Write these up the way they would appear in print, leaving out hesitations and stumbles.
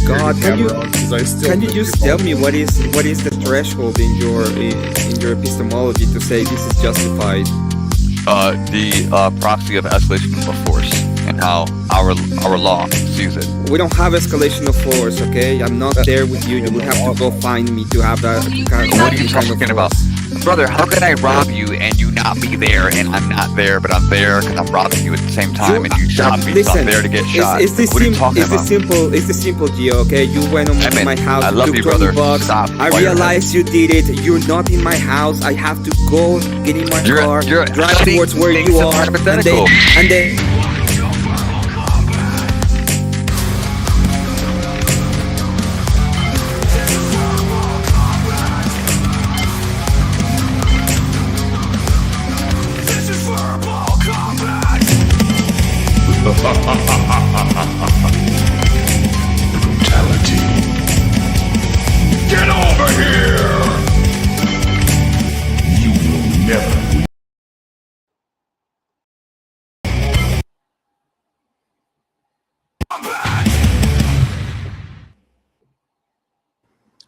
God, can you just tell me what is the threshold in your epistemology to say this is justified? The proxy of escalation of force and how our law sees it. We don't have escalation of force, okay? I'm not there with you. You would have to go find me to have that. What are you talking about? Brother, how can I rob you and you not be there and I'm not there, but I'm there because I'm robbing you at the same time and you shot me, so I'm there to get shot. It's the simple, Gio, okay? You went on my house, I love took you, 20 brother. bucks. Stop. I realized you did it. You're not in my house. I have to go get in my car, drive towards where you are, and then Brutality. Get over here! You will never.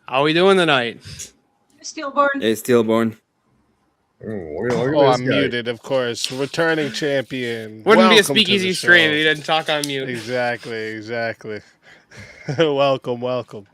How are we doing tonight? Stillborn. Hey, Stillborn. Oh, I'm muted, of course. Returning champion. Wouldn't be a Welcome to speakeasy the strain show. if he didn't talk on mute. Exactly. welcome.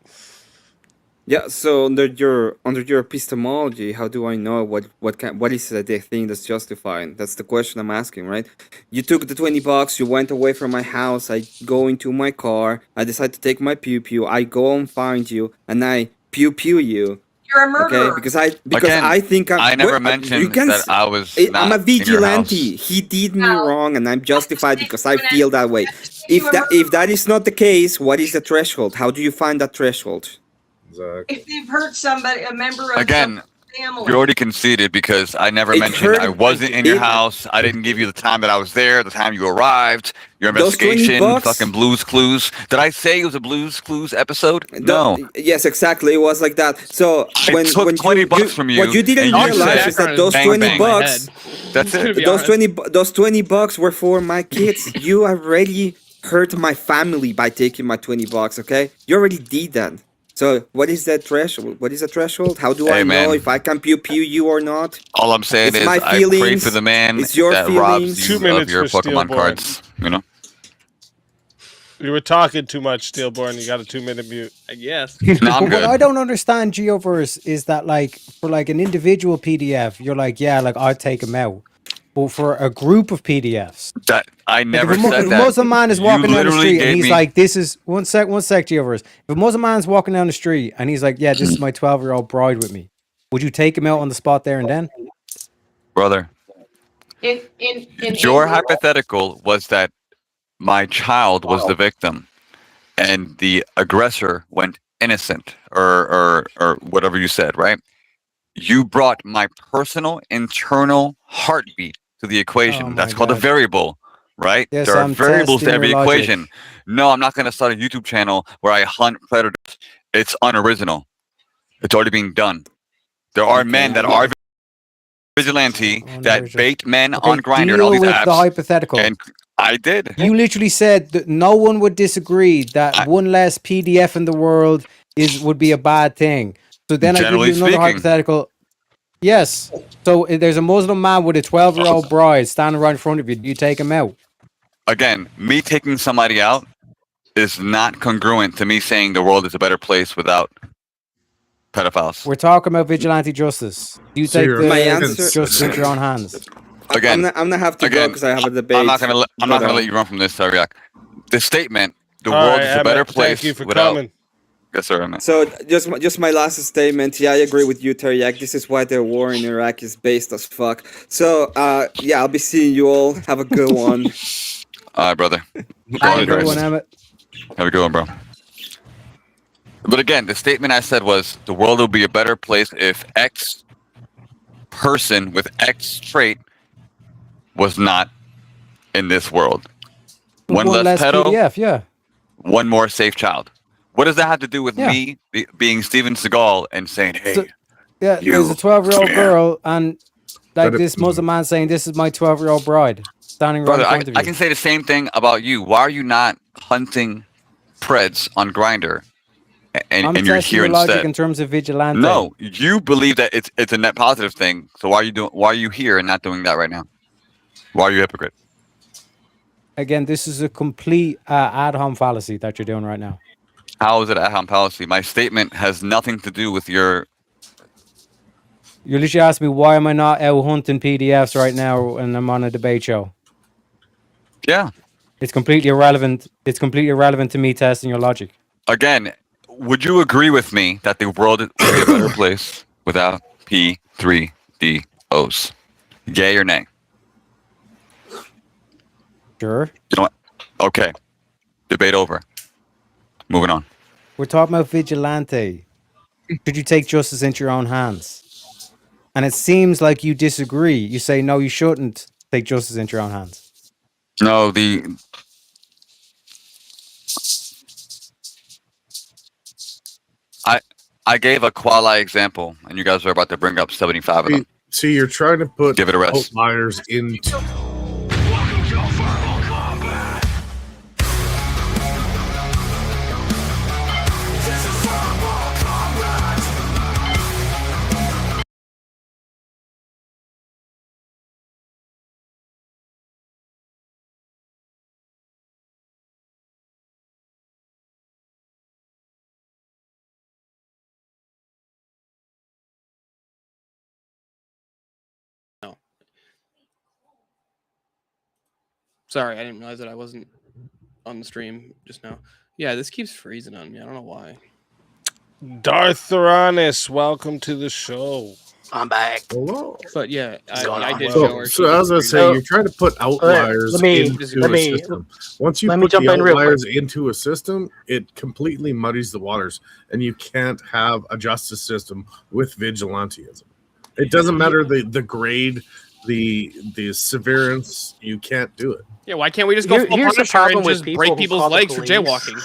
Yeah, so under your epistemology, how do I know what is the thing that's justified? That's the question I'm asking, right? You took the 20 bucks, you went away from my house, I go into my car, I decide to take my pew pew, I go and find you, and I pew pew you. You're a murderer. Okay, because I think I never mentioned that I was. I'm a not in your house. vigilante. He did me wrong, and I'm justified because I feel that way. If that is not the case, what is the threshold? How do you find that threshold? If they've hurt somebody, a member of Again, family. you already conceded because I never mentioned I wasn't in your house. I didn't give you the time that I was there, the time you arrived, your Those 20 investigation, bucks? fucking Blues Clues. Did I say it was a Blues Clues episode? No. Yes, exactly. It was like that. So I took 20 bucks from you, what you didn't and you realize said, is that those bang, 20 bang. bucks, That's it. those 20 bucks were for my kids. You already hurt my family by taking my 20 bucks. Okay, you already did that. So what is that threshold? What is the threshold? How do I know if I can pew pew you or not? All I'm saying is I pray for the man It's your that feelings. robs 2 you minutes of your for Pokemon Steelborn. cards. You know. You were talking too much, Stillborn. You got a 2-minute mute. I guess. No, I'm But what good. I don't understand, Geoverse, is that like for like an individual PDF, you're like, yeah, like I'd take him out. But for a group of PDFs, That I never if a said that. Muslim man is You walking down the literally street and gave he's me- like, this is one sec, Geoverse. If a Muslim man's walking down the street and he's like, yeah, this is my 12-year-old bride with me, would you take him out on the spot there and then? brother. In Your hypothetical was that my child was the victim, and the aggressor went innocent, or whatever you said, right? You brought my personal internal heartbeat to the equation. Oh my That's called a God. variable, right? Yes, there are I'm variables to testing every your logic. equation. No, I'm not going to start a YouTube channel where I hunt predators. It's unoriginal. It's already being done. There are men that are vigilante that Unoriginal. bait men Okay, on Grindr and deal all these with apps. the hypothetical. And I did. You literally said that no one would disagree that one less PDF in the world would be a bad thing. So then I give Generally you another speaking. hypothetical. Yes. So if there's a Muslim man with a 12-year-old bride standing right in front of you, do you take him out? Again, me taking somebody out is not congruent to me saying the world is a better place without pedophiles. We're talking about vigilante justice. Do you take the My answer- justice into your own hands? Again, I'm gonna have to go again, because I have a debate. I'm not gonna but, let you run from this, Tariq. The statement, the All world right, is a better Emmett, place Thank you for without. coming. Yes, sir, Emmett. So just my last statement. Yeah, I agree with you, Teriak. This is why the war in Iraq is based as fuck. So yeah, I'll be seeing you all. Have a good one. All right, brother. Have a good one, Emmett. Have a good one, bro. But again, the statement I said was the world will be a better place if X person with X trait was not in this world. One less pedo, PDF, yeah. one more safe child. What does that have to do with Yeah. me being Steven Seagal and saying, hey, So- Yeah, You there's a 12-year-old come here. girl and like this Muslim man saying, this is my 12-year-old bride standing right brother, in front of you. I can say the same thing about you. Why are you not hunting preds on Grindr and I'm you're testing here your logic instead. in terms of vigilante. No, you believe that it's a net positive thing. So why are you here and not doing that right now? Why are you a hypocrite? Again, this is a complete ad hom fallacy that you're doing right now. How is it ad hoc policy? My statement has nothing to do with your. You literally asked me why am I not out hunting PDFs right now and I'm on a debate show. Yeah. It's completely irrelevant. It's completely irrelevant to me testing your logic. Again, would you agree with me that the world would be a better place without P3DOs? Yay or nay? Sure. You know what? Okay. Debate over. Moving on. We're talking about vigilante. Should you take justice into your own hands? And it seems like you disagree. You say, no, you shouldn't take justice into your own hands. No, I gave a quali example, and you guys are about to bring up 75 of them. See, you're trying to put Give it a rest. outliers into. Welcome to Verbal Combat. This is Verbal Combat. Sorry, I didn't realize that I wasn't on the stream just now. Yeah, this keeps freezing on me. I don't know why. Darth Theranis, welcome to the show. I'm back. Hello. But yeah, going I on? did show her. So as I say, you're trying to put outliers let me- into let a me- system. Once you let me put jump the in real quick. outliers into a system, it completely muddies the waters, and you can't have a justice system with vigilantism. It doesn't matter the grade, the severance. You can't do it. Yeah, why can't we just go full Here's the Punisher problem and with just people break who people's call the legs for police. jaywalking?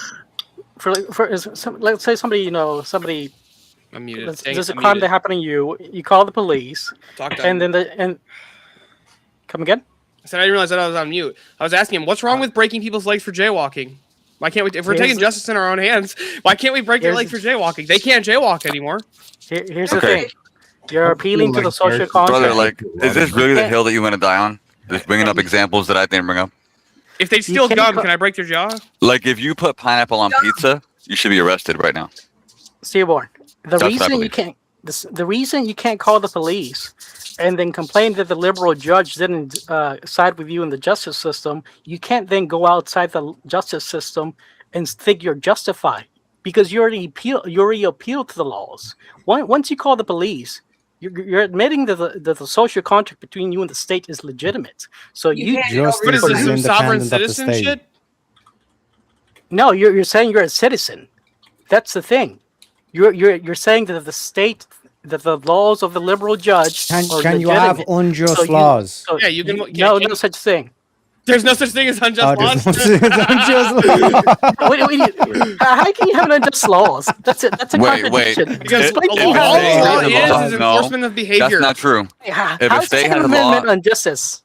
Let's say somebody, I'm muted. there's a crime that happened to you. You call the police, and then come again. I said I didn't realize that I was on mute. I was asking him, what's wrong with breaking people's legs for jaywalking? Why can't we? If we're taking justice in our own hands, why can't we break their legs for jaywalking? They can't jaywalk anymore. Here's the thing. You're appealing to the social contract. Brother, like, is this really the hill that you want to die on? Just bringing up examples that I didn't bring up. If they steal gum, can I break their jaw? Like, if you put pineapple on pizza, you should be arrested right now. Seaborn. The That's what I reason you believe. can't the reason you can't call the police and then complain that the liberal judge didn't side with you in the justice system, you can't then go outside the justice system and think you're justified because you already appealed to the laws. Once you call the police, you're admitting that the social contract between you and the state is legitimate. So you Justice What is this, is some sovereign independent of the citizen state. shit? No, you're saying you're a citizen. That's the thing. You're saying that the state, that the laws of the liberal judge are Can you have legitimate. unjust laws? Yeah, you can. No such thing. There's no such thing as unjust Oh, laws. there's no unjust laws. Wait, how can you have unjust laws? That's a Wait. contradiction. Because Explain all to me law how If a state has is a law- enforcement of behavior. That's not true. Yeah, If how a is state Second has a law- Amendment injustice?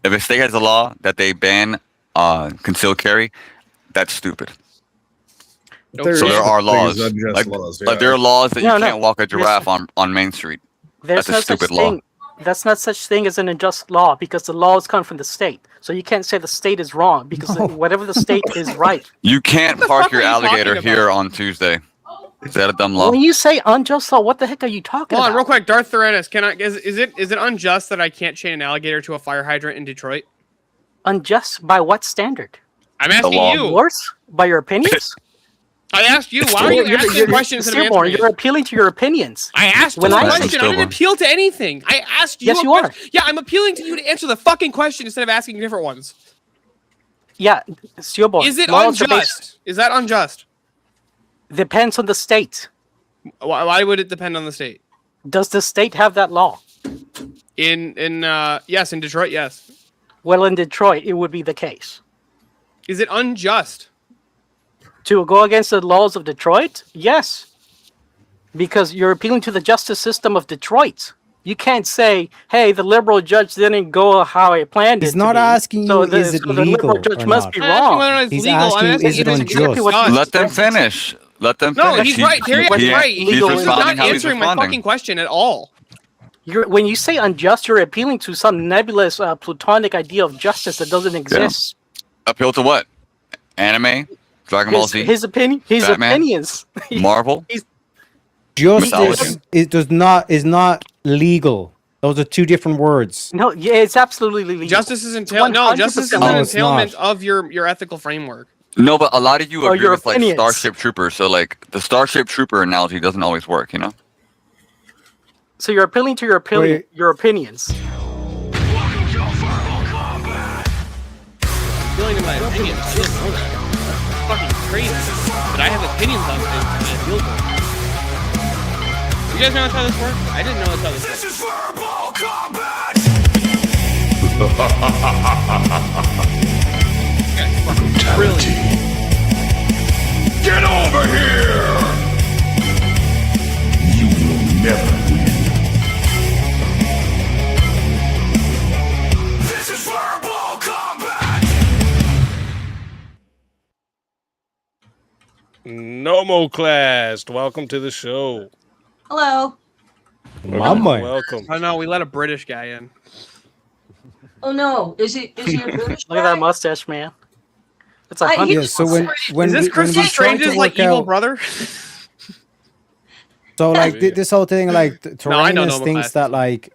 If a state has a law that they ban concealed carry, that's stupid. There So is there are such thing laws. as unjust Like, laws, like there yeah. are laws that No, you no. can't walk a giraffe on Main Street. There's That's a no such stupid law. thing. That's not such thing as an unjust law because the laws come from the state. So you can't say the state is wrong because whatever the state is right. You can't the park fuck your are you talking alligator about? here on Tuesday. Is that a dumb law? When you say unjust law, what the heck are you talking Hold on, about? real quick, Darth Theranis, is it unjust that I can't chain an alligator to a fire hydrant in Detroit? Unjust by what standard? I'm asking law. you. Yours? By your opinions? I asked you. Why are you asking questions instead of Seaborn, answering you're it? appealing to your opinions. I asked you When a I say- question. I didn't appeal to anything. I asked you. Yes, a you are. question. Yeah, I'm appealing to you to answer the fucking question instead of asking different ones. Yeah, Seaborn. Is it laws are unjust? Is that unjust? depends on the state. Why would it depend on the state? Does the state have that law? Yes, in Detroit, yes. Well, in Detroit, it would be the case. Is it unjust? To go against the laws of Detroit? Yes. Because you're appealing to the justice system of Detroit. You can't say, hey, the liberal judge didn't go how I planned it. He's to not be, asking so you, is it the liberal legal judge or must not? be I'm asking wrong. whether or not it's He's legal. I'm asking, asking is it if it's unjust? what- Let them finish. Let them No, finish. he's right. Terry is right. He's legal He's responding not how he's answering my responding. fucking question at all. When you say unjust, you're appealing to some nebulous plutonic idea of justice that doesn't exist. Appeal to what? Anime? Dragon Ball Z? His Batman? opinions. Marvel? Justice Mythology. is not legal. Those are two different words. No, yeah, it's absolutely legal. Justice is justice is an 100% No, it's entailment not. of your ethical framework. No, but a lot of you Or agree your with like opinions. Starship Troopers. So like the Starship Trooper analogy doesn't always work, you know? So you're appealing to your Wait. your opinions. Welcome to Verbal Combat. Feeling in my opinions. I didn't know that. That's fucking crazy. But I have opinions on things and I feel them. You guys know how this works? I didn't know that's how this works. This is Verbal Combat. Brutality. Get over here. You will never win. This is Verbal Combat. Nomo class, welcome to the show. Hello. Mama. Welcome. Oh no, we let a British guy in. Oh no, is he a British Look at that guy? mustache, man. It's a I- hundred. Yeah, so when Is this we, when Chris we try Strange's to like work evil out, brother? so like this whole thing, like No, I know Tyrannus no thinks class. that like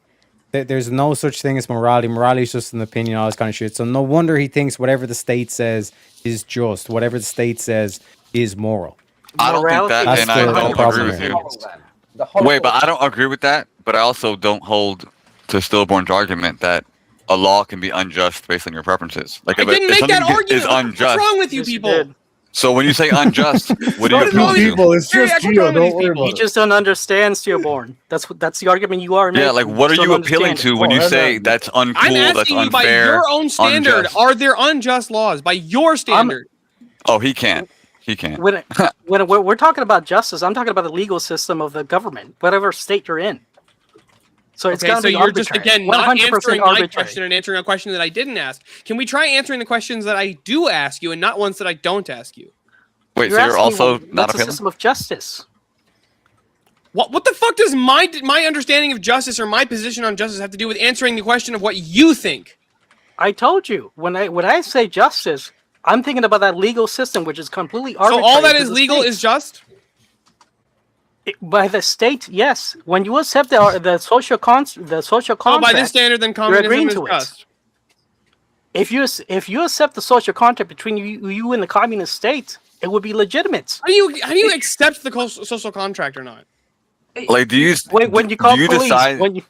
there's no such thing as morality. Morality is just an opinion, all this kind of shit. So no wonder he thinks whatever the state says is just, whatever the state says is moral. I don't think that, That's and I the don't problem agree with here. you. Wait, but I don't agree with that. But I also don't hold to Stillborn's argument that a law can be unjust based on your preferences. Like I if, didn't if make something that argument. is What's unjust, wrong with you Yes, you people? did. so when you say unjust, what do you What is wrong appeal with to? you? People, it's Terry, just what's Geo. wrong with Don't these worry people? about You it. just don't understand, Steelborn. That's the argument you are making. Yeah, like what are just you don't appealing understand to when Oh, you I'm say not- that's I'm uncool, that's asking you by unfair? your own standard. unjust? Are there unjust laws by your standard? Oh, he can't. He can't. When we're talking about justice, I'm talking about the legal system of the government, whatever state you're in. So it's Okay, gonna so be you're just arbitrary. again not 100% answering my arbitrary. question and answering a question that I didn't ask. Can we try answering the questions that I do ask you and not ones that I don't ask you? Wait, You're so you're asking also what's not the appealing? system of justice? What the fuck does my understanding of justice or my position on justice have to do with answering the question of what you think? I told you when I say justice, I'm thinking about that legal system, which is completely arbitrary. So all that to is the legal states. is just? By the state, yes. When you accept the social Oh, contract, by this standard, then communism agreeing is to it. just. if you accept the social contract between you and the communist state, it would be legitimate. How do you accept the social contract or not? Like, do you? When you call do you police, decide? when you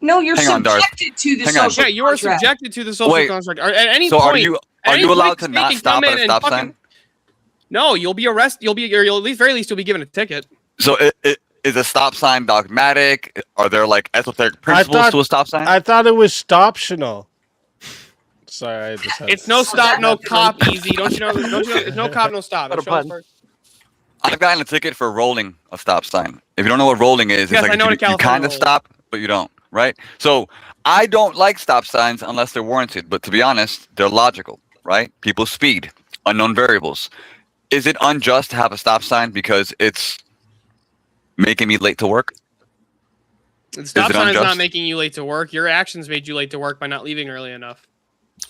No, you're Hang on, Darth. subjected to the Hang on. social Yeah, you are contract. subjected to the social Wait, contract. Or at any So point, are you allowed to the state not can stop come at in a and stop fucking- sign? No, you'll be arrested. You'll at least very least you'll be given a ticket. So is a stop sign dogmatic? Are there like esoteric principles thought- to a stop sign? I thought it was optional. Sorry, I just had It's no stop, no cop, easy. Don't you know? It's no cop, no stop. What a Show us pun. first. I've gotten a ticket for rolling a stop sign. If you don't know what rolling is, Yes, it's I like know what a you California kind of roll is. stop, but you don't, right? So I don't like stop signs unless they're warranted. But to be honest, they're logical, right? People speed, unknown variables. Is it unjust to have a stop sign because it's making me late to work? The stop it sign's not unjust? making you late to work. Your actions made you late to work by not leaving early enough.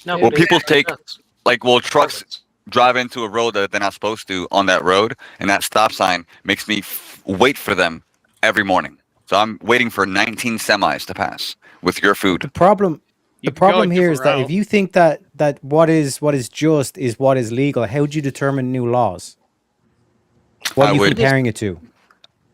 no, Well, they- people take that's- trucks drive into a road that they're not supposed to on that road, and that stop sign makes me wait for them every morning. So I'm waiting for 19 semis to pass with your food. The problem You the can go a problem here is different that route. if you think that what is just is what is legal, how do you determine new laws? What I are you would- comparing it to?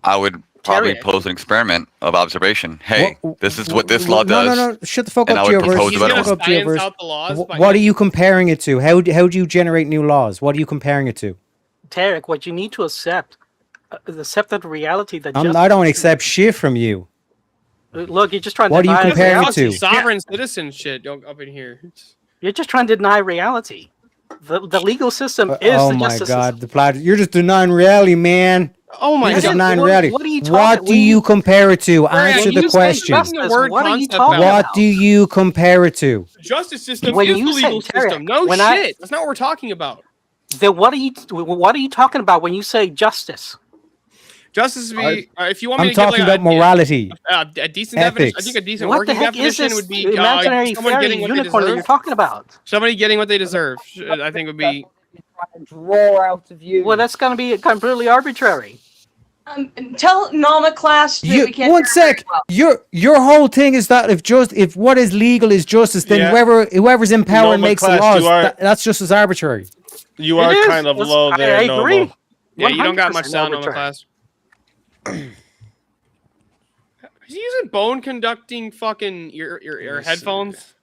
I would probably Terry. pose an experiment of observation. Hey, What- this is what this law does. No, shut the fuck and up, I would Geoverse. propose He's a better gonna Shut up, science Geoverse. out the laws. by What are not- you comparing it to? How do you generate new laws? What are you comparing it to? Tarek, what you need to accept that reality that I justice don't is- accept shit from you. Look, you're just trying to What are you deny comparing it reality. to? Sovereign citizen shit up in here. You're just trying to deny reality. The legal system is Oh the my justice god, the plot. You're just denying reality, man. Oh my You're just God. denying What- reality. what are you What talking- do when you you- compare it to? Where Answer you the say question. justice- Justice, word what are you concept talking about. What about? do you compare it to? Justice system When is you the say, legal Tarek, system. No when shit. I- That's not what we're talking about. Then what are you talking about when you say justice? Justice would be if you want me I'm to give talking like about morality. a decent definition. I Ethics. think a decent What the working heck is definition this would be imaginary someone fairy getting what they unicorn that you're deserve. talking about? Somebody getting what they deserve. I think would be. Draw out of you. Well, that's going to be completely arbitrary. Tell Norma class that we can't. One sec. Your whole thing is that if what is legal is justice, then Yeah. whoever's in power and Noma makes the class, laws, you are- that's just as arbitrary. You It are is. kind of That's- low there, I agree. Nomo. Yeah, you don't got much 100% sound on the arbitrary. class. Is he using bone conducting fucking your headphones?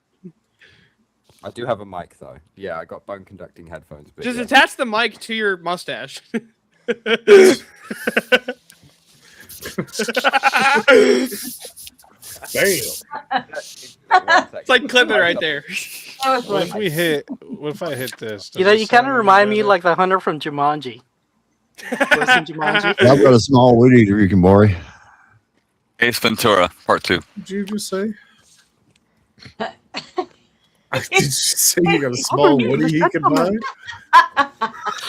I do have a mic though. Yeah, I got bone conducting headphones. But Just yeah. attach the mic to your mustache. Damn. It's like clip it right there. What if we hit? What if I hit this? You know, you kind of remind me like the hunter from Jumanji. Jumanji. I've got a small wood eater you can borrow. Ace Ventura, Part 2. Did you just say? Did you say you got a small woody you can buy?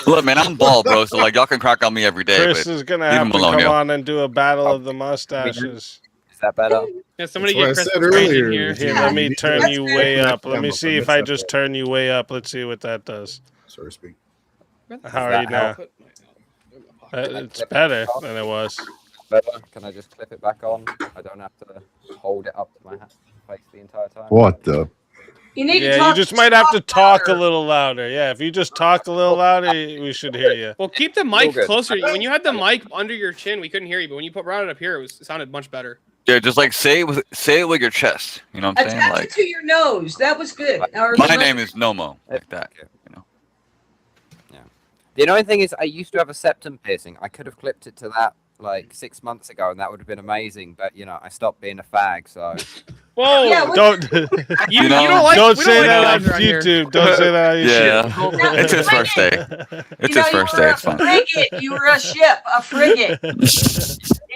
Look, man, I'm bald, bro. So like, y'all can crack on me every day. Chris but is gonna leave have him to alone, come yo. on and do a battle of the mustaches. Is that better? Yeah, somebody That's get what I Chris said Strange in earlier. here. Here, let me turn That's you good. way up. Let Yeah, me but see if mix I that just up. turn you way up. Let's see what that does. So to speak. How are you now? That It's better than it was. Better? Can I just clip it back on? I don't have to hold it up to my face the entire time. What the? You need to Yeah, talk. you just might have to talk a louder. little louder. Yeah, if you just talk a little louder, we should hear you. Well, keep the mic good. closer. When you had the mic under your chin, we couldn't hear you. But when you brought it up here, it sounded much better. Yeah, just like say it with your chest. You know what I'm saying? Attach Like, it to your nose. That was good. Or my name is Nomo, like that. You know. Yeah. The annoying thing is, I used to have a septum piercing. I could have clipped it to that like 6 months ago, and that would have been amazing. But you know, I stopped being a fag, so. Whoa! Yeah, what- Don't you know, don't like. don't we say don't that like on dogs around here. YouTube. Don't say that on YouTube. Yeah, it's his first day. It's his first day. It's You were a fine. frigate. You were a ship, a frigate. He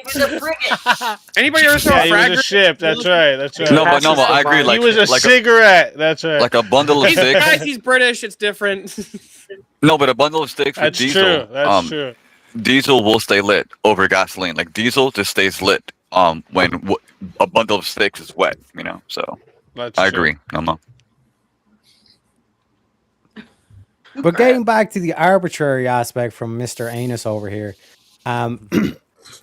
was a frigate. Anybody ever saw Yeah, a he was a fragger? ship. That's right. That's right. No, but I agree. Like, he was a like cigarette. That's right. like a bundle of He's, sticks. guys, he's British. It's different. No, but a bundle of sticks with That's diesel. true. That's true. Diesel will stay lit over gasoline. Like diesel just stays lit. When a bundle of sticks is wet. You know. So That's I true. agree. Nomo. But getting back to the arbitrary aspect from Mr. Anus over here,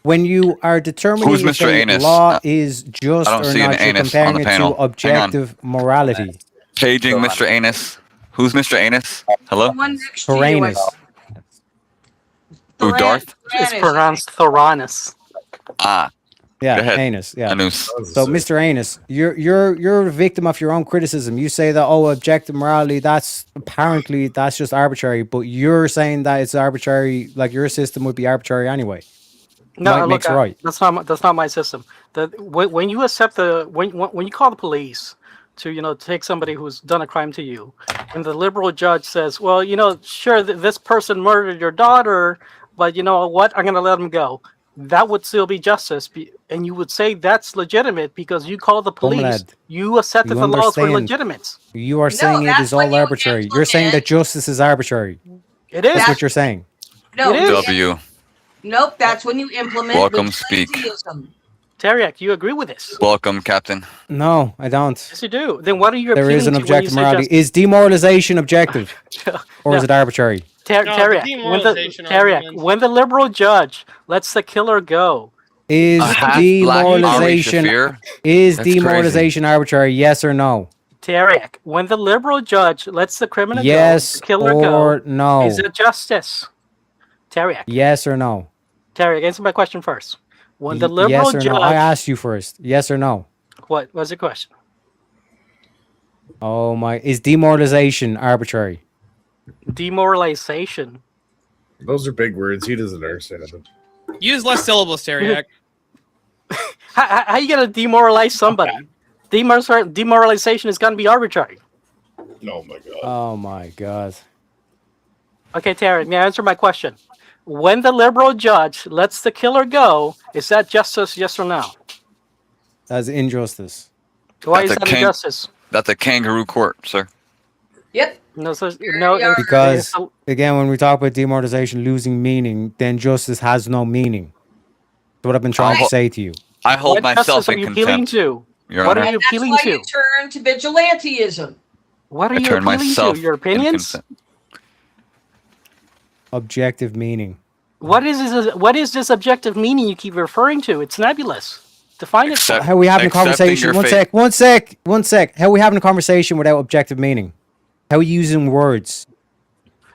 when you are determining Who's if Mr. a Anus? law is just I don't or see an not, you're anus on comparing the it panel. to Hang on. objective morality. Paging Mr. Anus. Who's Mr. Anus? Hello? The one next to you. Uranus. Who, Darth? It's pronounced Thoranus. Ah, Yeah, Go ahead. Anus. Yeah. Anus. So, Mr. Anus, you're a victim of your own criticism. You say that objective morality, that's just arbitrary, but you're saying that it's arbitrary, like your system would be arbitrary anyway. No, Might look, makes right. that's not my system. When you accept when you call the police to take somebody who's done a crime to you, and the liberal judge says, well, sure, this person murdered your daughter, but you know what, I'm gonna let him go. That would still be justice, and you would say that's legitimate because you call the police. Lad, You accepted you the laws were understand. legitimate. You are saying it that's is when all you arbitrary. You're saying that implement- justice is arbitrary. It is. That's what you're saying. No, It is. W. Nope, that's when you implement Welcome, speak. vigilantism. Teriak, you agree with this? Welcome, Captain. No, I don't. Yes, you do. Then what are you? There is an appealing to when you objective say morality. justice? Is demoralization objective, or is No. it arbitrary? No, the Teriak, demoralization Teriak, argument. when the liberal judge lets the killer go, Is A half black demoralization Ari Shafir? is That's crazy. demoralization arbitrary? Yes or no? Teriak, when the liberal judge lets the criminal Yes go, the killer or go, no? is it justice? Teriak, Yes or no? Teriak, answer my question first. When the liberal Yes or judge, no? I asked you first. Yes or no? what was the question? Oh my! Is demoralization arbitrary? Demoralization. Those are big words. He doesn't understand them. Use less syllables, Teriak. How you gonna demoralize somebody? Demoralization is gonna be arbitrary. Oh my god. Oh my god! Okay, Teriak, now answer my question. When the liberal judge lets the killer go, is that justice? Yes or no? That's injustice. Why That's is a that king- injustice? That's a kangaroo court, sir. Yep. No, so, Here no, we are. Because so- again, when we talk about demoralization losing meaning, then justice has no meaning. That's what I've been trying to say to you. I hold what myself justice are in you appealing contempt, to? Your What Honor. are you And that's appealing why to? you turn to vigilanteism. What are I you turn appealing to? myself Your in opinions? consent. Objective meaning. What is this objective meaning you keep referring to? It's nebulous. Define it. Accept- How are we having a accepting conversation? your One fate. sec. How are we having a conversation without objective meaning? How are you using words?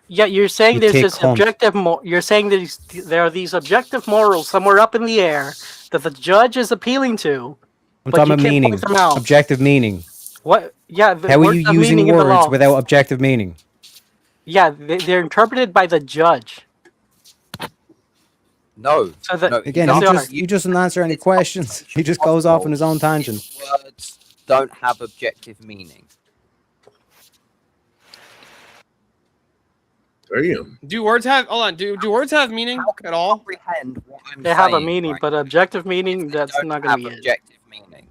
Yeah, you're saying You there's thick this cunt. objective. You're saying that there are these objective morals somewhere up in the air that the judge is appealing to. I'm but talking you about can't meaning. point them out. Objective meaning. What? Yeah. The How are words you have using meaning in the words law. without objective meaning? Yeah, they're interpreted by the judge. No. So that no, Again, Yes, he they are. just doesn't answer any questions. He just goes off on his own tangent. Words don't have objective meaning. There you Do words have? Hold on. Do words have meaning How can at you all? comprehend what I'm they have a saying, meaning, right? but objective meaning, They that's don't not have going to be it. objective meaning.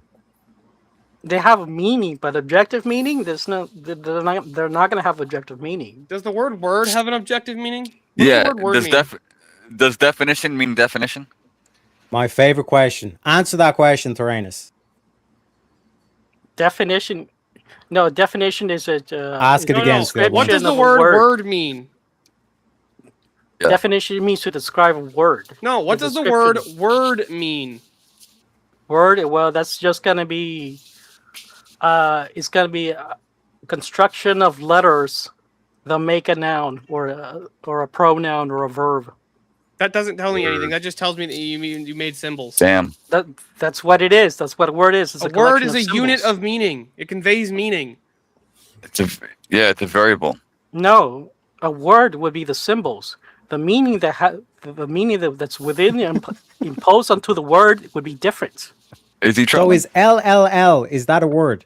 They have a meaning, but objective meaning, there's no. They're not going to have objective meaning. Does the word word have an objective meaning? What does Yeah. the word word Does mean? does definition mean definition? My favorite question. Answer that question, Tyrannus. Definition. No, definition is a. Ask it is a again, description What does the of a word word mean? Yeah. Definition means to describe a word. No. What The does the word description. word mean? Word. Well, that's just going to be. It's going to be a construction of letters that make a noun or a pronoun or a verb. That doesn't tell me anything. That just tells me that you made symbols. Damn. That's what it is. That's what a word is. It's A a word collection is a of unit symbols. of meaning. It conveys meaning. It's a variable. No, a word would be the symbols. The meaning the meaning that's within imposed onto the word would be different. Is he So trolling? is LLL, is that a word?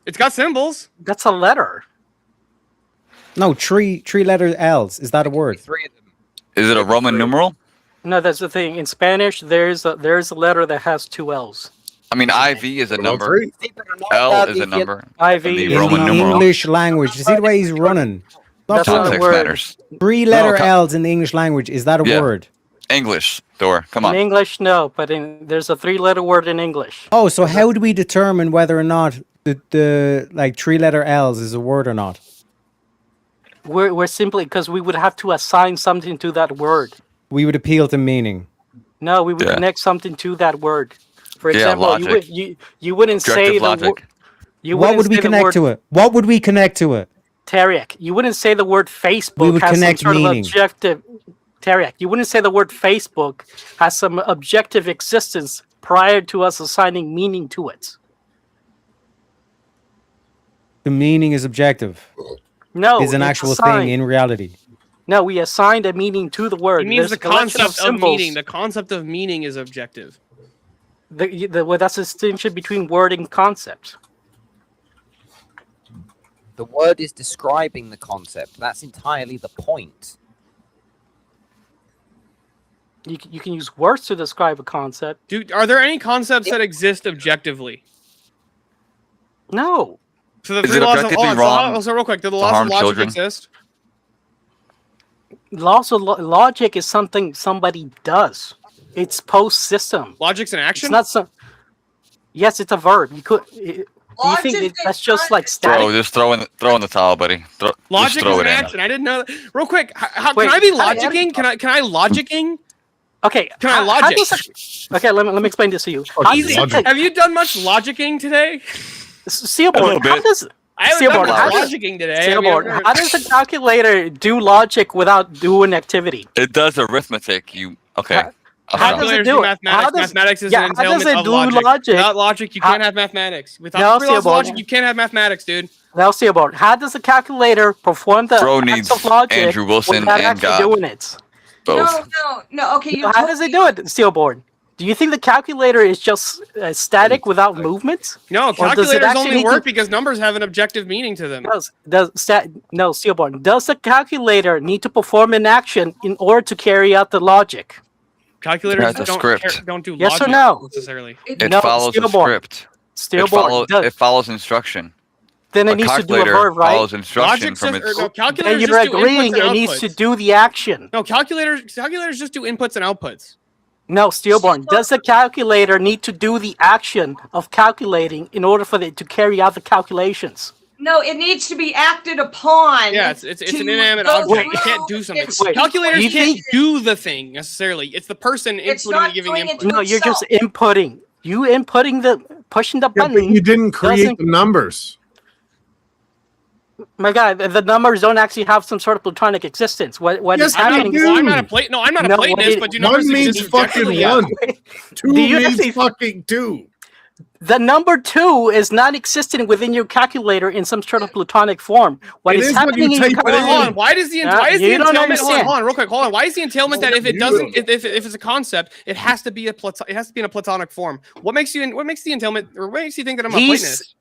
It's got symbols. That's a letter. No, three letter L's. Is that a word? Three of them. Is it a Roman numeral? No, that's the thing. In Spanish, there's a letter that has two L's. I mean, IV is a All number. three. See, but I'm not L allowed is a to get- number. IV And the is In Roman the numeral. English language. You see the way he's running? Not That's not a Context word. matters. three letter No, L's in the English language. Is that a Yeah. word? English, Thor. Come In on. English, no, but there's a three-letter word in English. Oh, so how do we determine whether or not the like three letter L's is a word or not? We're simply because we would have to assign something to that word. We would appeal to meaning. No, we would Yeah. connect something to that word. For Yeah, example, logic. you wouldn't say Objective the logic. you What wouldn't would we say the connect word to it? What would we connect to it? Tariq. You wouldn't say the word Facebook would has connect some sort meaning. of objective. Tariq, you wouldn't say the word Facebook has some objective existence prior to us assigning meaning to it. The meaning is objective. No, Is an it's actual assigned. thing in reality. No, we assigned a meaning to the word. It means There's the a collection concept of symbols. meaning. The concept of meaning is objective. Well, that's a distinction between word and concept. The word is describing the concept. That's entirely the point. You can use words to describe a concept. Dude, are there any concepts that exist objectively? No. So the Is three it laws of objectively wrong? wrong So real quick, do the to laws harm of logic children? exist? Laws of logic is something somebody does. It's post system. Logic's an action. It's not some. Yes, it's a verb. Do you think Logic that's is just not- like static? Bro, just throw in the towel, buddy. Just Logic throw is it an in. action. I didn't know that. Real quick, Wait, can I be how do you- logicking? Can I logicking? Okay. Can I how logic? okay, let me explain this to you. How Easy. does it- Have you done much logicking today? Seaboard, A little how bit. does I haven't done Seaboard, much how does- logicking today. Have you Seaboard, ever- how does a calculator do logic without doing activity? It does arithmetic. Okay. How I'll does stop. it Calculators do do it? mathematics. How does- Mathematics is yeah, an how does entailment it of do logic. logic? Without logic, you How- can't have mathematics. Without No, three laws of Seaboard. logic, you can't have mathematics, dude. Now, Seaboard, how does a calculator perform the Bro acts needs of logic Andrew Wilson without and actually God. doing it? Both. No. Okay, you're How does it do it, Steelboard? Do you think the calculator is just static without movement? No, does it calculators actually only need to- work because numbers have an objective meaning to them. No, Steelboard. Does the calculator need to perform an action in order to carry out the logic? Calculators That's a don't script. don't do Yes or logic no? necessarily. It No, follows a Steelboard. script. Steelboard. It follows instruction. Then a it needs to do a calculator verb, right? follows instruction Logic from says, its. or no, Then calculators you're just do agreeing inputs and it needs to outputs. do the action. No, calculators just do inputs and outputs. No, Steelborn, does the calculator need to do the action of calculating in order for it to carry out the calculations? No, it needs to be acted upon. Yeah, it's an to inanimate go object. It through can't do something. its Wait, Calculators you can't think- do the thing necessarily. It's the person It's inputting not and giving doing it input. to No, you're just itself. inputting. You inputting pushing the Yeah, but button. you didn't create doesn't- the numbers. My God, the numbers don't actually have some sort of platonic existence. What Yes, is they happening do. is Well, I'm not a plate. No, I'm not a No, Platonist, wait, but do One numbers means exist fucking objectively? Yeah. one. Two Do you means actually- fucking two. the number 2 is not existing within your calculator in some sort of platonic form. What It is is when happening you in your type it in. Hold on. calculator? Why does the Yeah, why is the you don't entailment? Hold on, understand. real quick. Hold on. Why is the entailment that if it you doesn't, don't. if it's a concept, it has to be it has to be in a platonic form? What makes the entailment, or what makes you think that I'm a Platonist?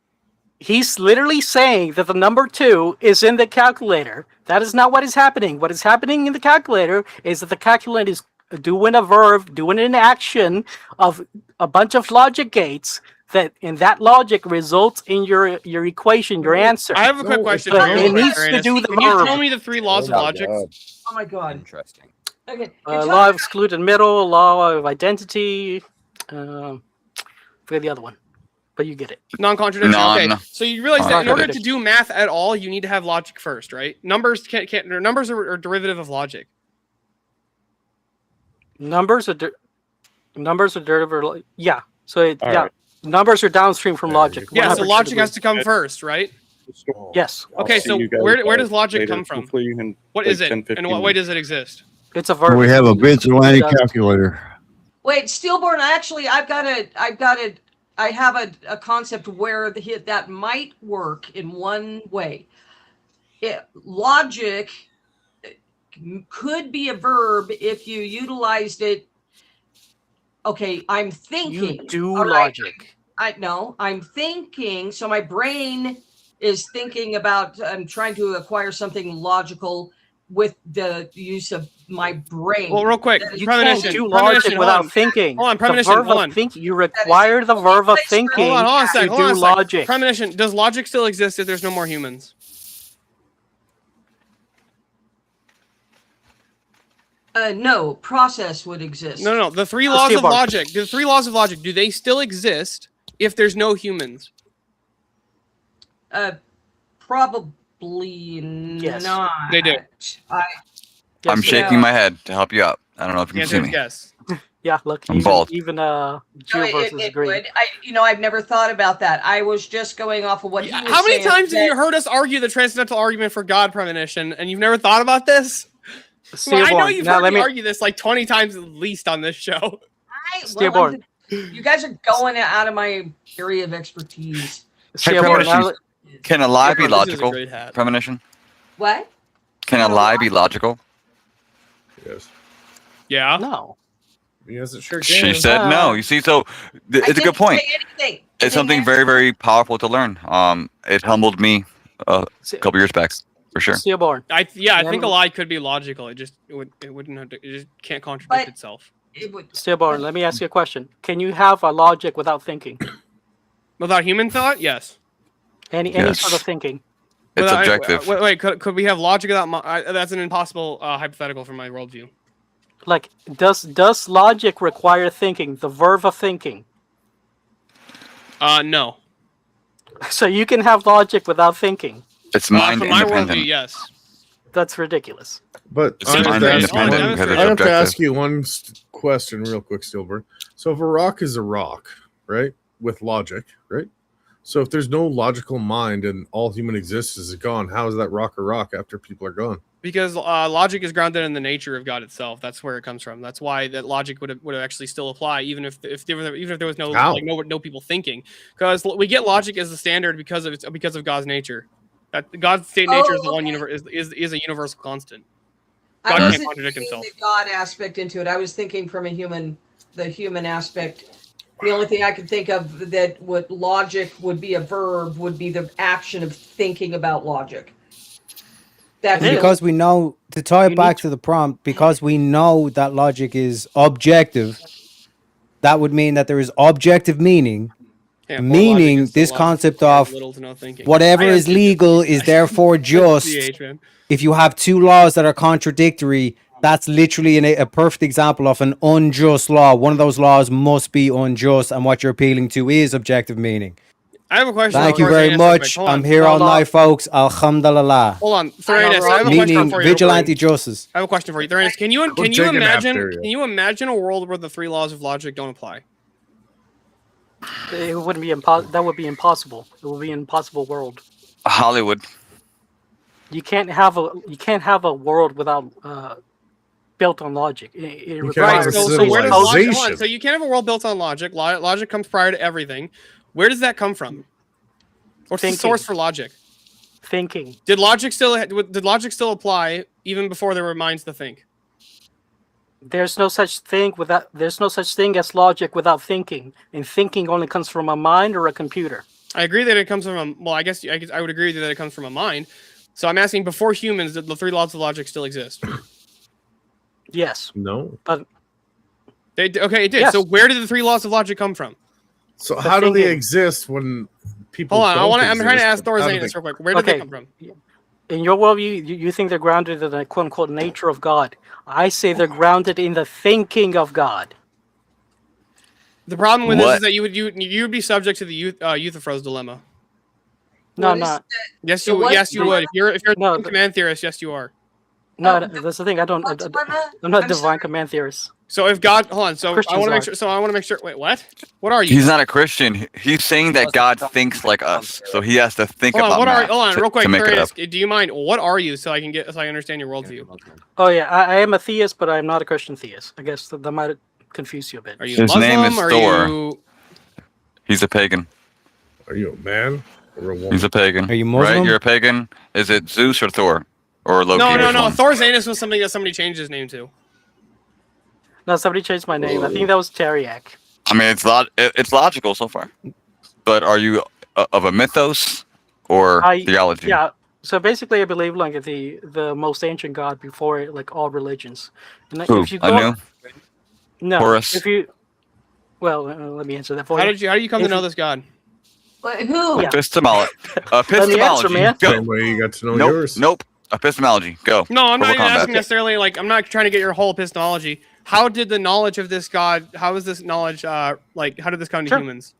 He's literally saying that the number 2 is in the calculator. That is not what is happening. What is happening in the calculator is that the calculator is doing a verb, doing an action of a bunch of logic gates that, in that logic results in your equation, your answer. I have a quick question. but for you, it needs to Ernest. do the Can you verb. tell me the 3 laws of logic? Oh my God. Interesting. Okay. you're Law talking of excluded middle, law of identity. Forget the other one, but you get it. Non-contradiction. Okay. Non- So you realize that in order to contradiction. do math at all, you need to have logic first, right? Numbers can't numbers are derivative of logic. Numbers are derivative. Yeah. So All yeah, right. numbers are downstream from logic. Yeah. So 100% logic has agree. to come first, right? Yes, Okay. So where does logic come from? What is it, and what way does it exist? it's a verb. We have a Vigilante calculator. Wait, Steelborn. Actually, I have a concept where that might work in one way. Logic could be a verb if you utilized it. Okay, I'm thinking. You do all right? logic. I'm thinking. So my brain is thinking about. I'm trying to acquire something logical with the use of my brain. Well, real quick, You premonition. can't do Premonition, logic hold without on. thinking. Hold on, The premonition, verb hold of on. think. You require the verb of thinking Hold on a to sec. Hold on do a sec. logic. Premonition. Does logic still exist if there's no more humans? No, process would exist. No. The 3 laws Steel of bar. logic. The 3 laws of logic. Do they still exist if there's no humans? Probably Yes. not. They do. I'm Yes, shaking my head to help you out. I don't know if you The can see answer is me. yes. Yeah, look, I'm bald. even No, Geoverse is it agreeing. would. I've never thought about that. I was just going off of what he was How many saying times have that- you heard us argue the transcendental argument for God premonition, and you've never thought about this? Well, I know you've heard me argue this like 20 times at least on this show. Steelborn. You guys are going out of my area of expertise. Hey, Steelborn, premonition. now- Can a lie be This is a logical? great hat. Premonition. What? Can a lie be logical? Yes. Yeah. No. Yes, it sure She can. said no. You see, so I it's a didn't good point. say anything. It's something very, very powerful to learn. It humbled me a Se- couple years back, for sure. Steelborn. I think a Then- lie could be logical. It wouldn't have to, it just can't contradict But- itself. It would. Steelborn, let me ask you a question. Can you have a logic without thinking? Without human thought, yes. Any Yes. sort of thinking? It's Without- objective. Wait, could we have logic without? That's an impossible hypothetical from my worldview. Like, does logic require thinking? The verb of thinking. No. So you can have logic without thinking. It's mind From my independent. worldview, yes. That's ridiculous. But It's I have mind to ask independent you- because I it's have to ask objective. you one question real quick, Steelberg. So if a rock is a rock, right, with logic, right? So if there's no logical mind and all human existence is gone, how is that rock a rock after people are gone? Because logic is grounded in the nature of God itself. That's where it comes from. That's why that logic would actually still apply, even if there was no How? no people thinking. Because we get logic as the standard because of God's nature. That God's state nature is the one is a universal constant. God I can't wasn't contradict thinking himself. the God aspect into it. I was thinking from the human aspect. The only thing I could think of that would logic would be a verb would be the action of thinking about logic. That's And it. because we know, to tie You it back need to the prompt, because we know that logic is objective, that would mean that there is objective meaning Yeah, poor Meaning logic is this logic concept requires of little to no thinking. whatever I is am legal is therefore just. CH, man. If you have two laws that are contradictory, that's literally a perfect example of an unjust law. One of those laws must be unjust, and what you're appealing to is objective meaning. I have a question. Thank for you very Thorzanis real quick. much. Hold I'm on. here No all law. night, folks. Alhamdulillah. Hold on, Thorzanis. I have a question Meaning for you. real vigilante quick. justice. I have a question for you, Thorzanis. Can you take a nap imagine? there, yeah. Can you imagine a world where the three laws of logic don't apply? It wouldn't be impossible. That would be impossible. It would be an impossible world. Hollywood. You can't have a world without built on logic. It You can't requires have a So where does logic? Hold civilization. on. So you can't have a world built on logic. Logic comes prior to everything. Where does that come from? What's the Thinking. source for logic? thinking. Did logic still apply even before there were minds to think? There's no such thing as logic without thinking, and thinking only comes from a mind or a computer. I agree that it comes from a. Well, I guess I would agree that it comes from a mind. So I'm asking, before humans, did the three laws of logic still exist? Yes. No. Okay, it did. Yes. So where did the three laws of logic come from? So how do they thinking. exist when people? Hold on, don't I'm trying to ask exist? How do Thorzanis they- real quick. Where did they Okay. come from? In your worldview, you think they're grounded in the quote unquote nature of God. I say they're grounded in the thinking of God. The problem with this What? is that you would be subject to the Euthyphro's dilemma. No, What is no, that? Yes, The you what yes you would. If you're No, a command theorist, yes you are. no. Oh, That's the thing. I don't. What dilemma? I'm not I'm divine sorry. command theorist. So if God, hold on. So I Christians want to make are. sure. So I want to make sure. Wait, what? What are you? He's not a Christian. He's saying that God thinks like us, so he has to think Hold on. about What are? math Hold on, to, real quick. to make it up. Thorzanis, do you mind? What are you? So I understand your worldview. Oh yeah, I am a theist, but I'm not a Christian theist. I guess that might confuse you a bit. Are you His Muslim? name is Are Thor. you? He's a pagan. Are you a man or a woman? He's a pagan. Are you Right? Muslim? You're a pagan. Is it Zeus or Thor? Or Loki? No. Which one? Thorzanis was something that somebody changed his name to. No, somebody changed my name. I think that was Teriak. I mean, it's logical so far. But are you of a mythos or theology? Yeah. So basically, I believe like the most ancient god before like all religions. And Who? if you go, Anu? no, Horus? if you, well, let me answer that for How you. did you come to If know you- this God? But who? Yeah. Epistemology. Let me answer, Epistemology. man. Go. Same way you got to know Nope. yours. Nope. Epistemology. Go. No, I'm not Mortal even Kombat. asking necessarily. Like, I'm not trying to get your whole epistemology. How did the knowledge of this God? How is this knowledge? Like, how did this come to Sure. humans?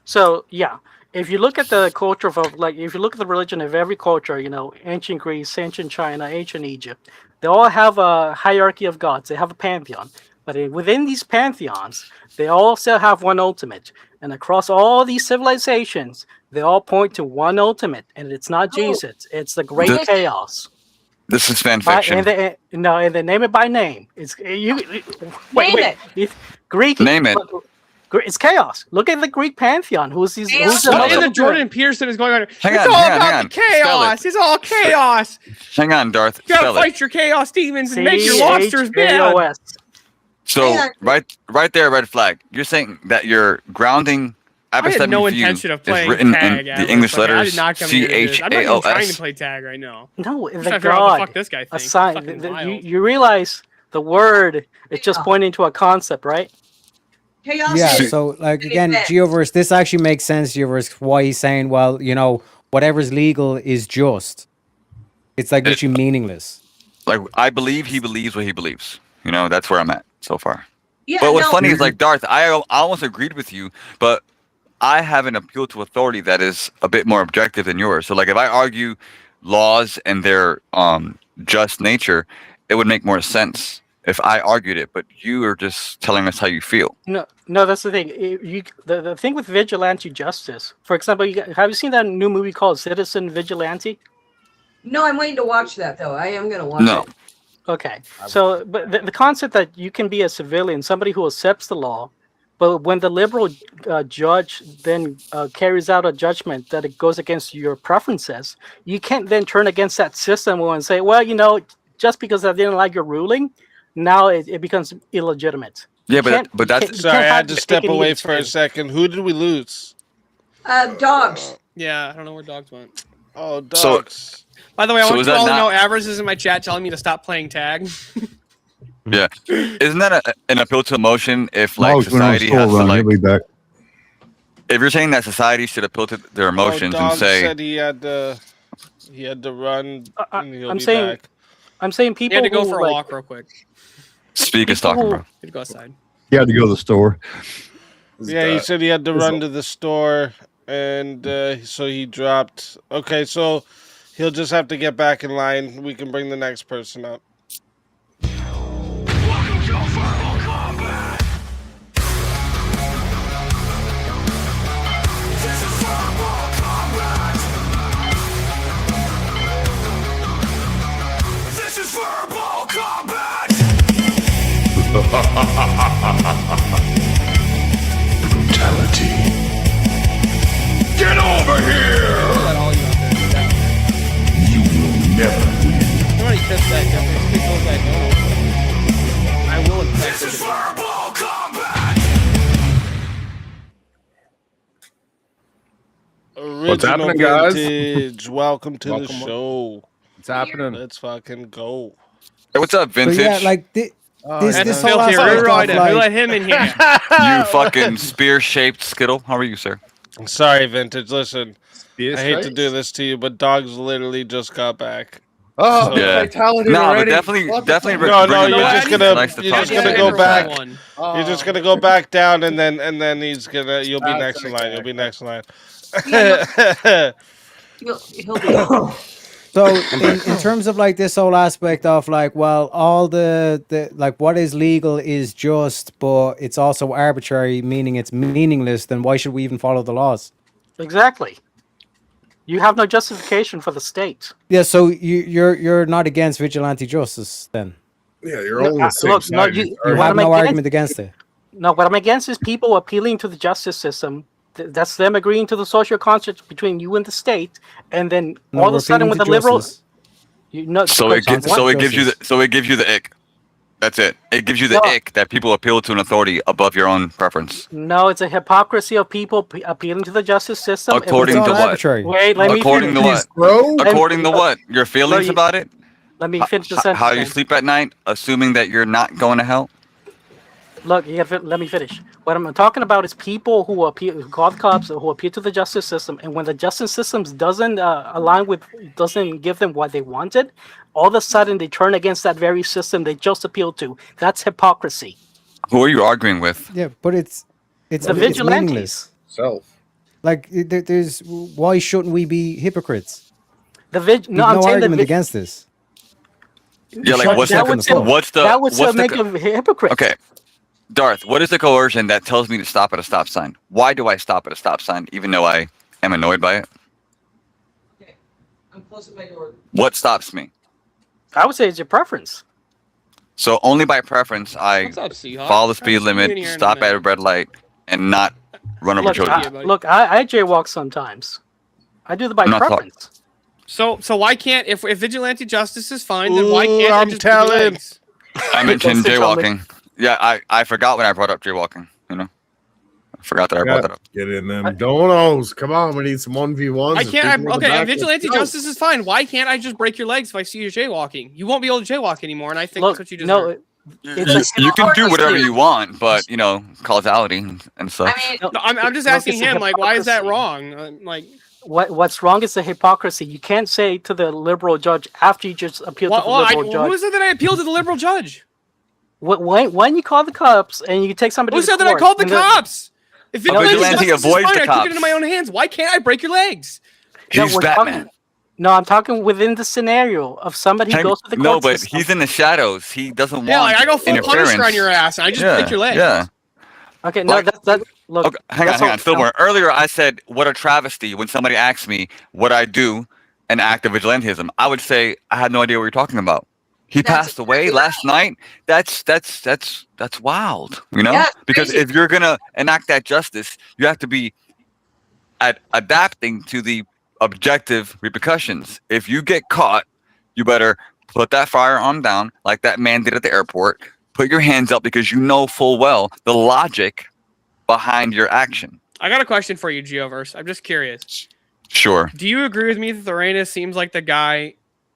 So yeah, if you look at the culture of like, if you look at the religion of every culture, ancient Greece, ancient China, ancient Egypt, they all have a hierarchy of gods. They have a pantheon, but within these pantheons, they also have one ultimate. And across all these civilizations, they all point to one ultimate, and it's not Jesus. It's the Great The- Chaos. This is fan By, fiction. and they name it by name. It's wait. Greek. Name it. It's chaos. Look at the Greek pantheon. Who's the What most in the Jordan Peterson is going on? Hang It's on, all hang on, about hang on. the chaos. Spell It's all chaos. Hang on, Darth. You gotta Spell it. fight your chaos demons and make your lobsters bad. CHAOS. So Hang on. right there, red flag. You're saying that your grounding I had no epistemic view intention of is playing written tag. in Alice. the English Like, I letters did not come here to do this. I'm not even trying to CHAOS. play tag right now. No, I'm trying the to figure out what the god. fuck this guy thinks. Assign. Fucking wild. You realize the word is just Yeah. pointing to a concept, right? Chaos Yeah, is so like pretty again, bad. Geoverse, this actually makes sense, Geoverse, why he's saying, well, whatever's legal is just. It's like literally meaningless. Like I believe he believes what he believes. That's where I'm at so far. Yeah, But what's no, funny is like Darth, I almost agreed with you, but I have an appeal to authority that is a bit more objective than yours. So like if I argue laws and their just nature, it would make more sense if I argued it. But you are just telling us how you feel. No, that's the thing. The thing with vigilante justice. For example, have you seen that new movie called Citizen Vigilante? No, I'm waiting to watch that though. I am gonna watch No. it. Okay, so but the concept that you can be a civilian, somebody who accepts the law, but when the liberal judge then carries out a judgment that it goes against your preferences, you can't then turn against that system and say, well, just because I didn't like your ruling, now it becomes illegitimate. Yeah, You but can't- but you that's can't- you Sorry, can't I have had to your step cake and eat away it for a too. second. Who did we lose? Dogs. Yeah, I don't know where dogs went. Oh, So- dogs. By the way, I So want is you that all to not- know Avarice is in my chat telling me to stop playing tag. yeah. Isn't that an appeal to emotion if like Dog's been on society school has to run. like He'll be back. if you're saying that society should appeal to their emotions and Dog say, said he had to run and he'll I'm be saying, back. I'm saying You people had to go who, for a like, walk real quick. speak is people talking, who- bro. You had to go outside. He had to go to the store. Yeah, he said he had to run to the store, and so he dropped. Okay, so he'll just have to get back in line. We can bring the next person up. Welcome to Verbal Combat. This is Verbal Combat. This is Verbal Combat. Brutality. Get over here. Let all you out there. You will never win. Somebody test that. People that don't. I will This is infect it. Verbal Combat. Original happening, guys? Vintage, welcome to Welcome. the show. What's happening? Let's fucking go. Hey, what's up, But Vintage? yeah, like this That's this whole filthy. aspect Who of who like let him in here? You fucking spear-shaped skittle. How are you, sir? Sorry, Vintage. Listen, I hate to do this to you, but Dogs literally just got back. Oh, Yeah. fatality No, but already. definitely What the definitely. fuck? bring No, him you're back. just It's gonna nice to you're talk just to gonna you. go back. One. You're just gonna go back down, and then he's gonna. You'll be next in line. You'll be next in line. He'll be. so in terms of like this whole aspect of like, well, all the like what is legal is just, but it's also arbitrary, meaning it's meaningless. Then why should we even follow the laws? exactly. You have no justification for the state. Yeah, so you're not against vigilante justice then? Yeah, you're No, on the same look, no, side. you- You What have am I no against? argument against it. No, what I'm against is people appealing to the justice system. That's them agreeing to the social contract between you and the state, and then No, all of we're a sudden, appealing with to the liberal, justice. you know, So it because gives so one- it gives you the so it gives you the ick. That's it. It gives you the No. ick that people appeal to an authority above your own preference. no, it's a hypocrisy of people appealing to the justice system. and According It's to all what? arbitrary. Wait, let me According to finish. what? Bro, According to what? Your feelings you- about it? Let me finish the sentence. How you then. sleep at night, assuming that you're not going to hell? Look, let me finish. What I'm talking about is people who appeal, who call the cops, who appeal to the justice system, and when the justice system doesn't align with, doesn't give them what they wanted, all of a sudden they turn against that very system they just appealed to. That's hypocrisy. Who are you arguing with? Yeah, but it's The it's vigilantes. meaningless. self. Like there's why shouldn't we be hypocrites? No, There's I'm no saying argument the against this. Yeah, like Shut what's yourself the in the foot. what's the that would what's the make a hypocrite. Okay. Darth, what is the coercion that tells me to stop at a stop sign? Why do I stop at a stop sign even though I am annoyed by it? Okay, I'm closing my door. What stops me? I would say it's your preference. So only by preference I What's up, Seahawk? follow the How's speed you limit, in here in a stop at a minute? red light, and not run over Look, children. I jaywalk sometimes. I do the by I'm not talking- preference. So why can't if vigilante justice is fine, then why can't I I'm just break your telling. legs? I mentioned That's the trouble. jaywalking. Yeah, I forgot when I brought up jaywalking. You know, I forgot that I brought that up. Get in them donos. Come on, we need some 1v1s. I can't. Okay, vigilante justice is fine. Why can't I just break your legs if I see you jaywalking? You won't be able to jaywalk anymore, and I think Look, that's what you deserve. no, it's You can do whatever hypocrisy. you want, but you know, causality and such. I mean, No, No, I'm just look, asking it's a him. Like, why is that hypocrisy. wrong? Like, What's wrong is the hypocrisy. You can't say to the liberal judge after you just appeal to the liberal who judge. said that I appealed to the liberal judge? When you call the cops and you take somebody Who to said that I court, called the and cops? If A vigilante vigilante justice is avoids fine, the I took cops. it into my own hands. Why can't I break your legs? No, He's we're Batman. talking- No, I'm talking within the scenario of somebody who goes to the court No, but system. he's in the shadows. He doesn't Yeah, want like I go full interference. Punisher on your ass, and I just break your legs. Yeah. Okay, no, Like- that look. Okay, hang that's on. all- Still more. Earlier, I said, "What a travesty!" When somebody asks me what I do, an act of vigilantism, I would say, "I had no idea what you're talking about." He That's passed away exactly last night. That's wild. You know, Yeah, it's because crazy. if you're gonna enact that justice, you have to be adapting to the objective repercussions. If you get caught, you better put that firearm down, like that man did at the airport. Put your hands up because you know full well the logic behind your action. I got a question for you, Geoverse. I'm just curious. Sure. Do you agree with me that Thoranus seems like the guy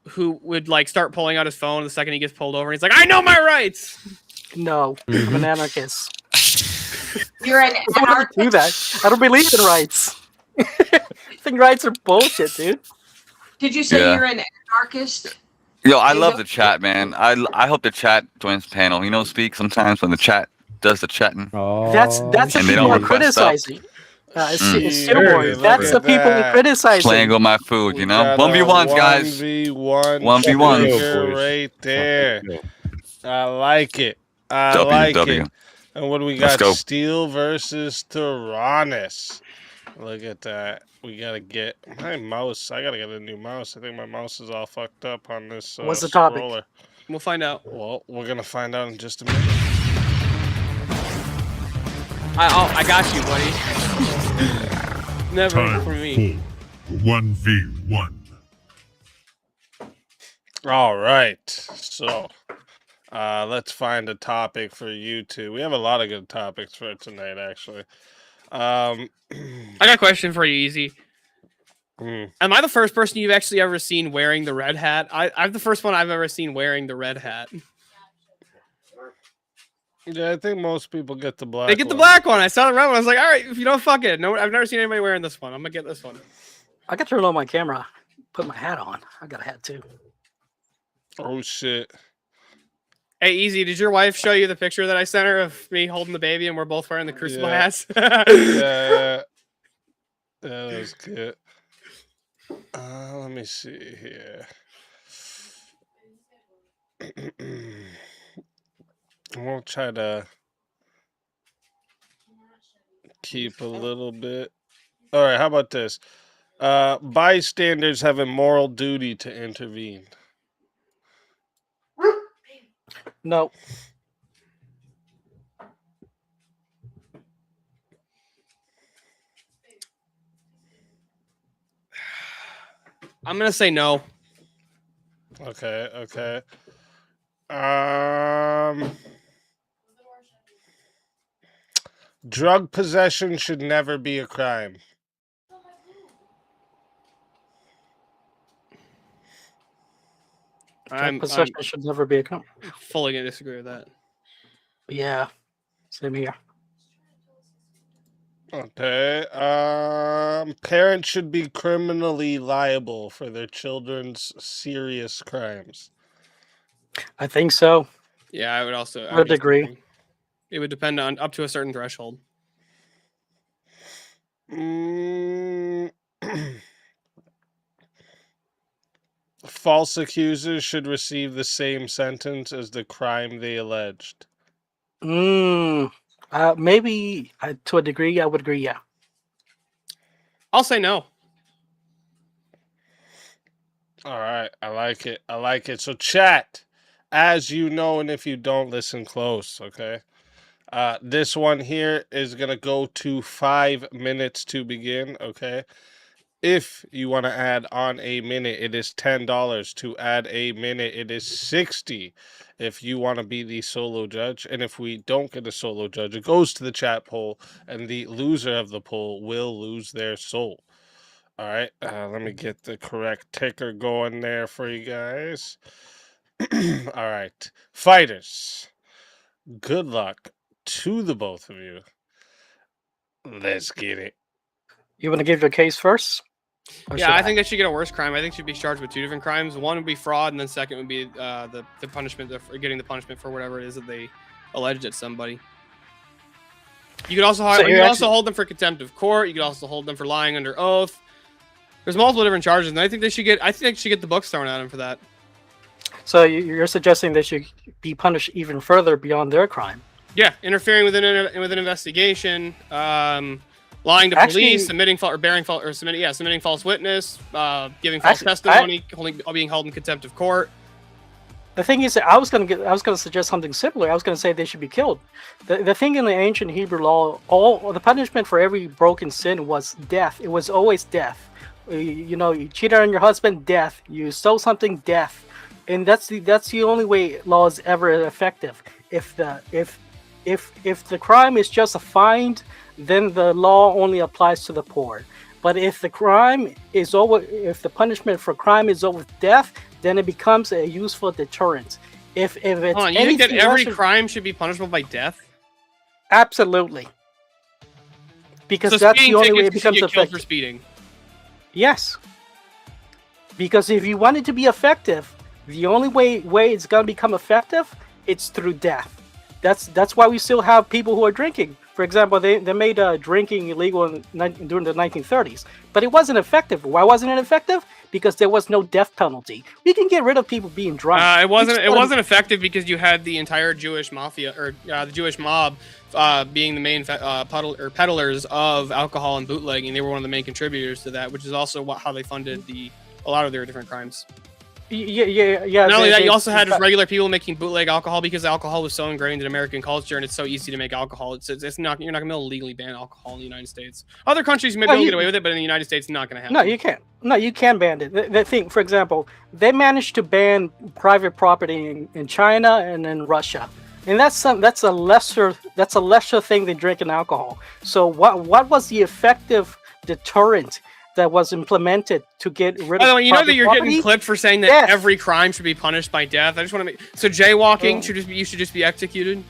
who would like start pulling out his phone the second he gets pulled over? And he's like, "I know my rights." No, I'm an anarchist. You're an I don't anarchist. do that. I don't believe in rights. I think rights are bullshit, dude. Did you say Yeah. you're an anarchist? Yo, I Is love that- the chat, man. I hope the chat joins the panel. Speak sometimes when the chat does the chatting. Oh, That's the And they people don't are request up. criticizing. It's Mm. Stillborn. Look That's the at people that. criticizing. Playing with my food, We got a 1v1s, guys. 1v1 1v1s. trigger right there. I like it. I W, like W. it. And what do we Let's got? go. Steel versus Tyrannus. Look at that. We gotta get my mouse. I gotta get a new mouse. I think my mouse is all fucked up on this. What's the topic? Scroller. We'll find out. Well, we're gonna find out in just a minute. I got you, buddy. Never Time for me. for 1v1. All right. So, let's find a topic for you two. We have a lot of good topics for tonight, actually. I got a question for you, Easy. Hmm. Am I the first person you've actually ever seen wearing the red hat? I'm the first one I've ever seen wearing the red hat. Yeah, I think most people get the black. They get the one. black one. I saw it around. I was like, all right, if you don't fuck it. No, I've never seen anybody wearing this one. I'm gonna get this one. I got to turn on my camera. Put my hat on. I got a hat too. Oh shit! Hey, Easy, did your wife show you the picture that I sent her of me holding the baby and we're both wearing the crucible Yeah. hats? Yeah, that was good. Let me see here. We'll try to keep a little bit. All right, how about this? Bystanders have a moral duty to intervene. No. I'm gonna say no. Okay, okay. Drug possession should never be a crime. I'm Possession should never be a crime. fully gonna disagree with that. Yeah. Same here. Okay. Parents should be criminally liable for their children's serious crimes. I think so. Yeah, I would also. I would agree. It would depend on up to a certain threshold. False accusers should receive the same sentence as the crime they alleged. Maybe to a degree, I would agree. Yeah. I'll say no. All right, I like it. I like it. So, chat, as you know, and if you don't, listen close, okay? This one here is going to go to 5 minutes to begin, okay? If you want to add on a minute, it is $10. To add a minute, it is $60. If you want to be the solo judge, and if we don't get a solo judge, it goes to the chat poll, and the loser of the poll will lose their soul. All right, let me get the correct ticker going there for you guys. All right, fighters, good luck to the both of you. Let's get it. You want to give your case first? Or Yeah, should I think that should get a worse crime. I think she'd be charged with 2 different crimes. One would be fraud, and then second would be the punishment, getting the punishment for whatever it is that they alleged at somebody. You could also hold them for contempt of court. You could also hold them for lying under oath. There's multiple different charges, and I think they should get the books thrown at them for that. So you're suggesting they should be punished even further beyond their crime? Yeah, interfering with an investigation, lying to police, submitting false witness, giving false testimony, being held in contempt of court. The thing is, I was going to suggest something similar. I was going to say they should be killed. The thing in the ancient Hebrew law, all the punishment for every broken sin was death. It was always death. You cheated on your husband, death. You stole something, death. And that's the only way law is ever effective. If the crime is just a fine, then the law only applies to the poor. But if the punishment for crime is over death, then it becomes a useful deterrent. If it's you think that every crime should be punishable by death? Absolutely. because So that's speeding the only way tickets it you should becomes get killed effective. for speeding. Yes, because if you want it to be effective, the only way it's gonna become effective, it's through death. That's why we still have people who are drinking. For example, they made drinking illegal during the 1930s, but it wasn't effective. Why wasn't it effective? Because there was no death penalty. We can get rid of people being drunk. It wasn't. We It just wasn't effective because you had the entire Jewish mafia or the Jewish mob being the main peddlers of alcohol and bootlegging. They were one of the main contributors to that, which is also how they funded a lot of their different crimes. Yeah. Not only that, you also had just regular people making bootleg alcohol because alcohol was so ingrained in American culture, and it's so easy to make alcohol. It's not you're not gonna be able to legally ban alcohol in the United States. Other countries may be able to get away with it, but in the United States, it's not gonna happen. No, you can't. No, you can ban it. The thing, for example, they managed to ban private property in China and in Russia, and that's a lesser thing than drinking alcohol. So what was the effective deterrent that was implemented to get rid of? By the way, you know that private you're property? getting clipped for saying that Yes. every crime should be punished by death. I just want to make so jaywalking you should just be executed.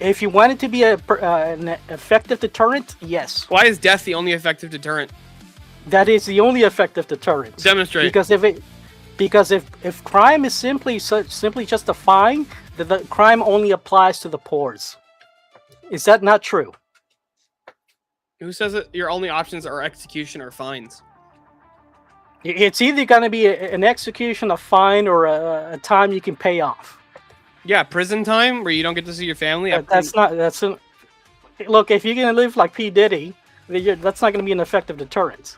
If you want it to be an effective deterrent, yes. Why is death the only effective deterrent? That is the only effective deterrent. Demonstrate. Because if crime is simply just a fine, then the crime only applies to the poors. Is that not true? Who says that your only options are execution or fines? It's either going to be an execution, a fine, or a time you can pay off. Yeah, prison time where you don't get to see your family. Look, if you're going to live like P. Diddy, that's not going to be an effective deterrent.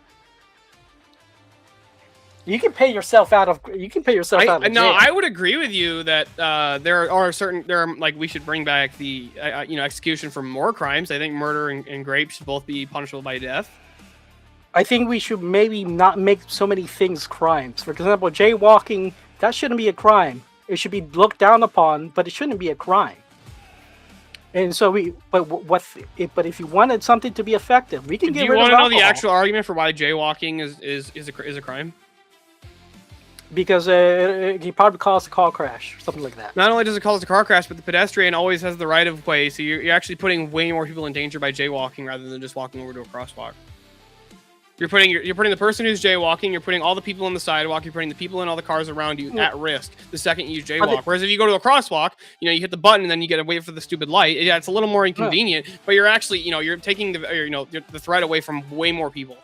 You can pay yourself out of. No, I would agree with you that we should bring back the execution for more crimes. I think murder and rape should both be punishable by death. I think we should maybe not make so many things crimes. For example, jaywalking, that shouldn't be a crime. It should be looked down upon, but it shouldn't be a crime. And so but if you wanted something to be effective, we can get rid of alcohol. Do you want to know the actual argument for why jaywalking is a crime? Because he probably caused a car crash or something like that. Not only does it cause a car crash, but the pedestrian always has the right of way, so you're actually putting way more people in danger by jaywalking rather than just walking over to a crosswalk. You're putting the person who's jaywalking, you're putting all the people on the sidewalk, you're putting the people in all the cars around you at risk the second you jaywalk. Whereas if you go to a crosswalk, you hit the button and then you get to wait for the stupid light. Yeah, it's a little more inconvenient, but you're actually, you're taking the threat away from way more people.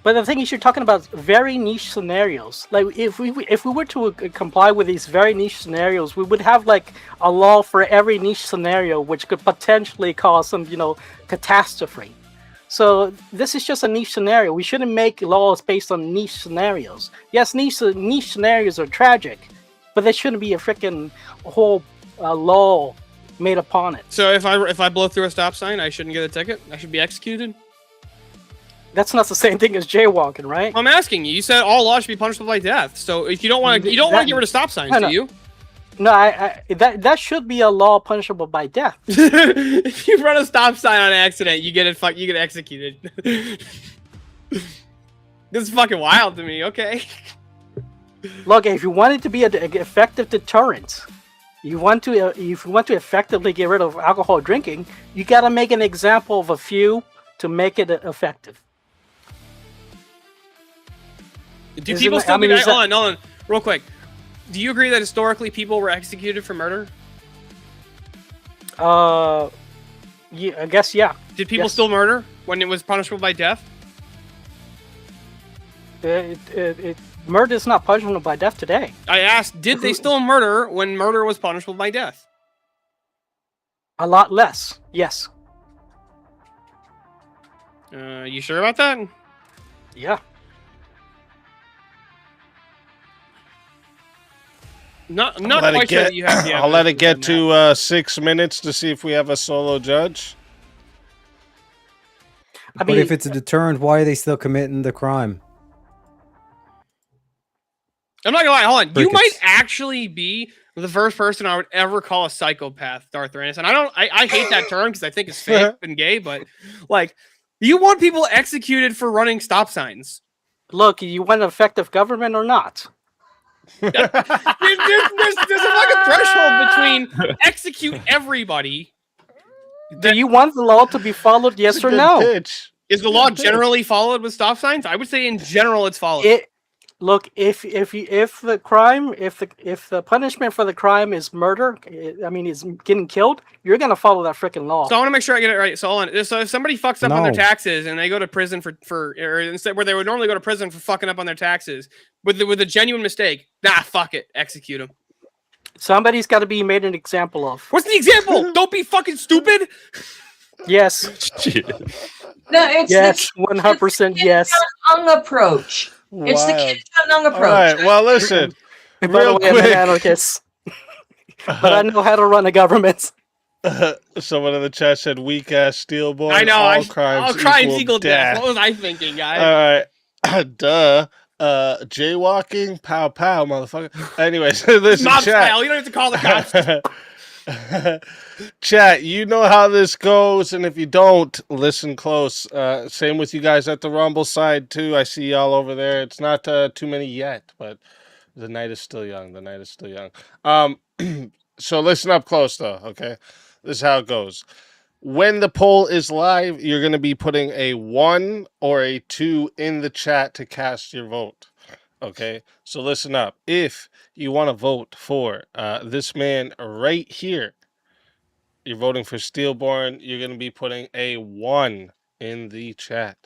But the thing is, you're talking about very niche scenarios. Like if we were to comply with these very niche scenarios, we would have like a law for every niche scenario, which could potentially cause some, catastrophe. So this is just a niche scenario. We shouldn't make laws based on niche scenarios. Yes, niche scenarios are tragic, but there shouldn't be a freaking whole law made upon it. So if I blow through a stop sign, I shouldn't get a ticket? I should be executed? That's not the same thing as jaywalking, right? I'm asking you. You said all laws should be punishable by death. So if you don't want to get rid of stop signs, do you? No, that should be a law punishable by death. If you run a stop sign on accident, you get executed. This is fucking wild to me. Okay. Look, if you want it to be an effective deterrent, if you want to effectively get rid of alcohol drinking, you got to make an example of a few to make it effective. Do people still do that? Hold on, real quick. Do you agree that historically people were executed for murder? Yeah, I guess, yeah. Did people still murder when it was punishable by death? Murder is not punishable by death today. I asked, did they still murder when murder was punishable by death? A lot less, yes. You sure about that? Yeah. Not quite sure that you have the I'll let it get evidence to 6 minutes to see if we have a solo judge. But if it's a deterrent, why are they still committing the crime? I'm not gonna lie, hold on. You Crickets. might actually be the first person I would ever call a psychopath, Darth Rannis. And I hate that term because I think it's fake and gay, but like, you want people executed for running stop signs. Look, you want an effective government or not? There's a fucking threshold between execute everybody Do you want the law to be followed? Yes It's a or good no? pitch. Is the law generally followed with stop signs? I would say in general it's followed. Look, if the punishment for the crime is murder, is getting killed, you're gonna follow that freaking law. So I want to make sure I get it right. So hold on. So if somebody fucks up on their No. taxes and they go to prison for or instead where they would normally go to prison for fucking up on their taxes with a genuine mistake, fuck it, execute them. Somebody's got to be made an example of. What's the example? Don't be fucking stupid. Yes. No, it's Yes, the 100% yes. Ung approach. It's the Wild. Kim Jong-un All approach. right. Well, listen. By the Real way, I'm an quick. anarchist, but I know how to run a government. Someone in the chat said weak ass stillborn. I know. All crimes equal death. death. What was I thinking, guys? All right. Duh. Jaywalking. Pow pow, motherfucker. Anyways, listen, Mob chat. style. You don't have to call the cops. Chat, you know how this goes, and if you don't, listen close. Same with you guys at the Rumble side too. I see y'all over there. It's not too many yet, but the night is still young. The night is still young. So listen up close though, okay? This is how it goes. When the poll is live, you're going to be putting a 1 or a 2 in the chat to cast your vote. Okay, so listen up. If you want to vote for this man right here, you're voting for Steelborn, you're going to be putting a 1 in the chat.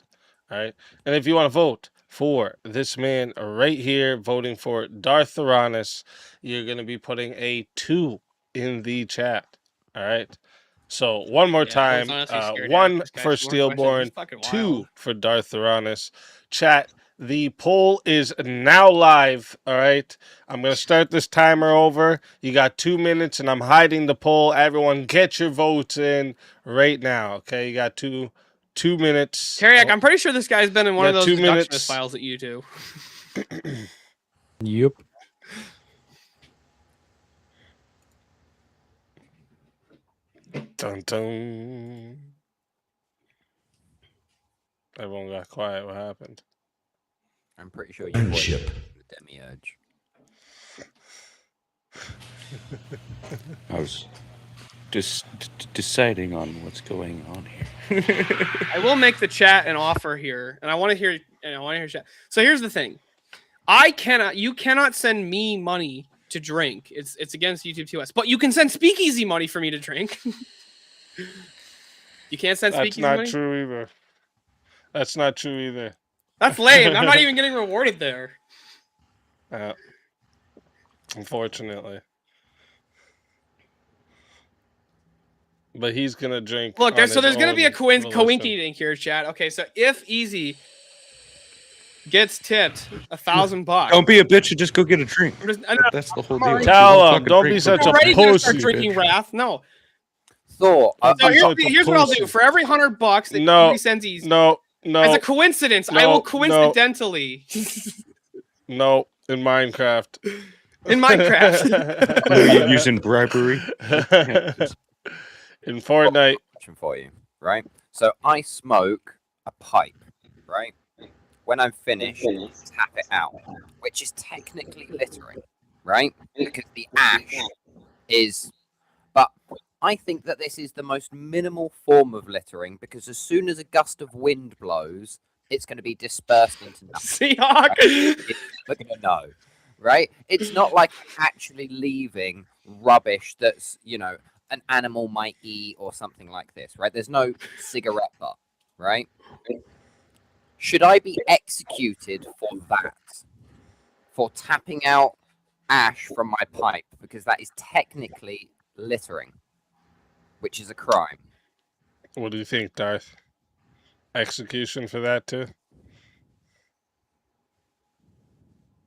All right, and if you want to vote for this man right here, voting for Darth Tyrannus, you're going to be putting a 2 in the chat. All right. So one more time, honestly scared to 1 ask this guy for some more questions. Steelborn, He's fucking 2 wild. for Darth Tyrannus. Chat, the poll is now live. All right. I'm going to start this timer over. You got 2 minutes and I'm hiding the poll. Everyone get your votes in right now. Okay. You got two minutes. Teriak, I'm pretty sure this guy's been in one of Yeah, those 2 deductionist minutes. files that you do. Yep. Dun, dun. Everyone got quiet. What happened? I'm pretty sure you Friendship. the demiurge. I was just deciding on what's going on here. I will make the chat an offer here, and I want to hear chat. So here's the thing. You cannot send me money to drink. It's against YouTube TOS. But you can send Speakeasy money for me to drink. You can't send That's Speakeasy not money? true either. That's not true either. That's lame. I'm not even getting rewarded there. Unfortunately. But he's gonna drink. Look, there's gonna be a volition. coinky dink here, chat. Okay, so if Easy gets tipped $1,000, Don't be a bitch and just go get a drink. I know, That's the whole I'm deal. already- Tell Don't him, fucking don't drink be for such I'm a already gonna start pussy, drinking bitch. Wrath. No. Thor, So such a here's what I'll do. pussy. For every $100 that No, Easy sends Easy, No, as a coincidence, I no, will no. coincidentally no, in Minecraft. in Minecraft. No, you're using bribery. In Fortnite. question for you, right? So I smoke a pipe, right? When I'm finished, tap it out, which is technically littering, right? Because the ash is. But I think that this is the most minimal form of littering because as soon as a gust of wind blows, it's going to be dispersed into nothing. Seahawk. Right? We're going to know, right? It's not like actually leaving rubbish that's, an animal might eat or something like this, right? There's no cigarette butt, right? Should I be executed for that? For tapping out ash from my pipe? Because that is technically littering, which is a crime. What do you think, Darth? Execution for that too?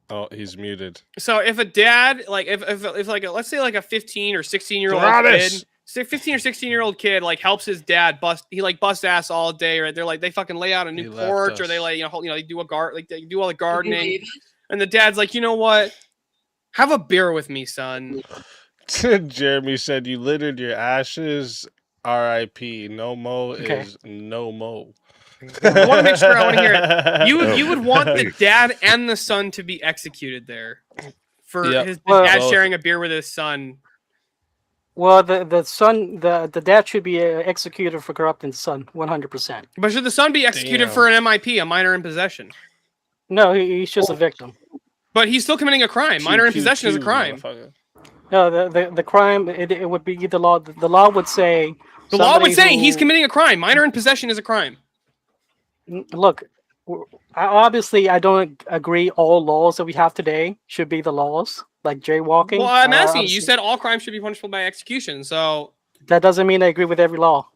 Oh, he's muted. So if a dad, like if let's say like a 15 or 16-year-old Travis! kid, 15 or 16-year-old kid like helps his dad busts ass all day, right? They're like they fucking lay out a He new left porch, or us. they they do they do all the gardening, and the dad's like, you know what? Have a beer with me, son. Jeremy said you littered your ashes. R.I.P. No mo Okay. is no mo. I want to make sure I want to hear it. Oh. You would want the dad and the son to be executed there for Yep. his Well- dad Both. sharing a beer with his son. Well, the son, the dad should be executed for corrupting the son, 100%. But should the son be executed Damn. for an MIP, a minor in possession? No, he's just a victim. But he's still committing a crime. Minor in Pew, possession is a pew, crime. motherfucker. No, the crime, it would be the law. The law would say. The law would somebody say who- he's committing a crime. Minor in possession is a crime. Look, obviously, I don't agree all laws that we have today should be the laws, like jaywalking. Well, I'm asking you. You obviously- said all crimes should be punishable by execution, so that doesn't mean I agree with every law.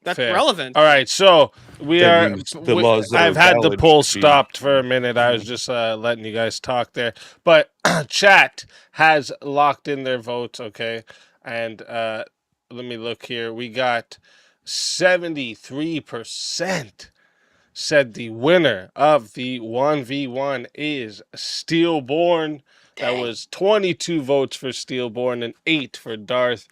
that's Fair. relevant. All right, so we That are. means the laws that I've are had the valid poll should be- stopped for a minute. I was just letting you guys talk there, but chat has locked in their votes. Okay, and let me look here. We got 73% said the winner of the 1v1 is Steelborn. That was 22 votes for Steelborn and 8 for Darth.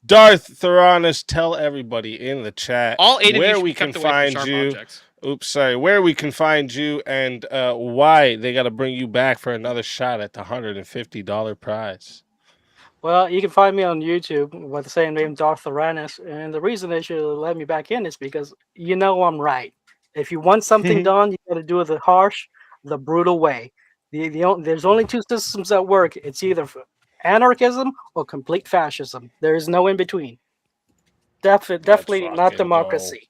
Darth Theranos, tell everybody in the chat All 8 of where you should we be can kept away from find sharp you. objects. Oops, sorry. Where we can find you and why they got to bring you back for another shot at the $150 prize. Well, you can find me on YouTube with the same name, Darth Theranos, and the reason they should let me back in is because you know I'm right. If you want something done, you got to do it the harsh, the brutal way. There's only 2 systems that work. It's either anarchism or complete fascism. There is no in between. Definitely not fucking democracy.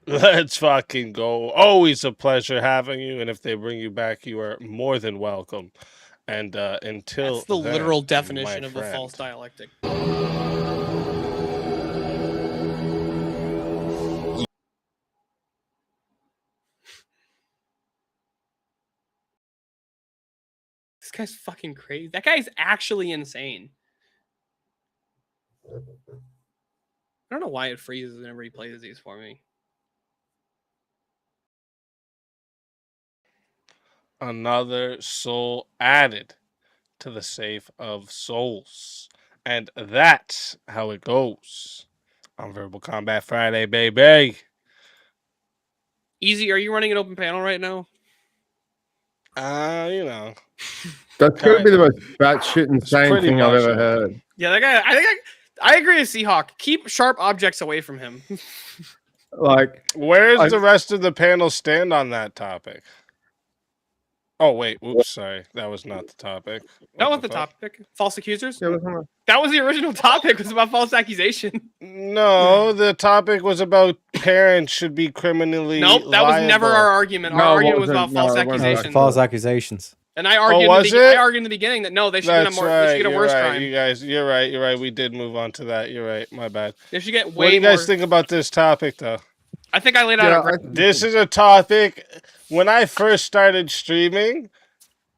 Let's fucking go. Always a pleasure having you. And if they bring you back, you are more than welcome. And until That's the then, literal my definition of the friend. false dialectic. This guy's fucking crazy. That guy's actually insane. I don't know why it freezes whenever he plays these for me. Another soul added to the safe of souls. And that's how it goes on Verbal Combat Friday, baby. Easy, are you running an open panel right now? You know. That's going to be the most batshit insane pretty thing I've ever bullshit. heard. Yeah, that guy. I agree with Seahawk. Keep sharp objects away from him. Like, Where's the rest of the panel stand on that topic? Oh, wait. Oops, sorry. That was not the topic. That What was the fuck? topic. False accusers. yeah, wasn't it? That was the original topic. Was about false accusation. No, the topic was about parents should be criminally Nope, that was never liable. our argument. Our No, it argument was about wasn't. No, false it wasn't. accusation. False accusations. And I argued. was I it? argued in the beginning that no, they should That's get a more. right. They should get a You're worse right. crime. You guys, you're right. You're right. We did move on to that. You're right. My bad. They should get What do way you guys more. think about this topic, though? I think I laid out. Yeah, a great- This is a topic. When I first started streaming,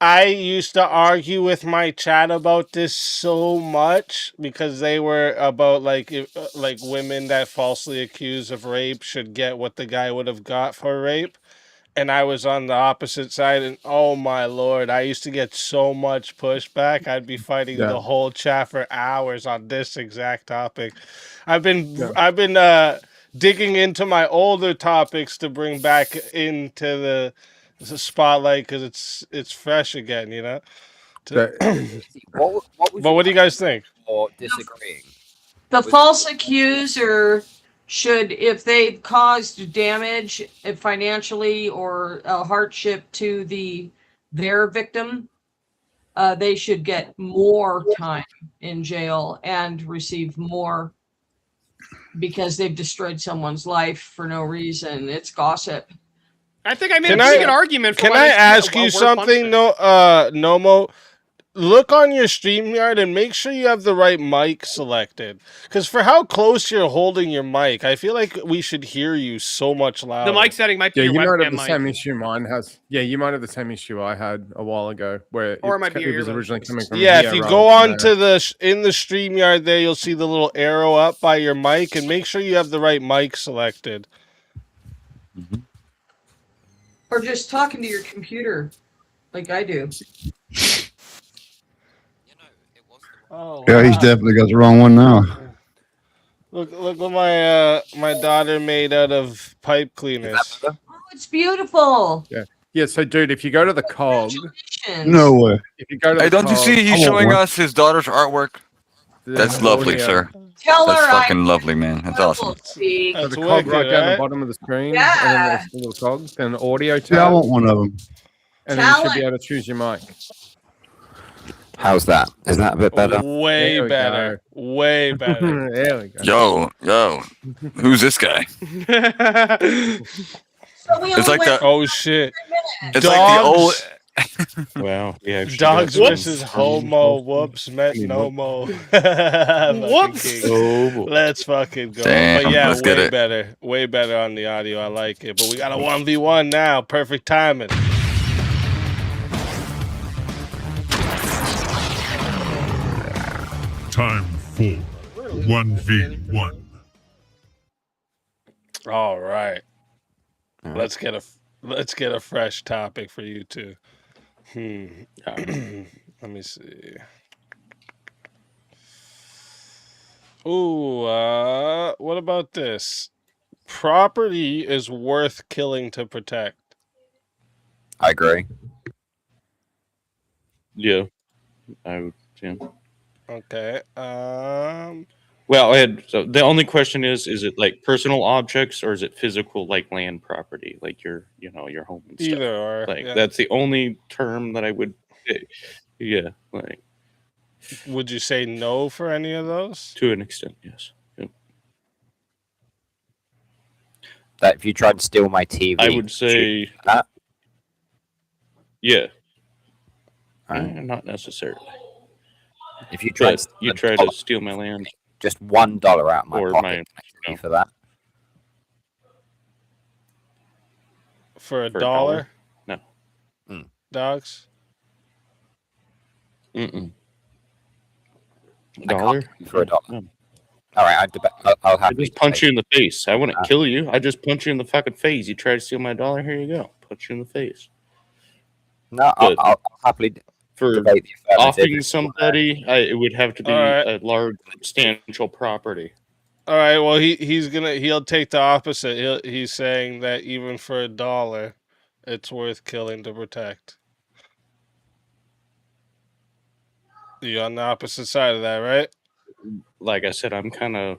I used to argue with my chat about this so much because they were about like women that falsely accused of rape should get what the guy would have got for rape. And I was on the opposite side, and oh my lord, I used to get so much pushback. I'd be fighting Yeah. the whole chat for hours on this exact topic. I've been digging into my older topics to bring back into the spotlight because it's fresh again, you know. What would But what do you guys think? or disagreeing? The false accuser should, if they caused damage financially or a hardship to their victim, they should get more time in jail and receive more because they've destroyed someone's life for no reason. It's gossip. I think I made Can a I- pretty good argument. For Can why I they should get ask a you worse something, punishment. Nomo? Look on your StreamYard and make sure you have the right mic selected. Because for how close you're holding your mic, I feel like we should hear you so much louder. The mic setting might be Yeah, your you might have webcam the same mic. issue mine has. Yeah, you might have the same issue I had a while ago, where Or it might be it your was earbuds. originally coming from. Yeah, here if you rather go than on to in the StreamYard there, you'll see the little arrow up by your mic, and make sure you have the right mic selected. Or just talking to your computer like I do. Oh, Yeah, he's wow. definitely got the wrong one now. Look what my daughter made out of pipe cleaners. Oh, it's beautiful. Yeah, so dude, if you go to the cog, Congratulations. no way. If you go to the Hey, don't you cog, see I he's want showing one. us his daughter's artwork? That's lovely, sir. Tell That's her fucking lovely, man. That's awesome. speak. So That's the cog wicked, right down the right? bottom of the screen, and Yeah. then there's the little cog, then audio tab, Yeah, I want one of them. and then you should Talent. be able to choose your mic. How's that? Is that a bit better? Way There we better. Way better. There we go. Yo, who's this guy? So we It's only like went the Oh shit. it's like the old. Wow. Yeah. Dogs versus homo. Whoops, met no mo. Whoops. Oh, Let's fucking go. Damn, But yeah, let's get way it. better. Way better on the audio. I like it. But we got a 1v1 now. Perfect timing. Time for 1v1. All right. All right. Let's get a fresh topic for you two. Let me see. Ooh, what about this? Property is worth killing to protect. I agree. yeah. I would. Yeah. Okay. Well, so the only question is it like personal objects or is it physical, like land property, like your home and stuff? Either or. Like Yeah. that's the only term that I would. Yeah, like Would you say no for any of those? to an extent, yes. Yep. That if you tried to steal my TV, I would say. that? Yeah. Alright. Not necessarily. If you tried, But you try to steal my land. just $1 out of my Or pocket my- no. for that. For a For a dollar? No. Dogs? Mm-mm. I Dollar? can't for $1. No. All right, I'll I have just punch you in the face. I wouldn't Ah. kill you. I just punch you in the fucking face. You try to steal my dollar, here you go. Punch you in the face. No, But- I'll happily For debate the affirmative. offing somebody, it would have to be Alright. a large, substantial property. All right. Well, he'll take the opposite. He's saying that even for a dollar, it's worth killing to protect. You on the opposite side of that, right? Like I said, I'm kind of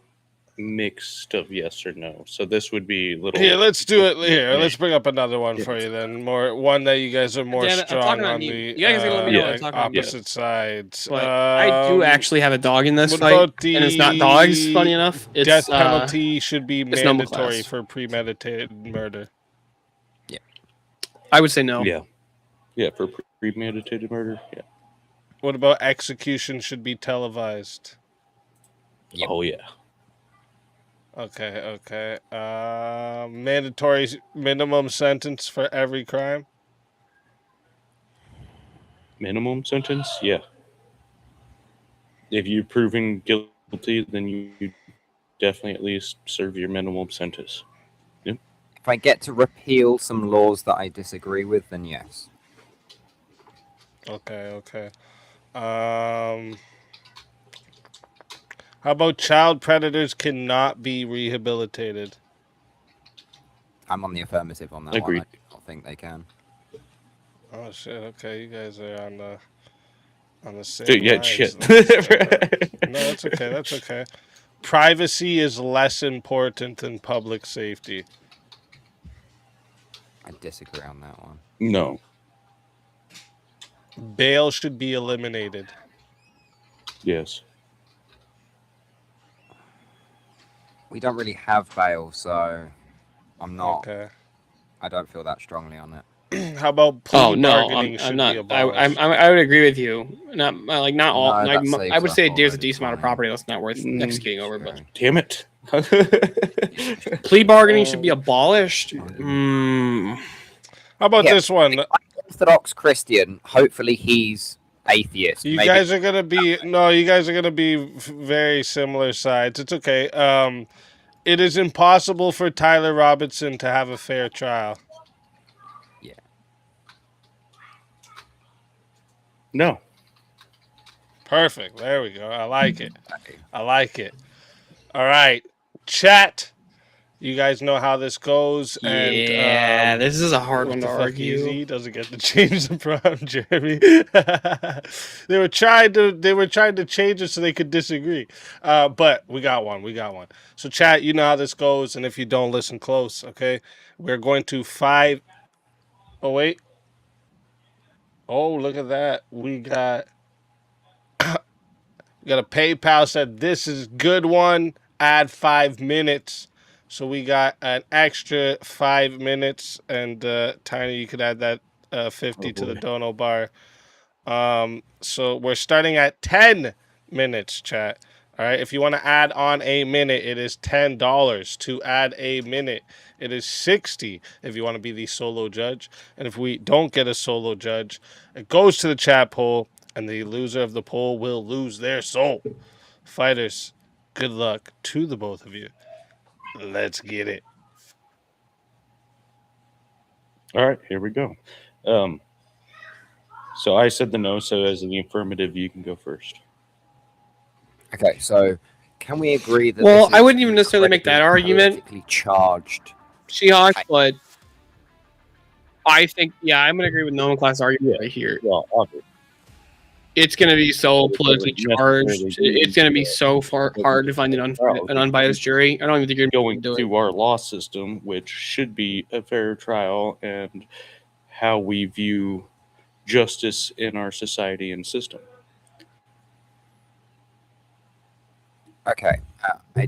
mixed of yes or no. So this would be little. Here, let's do it. Here, Yeah. let's bring up another one Yeah. for you then. One that you guys are more Damn it, I'm strong talking on on mute. the You guys gotta let me know what I'm like, talking on mute. opposite sides. But I do actually have a dog in this what fight, about and it's not dogs. Funny enough, it's death penalty should be it's number mandatory class. for premeditated murder. I would say no. Yeah. Yeah, for premeditated murder. Yeah. What about execution should be televised? Yep. Oh, yeah. Okay. Mandatory minimum sentence for every crime. Minimum sentence? Yeah. If you're proven guilty, then you definitely at least serve your minimum sentence. If I get to repeal some laws that I disagree with, then yes. Okay. How about child predators cannot be rehabilitated? I'm on the affirmative on that Agreed. one. I don't think they can. Oh shit! Okay, you guys are on the same. Dude, yeah, lines shit. then. No, that's okay. That's okay. Privacy is less important than public safety. I disagree on that one. No. Bail should be eliminated. Yes. We don't really have bail, so I'm not. Okay. I don't feel that strongly on it. How about plea Oh no, bargaining I'm should not. be abolished? I would agree with you. Not like not all. No, like, that saves I would us say there's a already, decent amount of fine. property that's not worth executing over. But Okay. Damn it. plea bargaining should be abolished. How about Yeah. this one? Orthodox Christian. Hopefully, he's atheist. You Maybe- guys are gonna be very similar sides. It's okay. It is impossible for Tyler Robinson to have a fair trial. No. Perfect. There we go. I like it. Okay. I like it. All right, chat. You guys know how this goes. Yeah, and this is a hard what one the to fuck, argue. Easy doesn't get to change the prompt, Jeremy. They were trying to change it so they could disagree. But we got one. So chat, you know how this goes, and if you don't, listen close, okay? We're going to 5. Oh wait. Oh, look at that. We got a PayPal said this is good one. Add 5 minutes. So we got an extra 5 minutes, and Tiny, you could add that 50 to the dono bar. So we're starting at 10 minutes, chat. All right. If you want to add on a minute, it is $10 to add a minute. It is 60 if you want to be the solo judge. And if we don't get a solo judge, it goes to the chat poll, and the loser of the poll will lose their soul. Fighters, good luck to the both of you. Let's get it. All right, here we go. So I said the no, so as the affirmative, you can go first. Okay, so can we agree that? Well, this I is wouldn't even necessarily make that incredibly argument. politically charged. She-Hawk, but I think, yeah, I'm going to agree with Nomenclass argument right here. Well, obviously. It's going to be so politically charged. necessarily It's going to be so hard to find an unbiased jury. I don't even think you're going going to do it. to our law system, which should be a fair trial, and how we view justice in our society and system. Okay, I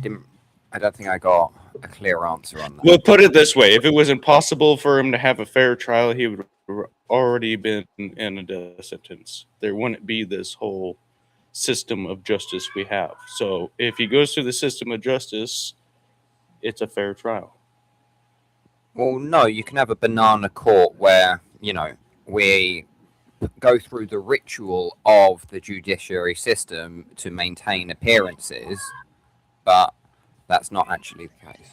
don't think I got a clear answer on that. We'll put it this way: if it was impossible for him to have a fair trial, he would have already been in a death sentence. There wouldn't be this whole system of justice we have. So if he goes through the system of justice, it's a fair trial. Well, no, you can have a banana court where, we go through the ritual of the judiciary system to maintain appearances, but that's not actually the case.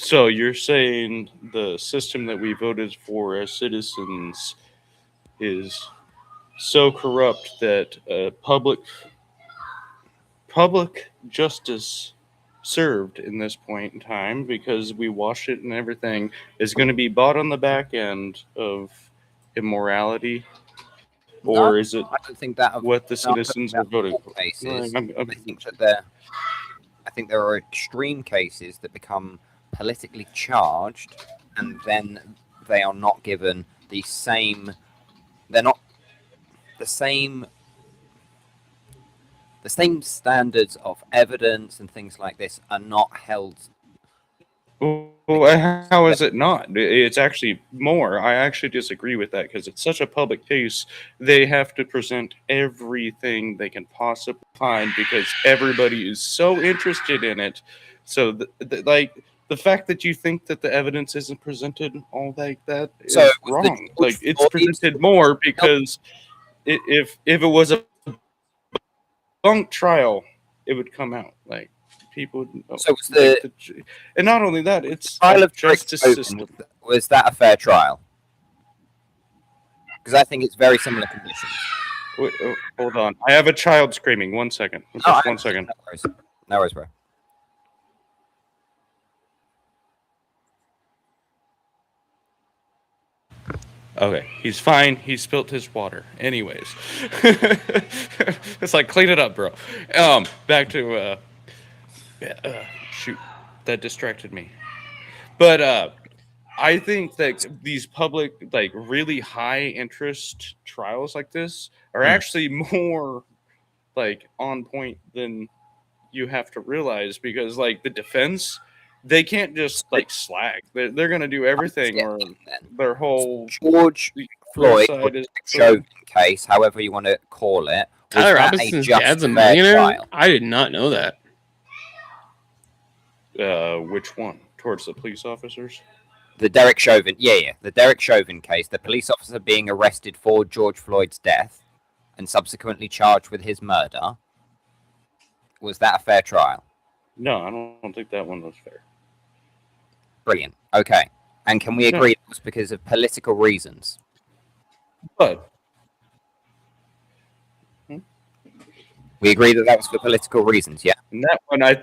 So you're saying the system that we voted for as citizens is so corrupt that public justice served in this point in time, because we wash it and everything, is going to be bought on the back end of immorality? Or is it I don't think that what the citizens are voting for? Cases. No, I think there are extreme cases that become politically charged, and then they are not given the same. They're not the same. The same standards of evidence and things like this are not held. Well, how is it not? It's actually more. I actually disagree with that, because it's such a public case. They have to present everything they can possibly find, because everybody is so interested in it. So, the fact that you think that the evidence isn't presented all like that is wrong. Like, it's presented more because if it was a bunk trial, it would come out. Like, people would know. So was and not only that, it's trial of justice system. Was that a fair trial? Because I think it's very similar conditions. Wait, hold on, I have a child screaming. 1 second. Just 1 second. No worries, bro. Okay, he's fine. He spilt his water. Anyways, it's like, clean it up, bro. Back to shoot, that distracted me. But I think that these public, like, really high interest trials like this are actually more like on point than you have to realize, because like the defense, they can't just like slag. They're gonna do everything, or their whole George Floyd Chauvin case, however you want to call it. Tyler Robinson's dad's a millionaire? I did not know that. Which one? Towards the police officers? The Derek Chauvin, the Derek Chauvin case. The police officer being arrested for George Floyd's death and subsequently charged with his murder. Was that a fair trial? No, I don't think that one was fair. Brilliant. Okay. And can we agree it was because of political reasons? But We agree that that was for political reasons, yeah? And that one, at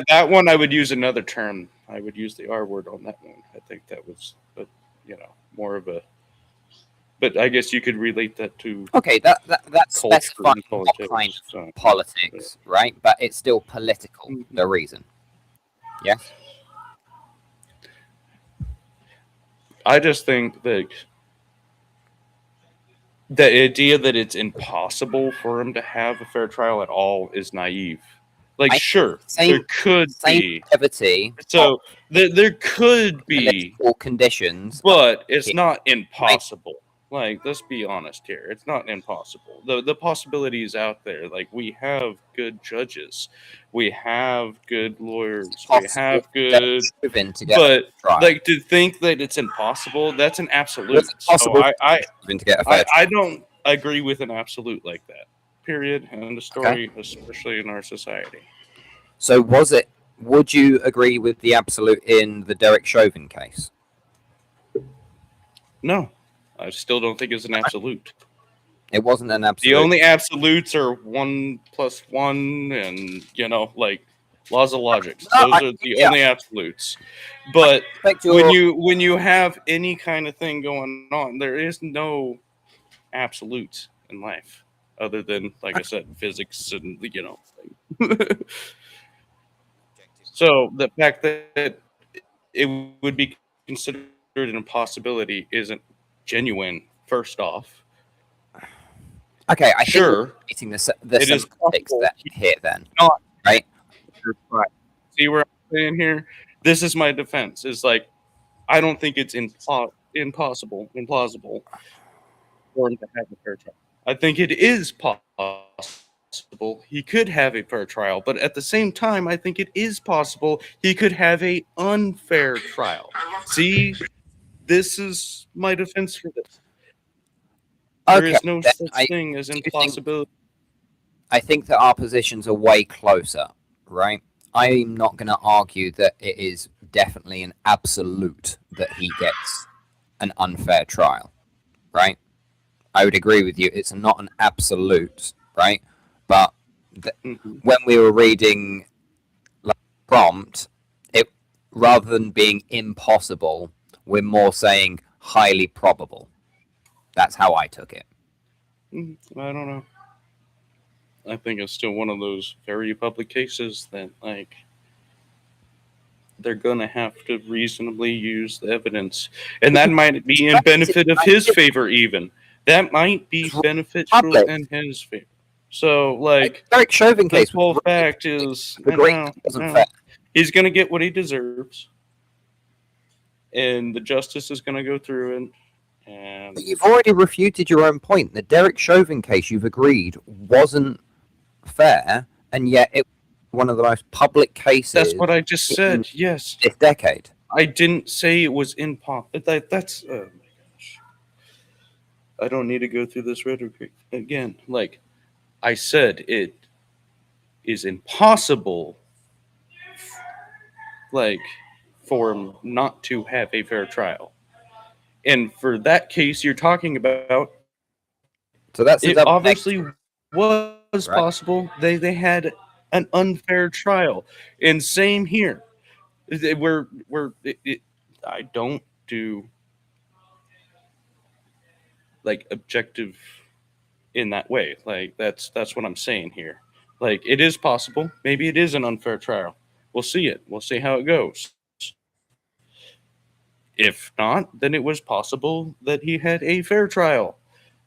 that one, I would use another term. I would use the R word on that one. I think that was, more of a. But I guess you could relate that to. Okay, that's culture specifying and what politics, kind so, of politics, right? But it's still political, the reason. Yes? I just think that the idea that it's impossible for him to have a fair trial at all is naive. Like, sure, there could be. Activity. So there could be Political conditions. But it's not impossible. Like, let's be honest here. It's not impossible. The possibility is out there. Like, we have good judges. We have good lawyers. We have good... But, like, to think that it's impossible, that's an absolute. So I don't agree with an absolute like that. Period. End of story, especially in our society. So would you agree with the absolute in the Derek Chauvin case? No. I still don't think it's an absolute. It wasn't an absolute. The only absolutes are 1 + 1 and, like laws of logic. Those are the only absolutes. But when you have any kind of thing going on, there is no absolutes in life other than, like I said, physics and, So the fact that it would be considered an impossibility isn't genuine, first off. Okay, I sure. think the semantics that here then, right? See where I'm saying here? This is my defense. Is like, I don't think it's implausible for him to have a fair trial. I think it is possible he could have a fair trial, but at the same time, I think it is possible he could have a unfair trial. See? This is my defense for this. There is no such thing as impossibility. I think that our positions are way closer, right? I'm not going to argue that it is definitely an absolute that he gets an unfair trial, right? I would agree with you. It's not an absolute, right? But when we were reading prompt, it rather than being impossible, we're more saying highly probable. That's how I took it. I don't know. I think it's still one of those very public cases that, like, they're going to have to reasonably use the evidence. And that might be in benefit of his favor, even. That might be beneficial in his favor. So, like, Derek Chauvin case, the whole fact is, he's going to get what he deserves. And the justice is going to go through it. But you've already refuted your own point. The Derek Chauvin case, you've agreed, wasn't fair, and yet it was one of the most public cases. That's what I just said. Yes, this decade. I didn't say it was impossible. That's oh my gosh. I don't need to go through this rhetoric again. Like, I said, it is impossible. Like, for him not to have a fair trial. And for that case you're talking about, so that's it obviously was possible. They had an unfair trial, and same here. I don't do like objective in that way. Like that's what I'm saying here. Like, it is possible. Maybe it is an unfair trial. We'll see it. We'll see how it goes. If not, then it was possible that he had a fair trial.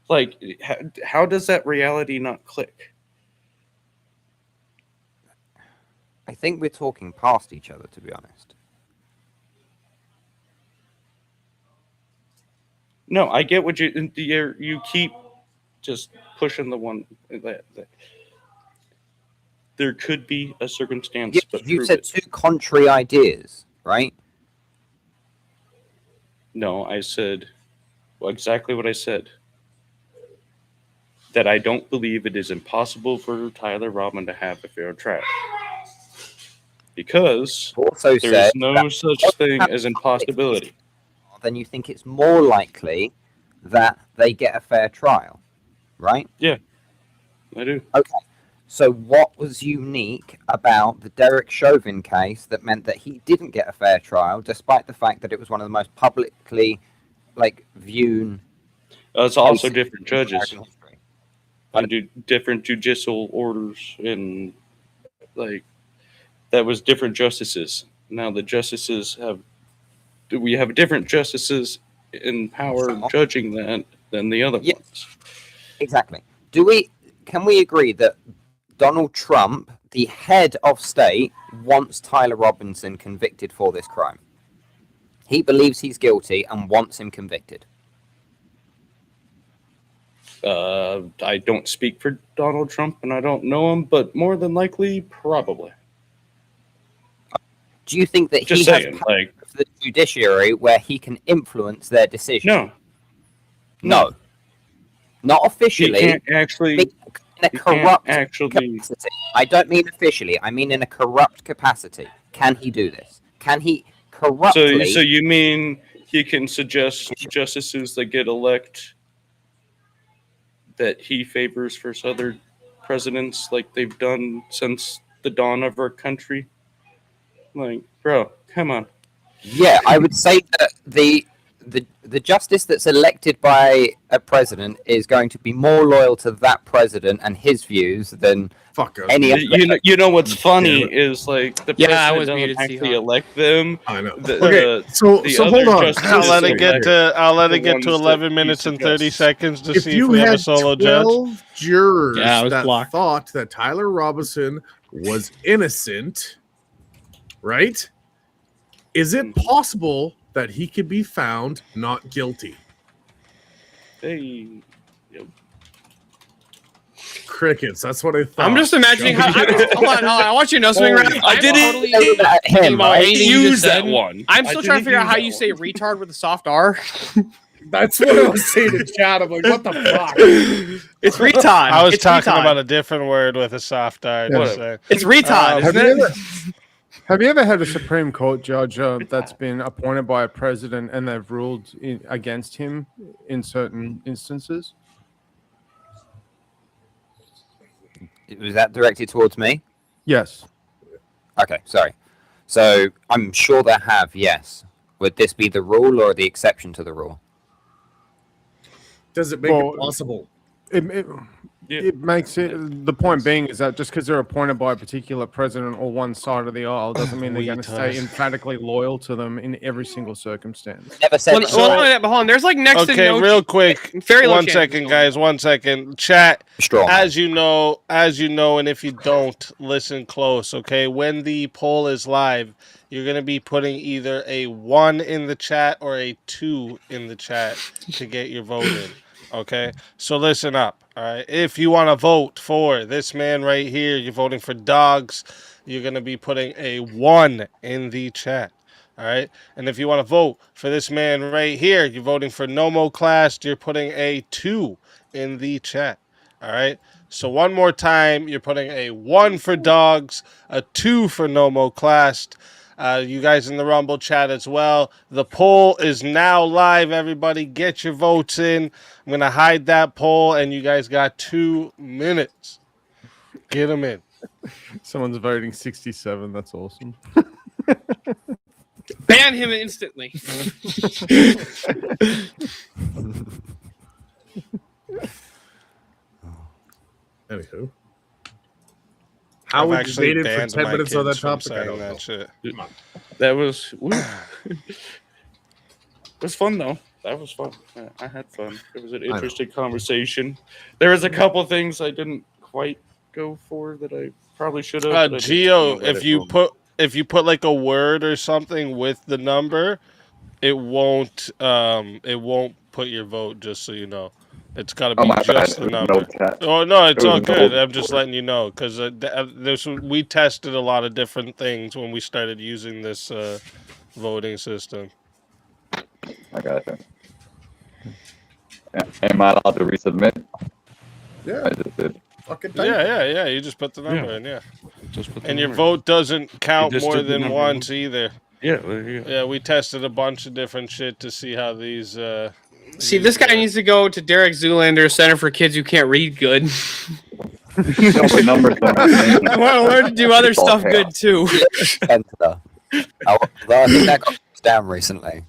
Like, how does that reality not click? I think we're talking past each other, to be honest. No, I get what you keep just pushing the one that there could be a circumstance. But you said two contrary ideas, right? No, I said exactly what I said. That I don't believe it is impossible for Tyler Robin to have a fair trial. Because there's no such thing as impossibility. Then you think it's more likely that they get a fair trial, right? Yeah, I do. Okay. So what was unique about the Derek Chauvin case that meant that he didn't get a fair trial, despite the fact that it was one of the most publicly, viewed? It's also cases different in American judges. history? And do different judicial orders, and that was different justices. Now the justices we have different justices in power judging that than the other ones. Exactly. Can we agree that Donald Trump, the head of state, wants Tyler Robinson convicted for this crime? He believes he's guilty and wants him convicted. I don't speak for Donald Trump and I don't know him, but more than likely, probably. Do you think that Just he saying, has power for the judiciary where he can influence their decision? No. Not officially. He can't actually. In a corrupt capacity. I don't mean officially. I mean in a corrupt capacity. Can he do this? Can he corruptly? So you mean he can suggest justices that get elected that he favors for other presidents, like they've done since the dawn of our country? Bro, come on. Yeah, I would say that the justice that's elected by a president is going to be more loyal to that president and his views than any other. You know what's funny is the president doesn't actually elect them. I know. So hold on. I'll let it get to 11 minutes and 30 seconds to see if we have a solo judge. Jurors that blocked. thought that Tyler Robinson was innocent, right? Is it possible that he could be found not guilty? Crickets. That's what I thought. I'm just imagining how. Hold on. I want you to know something. Right? I didn't use that one. I'm still trying to figure out how you say retard with a soft R. That's what I was saying in chat. I'm like, what the fuck? It's retard. I was talking about a different word with a soft R. It's retard, isn't it? Have you ever had a Supreme Court judge that's been appointed by a president and they've ruled against him in certain instances? Was that directed towards me? Yes. Okay, sorry. So I'm sure they have, yes. Would this be the rule or the exception to the rule? Does it make it possible? It makes it. The point being is that just because they're appointed by a particular president or one side of the aisle doesn't mean they're going to stay emphatically loyal to them in every single circumstance. Never said. But hold on, there's next to no. Okay, real quick. Very low 1 second, guys. 1 second. Chat. Strong. As you know, and if you don't, listen close. Okay, when the poll is live, you're gonna be putting either a 1 in the chat or a 2 in the chat to get your vote in. Okay, so listen up. All right, if you want to vote for this man right here, you're voting for dogs. You're gonna be putting a 1 in the chat. All right, and if you want to vote for this man right here, you're voting for Nomo Class. You're putting a 2 in the chat. All right. So one more time, you're putting a 1 for dogs, a 2 for Nomo Class. You guys in the Rumble chat as well. The poll is now live. Everybody get your votes in. I'm going to hide that poll, and you guys got 2 minutes. Get them in. Someone's voting 67. That's awesome. Ban him instantly. Anywho. How I've we actually debated for banned 10 my minutes on that kids from topic? I saying don't that know. shit. That was it was fun though. That was fun. I had fun. It was an interesting conversation. There was a couple things I didn't quite go for that I probably should have. Gio, if you put like a word or something with the number, it won't put your vote, just so you know. It's got to be just the number. Oh no, it's all good. I'm just letting you know because we tested a lot of different things when we started using this voting system. I got it. Am I allowed to resubmit? Yeah. I just did. Yeah. You just put the number in, and your vote doesn't count more than once either. Yeah. We tested a bunch of different shit to see how these. See, this guy needs to go to Derek Zoolander Center for Kids Who Can't Read Good. No, but numbers don't mean I want to learn to do other stuff good too. Enter. Although I think that got down recently.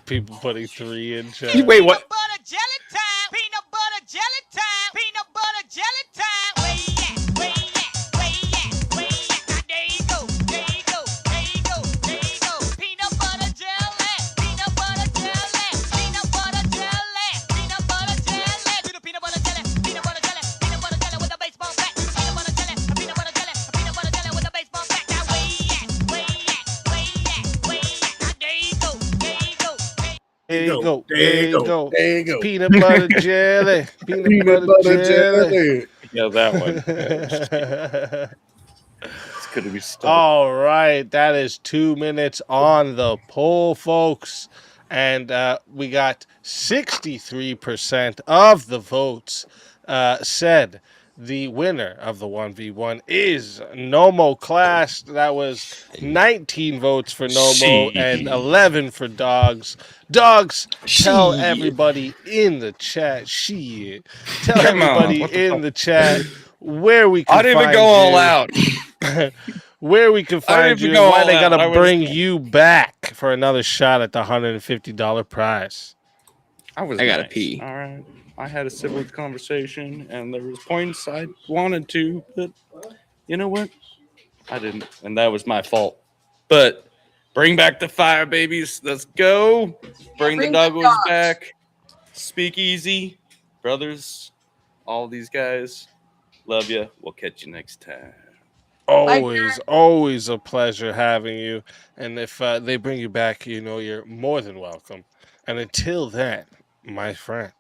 People putting 3 in chat. Wait, what? Butter jelly time. Peanut butter jelly time. Peanut butter jelly time. Where you at? Where you at? Where you at? Where you at? Now there you go. There you go. There you go. There you go. Peanut butter jelly. Peanut butter jelly. Peanut butter jelly. Peanut butter jelly. Do the peanut butter jelly. Peanut butter jelly. Peanut butter jelly with a baseball bat. Peanut butter jelly. Peanut butter jelly. Peanut butter jelly with a baseball bat. Now where you at? Where you at? Where you at? Where you at? Now there you go. There you go. There you go. There you go. There you go. Peanut butter jelly. Peanut butter jelly. Yeah, that one. It's gonna be stuck. All right, that is 2 minutes on the poll, folks, and we got 63% of the votes said the winner of the 1v1 is Nomo Class. That was 19 votes for Nomo and 11 for Dogs. Dogs, tell everybody in the chat. Tell Come on, everybody what the in fuck? the chat where we can I didn't even find go all you. out. Where we can I find didn't you, even and go why all they out. gotta I was- bring you back for another shot at the $150 prize. I gotta pee. All right. I had a civil conversation, and there was points I wanted to, but you know what? I didn't, and that was my fault. But bring back the fire, babies. Let's go. Bring the bring the doggos dogs. back. Speak easy, brothers. All these guys. Love you. We'll catch you next time. Always a pleasure having you. And if they bring you back, you know you're more than welcome. And until then, my friend.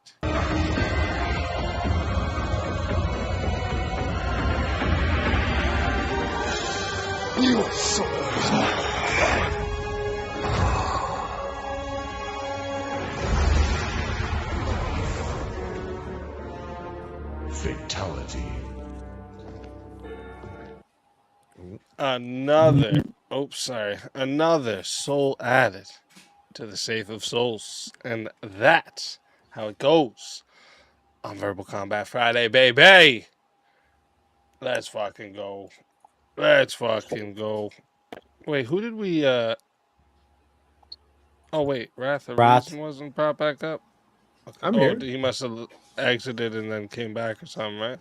Fatality. Another soul added to the Safe of Souls. And that's how it goes on Verbal Combat Friday, baby. Let's fucking go. Let's fucking go. Wait, who did we oh wait, Wrath of Wrath. Reason wasn't brought back up? I'm Oh, here. he must have exited and then came back or something, right?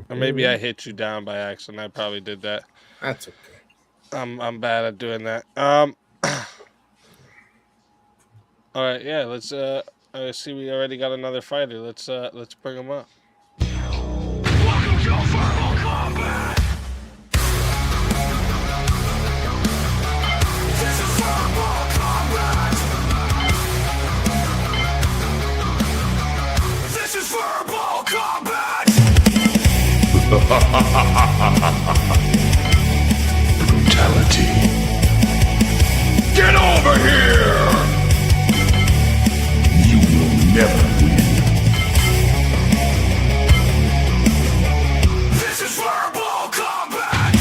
Or maybe I hit you down by accident. I probably did that. That's okay. I'm bad at doing that. All right, yeah, let's I see we already got another fighter. Let's bring him up. Brutality. Get over here! You will never win. This is verbal combat!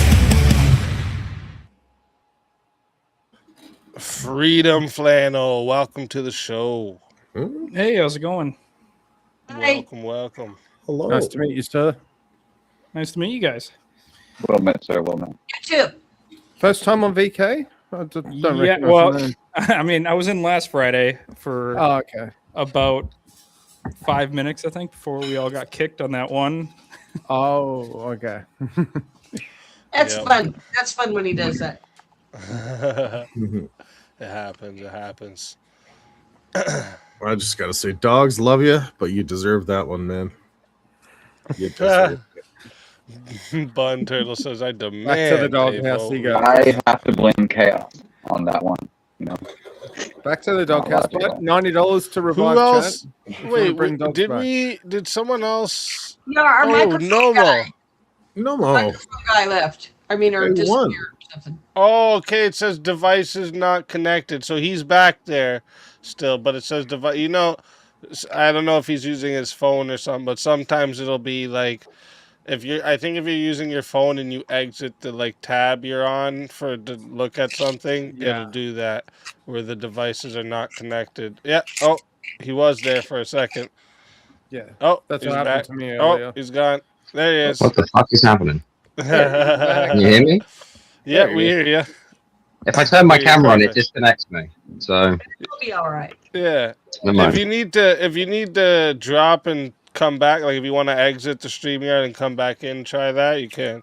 Freedom Flannel, welcome to the show. Hey, how's it going? Welcome. Hello. Nice to meet you, sir. Nice to meet you guys. Well met, sir. Well met. You too. First time on VK? I don't Yeah, recognize well, the name. I mean, I was in last Friday for Oh, okay. about 5 minutes, I think, before we all got kicked on that one. Oh, okay. That's Yep. fun. That's fun when he does that. It happens. I just gotta say, dogs love you, but you deserve that one, man. You deserve it. Bun Turtle says, I demand. Back to the doghouse payphone." you go. I have to blame chaos on that one. You know. Back to the doghouse. Not allowed to But $90 to Who revive else? chat. Wait, bring dogs back. did someone else? No, our Oh, microphone no guy, more. No more. microphone guy left. I mean, or They won. disappeared or something. Oh, okay. It says devices not connected, so he's back there still, but it says device. You know, I don't know if he's using his phone or something, but sometimes it'll be like if you're using your phone and you exit the like tab you're on to look at something, Yeah. it'll do that where the devices are not connected. Yeah. Oh, he was there for a second. Yeah. Oh, That's he's what happened back. to me Oh, earlier. he's gone. There he is. What the fuck is happening? Can you hear me? Yeah, we hear you. If I turn my Hear you camera on, it perfect. disconnects me. So It'll be all right. Yeah. never mind. If you need to drop and come back, like if you want to exit the StreamYard and come back in, try that. You can.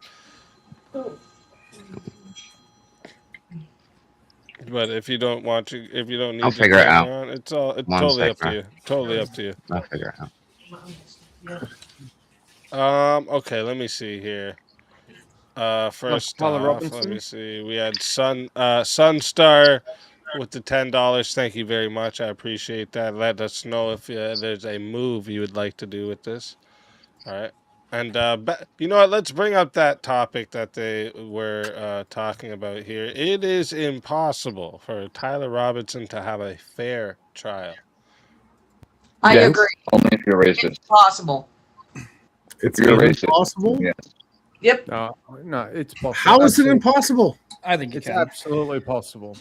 But if you don't want to, if you don't need I'll your figure it camera out. on, it's One totally sec, up to man. you. Totally up to you. I'll figure it out. Okay, let me see here. First Tyler off, let Robinson? me see. We had Sunstar with the $10. Thank you very much. I appreciate that. Let us know if there's a move you would like to do with this. All right. And you know what? Let's bring up that topic that they were talking about here. It is impossible for Tyler Robinson to have a fair trial. I Yes, agree. only if you're racist. It's possible. It's You're racist. impossible. Yes. Yep. No, it's possible. How is it Absolutely. impossible? I think you It's can. absolutely possible.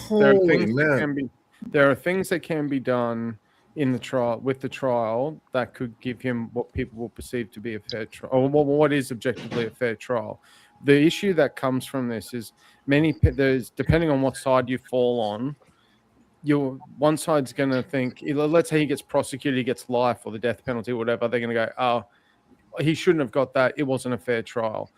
There are Holy things that man! can be. There are things that can be done in the trial with the trial that could give him what people will perceive to be a fair trial, or what is objectively a fair trial. The issue that comes from this is there's depending on what side you fall on. One side's going to think, let's say he gets prosecuted, he gets life or the death penalty, or whatever. They're going to go, oh, he shouldn't have got that. It wasn't a fair trial.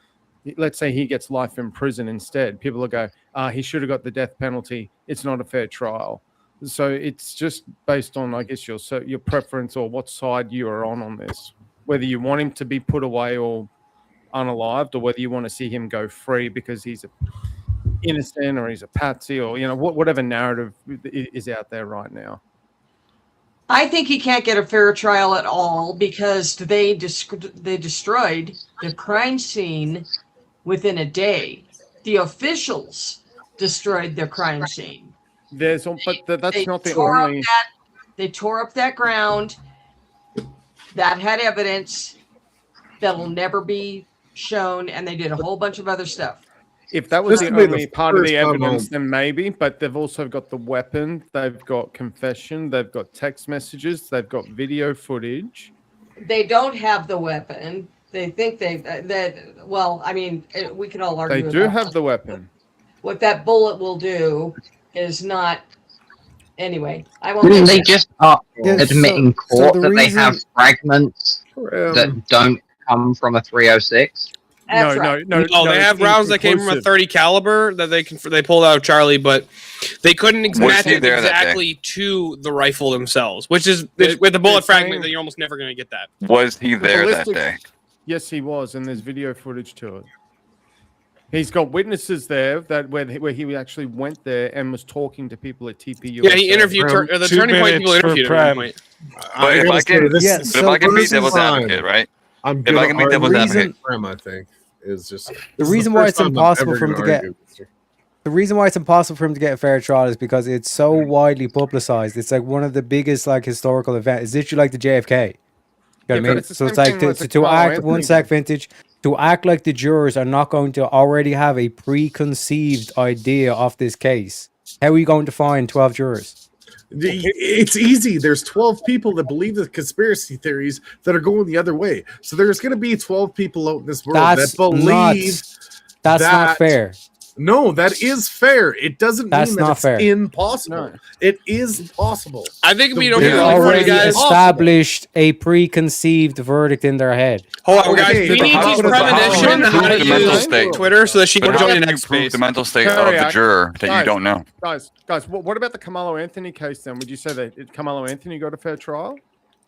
Let's say he gets life in prison instead. People will go, he should have got the death penalty. It's not a fair trial. So it's just based on, I guess, your preference or what side you are on this. Whether you want him to be put away or unalived, or whether you want to see him go free because he's innocent or he's a patsy, or whatever narrative is out there right now. I think he can't get a fair trial at all because they destroyed the crime scene within a day. The officials destroyed the crime scene. That's not the tore only. They tore up that ground that had evidence that'll never be shown, and they did a whole bunch of other stuff. If that was This the will be the only part of the first time evidence, I'll- then maybe. But they've also got the weapon. They've got confession. They've got text messages. They've got video footage. They don't have the weapon. They think well, I mean, we can all argue. They do about have the weapon. what that bullet will do is not. Anyway, I won't. Didn't get they there. just admit in court that they have fragments that don't come from a 306? That's right. No, they have rounds that came from a 30 caliber that they pulled out of Charlie, but they couldn't match he it there that day? exactly to the rifle themselves, which is with the bullet fragment that you're almost never going to get that. Was he there that ballistics- day? Yes, he was, and there's video footage to it. He's got witnesses there where he actually went there and was talking to people at TPU. Yeah, he interviewed the turning point people interviewed at one point. But if I can, this- if I can be this devil's is fine. advocate, right? I'm If gonna I can be argue devil's reason advocate, for him, I think, is just The this is reason why first it's time I'm impossible ever for him gonna to get argue with you. the reason why it's impossible for him to get a fair trial is because it's so widely publicized. It's like one of the biggest historical events. It's literally like the JFK. You know what I but mean? it's the So it's same like thing with the to Kamala act Anthony one sec case. vintage to act like the jurors are not going to already have a preconceived idea of this case. How are you going to find 12 jurors? It's easy. There's 12 people that believe the conspiracy theories that are going the other way. So there's going to be 12 people out in this world That's that believe That's not that- fair. No, that is fair. It doesn't That's mean that not it's fair. impossible. It is possible. I think it'd be The okay They've way- really for you already guys. established a preconceived verdict in their head. Hold on, guys. Okay, We but need how to teach does- how premonition does- how to the mental use state? Twitter so that she can But join how the can you next prove space. the mental state of Carry the on. juror that you Guys, don't know? Guys, what about the Kamala Anthony case then? Would you say that Kamala Anthony got a fair trial?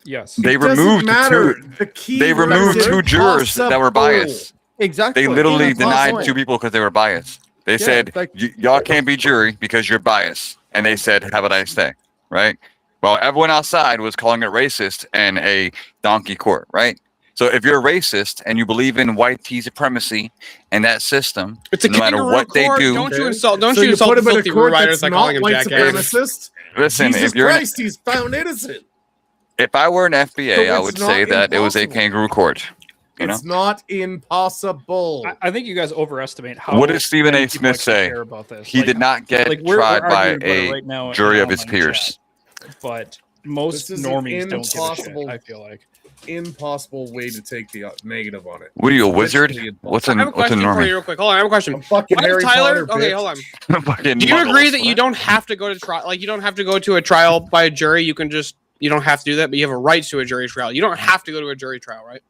Yes. They Doesn't removed matter. two. The key They word removed is two jurors that were impossible. biased. Exactly. They literally That's my denied point. two people because they were biased. They said, y'all can't be jury because you're biased. And they said, have a nice day, right? Well, everyone outside was calling it racist and a donkey court, right? So if you're a racist and you believe in white tea supremacy and that system, It's a no matter kangaroo what they court. do, Don't you insult? Don't So you insult put the him in a filthy court writers that's by calling not him white jackass? supremacist. listen, Jesus if you're Christ, he's found innocent. if I were an FBA, So I it's would not say that it was a impossible. kangaroo court. You know? It's not impossible. I think you guys overestimate how. What did Stephen many A. people Smith actually say? care about this. He Like- did not get like, we're tried by arguing about it a right now in jury the of his online peers. chat, but most This is an normies don't give a impossible- shit. I feel like impossible way to take the negative on it. What are you, a It's wizard? literally What's I a have a question for you real quick. Hold on, I have a question. fucking What if Harry Tyler? Potter, Okay, bitch. hold on. Fucking Do you agree muggles, that you what? don't have to go to trial? Like, you don't have to go to a trial by a jury. You don't have to do that, but you have a right to a jury trial. You don't have to go to a jury trial, right?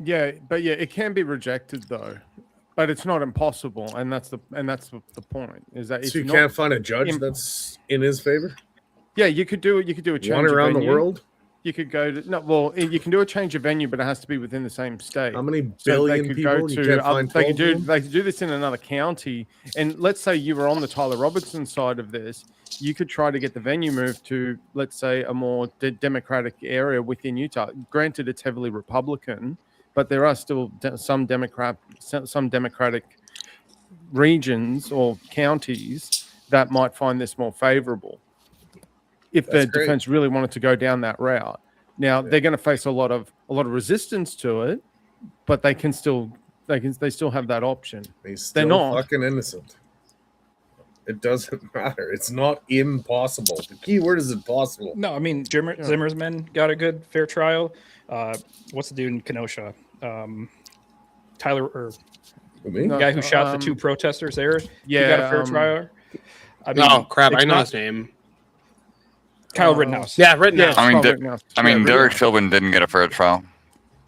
Yeah, but yeah, it can be rejected though, but it's not impossible, and that's the point. Is that So you it's can't not find a judge that's in his favor? Yeah, you could do it. You could do a change One of around the venue. world? You could go to no. Well, you can do a change of venue, but it has to be within the same state. How many So billion they could people? go You to can't other, find they 12 could do of them? they could do this in another county. And let's say you were on the Tyler Robertson side of this, you could try to get the venue moved to, let's say, a more democratic area within Utah. Granted, it's heavily Republican, but there are still some democratic regions or counties that might find this more favorable if the defense really wanted to go down that route. Now they're going to face a lot of resistance to it, but they still have that option. They're not fucking innocent. It doesn't matter. It's not impossible. The key word is impossible. No, I mean Zimmerman got a good fair trial. What's the dude in Kenosha? Tyler or the guy who shot the two protesters there. He got a fair trial. I mean, oh crap! I it's know not- his name. Kyle Rittenhouse. Yeah, Rittenhouse. I mean, Derek Chauvin didn't get a fair trial.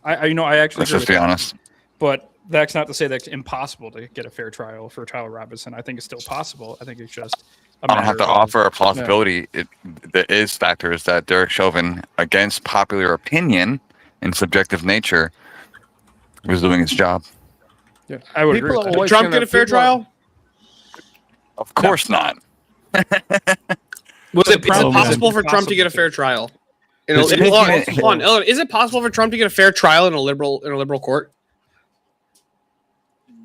I actually. Let's agree just with be that. honest. But that's not to say that it's impossible to get a fair trial for Tyler Robinson. I think it's still possible. I think it's just. I don't have to offer a plausibility. There is factors that Derek Chauvin, against popular opinion and subjective nature, was doing his job. Yeah, I would People agree. are With that. always Trump gonna- get a fair people are- trial? Of course not. Is it problem is possible for Trump to get a fair trial? Hold on, Ellen, is it possible for Trump to get a fair trial in a liberal court?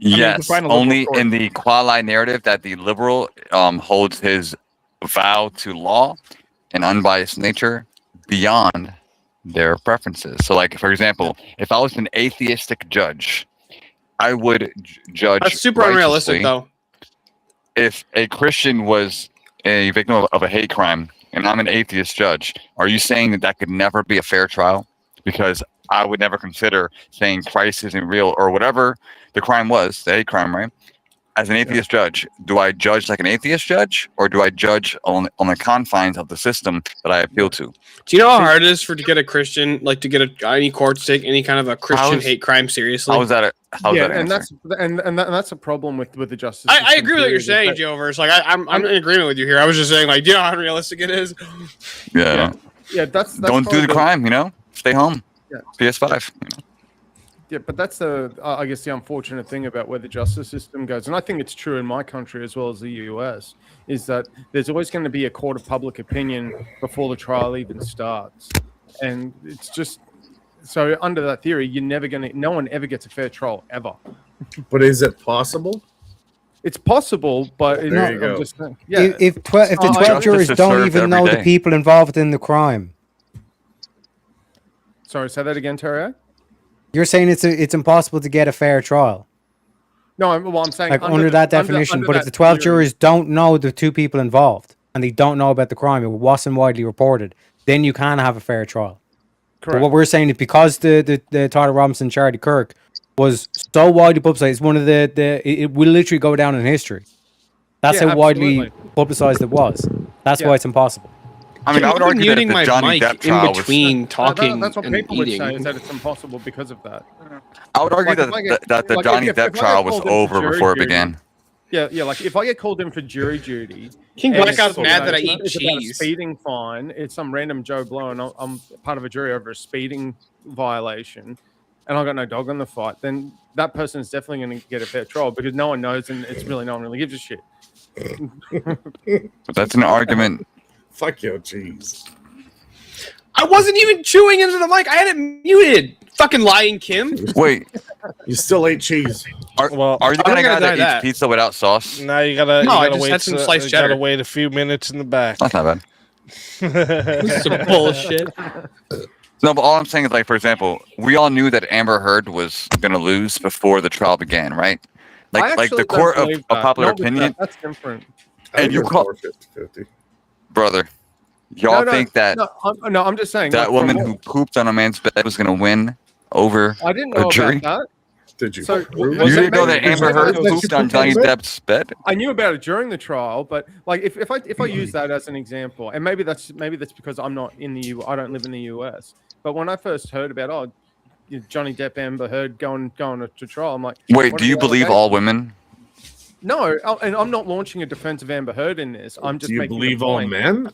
Yes, find a liberal only court. in the quasi narrative that the liberal holds his vow to law and unbiased nature beyond their preferences. So, like, for example, if I was an atheistic judge, I would judge. That's super unrealistic, righteously. though. If a Christian was a victim of a hate crime and I'm an atheist judge, are you saying that that could never be a fair trial? Because I would never consider saying Christ isn't real or whatever the crime was, the hate crime, right? As an atheist judge, do I judge like an atheist judge, or do I judge on the confines of the system that I appeal to? Do you know how hard it is to get a Christian, like to get any court to take any kind of a Christian hate crime seriously? How is that? How's that and answer? that's a problem with the justice. I system agree with what you're period, is saying, that- Joe Verse. Like I'm in agreement with you here. I was just saying, like, do you know how unrealistic it is? Yeah. Yeah, that's Don't do the probably- crime, you know? Stay home. Yeah. PS5. You know? Yeah, but that's I guess the unfortunate thing about where the justice system goes, and I think it's true in my country as well as the US, is that there's always going to be a court of public opinion before the trial even starts, and it's just so under that theory, no one ever gets a fair trial ever. But is it possible? It's possible, but There you go. I'm just saying, yeah. If the 12 Justice jurors is don't served even every know the day. people involved in the crime, Sorry, say that again, Terry. you're saying it's impossible to get a fair trial, No, I'm saying like under that definition. But if the 12 jurors don't know the two people involved and they don't know about the crime, it wasn't widely reported, then you can have a fair trial. But what we're saying is because the Tyler Robinson, Charlie Kirk was so widely publicized, it's one of it will literally go down in history. That's Yeah, how widely absolutely. publicized it was. That's why it's impossible. I mean, I would argue that if muting the my Johnny mic Depp in trial was... between talking that's what and people would say, eating. is that it's impossible because of that. I would argue Like, if I get- that the like, Johnny if I Depp get trial was called in for over jury before it duty- began. Yeah, like if I get called in for jury duty, King and Blackout's it's, mad that I it's eat not- it's about a cheese. speeding fine. It's some random Joe Blow, and I'm part of a jury over a speeding violation, and I've got no dog in the fight. Then that person is definitely going to get a fair trial because no one knows, and it's really no one really gives a shit. But that's an argument. Fuck your cheese. I wasn't even chewing into the mic. I had it muted. Fucking lying, Kim. Wait, You still ate cheese. are you the I'm kind gonna of guy that deny eats that. pizza without sauce? Now you gotta, No, I you gotta just wait. had some sliced you cheddar. gotta wait a few minutes in the back. That's not bad. This is some bullshit. No, but all I'm saying is, like, for example, we all knew that Amber Heard was going to lose before the trial began, right? I Like actually the don't court believe of that. popular Not with opinion, that. That's different. I and you would call go 50-50. brother. Y'all think that I'm just saying that like, woman who pooped on a man's bed was going to win over I didn't know a jury? about that. Did you? So, You didn't know that Amber Heard pooped on Johnny Depp's bed? I knew about it during the trial, but like if I use that as an example, and maybe that's because I'm not in the I don't live in the US. But when I first heard about Johnny Depp, Amber Heard going to trial, I'm like, Wait, what do are you the believe all women? No, and I'm not launching a defense of Amber Heard in this. I'm just Do you making believe the all point. men?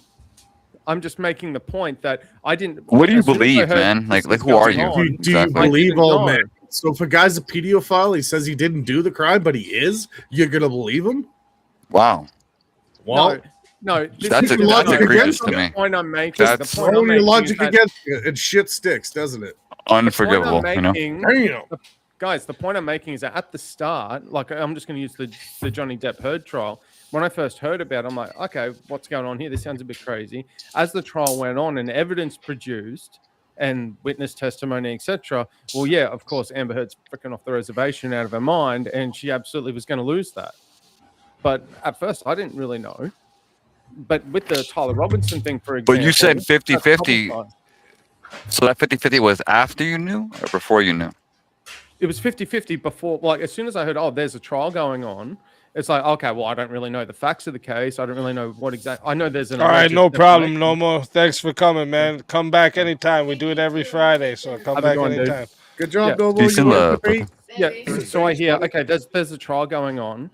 I'm just making the point that I didn't. What do you as soon as I believe, heard man? this Like was who are going you? on, Do you I believe didn't all know. men? So if a guy's a pedophile, he says he didn't do the crime, but he is, you're gonna believe him? Wow. Well, No, That's egregious to me. The point I'm making. That's the point I'm your making logic is that against you, and shit sticks, doesn't it? Unforgivable, you know? Guys, the point I'm making is that at the start, like I'm just going to use the Johnny Depp Heard trial. When I first heard about it, I'm like, okay, what's going on here? This sounds a bit crazy. As the trial went on and evidence produced and witness testimony, etc., well, yeah, of course, Amber Heard's freaking off the reservation out of her mind, and she absolutely was going to lose that. But at first, I didn't really know. But with the Tyler Robinson thing, for example. But you said 50-50. publicized. So that 50-50 was after you knew or before you knew? It was 50-50 before, like, as soon as I heard, oh, there's a trial going on, it's like, okay, well, I don't really know the facts of the case. I don't really know what exactly. I know there's an. All right, alleged no problem, defamation. no more. Thanks for coming, man. Come back anytime. We do it every Friday, so come Have a back good one, dude. anytime. Good job, Yeah. Noble. Peace You and worked love, with me. Yeah, so I hear, okay, there's a trial going on,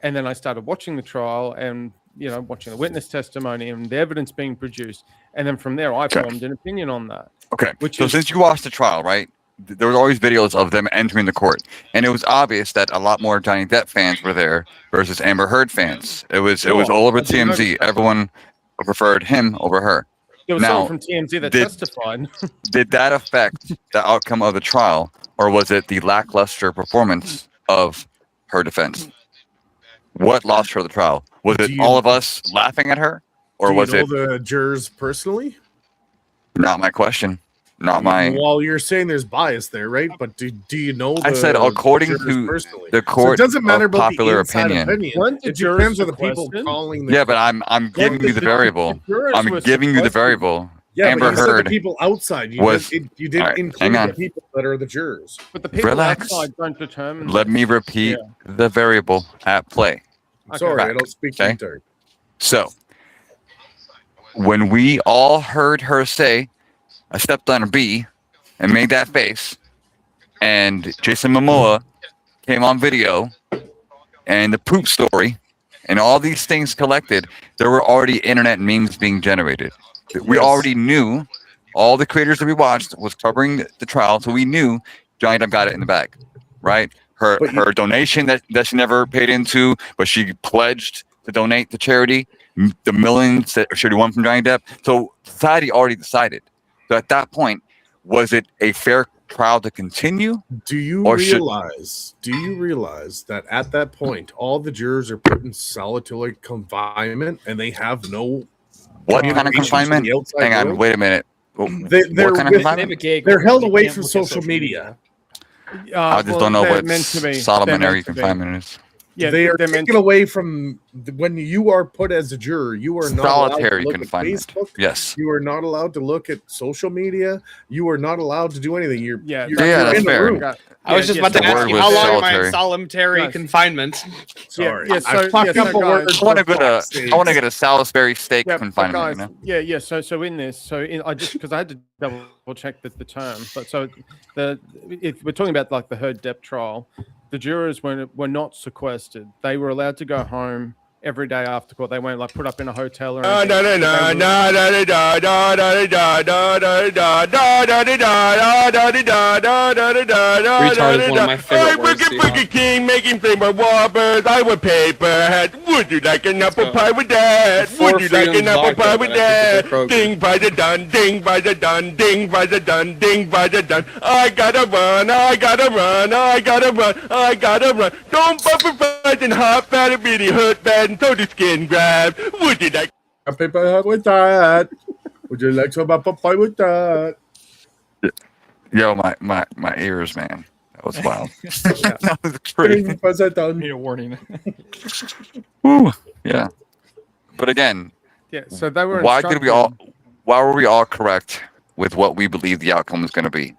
and then I started watching the trial and watching the witness testimony and the evidence being produced, and then from there I formed an opinion on that. Okay. So since you watched the trial, right? There was always videos of them entering the court, and it was obvious that a lot more Johnny Depp fans were there versus Amber Heard fans. It was all over TMZ. Everyone preferred him over her. There was someone from TMZ that testified. Did that affect the outcome of the trial, or was it the lackluster performance of her defense? What lost her the trial? Was it all of us laughing at her, or was it the jurors personally? not my question? Not my. Well, you're saying there's bias there, right? But do you know? I said according jurors to personally? the court So it doesn't matter of about popular the inside opinion. Weren't the It jurors depends on the people sequestered? calling. The Yeah, but I'm giving you the variable. jurors I'm were giving you the sequestered. variable. Yeah, Amber but you said Heard the people outside. You was. didn't, you didn't All right, include hang on. the people that are the jurors. But the people Relax. outside don't determine. Let me repeat the variable at play. Sorry, I Back, don't speak okay? retard. So, when we all heard her say, I stepped on a bee and made that face, and Jason Momoa came on video, and the poop story, and all these things collected, there were already internet memes being generated. We already knew, all the creators that we watched was covering the trial, so we knew Johnny Depp got it in the bag, right? Her donation that she never paid into, but she pledged to donate to charity, the millions that she won from Johnny Depp. So society already decided. So at that point, was it a fair trial to continue? Do you realize that at that point, all the jurors are put in solitary confinement and they have no What kind of communication to confinement? the outside Hang on, world? wait a minute. They're What kind of with- confinement? They're held away from social media. I just don't know they're what meant to be. Solitary They're meant to be. confinement is. Yeah, they are they're meant taken away from when you are put as a juror. You are not Solitary allowed to look confinement. at Facebook. Yes. You are not allowed to look at social media. You are not allowed to do anything. You're Yeah, that's in the fair. room. I was just about to the ask word you, was how long am I solitary. in solitary confinement? Sorry, Yeah, so- I fucked yeah, up so a word. guys- I want to go for to. fuck's sake. I want to get a Salisbury steak Yeah, but confinement. guys, You know? yeah. So in this, I just because I had to double check the term, but so if we're talking about like the Heard Depp trial, the jurors were not sequestered. They were allowed to go home every day after court. They weren't like put up in a hotel or anything. Retard is one of my favorite words. Burger King making flavor Whoppers. I would paper hat. Would you like an apple pie with that? Would you like an apple pie with that? Ding by the done, ding by the done, ding by the done, ding by the done. I gotta run, I gotta run, I gotta run, I gotta run. Don't buffer fat and hot fat and really hurt bad and so the skin grab. Would you like A paper hat with that? Would you like some apple pie with that? Yo, my ears, man. That was wild. That was crazy. Need a warning. Woo. Yeah. But again, Yeah, so they were. Why were we all correct with what we believed the outcome was going to be?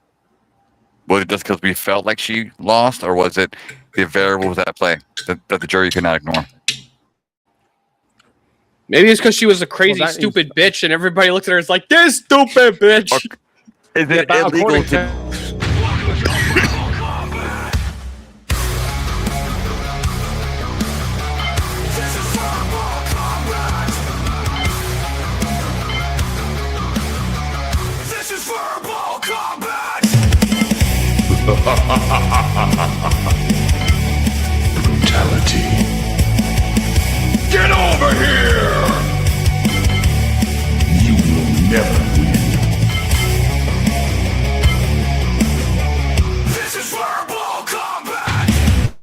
Was it just because we felt like she lost, or was it the variables at play that the jury could not ignore? Maybe it's because she was a crazy, stupid bitch, and everybody looked at her and was like, "This stupid bitch." Is it illegal to? This is verbal combat! Brutality. Get over here! You will never win. This is verbal combat!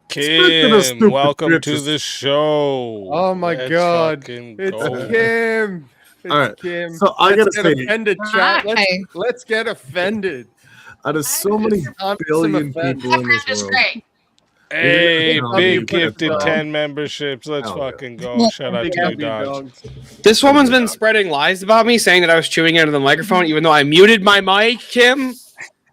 Kim, welcome to the show. Oh my Let's God, fucking it's go. Kim. It's All right, Kim. so I gotta get say- offended, chat. Let's get offended. Out of so many billion people in this world. Hey, Yeah, big yeah. gifted 10 memberships. Let's fucking go. Shout out to you, Dodge. This woman's been spreading lies about me, saying that I was chewing into the microphone, even though I muted my mic. Kim,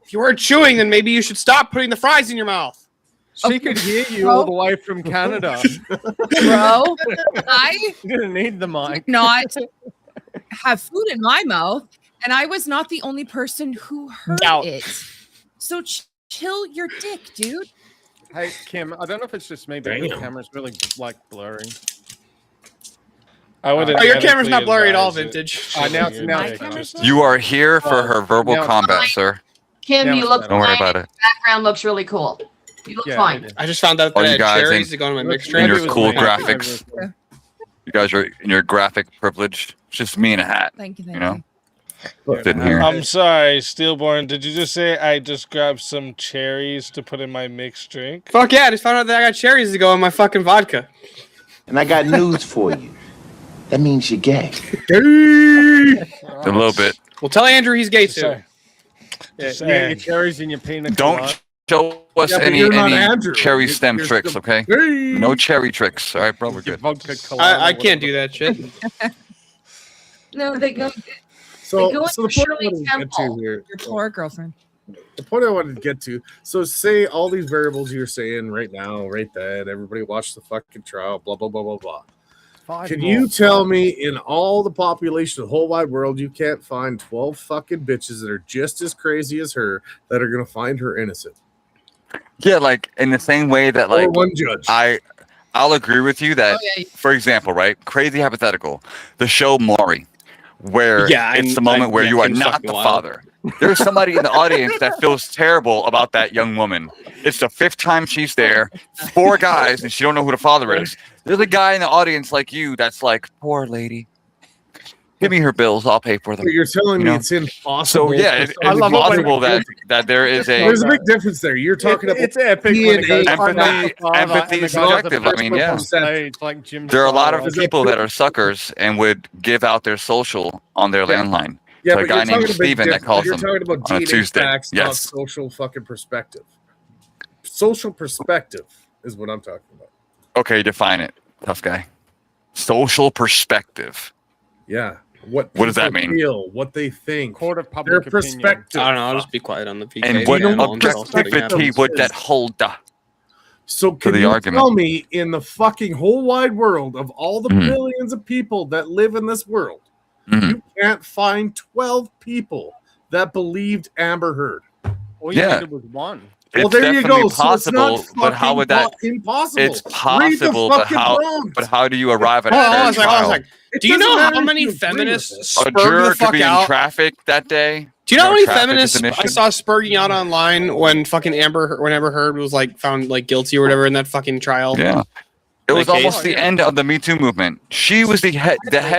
if you weren't chewing, then maybe you should stop putting the fries in your mouth. She could hear you all the way from Canada. Bro, I You didn't need the mic. not have food in my mouth, and I was not the only person who heard Doubt. it. So chill your dick, dude. Hey, Kim, I don't know if it's just me, but your camera's really like blurry. I would. Oh, your camera's not blurry at all, Vintage. Now it's You are here for her verbal combat, sir. Kim, you look Don't worry fine. about it. Background looks really cool. You look fine. I just found out All that I you had guys cherries in- to go to my mixed in drink. your cool graphics. You guys are in your graphic privilege. It's just me in a hat. Thank you. You know, sitting here. I'm sorry, Steelborn. Did you just say I just grabbed some cherries to put in my mixed drink? Fuck yeah, I just found out that I got cherries to go in my fucking vodka. And I got news for you. That means you're gay. A little bit. Well, tell Andrew he's gay too. Yeah, you got your cherries in your peanut. Don't show us Yeah, but any you're not Andrew. cherry You're- stem you're tricks, still- okay? Hey! No cherry tricks. All right, bro, we're good. I can't do that shit. No, they go. So, They go so the into point I Shirley wanted to get to Temple. here. Your poor girlfriend. The point I wanted to get to. So, say all these variables you're saying right now, right then, everybody watch the fucking trial, blah blah blah blah blah. Can you tell me, in all the population of the whole wide world, you can't find 12 fucking bitches that are just as crazy as her that are gonna find her innocent? Yeah, like in the same way that like Or one judge. I'll agree with you that, Oh, yeah. for example, right? Crazy hypothetical. The show Maury, where Yeah, it's the moment where you are Kim's not fucking the wild. father. There's somebody in the audience that feels terrible about that young woman. It's the 5th time she's there, 4 guys, and she don't know who the father is. There's a guy in the audience like you that's like, poor lady. Give me her bills, I'll pay for them. But you're telling You me know? it's impossible. So yeah, for it's somebody to possible get that there is a There's a big difference there. You're talking about it's epic when it goes empathy is subjective. I mean, yeah. Like Jim There are a lot of Star. people that are suckers and would give out their social on their landline. Yeah, to a but guy you're named talking about Steven that different- calls you're them talking about on a DNA Tuesday. facts, not Yes. social fucking perspective. Social perspective is what I'm talking about. Okay, define it, tough guy. Social perspective. Yeah. What does that people mean? Feel, what they think. Court of Their public opinion. perspective. I don't know. I'll just be quiet on the PK. And what channel until something objectivity happens. would that hold? So can the you argument. tell me, in the fucking whole wide world of all the Mhm. billions of people that live in this world, Mhm. you can't find 12 people that believed Amber Heard? All you Yeah. needed was one. Well, It's there you definitely go. So it's not possible, but how would that? impossible? It's Read the possible, but fucking how? prompt. But how do you arrive at Hold a on, fair hold on, hold on, trial? hold on. It Do you doesn't know matter how if many you agree with feminists it. A spurred the juror could fuck be in out? traffic that day. Do you know how No many traffic feminists I definition. saw spurging out online when fucking Amber Heard was like found like guilty or whatever in that fucking trial? Yeah. It was Like, almost case? the end of the Me Too movement. She was the head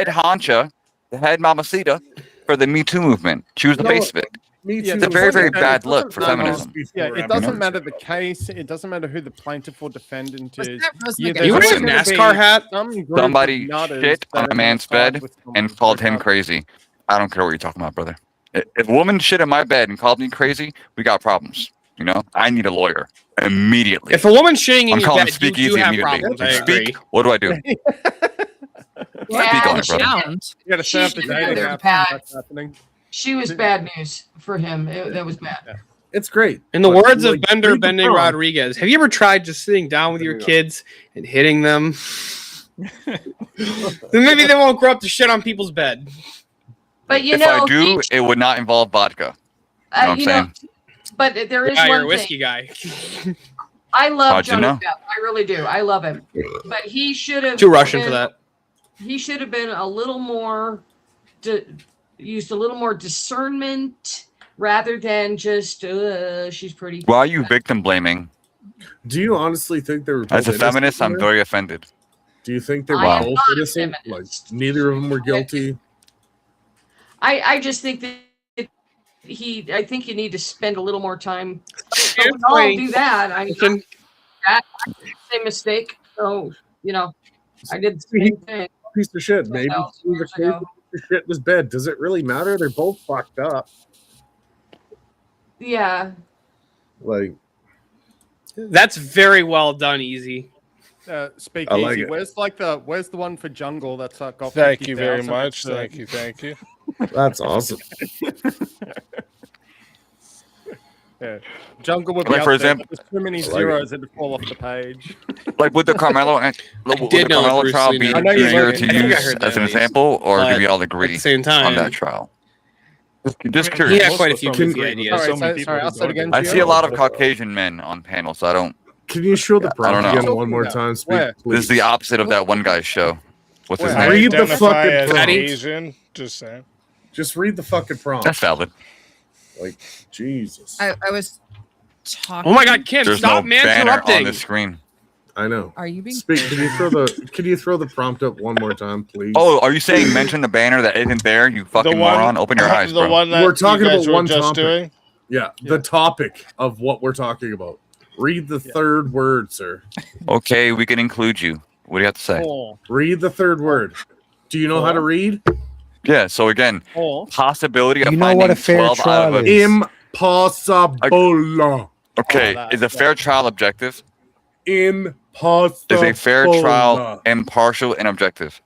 honcha, the head mamacita for the Me Too movement. She was the No, face of it. Me Yeah, too. It's a very, very it bad doesn't look for matter- feminism. Yeah, Before it Amber doesn't Heard. matter the case. It doesn't matter who the plaintiff or defendant Was is. that Rose Yeah, McGowan? there's You wearing a always gonna NASCAR be hat? some group of Somebody nutters shit that on are a gonna man's side bed with someone and who's called him up. crazy. I don't care what you're talking about, brother. If a woman shit in my bed and called me crazy, we got problems. You know, I need a lawyer immediately. If a woman's shitting in I'm your calling bed, you speakeasy do have immediately. problems. I Speak. agree. What do I do? Yeah, Speak on it, she- brother. You got to set up the She's dating really app. bad. That's happening. She was bad news for him. That was bad. It's great. In the but, words of like, Bender read the Bending prompt. Rodriguez, have you ever tried just sitting down with your kids and hitting them? Then maybe they won't grow up to shit on people's bed. But you If know, I do, it would not involve vodka. You know what I'm you saying? know, but there is Yeah, you're one a whiskey thing. guy. I love How'd you Johnny know? Depp. I really do. I love him. But he should have Too Russian for that. He should have been a little more used a little more discernment rather than just she's pretty. Why are you victim blaming? Do you honestly think they were both As a innocent feminist, I'm here? very offended. Do you think they were I am both not a innocent? Like neither of them were guilty? I just think that I think you need to spend a little more time. But Here's we the all thing. do that. I Listen. that same mistake. So I did the same thing. Piece of shit. Maybe Well, he was a years crazy ago. piece of shit in his bed. Does it really matter? They're both fucked up. Yeah. Like That's very well done, Easy. Speak I easy. like it. Where's the one for jungle that's got? Thank you very 50,000 much. next to Thank it? you. Thank you. that's awesome. Yeah. Jungle would be Like, up for there, example- but there's too many I like zeros it'd fall off the page. Like, would the Carmelo would the did know Carmelo Bruce trial Lee be never I know you easier like to it. I think I use heard that as an at least. example, or But do we all at agree the same time, on that trial? Just he curious. had quite a few goofy ideas. Sorry, I'll say it again. I see a Gio. lot of Caucasian men on panels, so I don't. Can you show the I prompt don't know. again one more time? Speak, Where? please. This is the opposite of that one guy's show. What's his Well, name? Read the Identify fucking as prompt. Asian. Just saying. Just read the fucking prompt. That's valid. Like Jesus. I was talking. Oh my God, Kim, There's stop no man banner on interrupting. the screen. I know. Are you being? Speak. Can you throw the prompt up one more time, please? Oh, are you saying mention the banner that isn't there? You fucking moron! Open your eyes, The bro. one that We're talking you guys about were one just topic. doing. Yeah, the topic of what we're talking about. Read the third word, sir. Okay, we can include you. What do you have to say? Read the third word. Do you know how to read? Yeah. So again, possibility of You know finding what a fair 12 out trial of a. is. Impossible. Okay, is a fair trial objective? Impossible. Is a fair trial impartial and objective?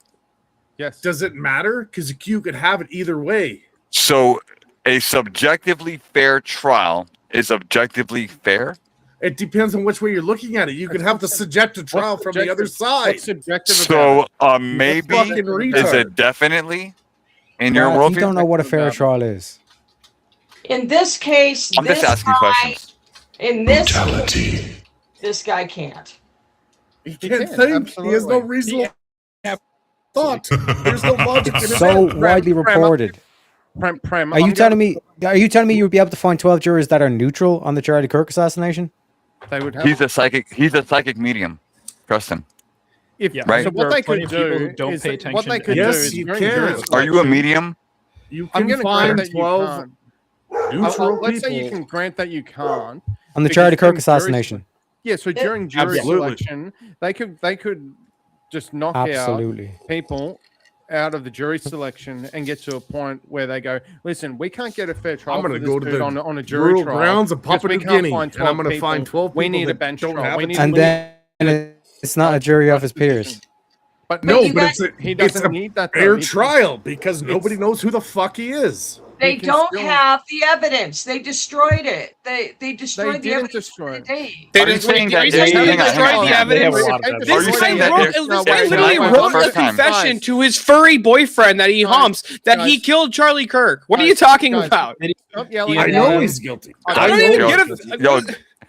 Yes. Does it matter? Because you could have it either way. So, a subjectively fair trial is objectively fair? It depends on which way you're looking at it. You could have the subjective trial from the other side. What's subjective So, about maybe fucking is retard. it definitely in your Brad, worldview? you don't know what a fair trial is. In this case, I'm just this asking guy, questions. in this Brutality. case, this guy can't. He can't think. He has no reasonable thought. There's no logic in his So head. widely reported. Prem, Are you telling me? Are you telling me you would be able to find 12 jurors that are neutral on the Charlie Kirk assassination? They would have. He's a psychic medium. Trust him. If, Right. So There what are they plenty could of people do who don't is pay what attention they to could Yes, do is you during can. jury Are you a selection- medium? You I'm can going to find grant that 12 you can't. neutral Let's say you people. can grant that you can't. On the because Charlie Kirk during jury assassination? Yeah, so during jury Absolutely. selection, they could just knock Absolutely. out people out of the jury selection and get to a point where they go, listen, we can't get a fair trial. I'm going for to this go to dude the on a jury rural trial grounds of because Papua we New can't Guinea, find and I'm 12 going to find 12 We people need a that bench don't trial. have We a need And then it's not a jury of his peers. But No, you but guys- it's he a doesn't need that. though. fair He- trial because nobody knows who the fuck he is. They can don't still- have the evidence. They destroyed it. They They destroyed the didn't evidence. destroy it. They Are you just saying that are you they- saying hang they on, hang destroyed on, the hang on. They have a evidence? lot of evidence. Are This you guy saying that wrote, they're- this guy wait, literally wait, wrote first a time. confession to his furry boyfriend that he Guys, humps that he guys. killed Charlie Kirk. What are Guys, you talking guys. about? Stop yelling. I at know me. he's guilty. I don't even Yo, get it. Yo,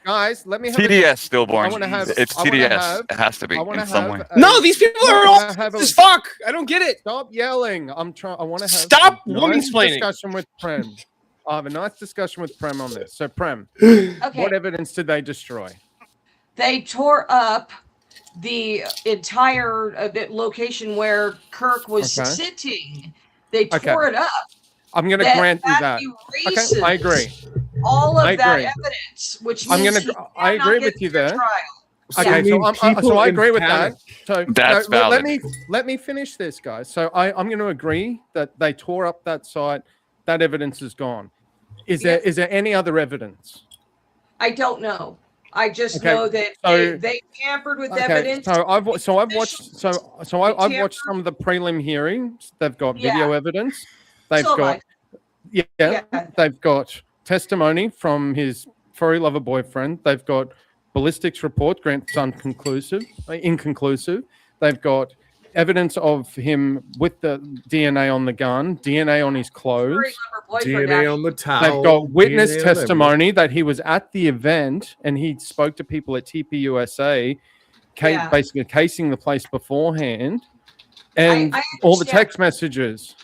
Guys, let me have TDS I stillborn. wanna have- It's I wanna TDS. have- It has to be I wanna in some have way. a- No, these people I are wanna all have a- as fuck. I don't get it. Stop yelling. I'm trying. I want to have Stop a nice woman-splaining. discussion with Prem. I have a nice discussion with Prem on this. So, Prem, Okay. what evidence did they destroy? They tore up the entire location where Kirk was Okay. sitting. They Okay. tore it up. I'm going to That- grant you that that. erases Okay, I agree. all of I that agree. evidence, which I'm means gonna. I agree with you there. I Okay, mean, so people I in agree with panic. that. So That's no, valid. let me finish this, guys. So I'm going to agree that they tore up that site. That evidence is gone. Is there any other evidence? I don't know. I just Okay, know that so- they tampered with Okay, evidence. so I've watched I've They watched some of the prelim hearings. They've got video Yeah. evidence. They've So got Yeah. they've got testimony from his furry lover boyfriend. They've got ballistics report, Grant's inconclusive. They've got evidence of him with the DNA on the gun, DNA on his clothes. Furry lover boyfriend DNA on the actually- towel. They've got witness DNA on testimony that he was at the event and he spoke to people at TPUSA, Yeah. basically casing the place beforehand, and I all the understand. text messages.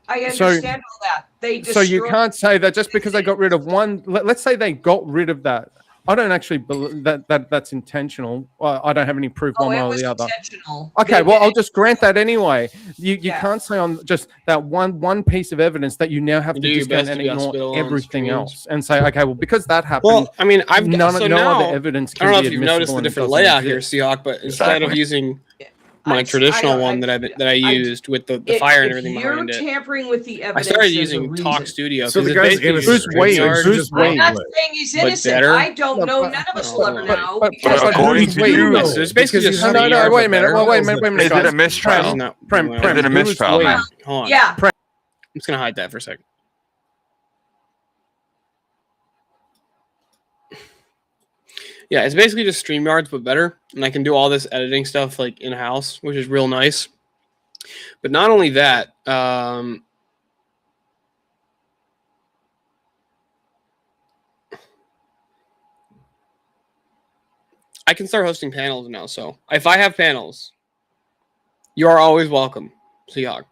I So- understand all that. They So you destroyed- can't say that just because they got rid of one. Let's say they got rid of that. I don't actually believe that's intentional. I don't have any proof one way it or was the other. intentional. Okay, They well, did I'll it. just grant that anyway. You Yeah. can't say on just that one piece of evidence that you now have to Do your discount best and to not spit ignore on everything screens. else and say, okay, well, because that happened. Well, I mean, I've no so no now, other evidence I can don't know be if you've noticed admissible the and it different doesn't layout here, exist. Seahawk, but instead of using my traditional one that I used with the fire and everything If you're behind it, tampering with the I evidence, started there's a using Talk reason. Studio. So the 'cause guy's it's basically innocent. Who's just Wade? StreamYard, Who's I'm Wade? not saying he's but innocent. better. I don't know. None of us will ever know. but because according who's to Wade? you- No, so it's basically just No, StreamYard, wait a but minute. better. Wait a minute. Is it a guys. mistrial? No, Prem, Is it a who's mistrial, Wade? man? Hold on. Yeah. I'm just gonna hide that for a second. Yeah, it's basically just StreamYards but better, and I can do all this editing stuff like in house, which is real nice. But not only that, I can start hosting panels now. So if I have panels, you are always welcome, Seahawk.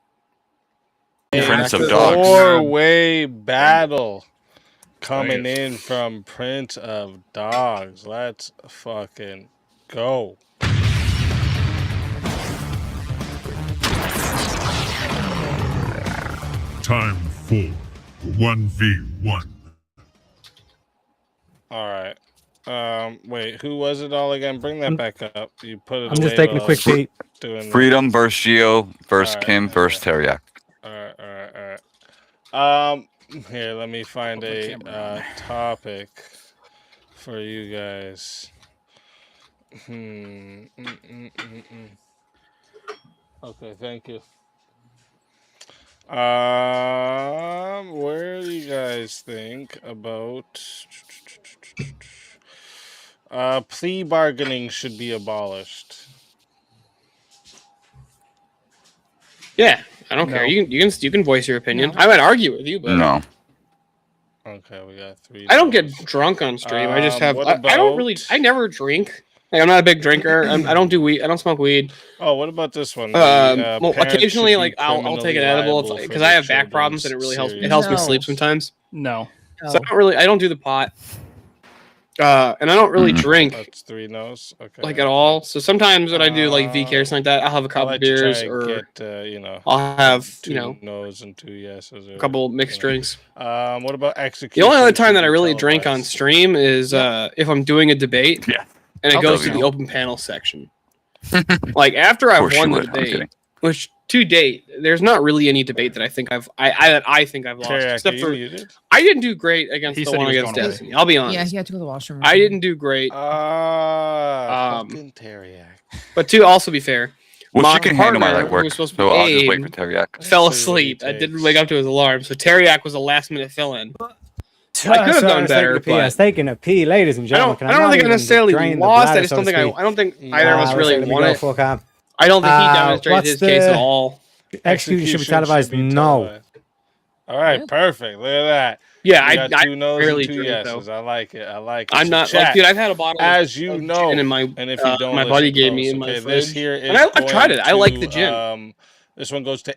Prince of Dogs. Four-way battle coming in from Prince of Dogs. Let's fucking go. Time for 1v1. All right. Wait, who was it all again? Bring that back up. You put it. I'm just away taking a while quick I was peek. doing Freedom versus Geo versus Alright, Kim versus Teriak. All right. Here, let me find a topic for you guys. Okay, thank you. Where do you guys think about plea bargaining should be abolished? Yeah, I don't care. You can voice your opinion. I might argue with you, but No. Okay, we got 3. I don't get drunk on stream. I just have. what I don't really. about- I never drink. Like, I'm not a big drinker. I don't do weed. I don't smoke weed. Oh, what about this one? Well, Parents occasionally, should be like I'll take an criminally edible liable because for I their have back problems and it really helps. It children's helps me serious- sleep sometimes. No. So I don't do the pot. And I don't really drink That's 3 no's. Okay. like at all. So sometimes when I do like VK or something like that, I'll have a I'll couple let you beers try or get, I'll have 2 no's and 2 yeses. a couple mixed drinks. What about The execution? only other time should that I be really drink on televised? stream is if I'm doing a debate Yeah. and it I'll goes tell to you. the open panel section. Like after I've course won you the would. I'm debate, kidding. which to date, there's not really any debate that I think I've lost. Teriyaki, Except you for muted? I didn't do great against He the said he one was against going away. Destiny. I'll be honest. Yeah, he had to go to the washroom. I didn't do great. Fucking Teriyaki. But to also be fair, Well, my she can handle my partner, leg who work, was supposed to so be I'll just wait Abe, for Teriak. fell Let's see what he asleep. I didn't takes. wake up to his alarm, so Teriak was a last minute fill in. I could have Sorry, done I was better, taking a pee. I was but taking a pee, ladies and I gentlemen. don't think I necessarily lost. I just don't think I don't think either of us really won it. Fuck off. I don't think he Uh, demonstrated what's his case at the- all. Execution should be televised. should be No. televised. All right, perfect. Look at that. Yeah, We I got 2 no's barely and 2 drink, though. yeses. I like it. I like it. I'm So not chat, like, dude. I've had a bottle as of you gin know, in my and if you don't, my buddy listen gave me close, in my okay, fridge. this here is And I've tried it. I like the going gin. to, this one goes to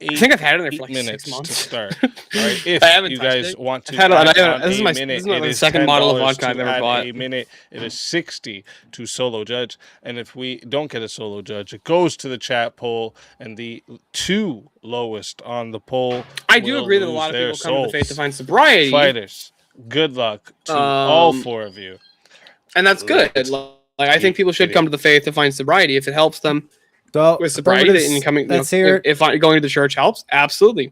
I think I've had it in there for 8 like minutes 6 months. to start. All right, if I haven't you touched guys it. want I've to, had it- and I add haven't- on this is a my- minute, this is my it is second bottle of $10 vodka I've to ever add bought. A minute, it is 60 to solo judge, and if we don't get a solo judge, it goes to the chat poll, and the 2 lowest on the poll. I do will agree that a lose lot of their people come to the faith to souls. find sobriety. Fighters, good luck to all Um, 4 of you. And that's good. Like I think people should come to the faith to find sobriety if it helps them So, with sobriety. affirmative, And coming, let's hear it. if going to the church helps, absolutely.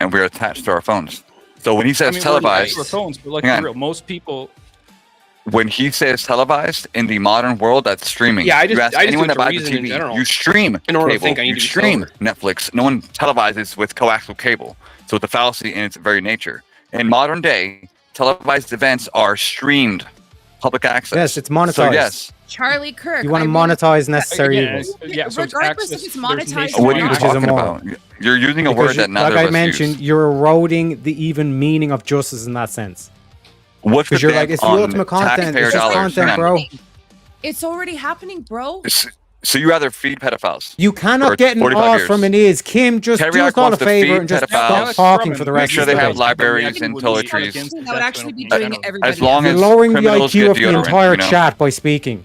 and we're attached to our phones. So when he I says mean, televised, we're phones, but like hang for on. real, most people. When he says televised in the modern world, that's streaming. Yeah, I you just- ask I just anyone do that it to buys a reason in TV, general. you stream In order to cable, think I need you to be stream sober. Netflix. No one televises with coaxial cable. So it's a fallacy in its very nature. In modern day, televised events are streamed, public access. Yes, it's monetized. So yes, Charlie Kirk. You want to I really- monetize necessary Yeah, evils. yeah, so it's regardless access- if it's there's monetized what or are you not. Which is talking immoral. about? You're using a Because word that neither like I of us mentioned, use. you're eroding the even meaning of justice in that sense. What's the Because you're ban like, it's the on ultimate content. taxpayer It's just dollars? content, Hang on. bro. It's already happening, bro. So you rather feed pedophiles? You cannot for get an 45 off years? from an is. Kim, just Terry do us Act all a wants to favor feed and just pedophiles. stop talking for the Make rest sure of they the have day. libraries and That would toiletries. actually be doing everybody. As long You're as lowering the criminals IQ get of the deodorant, entire you know? chat by speaking.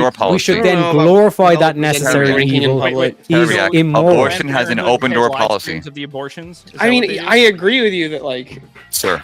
door policy. we should then glorify that necessary evil is immoral. Abortion has an open door policy. Of the abortions. I mean, I agree with you that like, sir.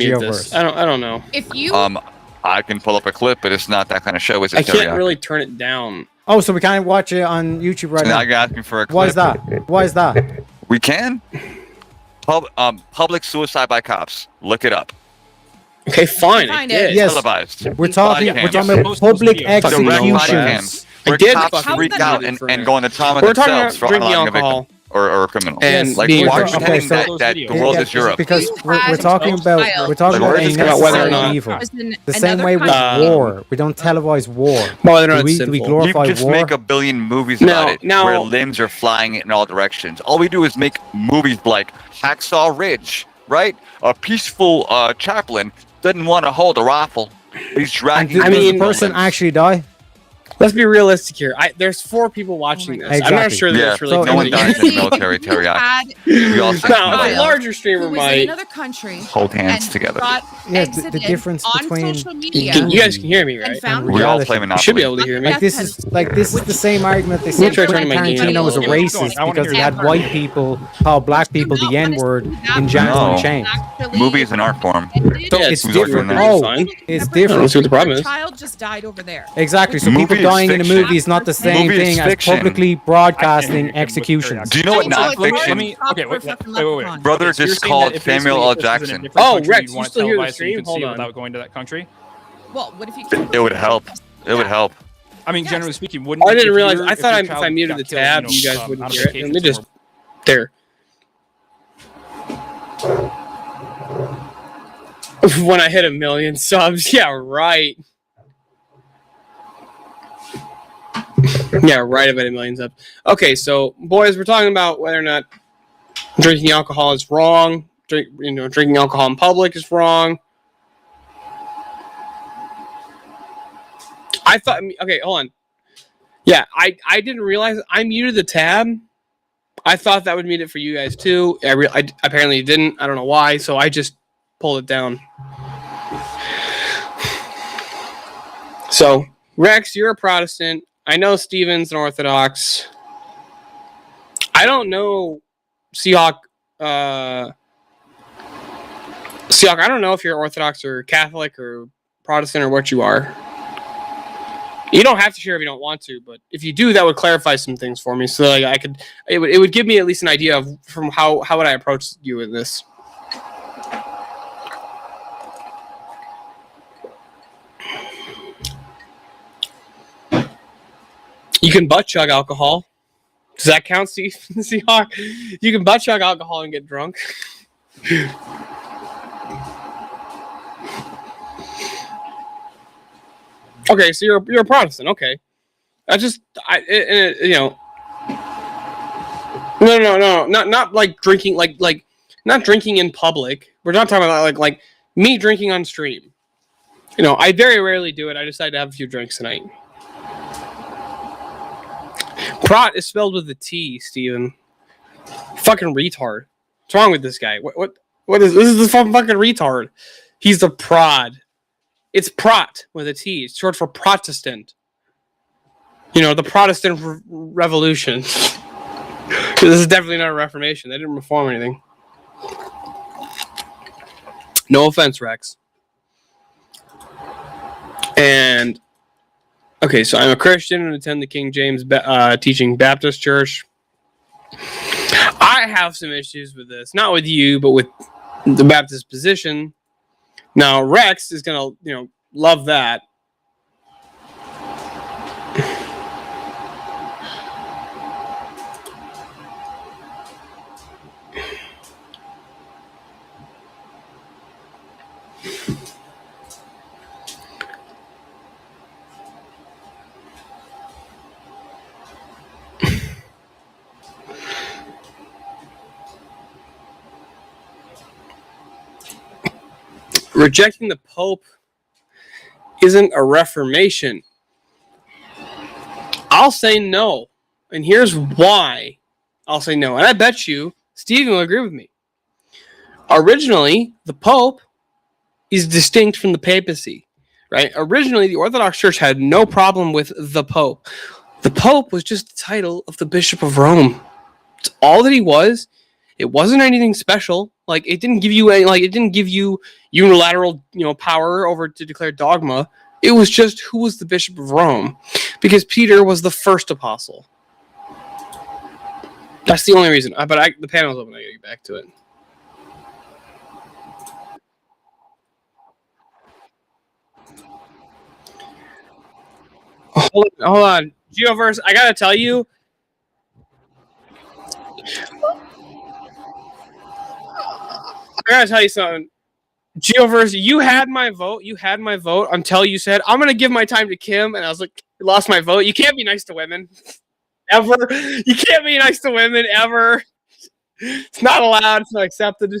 mute this. I don't know. If you I can pull up a clip, but it's not that kind of show, is it? I can't really turn it down. Oh, so we can't watch it on YouTube right now. Now you're asking for a clip. Why is that? Why is that? We can. Public suicide by cops. Look it up. Okay, fine. Find I did. it. Yes. Televised. We're talking about public executions. Where I did cops fucking freak read out it and, for and it. go into trauma We're talking themselves about for drinking unaliving a victim alcohol. or a criminal. And Like, being why are drunk. you Okay, saying so- that the world is Europe? Because we're has talking about child. we're talking Like, about we're a just talking about whether or necessary not- evil. Listen, The same another way with country- war, we don't televise war. Whether or not Do it's we sinful. glorify You just war? make a billion movies Now- about it now- where limbs are flying in all directions. All we do is make movies like Hacksaw Ridge, right? A peaceful chaplain doesn't want to hold a rifle. He's dragging. Does the person actually die? Let's be realistic here. There's 4 people watching this. I'm not Exactly. sure that Yeah, it's really no one dies in the military, Terry. We all stick No, a together. larger streamer who was in might. another country Hold hands and together. got Yeah, the exited difference on between social media. You guys can hear me, and right? found We all reality. play You Monopoly. should be able to hear me. This is the same argument they I'm said gonna try Quentin turning my game Tarantino was a down. racist because he had white people call black people the N-word in Django No. Unchained. Movie is an art form. It's Who's arguing different. that? Oh, Fine. it's I don't different. see what the problem A is. child just died over there. Exactly. So Movie people is dying in a fiction. movie is not the same Movie is thing as fiction. publicly broadcasting executions. Do you know what I mean, so it's nonfiction? Let me. Okay, wait. Brother Okay, so you're just saying called that if Samuel basically L. if this was in a Jackson. different Oh, country, Rex, you'd you want it still hear the televised so you stream? can see Hold it on. without going to that country. Well, what if you can't? It would help. It would help. I mean, Yes. generally speaking, wouldn't I if didn't realize. your- I if thought your if I child muted got the killed, tab, know, you guys on wouldn't a hear it. vacation Let me just somewhere. there. When I hit 1 million subs, yeah, right. Yeah, right about 1 million subs. Okay, so boys, we're talking about whether or not drinking alcohol is wrong. Drinking alcohol in public is wrong. I thought. Okay, hold on. Yeah, I didn't realize I muted the tab. I thought that would mute it for you guys too. I apparently didn't. I don't know why. So I just pulled it down. So Rex, you're a Protestant. I know Steven's an Orthodox. I don't know Seahawk. Seahawk, I don't know if you're Orthodox or Catholic or Protestant or what you are. You don't have to share if you don't want to, but if you do, that would clarify some things for me. So like I could, it would give me at least an idea of from how would I approach you with this. You can butt chug alcohol. Does that count, Seahawk? You can butt chug alcohol and get drunk. Okay, so you're a Protestant. Okay, no, not like drinking, like not drinking in public. We're not talking about like me drinking on stream. I very rarely do it. I decided to have a few drinks tonight. Prot is spelled with a T, Steven. Fucking retard. What's wrong with this guy? What is this? Is the fucking retard? He's the prod. It's Prot with a T. It's short for Protestant. The Protestant Revolution. This is definitely not a Reformation. They didn't reform anything. No offense, Rex. And okay, so I'm a Christian and attend the King James Teaching Baptist Church. I have some issues with this, not with you, but with the Baptist position. Now Rex is gonna, love that. Rejecting the Pope isn't a reformation. I'll say no. And here's why I'll say no. And I bet you Stephen will agree with me. Originally, the Pope is distinct from the papacy, right? Originally, the Orthodox Church had no problem with the Pope. The Pope was just the title of the Bishop of Rome. It's all that he was. It wasn't anything special. Like it didn't give you unilateral, power over to declare dogma. It was just who was the Bishop of Rome, because Peter was the first apostle. That's the only reason. But the panel's open. I gotta get back to it. Hold on. Geoverse, I gotta tell you. I gotta tell you something. Geoverse, you had my vote. You had my vote until you said, I'm gonna give my time to Kim, and I was like, you lost my vote. You can't be nice to women. Ever. You can't be nice to women, ever. It's not allowed. It's not accepted.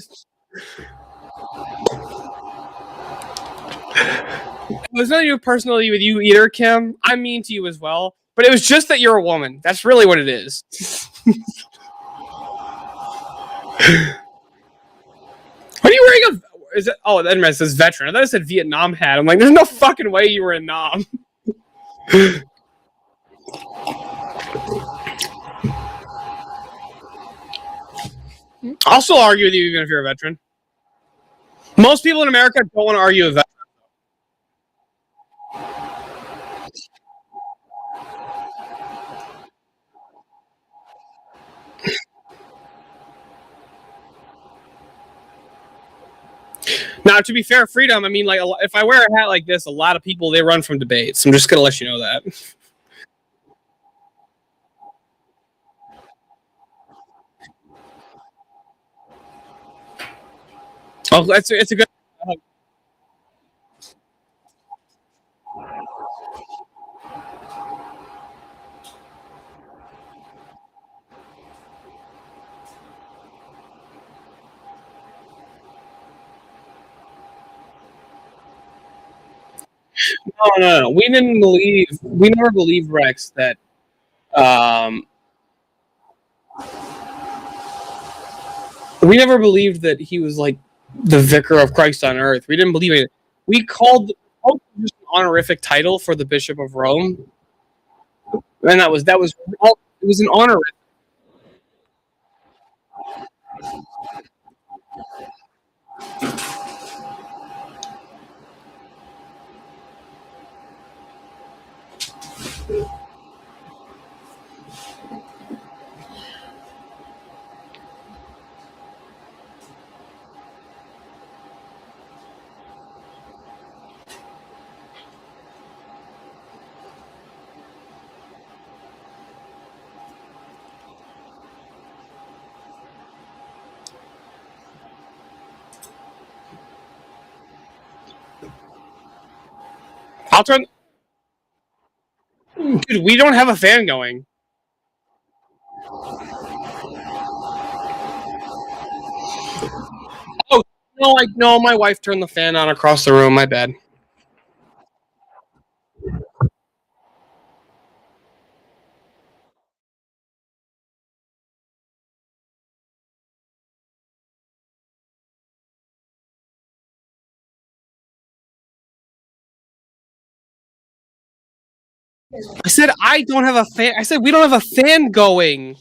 It was not even personally with you either, Kim. I'm mean to you as well. But it was just that you're a woman. That's really what it is. What are you wearing? Is it? Oh, that it says veteran. I thought it said Vietnam hat. I'm like, there's no fucking way you were in Nam. I'll still argue with you even if you're a veteran. Most people in America don't want to argue with veterans. Now, to be fair, freedom. I mean, like, if I wear a hat like this, a lot of people they run from debates. I'm just gonna let you know that. Oh, it's a good. No. We didn't believe. We never believed Rex that. We never believed that he was like the vicar of Christ on earth. We didn't believe it. We called just an honorific title for the Bishop of Rome, and that was all. It was an honorific. I'll turn. Dude, we don't have a fan going. Oh no! My wife turned the fan on across the room. My bad. I said I don't have a fan. I said we don't have a fan going.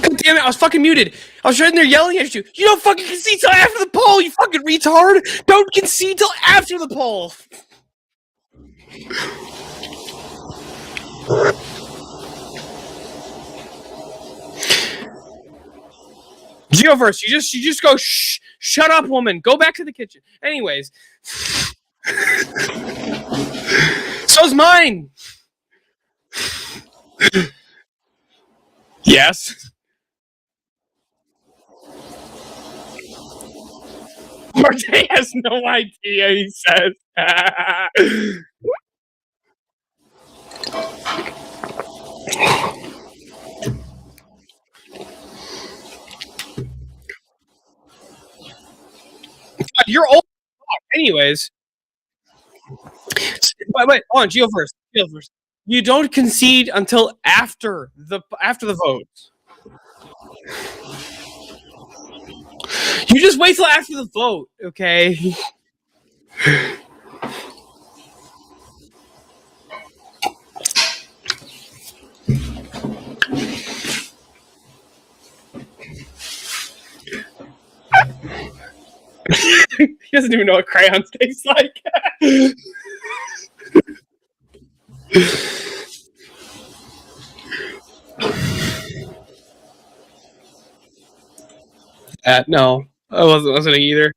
God damn it! I was fucking muted. I was right in there yelling at you. You don't fucking concede till after the poll. You fucking retard. Don't concede till after the poll. Geoverse, you just go shh, shut up, woman. Go back to the kitchen. Anyways, so's mine. Yes. Marte has no idea. He says. You're old. Anyways. Wait, hold on, Geoverse. You don't concede until after the vote. You just wait till after the vote, okay? He doesn't even know what crayons taste like. No, I wasn't listening either.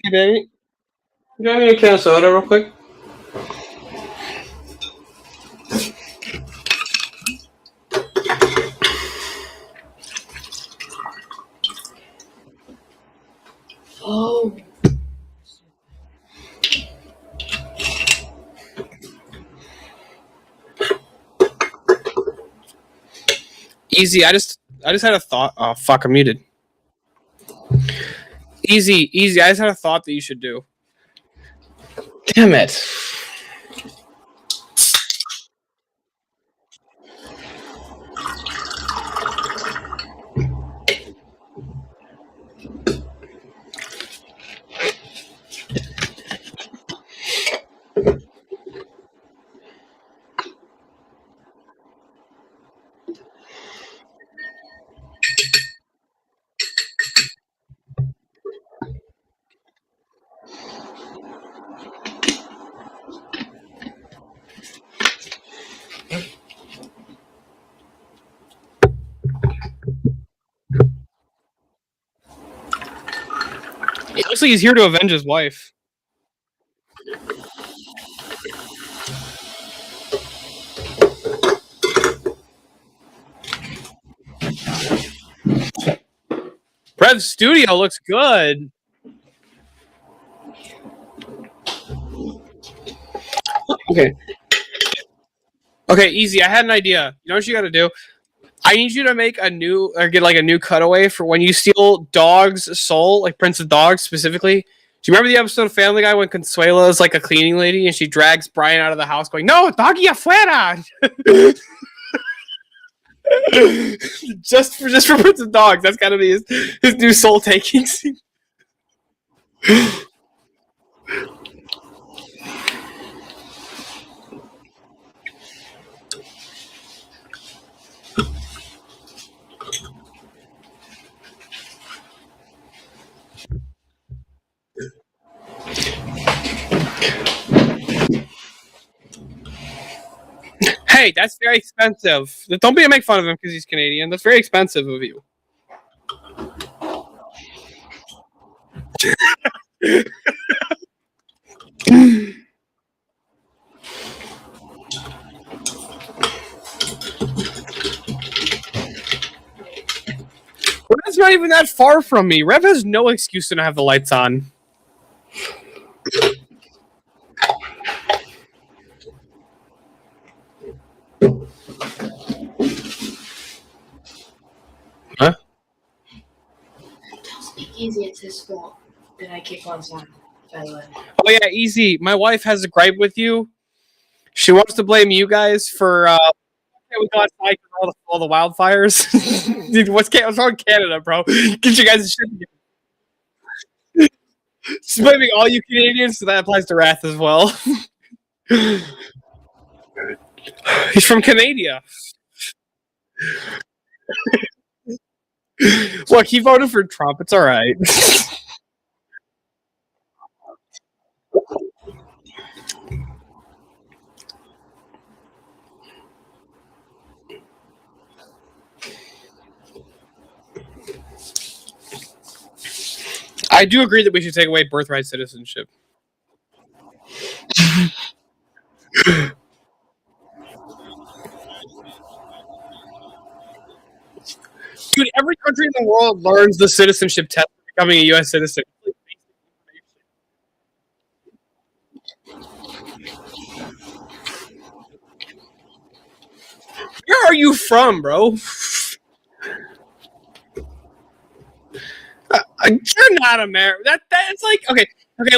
Hey, baby. You got me a can of soda real quick? Oh. Easy. I just had a thought. Oh fuck! I'm muted. Easy. I just had a thought that you should do. Damn it. It looks like he's here to avenge his wife. Rev's studio looks good. Okay. Okay, easy. I had an idea. You know what you got to do? I need you to make a new, or get like a new cutaway for when you steal Dog's soul, like Prince of Dogs specifically. Do you remember the episode of Family Guy when Consuela is like a cleaning lady and she drags Brian out of the house going, "No, doggy afuera!" just for Prince of Dogs. That's gotta be his new soul taking scene. Hey, that's very expensive. Don't be a make fun of him because he's Canadian. That's very expensive of you. Rev's not even that far from me. Rev has no excuse to not have the lights on. Huh? Speak easy, it's his fault that I kick on Sam, by the way. Oh yeah, easy. My wife has a gripe with you. She wants to blame you guys for we got outside for all the wildfires. Dude, what's wrong with Canada, bro? Get you guys shit together. She's blaming all you Canadians, so that applies to Wrath as well. He's from Canada. Look, he voted for Trump. It's all right. I do agree that we should take away birthright citizenship. Dude, every country in the world learns the citizenship test for becoming a U.S. citizen. Where are you from, bro? You're not American. That's like okay.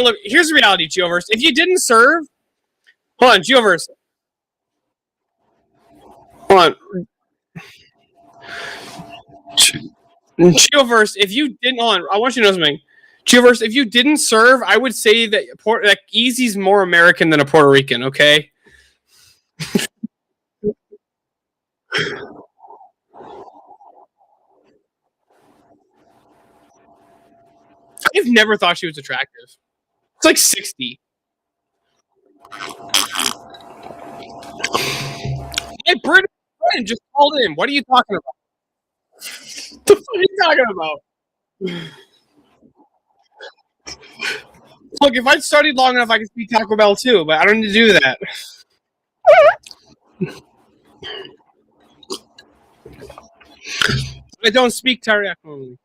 Look, here's the reality, Geoverse. If you didn't serve, hold on, Geoverse. Hold on, Geoverse. If you didn't, hold on, I want you to know something. Geoverse, if you didn't serve, I would say that Easy's more American than a Puerto Rican. Okay. I've never thought she was attractive. It's like 60. My British friend just called in. What are you talking about? What the fuck are you talking about? Look, if I'd studied long enough, I could speak Taco Bell too, but I don't need to do that. I don't speak teriyaki normally.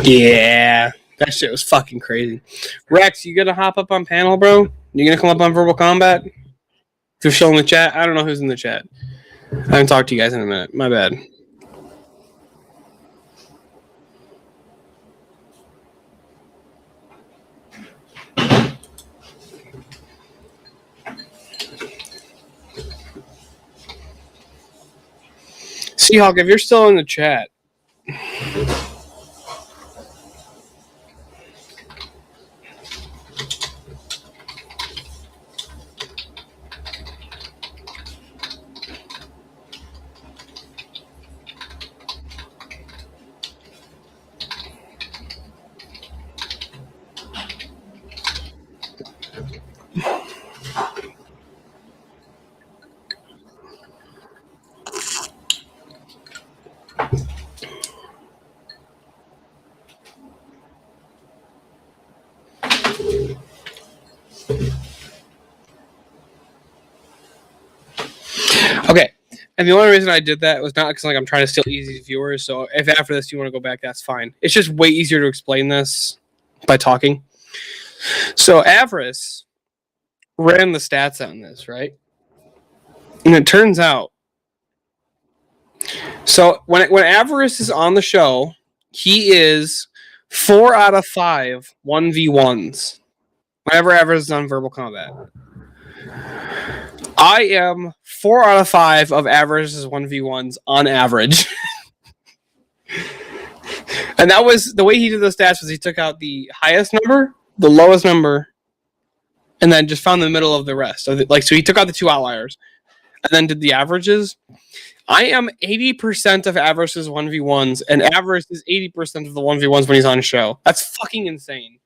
Yeah, that shit was fucking crazy. Rex, you gonna hop up on panel, bro? You gonna come up on Verbal Combat? If you're still in the chat, I don't know who's in the chat. I haven't talked to you guys in a minute. My bad. Seahawk, if you're still in the chat. Okay, and the only reason I did that was not because like I'm trying to steal easy viewers. So if after this you want to go back, that's fine. It's just way easier to explain this by talking. So Avarice ran the stats on this, right? And it turns out, so when Avarice is on the show, he is 4 out of 5 1v1s. Whenever Avarice is on Verbal Combat. I am 4 out of 5 of Avarice's 1v1s on average. And that was the way he did the stats was he took out the highest number, the lowest number, and then just found the middle of the rest. So he took out the 2 outliers and then did the averages. I am 80% of Avarice's 1v1s, and Avarice is 80% of the 1v1s when he's on show. That's fucking insane.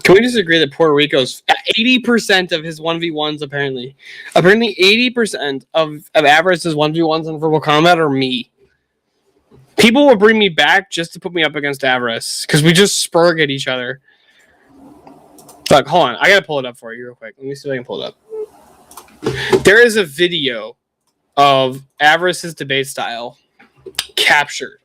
Can we just agree that Puerto Rico's 80% of his 1v1s apparently 80% of Avarice's 1v1s in Verbal Combat are me. People will bring me back just to put me up against Avarice because we just spurg at each other. Look, hold on. I gotta pull it up for you real quick. Let me see if I can pull it up. There is a video of Avarice's debate style captured.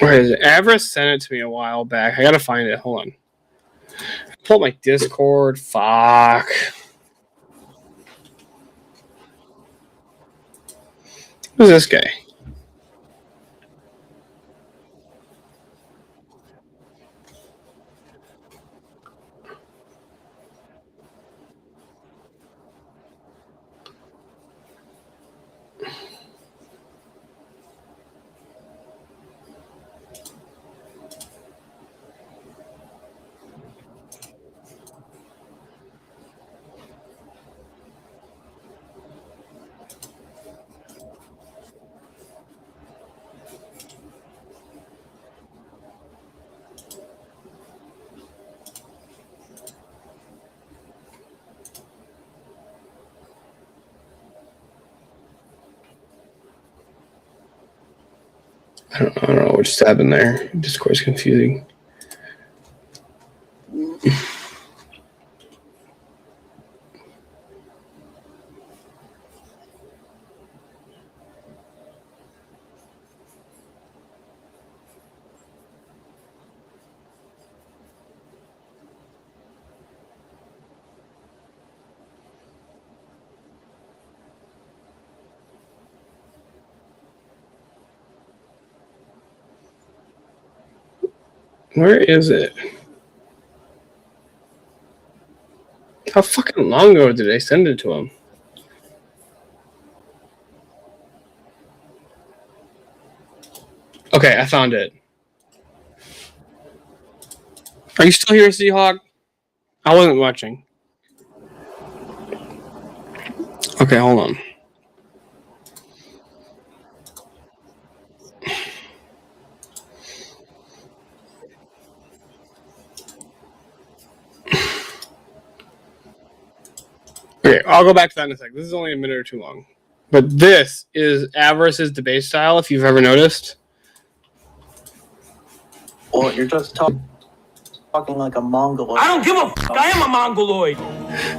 Where is it? Avarice sent it to me a while back. I gotta find it. Hold on. Pull up my Discord. Fuck. Who's this guy? I don't know what just happened there. Discourse confusing. Where is it? How fucking long ago did I send it to him? Okay, I found it. Are you still here, Seahawk? I wasn't watching. Okay, hold on. Okay, I'll go back to that in a sec. This is only a minute or two long. But this is Avarice's debate style, if you've ever noticed. Well, you're just talking like a Mongoloid. I don't give a fuck. I am a Mongoloid.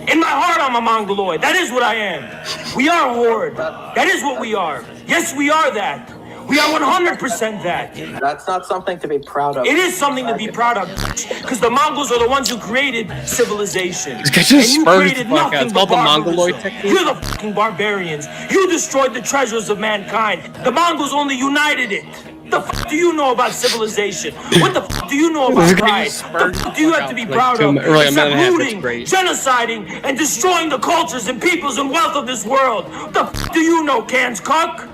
In my heart, I'm a Mongoloid. That is what I am. We are a horde. That is what we are. Yes, we are that. We are 100% that. That's not something to be proud of. It is something to be proud of, because the Mongols are the ones who created civilization. This guy just and you spurs the created fuck out. nothing It's but called the barbarism. Mongoloid technique. You're the fucking barbarians. You destroyed the treasures of mankind. The Mongols only united it. The fuck do you know about civilization? What the fuck do you know about pride? The fuck do you have to be proud of? Like a minute and a half, Looting, it's great. genociding, and destroying the cultures and peoples and wealth of this world. The fuck do you know, Cans Cuck?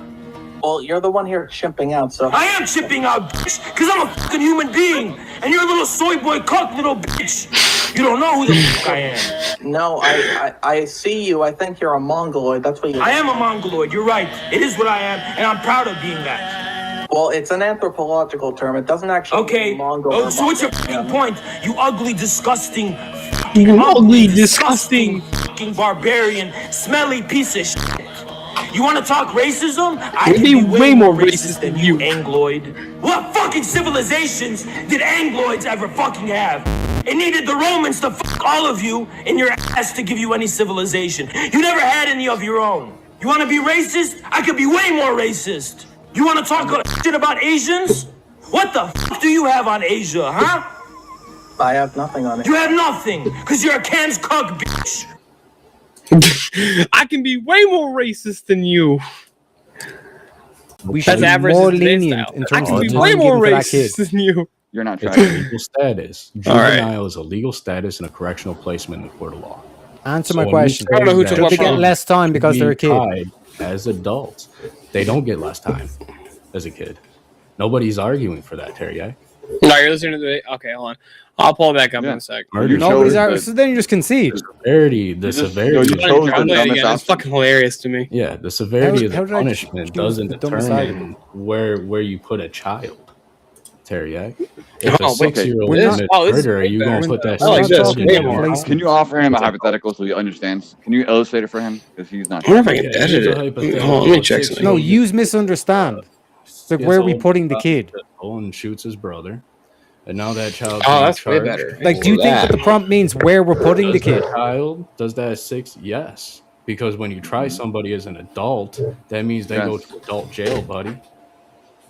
Well, you're the one here chimping out, so... I am chipping out, bitch, because I'm a fucking human being, and you're a little soy boy cuck, little bitch. You don't know who the fuck I am. No, I see you. I think you're a Mongoloid. That's what you... I am a Mongoloid. You're right. It is what I am, and I'm proud of being that. Well, it's an anthropological term. It doesn't actually mean Mongol. Oh, so what's your fucking point? You ugly, disgusting, disgusting, fucking barbarian, smelly piece of shit. You want to talk racism? I We'd can be be way more racist than you, Angloid. What fucking civilizations did Angloids ever fucking have? It needed the Romans to fuck all of you in your ass to give you any civilization. You never had any of your own. You want to be racist? I could be way more racist. You want to talk shit about Asians? What the fuck do you have on Asia, huh? I have nothing on it. You have nothing, because you're a Cans Cuck, bitch. I can be way more racist than you. We That's should be average more as today's lenient style. in I terms can of be time way given more for that kid. racist than you. You're not It's trying. a legal status. All right. Juvenile is a legal status in a correctional placement in the court of law. Answer So my when you question. say I don't know who that took what They get from. less time because being they're a kid. tied as adults, they don't get less time as a kid. Nobody's arguing for that, Terry. No, you're listening to the. Okay, hold on. I'll pull it back up in a sec. Nobody's arguing. So then you just concede. The severity. I'll play it again. It's fucking hilarious to me. Yeah, the severity of How the did I punishment choose doesn't the dumbest determine where you put a child. Terry, if Oh, a 6-year-old this- commits oh, this is murder, are you going to better. put that I like 6-year-old this. in Way jail? more. Can you offer him a hypothetical so he understands? Can you illustrate it for him? Because he's not. I wonder if I can Okay, edit here's a it. hypothetical. Hold on, let me check something. No, use misunderstand. So where are we putting the kid? And shoots his brother, and now that child. Oh, that's way better. Like, do you think that the prompt means where we're putting the kid? Child does that at 6? Yes, because when you try somebody as an adult, that means they go to adult jail, buddy.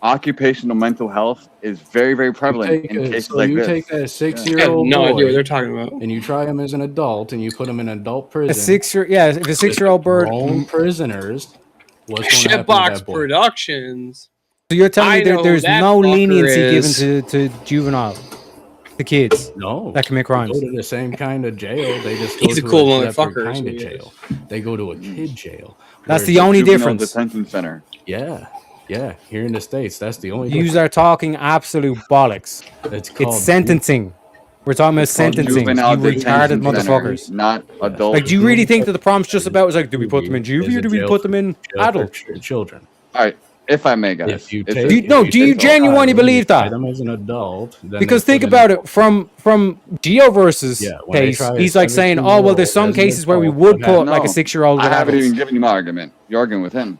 Occupational mental health is very, very prevalent in cases like this. Take that 6-year-old I have no boy idea what they're talking about. and you try him as an adult, and you put him in adult prison. If a 6-year-old bird. Grown prisoners. What's going to happen to Shitbox that boy? Productions. So you're telling me I know there's that no fucker leniency given is. to juvenile, the kids No, that commit they crimes. go to the same kind of jail. They just go He's a to cool separate motherfucker, kind is of what he jail. They go to a kid jail. That's where the it's only Juvenile difference. detention center. Yeah. Here in the States, that's the only You are talking absolute bollocks. It's called It's sentencing. We're talking about sentencing. You Juvenile retarded detention center, motherfuckers. not adult. Like, do you really think that the prompt's just about? It's like, do we put them in juvie or do we put them in adult? children? All right, if I may, guys. If you It's take, a- Do you, no, do you genuinely believe try that? them as an adult? Then Because they think put about in- it from Geoverse's Yeah, when they case, try a he's like saying, "Oh well, there's 17-year-old some as an cases where we adult, would okay, put like a No, 6-year-old with I haven't adults." even given you my argument. You're arguing with him.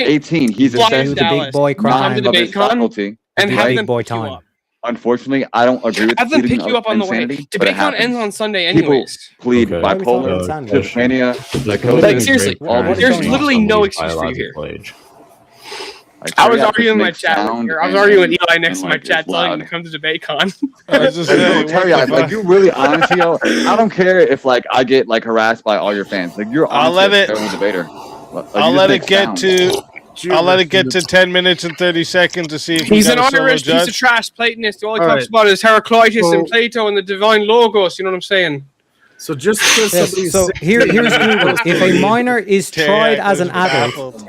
at 18, he's fly to assessed Dallas, big boy come to crime of his DebateCon, faculty, and have right? them boy pick you time. up. Unfortunately, I don't agree with Have them pleading pick you up on the way. insanity, but it DebateCon ends happens. on Sunday People anyways. plead Okay. bipolar, Question. schizophrenia, Like, psychosis, seriously, all these there's things. literally no Somebody's excuse for you here. biological age. I was Geriatrics arguing in my make chat. sound I was and- arguing with Eli next and, to my like, chat, it's telling him loud. to come to DebateCon. I was just Like, saying, Terry, what the like fuck? you really honestly, yo, I don't care if like I get like harassed by all your fans. Like you're I'll honestly let a it- terrible debater. Like, I'll you let just it get make to. sound. I'll let it get to 10 minutes and 30 seconds to see if He's we an got a solo honorist piece of judge. trash Platonist. All he All talks right. about is Heraclitus So- and Plato and the divine logos. You know what I'm saying? So just because Yes, somebody's so sick- here's Google. If a minor is tried as an adult,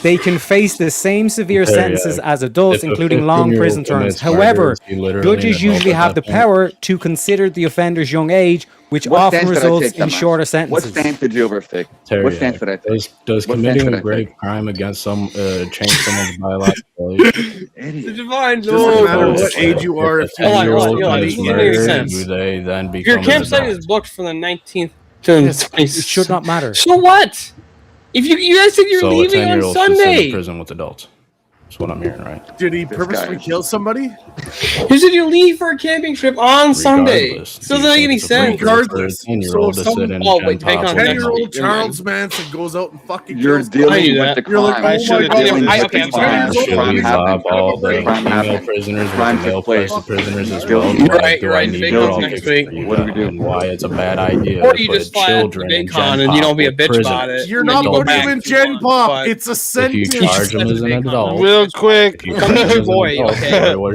they can face the same severe sentences as adults, If a including long 15-year-old prison terms. commits murder, However, is he literally judges an adult usually at have the that point? power to consider the offender's young age, which What often stance did I results take, in dumbass? shorter What sentences. stance did you overtake? Terry, What stance did I take? does What committing stance a did I grave take? crime against change someone's biological age? The divine Doesn't matter Lord. what age you are. If If a you Hold on, 10-year-old hold on. commits This doesn't make murder, sense. do they then If your become an campsite adult? is booked from the 19th to the It should not matter. So what? If you guys think you're So a leaving on 10-year-old should sit in Sunday, prison with adults. That's what I'm hearing, right? Did he purposely kill somebody? you said you leave for a camping trip on Sunday. Regardless, This do you doesn't make think any it's appropriate sense. for a Regardless. 10-year-old So to if sit in oh, gen wait, take pop on with next an 10-year-old adult? Charles Manson goes out and fucking You're kills dealing somebody. with the You're like, crime. oh I my should have god, dealing I- with okay, the I'm sorry. crime. Should Crime we happened. lob all the Crime female happened. prisoners with Crime the took male place. prisoners as You're well? right, Why you're do I right. need Big to Cons all next give week. for you What do we that? do? And why it's a bad idea Or to you put just fly out to children Big in Con gen and you pop don't be a with bitch about prisoners? it. You're and then not you go putting back him in if you Gen want, Pop. but- It's a If you sentence. charge them as an adult, Real quick, if you Come charge to them as your an boy, adult, okay?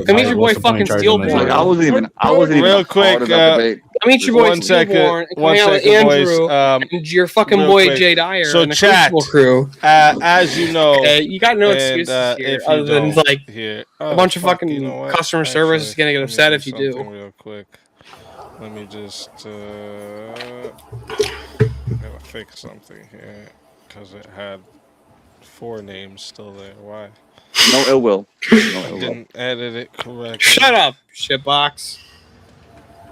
Come meet your boy what's the point fucking in charging them as an Steelborn. Look, I adult? wasn't even real a quick. part of that debate. I meet your boy One second, Steelborn and one hang out with second, boys. Andrew and your fucking real boy quick. Jay Dyer So and the chat, Crucible crew. as you know, Okay, you got no and, excuses here if you other than don't like here, a bunch of fuck, fucking you know what? customer service is gonna get let me upset do if you something do. Real quick, let me just gotta fix something here because it had 4 names still there. Why? No ill will. No I ill will. didn't edit it correctly. Shut up, shitbox.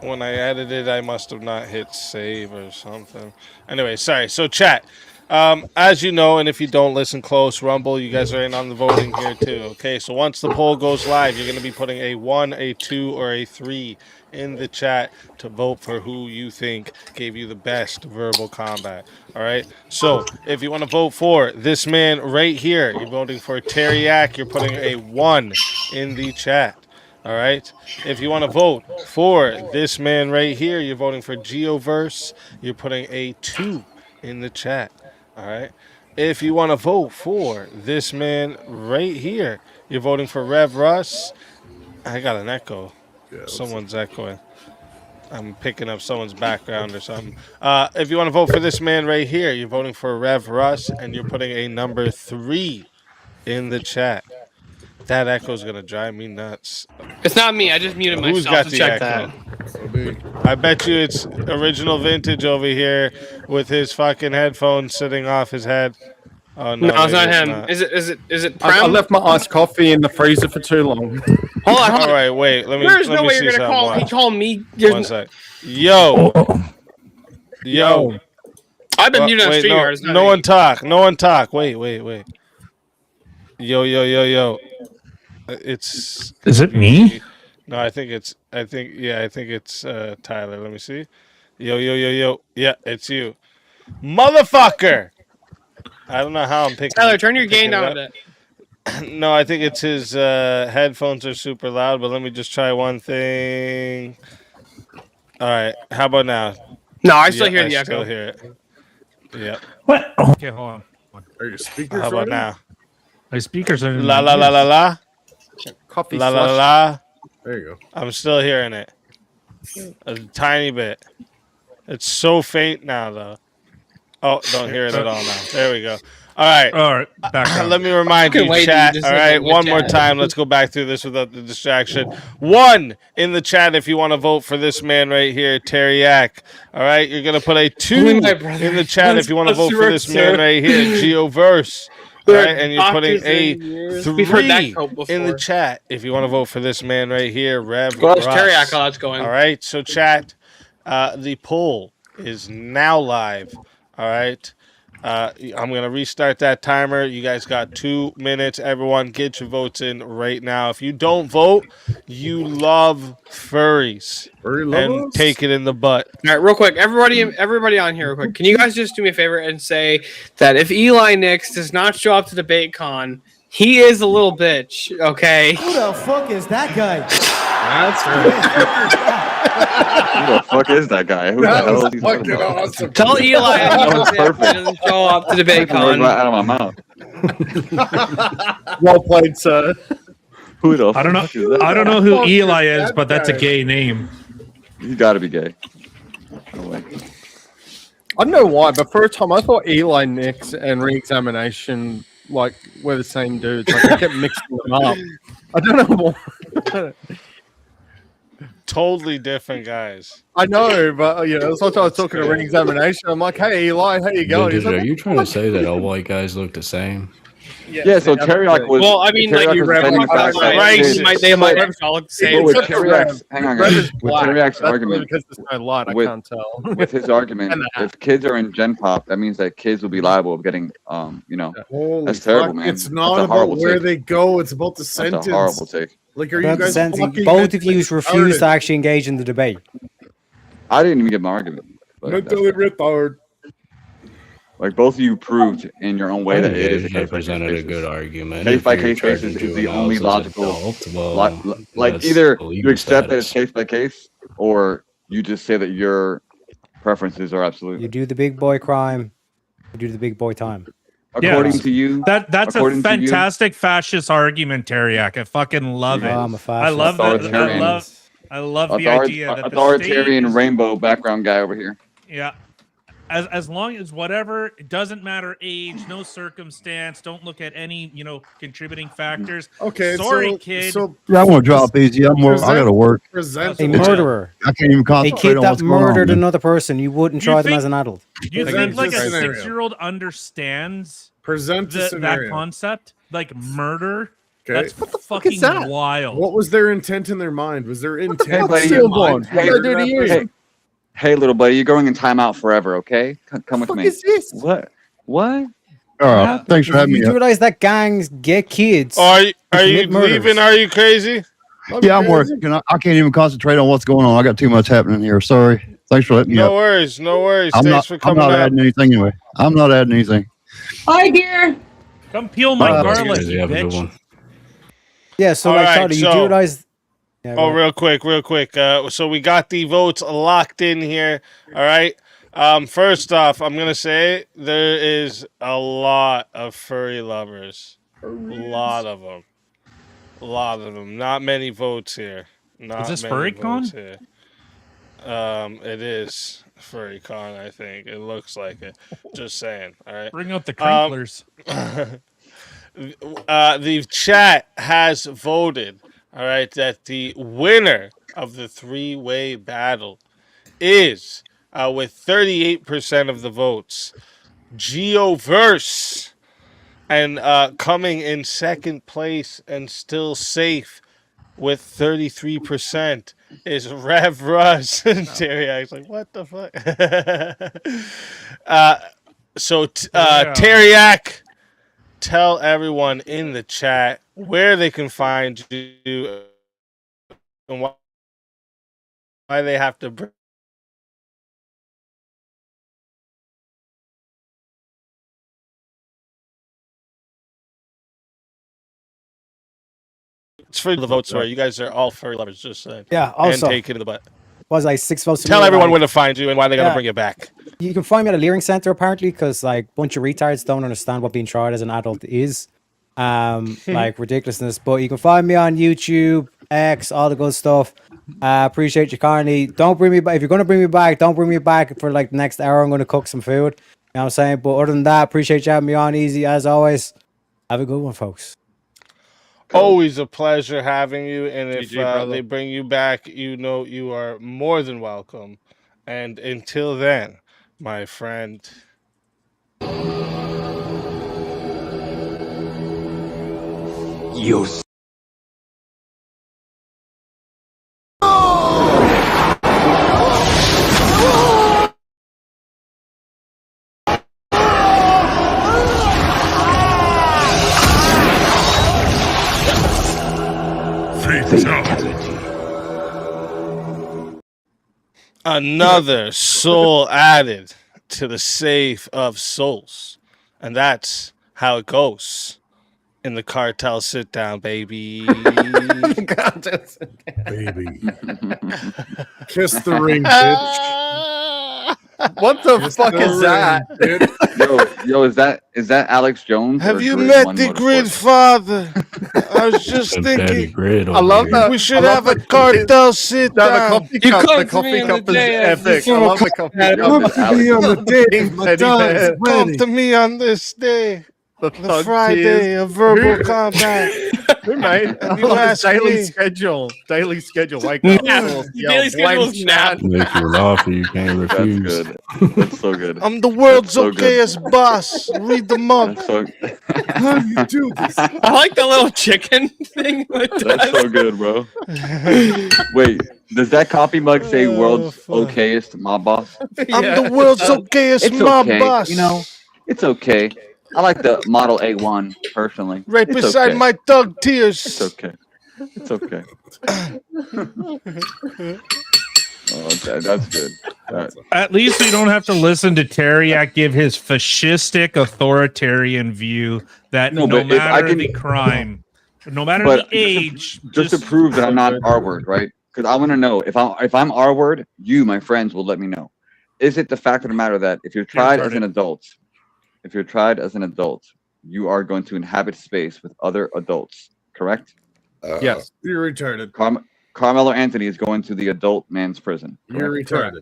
When I edited, I must have not hit save or something. Anyway, sorry. So chat, as you know, and if you don't listen close, Rumble, you guys are in on the voting here too. Okay, so once the poll goes live, you're going to be putting a 1, a 2, or a 3 in the chat to vote for who you think gave you the best verbal combat. All right. So if you want to vote for this man right here, you're voting for Teriak. You're putting a 1 in the chat. All right. If you want to vote for this man right here, you're voting for Geoverse. You're putting a 2 in the chat. All right. If you want to vote for this man right here, you're voting for Rev Russ. I got an echo. Someone's echoing. I'm picking up someone's background or something. If you want to vote for this man right here, you're voting for Rev Russ, and you're putting a number 3 in the chat. That echo's gonna drive me nuts. It's not me. I just muted Who's myself got to the check echo? that. I bet you it's original vintage over here with his fucking headphones sitting off his head. Oh no, No, it's not maybe him. not. Is it I Prem? left my iced coffee in the freezer for too long. Hold on. All right, wait. Let me. There's let no me way see you're gonna something. call. He Watch. called me. One sec. Yo. Yo. I've been muted on Wait, StreamYard. It's not no me. one talk. No one talk. Wait. Yo. It's. Is it me? No, I think it's Tyler. Let me see. Yo. Yeah, it's you. Motherfucker. I don't know how I'm picking. Tyler, turn your picking gain it down a up. bit. No, I think it's his headphones are super loud, but let me just try one thing. All right, how about now? No, I still hear the I echo. still hear it. Yep. What? Okay, hold on. Are your speakers How about running? now? My speakers are La la la la la. Coffee La la slush. la. There you go. I'm still hearing it. A tiny bit. It's so faint now, though. Oh, don't hear it at all now. There we go. All right. All right. Back on. Let me remind Fucking you, wait, chat. dude, All just right, like one with more chat. time. Let's go back through this without the distraction. 1 in the chat if you want to vote for this man right here, Teriak. All right, you're gonna put a 2 Only my brother in the chat if you want to vote for this man sir. right here, Geoverse. All right, and you're putting a Doctors and We've heard that 3 quote in the before. chat if you want to vote for this man right here, Rev Well, it's Russ. Teriak how that's going. All right, so chat, the poll is now live. All right, I'm gonna restart that timer. You guys got 2 minutes. Everyone, get your votes in right now. If you don't vote, you love furries and take it in the butt. All right, real quick, everybody on here, real quick. Can you guys just do me a favor and say that if Eli Nix does not show up to Debate Con, he is a little bitch, okay? Who the fuck is that guy? That's right. Who the fuck is that guy? Who the That hell was is he talking fucking about? awesome. Tell Eli That that was he's a bitch if he doesn't show up to Debate That was Con. right out of my mouth. Well played, sir. Who the I don't know. fuck is that I don't guy? know who Fuck Eli is is, that but that's a guy? gay name. He's got to be gay. I don't know why, but for a time I thought Eli Nix and Re-Examination like were the same dudes. Like I kept mixing them up. I don't know why. Totally different guys. I know, but that's what I was talking to Re-Examination. I'm like, hey Eli, how you going? He's Are like, you trying to say that all white guys look the same? Yeah, so Teriyaki was. Well, I mean, like Teriyaki you was read defending the fact that they might kids- all look the same. But with Teriyak's, hang on, guys. With black. Teriyak's That's argument, because there's no light, I with- can't tell. with his argument, And that. if kids are in Gen Pop, that means that kids will be liable of getting, Holy that's terrible, fuck, man. It's That's not a about horrible where take. they go. It's about the That's sentence. a horrible take. Like, are About you the guys sentencing, fucking both of you mentally refuse to retarded? actually engage in the debate. I didn't even get my argument. But Mentally retarded. like both of you proved in your own way that it is a They case by presented case a good argument. Case If by you're case basis charging is the only juveniles as logical. adult, well, Like that's either the you legal accept that it's status. case by case, or you just say that your preferences are absolute. You do the big boy crime, you do the big boy time. According to you, That's a according to you- fantastic fascist argument, Teriak. I fucking love it. Oh, I'm a I fascist. love that. Authoritarian. I love the idea that the authoritarian state is, rainbow background guy over here. yeah. As long as whatever, it doesn't matter age, no circumstance, don't look at any, contributing factors. Okay, Sorry, kid. So Yeah, I'm gonna drop easy. I gotta work. Present A murderer, I can't even a concentrate kid on that what's going on. murdered man. another person, you wouldn't You try them think- as an adult. You Present think like the a scenario. 6-year-old understands Present the that scenario. concept? Like murder? Okay. That's What the fuck fucking is that? wild. What was their intent in their mind? Was their intent buddy, in you- mind? hey, to murder that person? Hey, little buddy, you're going in timeout forever. Okay, come with What me. is this? What? What? All right, thanks for having me. You do realize that gangs get kids. Are you commit murders. leaving? Are you crazy? Yeah, I'm working. I can't even concentrate on what's going on. I got too much happening here. Sorry. Thanks for letting me No up. worries. No worries. I'm Thanks not. for I'm coming not up. adding anything anyway. I'm not adding anything. Hi, dear. Come peel my Bye. garlic, Guys, you have a good bitch. one. Yeah, so All like, right, Charlie, you do so- realize. Yeah, Oh, go real quick. So we got the votes locked in here. All right. First off, I'm gonna say there is a lot of furry lovers. A lot of them. Not many votes here. Not this many FurryCon? votes here. It is FurryCon, I think. It looks like it. Just saying. All right. Bring out the crinklers. The chat has voted, all right, that the winner of the three-way battle is, with 38% of the votes, Geoverse. And coming in second place and still safe with 33% is Rev Russ. Teriak's like, what the fuck? Teriak, tell everyone in the chat where they can find you and why they have to bring. It's for the votes where you guys are all furry lovers, just saying. Yeah, and also- take it to the butt. Was like 6 votes. to Tell me, everyone like- where to find you and why they gotta Yeah. bring you back. You can find me at a Leering Center apparently, because like a bunch of retards don't understand what being tried as an adult is. Like ridiculousness. But you can find me on YouTube, X, all the good stuff. Appreciate you, Carney. Don't bring me back. If you're gonna bring me back, don't bring me back for like the next hour. I'm gonna cook some food. You know what I'm saying? But other than that, appreciate you having me on. Easy as always. Have a good one, folks. Always a pleasure having you, and if GG, brother. they bring you back, you know you are more than welcome. And until then, my friend. You. Another soul added to the save of souls. And that's how it goes in the cartel sit down, baby. Baby. Kiss the ring, bitch. What the Kiss fuck the is that? ring, bitch. Yo, Yo, is that Alex Jones? Have or you Grid met One the Motorsport? Grid Father? I was just thinking. I love that. We should have a cartel sit No, the down. coffee cup. The coffee cup is epic. I love the coffee cup. Come to me on the day King my Teddy time. Bear. Come to me on this day. The Thug Friday tears. of verbal Who- combat. Who made You ask daily me. schedule? Daily schedule. Wake up. Nap. Daily schedule nap. Make you an offer you can't refuse. That's good. That's so good. I'm the world's That's so good. okayest boss. Read the mug. That's so, How do you do this? I like the little chicken thing. that's so good, bro. Wait, does that coffee mug say "World's okayest mob boss"? I'm the world's okayest It's mob okay. boss. You know, it's okay. I like the Model A1 personally. Right It's beside okay. my thug tears. It's okay. It's okay. Oh, okay, that's good. At least we don't have to listen to Teriak give his fascistic authoritarian view that No, no, but if I matter can- the crime, no matter But the age, just to prove that I'm not R word, right? Because I want to know if I'm R word, you, my friends, will let me know. Is it the fact of the matter that if you're tried as an adult, you are going to inhabit space with other adults, correct? Yes, you're retarded. Carmelo Anthony is going to the adult man's prison. You're correct? retarded.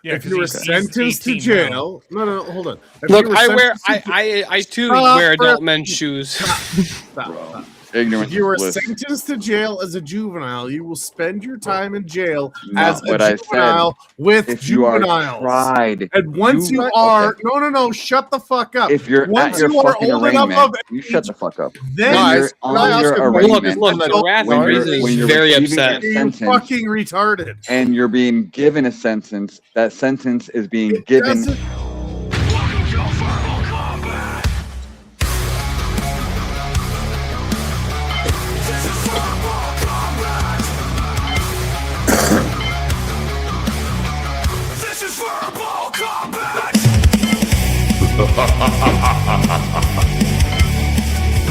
Yeah, if 'cause you were he's sentenced to 18 jail, no, hold on. If Look, you were I wear sentenced to- I too Stop wear for- adult men's shoes. Stop. Ignorance If you were is bliss. sentenced to jail as a juvenile, you will spend your time in jail Not as a what I said. juvenile with If you are juveniles. tried, And once you okay. are, no, shut the fuck up. If you're once at your you are fucking old enough arraignment, of you shut the fuck up. then When you're can I on ask your a question? arraignment, Look, the wrath when of you're, reason when is you're very receiving upset. a You're sentence, fucking retarded. and you're being given a sentence, that sentence is being given. Doesn't-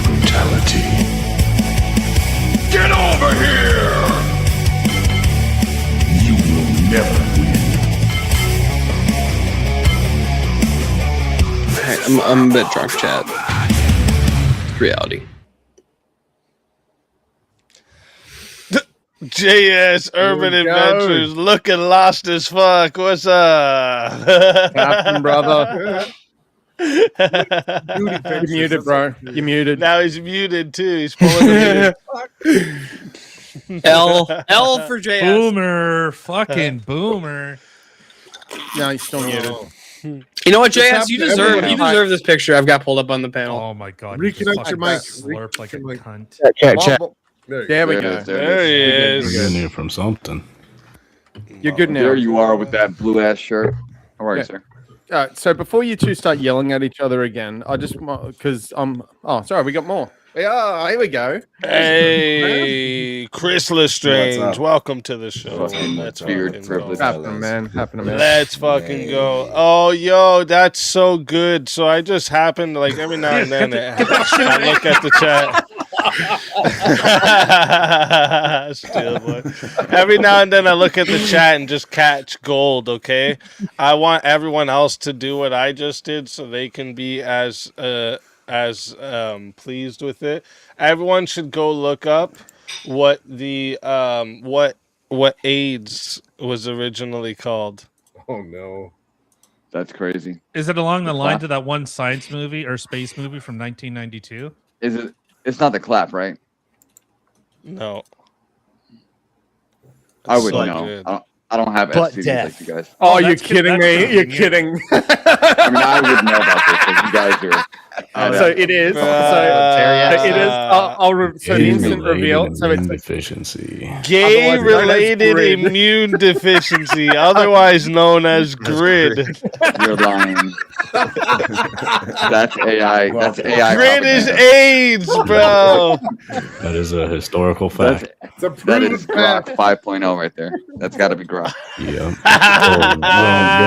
Brutality. Get over here! You will never win. I'm a bit drunk, chat. Reality. JS Urban Here we go. Adventures looking lost as fuck. What's up? Captain, brother. You're muted, bro. You're muted. Now he's muted too. He's pulling the mute. L for JS. boomer, fucking boomer. No, he's still muted. You know what, This JS? happened You to deserve everyone. this picture I've got pulled up on the panel. Oh my god! you just Reconnect fucking your mic. Slurp like a Reconnect. cunt. Check. There we There it go. is, there it There he You're is. getting it from something. You're good now. There you are with that blue ass shirt. How are you, Yeah. sir? So before you two start yelling at each other again, I just because oh sorry, we got more. Yeah, here we go. Hey, Chris Lestrange, What's up? welcome to the show. Fucking Let's beard fucking privilege. go. Happening, man. Let's fucking go. Oh, yo, that's so good. So I just happened, like, every now and then, I look at the chat. Still, boy. Every now and then I look at the chat and just catch gold, okay? I want everyone else to do what I just did so they can be as pleased with it. Everyone should go look up what the what AIDS was originally called. Oh no. That's crazy. Is it along the The lines clap? of that one science movie or space movie from 1992? Is it? It's not the clap, right? No. I would so know. good. I don't have But STDs death. like you guys. Oh, you're that's kidding that's me? You're convenient. kidding. I mean, I would know about this because you guys are. So it is. So it is. So the instant reveal. So it's deficiency. Gay-related grid. immune deficiency, otherwise known as GRID. You're lying. That's AI. That's AI. GRID is propaganda. AIDS, bro. That is a historical fact. That is Grok 5.0 right there. That's got to be Grok. Yeah.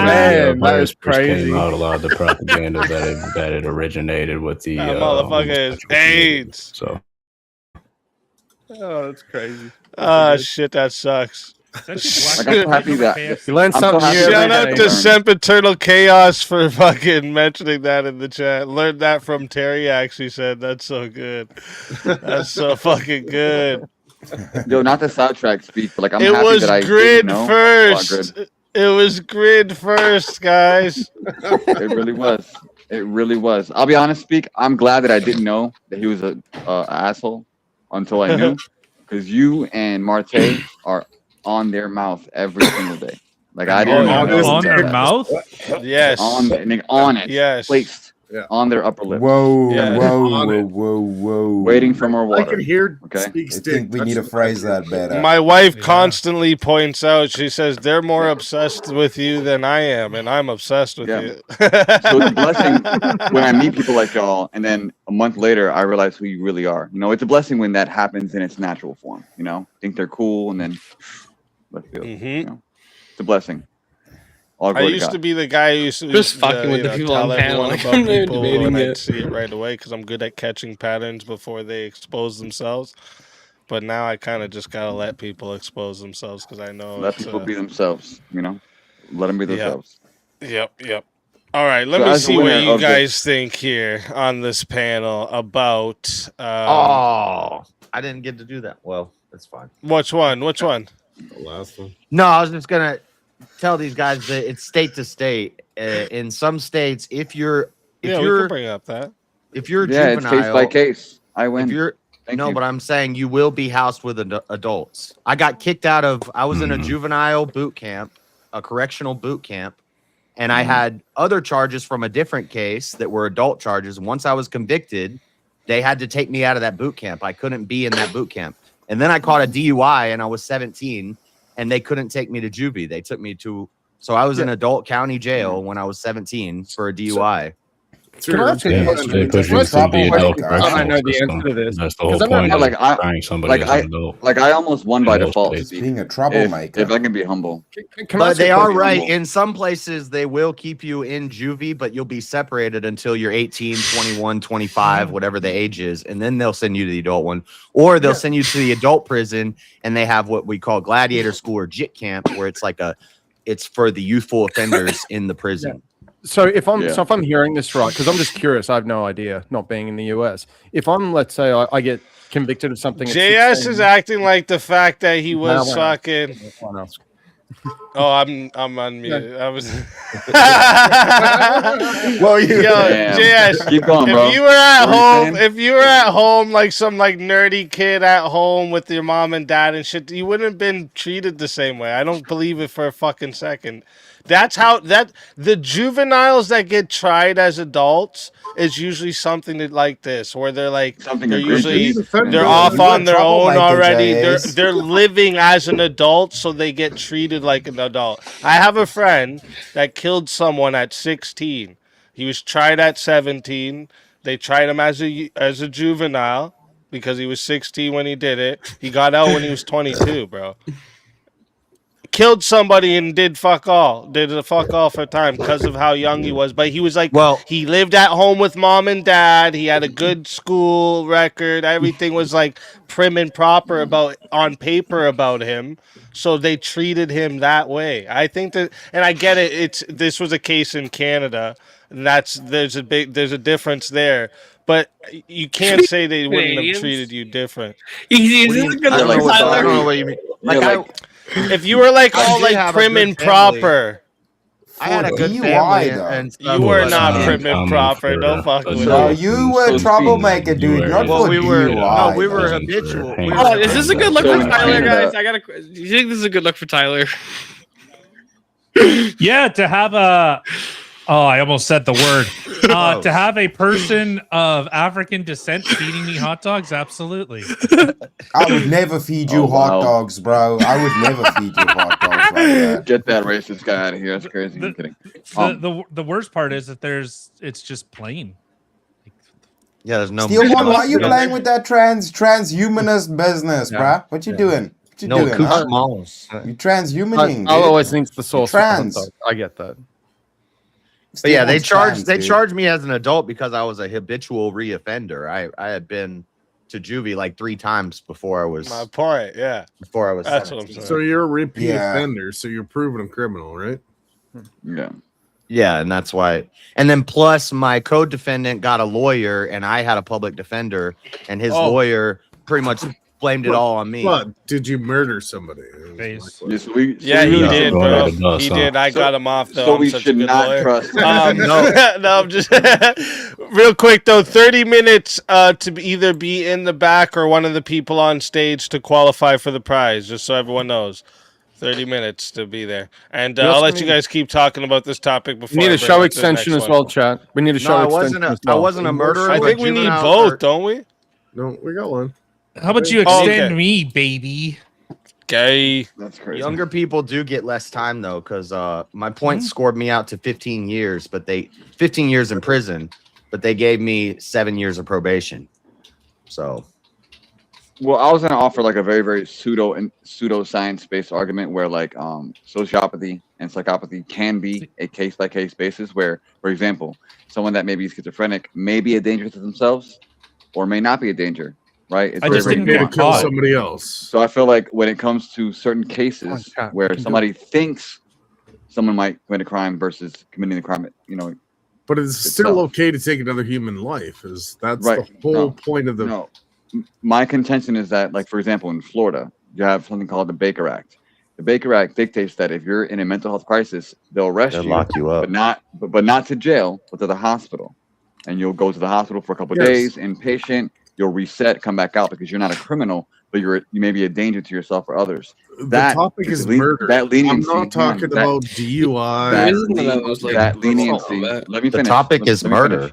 Man, that is crazy. Came out a lot of the propaganda that it originated with the That motherfucker is AIDS. So Oh, that's crazy. Ah, shit, that sucks. Essentially, Like, I'm so happy that You learned I'm so something happy new. that Shout I out to learned. Sempiternal Chaos for fucking mentioning that in the chat. Learned that from Terry. Actually said that's so good. That's so fucking good. Yo, not the soundtrack speak, but like I'm It happy was that I didn't grid know. first. It was grid first, guys. It really was. It really was. I'll be honest, speak. I'm glad that I didn't know that he was a asshole until I knew, because you and Marte are on their mouth every single day. Like I didn't know on their that. mouth. Yes. On it. Yes. Placed on their upper lip. Whoa, Yeah. whoa. Waiting for more water. I can hear Okay. Speak I Stick. think we need to phrase that better. My wife constantly points out, she says, they're more obsessed with you than I am, and I'm obsessed with you. So it's a blessing when I meet people like y'all, and then a month later, I realize who you really are. You know, it's a blessing when that happens in its natural form. You know, think they're cool, and then left field. You know, it's a blessing. All I used to be the guy who used to Just fucking with the people on tell panel, everyone like, about I'm not even people, debating and I'd it. see it right away because I'm good at catching patterns before they expose themselves. But now I kind of just gotta let people expose themselves because I know Let people be themselves. You know, let them be themselves. Yep. All right, let So me as the see what winner you of guys think here on this panel about. Oh, I didn't get to do that. Well, that's fine. Which one? Which one? The last one. No, I was just gonna tell these guys that it's state to state. In some states, if you're we can bring up that. if you're Yeah, juvenile, it's case by case. I win. If you're but I'm saying you will be housed with adults. I got kicked out of. I was in a juvenile boot camp, a correctional boot camp, and I had other charges from a different case that were adult charges. Once I was convicted, they had to take me out of that boot camp. I couldn't be in that boot camp. And then I caught a DUI, and I was 17, and they couldn't take me to juvie. They took me to. So I was in adult county jail when I was 17 for a DUI. Can I ask you a question? I know the answer to this. That's the whole point of trying somebody as an adult. Like I almost won by default. Being a troublemaker. If I can be humble. But they are right. In some places, they will keep you in juvie, but you'll be separated until you're 18, 21, 25, whatever the age is. And then they'll send you to the adult one. Or they'll send you to the adult prison, and they have what we call gladiator school or JIT camp, where it's like it's for the youthful offenders in the prison. So if I'm hearing this right, because I'm just curious, I have no idea, not being in the US. If I'm, let's say, I get convicted of something. at JS 16, is acting like the fact that he was fucking. Oh, I'm unmuted. I was. Well, you. JS, keep going, bro. If you were at home, if you were at home like some like nerdy kid at home with your mom and dad and shit, you wouldn't have been treated the same way. I don't believe it for a fucking second. That's how the juveniles that get tried as adults is usually something like this, where they're like they're usually they're off on their own already. They're living as an adult, so they get treated like an adult. I have a friend that killed someone at 16. He was tried at 17. They tried him as a juvenile because he was 16 when he did it. He got out when he was 22, bro. Killed somebody and did fuck all for time because of how young he was. But he was like, he lived at home with mom and dad. He had a good school record. Everything was like prim and proper on paper about him. So they treated him that way. I think that, and I get it. This was a case in Canada, and there's a difference there. But you can't say they wouldn't have treated you different. I don't know what you mean. If you were like all like prim and proper, I had a good family, and you were not prim and proper. Don't fuck with No, me. you were a troublemaker, dude. Not for we were DUI. habitual. Oh, is this a good look for Tyler, guys? Do you think this is a good look for Tyler? Yeah, to have I almost said the word. To have a person of African descent feeding me hot dogs, absolutely. I would never feed you hot dogs, bro. I would never feed you hot dogs like that. Get that racist guy out of here. That's crazy. I'm kidding. The worst part is that it's just plain. Yeah, there's no. Steel one, why are you playing with that transhumanist business, bruh? What you doing? What you doing? You transhumaning. I'll always think it's the source. Trans. I get that. But yeah, they charged me as an adult because I was a habitual reoffender. I had been to juvie like 3 times before I was. My point, yeah. Before I was. That's 17. what I'm saying. So you're a repeat Yeah. offender, so you're proven a criminal, right? Yeah. Yeah, and that's why. And then plus my co-defendant got a lawyer, and I had a public defender, and his lawyer pretty much blamed it all on me. But did you murder somebody? Face. Yes, we, Yeah, so he we- did, Go bro. ahead and bust, He huh? did. I So- got him off though. so I'm we such a should good not lawyer. trust- No, I'm just real quick though. 30 minutes to either be in the back or one of the people on stage to qualify for the prize. Just so everyone knows, 30 minutes to be there. And We I'll also let you need- guys keep talking about this topic before. We need I a bring show up the extension next as one. well, chat. We need a show No, I extension wasn't. as well. I wasn't a murderer. I but think we need juvenile both, or- don't we? No, we got one. How about you Oh, extend okay. me, baby? Gay. That's crazy. Younger people do get less time though, because my points scored me out to 15 years, but 15 years in prison, but they gave me 7 years of probation. So Well, I was gonna offer like a very, very pseudo science based argument where like sociopathy and psychopathy can be a case by case basis. Where, for example, someone that may be schizophrenic may be a danger to themselves, or may not be a danger. Right? It's I very, just very didn't Way to get nuanced. kill caught. somebody else. So I feel like when it comes to certain cases chat, where we can do somebody thinks someone might commit a crime versus committing the crime, But it's still okay to take another human life. That's Right. the whole No. point of the. No, my contention is that, like, for example, in Florida, you have something called the Baker Act. The Baker Act dictates that if you're in a mental health crisis, they'll arrest they'll you, lock you up. but not to jail, but to the hospital, and you'll go to the hospital for a couple Yes. days, inpatient. You'll reset, come back out because you're not a criminal, but you may be a danger to yourself or others. The topic is murder. That leniency. I'm not talking that- about DUI. that, Isn't one of those, like, that leniency. Let me The finish. topic Let me is finish. murder.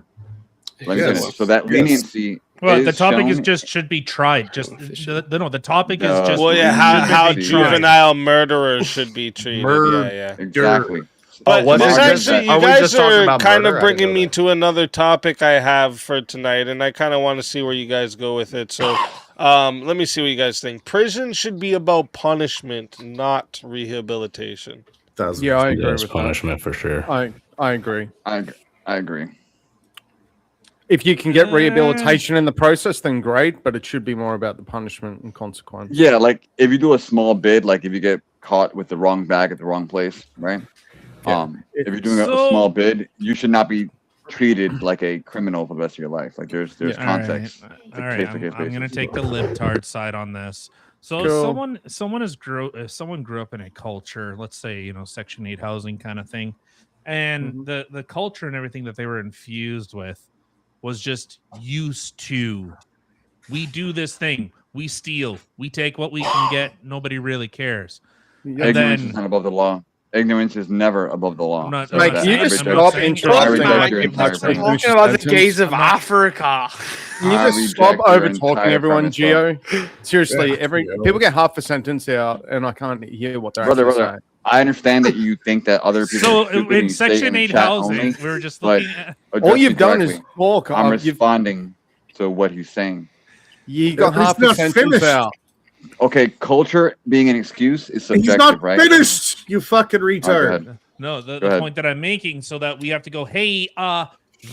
Let me Yes. finish. So that Yes. leniency. Well, is the topic is shown- just should be tried. Just the topic is No. just Well, yeah, Should how be tried. juvenile murderers should be treated. Murder. Yeah. Exactly. But was it's it actually, just- you are we guys just talking are about kind murder? of I didn't bringing know me that. to another topic I have for tonight, and I kind of want to see where you guys go with it. So, let me see what you guys think. Prison should be about punishment, not rehabilitation. Yeah, I agree Yes, with punishment for sure. that. I agree. I agree. If you can get rehabilitation in the process, then great, but it should be more about the punishment and consequence. Yeah, like if you do a small bid, like if you get caught with the wrong bag at the wrong place, right? If you're doing a small bid, you should not be treated like a criminal for the rest of your life. Like there's context. All right, I'm gonna take the libtard side on this. So Cool. if someone grew up in a culture, let's say Section 8 housing kind of thing, and the culture and everything that they were infused with was just used to. We do this thing. We steal. We take what we can get. Nobody really cares. And Ignorance then is not above the law. Ignorance is never above the law. I'm not- So Mike, that- you I just reject- stop I interrupting. reject your Like, entire you're thing. talking about the gays of Africa. Can you I just reject stop your over talking entire everyone, premise, Gio? Seriously, Yeah. people get half a sentence out, and I can't hear what they're Brother, actually brother, I understand that you think that other people. So are stupid and in you say Section the 8 chat housing, only, we were just but looking at. All address you've me done is correctly. talk. I'm You've responding to what he's saying. you got He's half a not sentence finished. out. Okay, culture being an excuse is He's subjective, not right? finished. You fucking All right, go retard. ahead. No, the ahead. point that I'm making, so that we have to go, hey,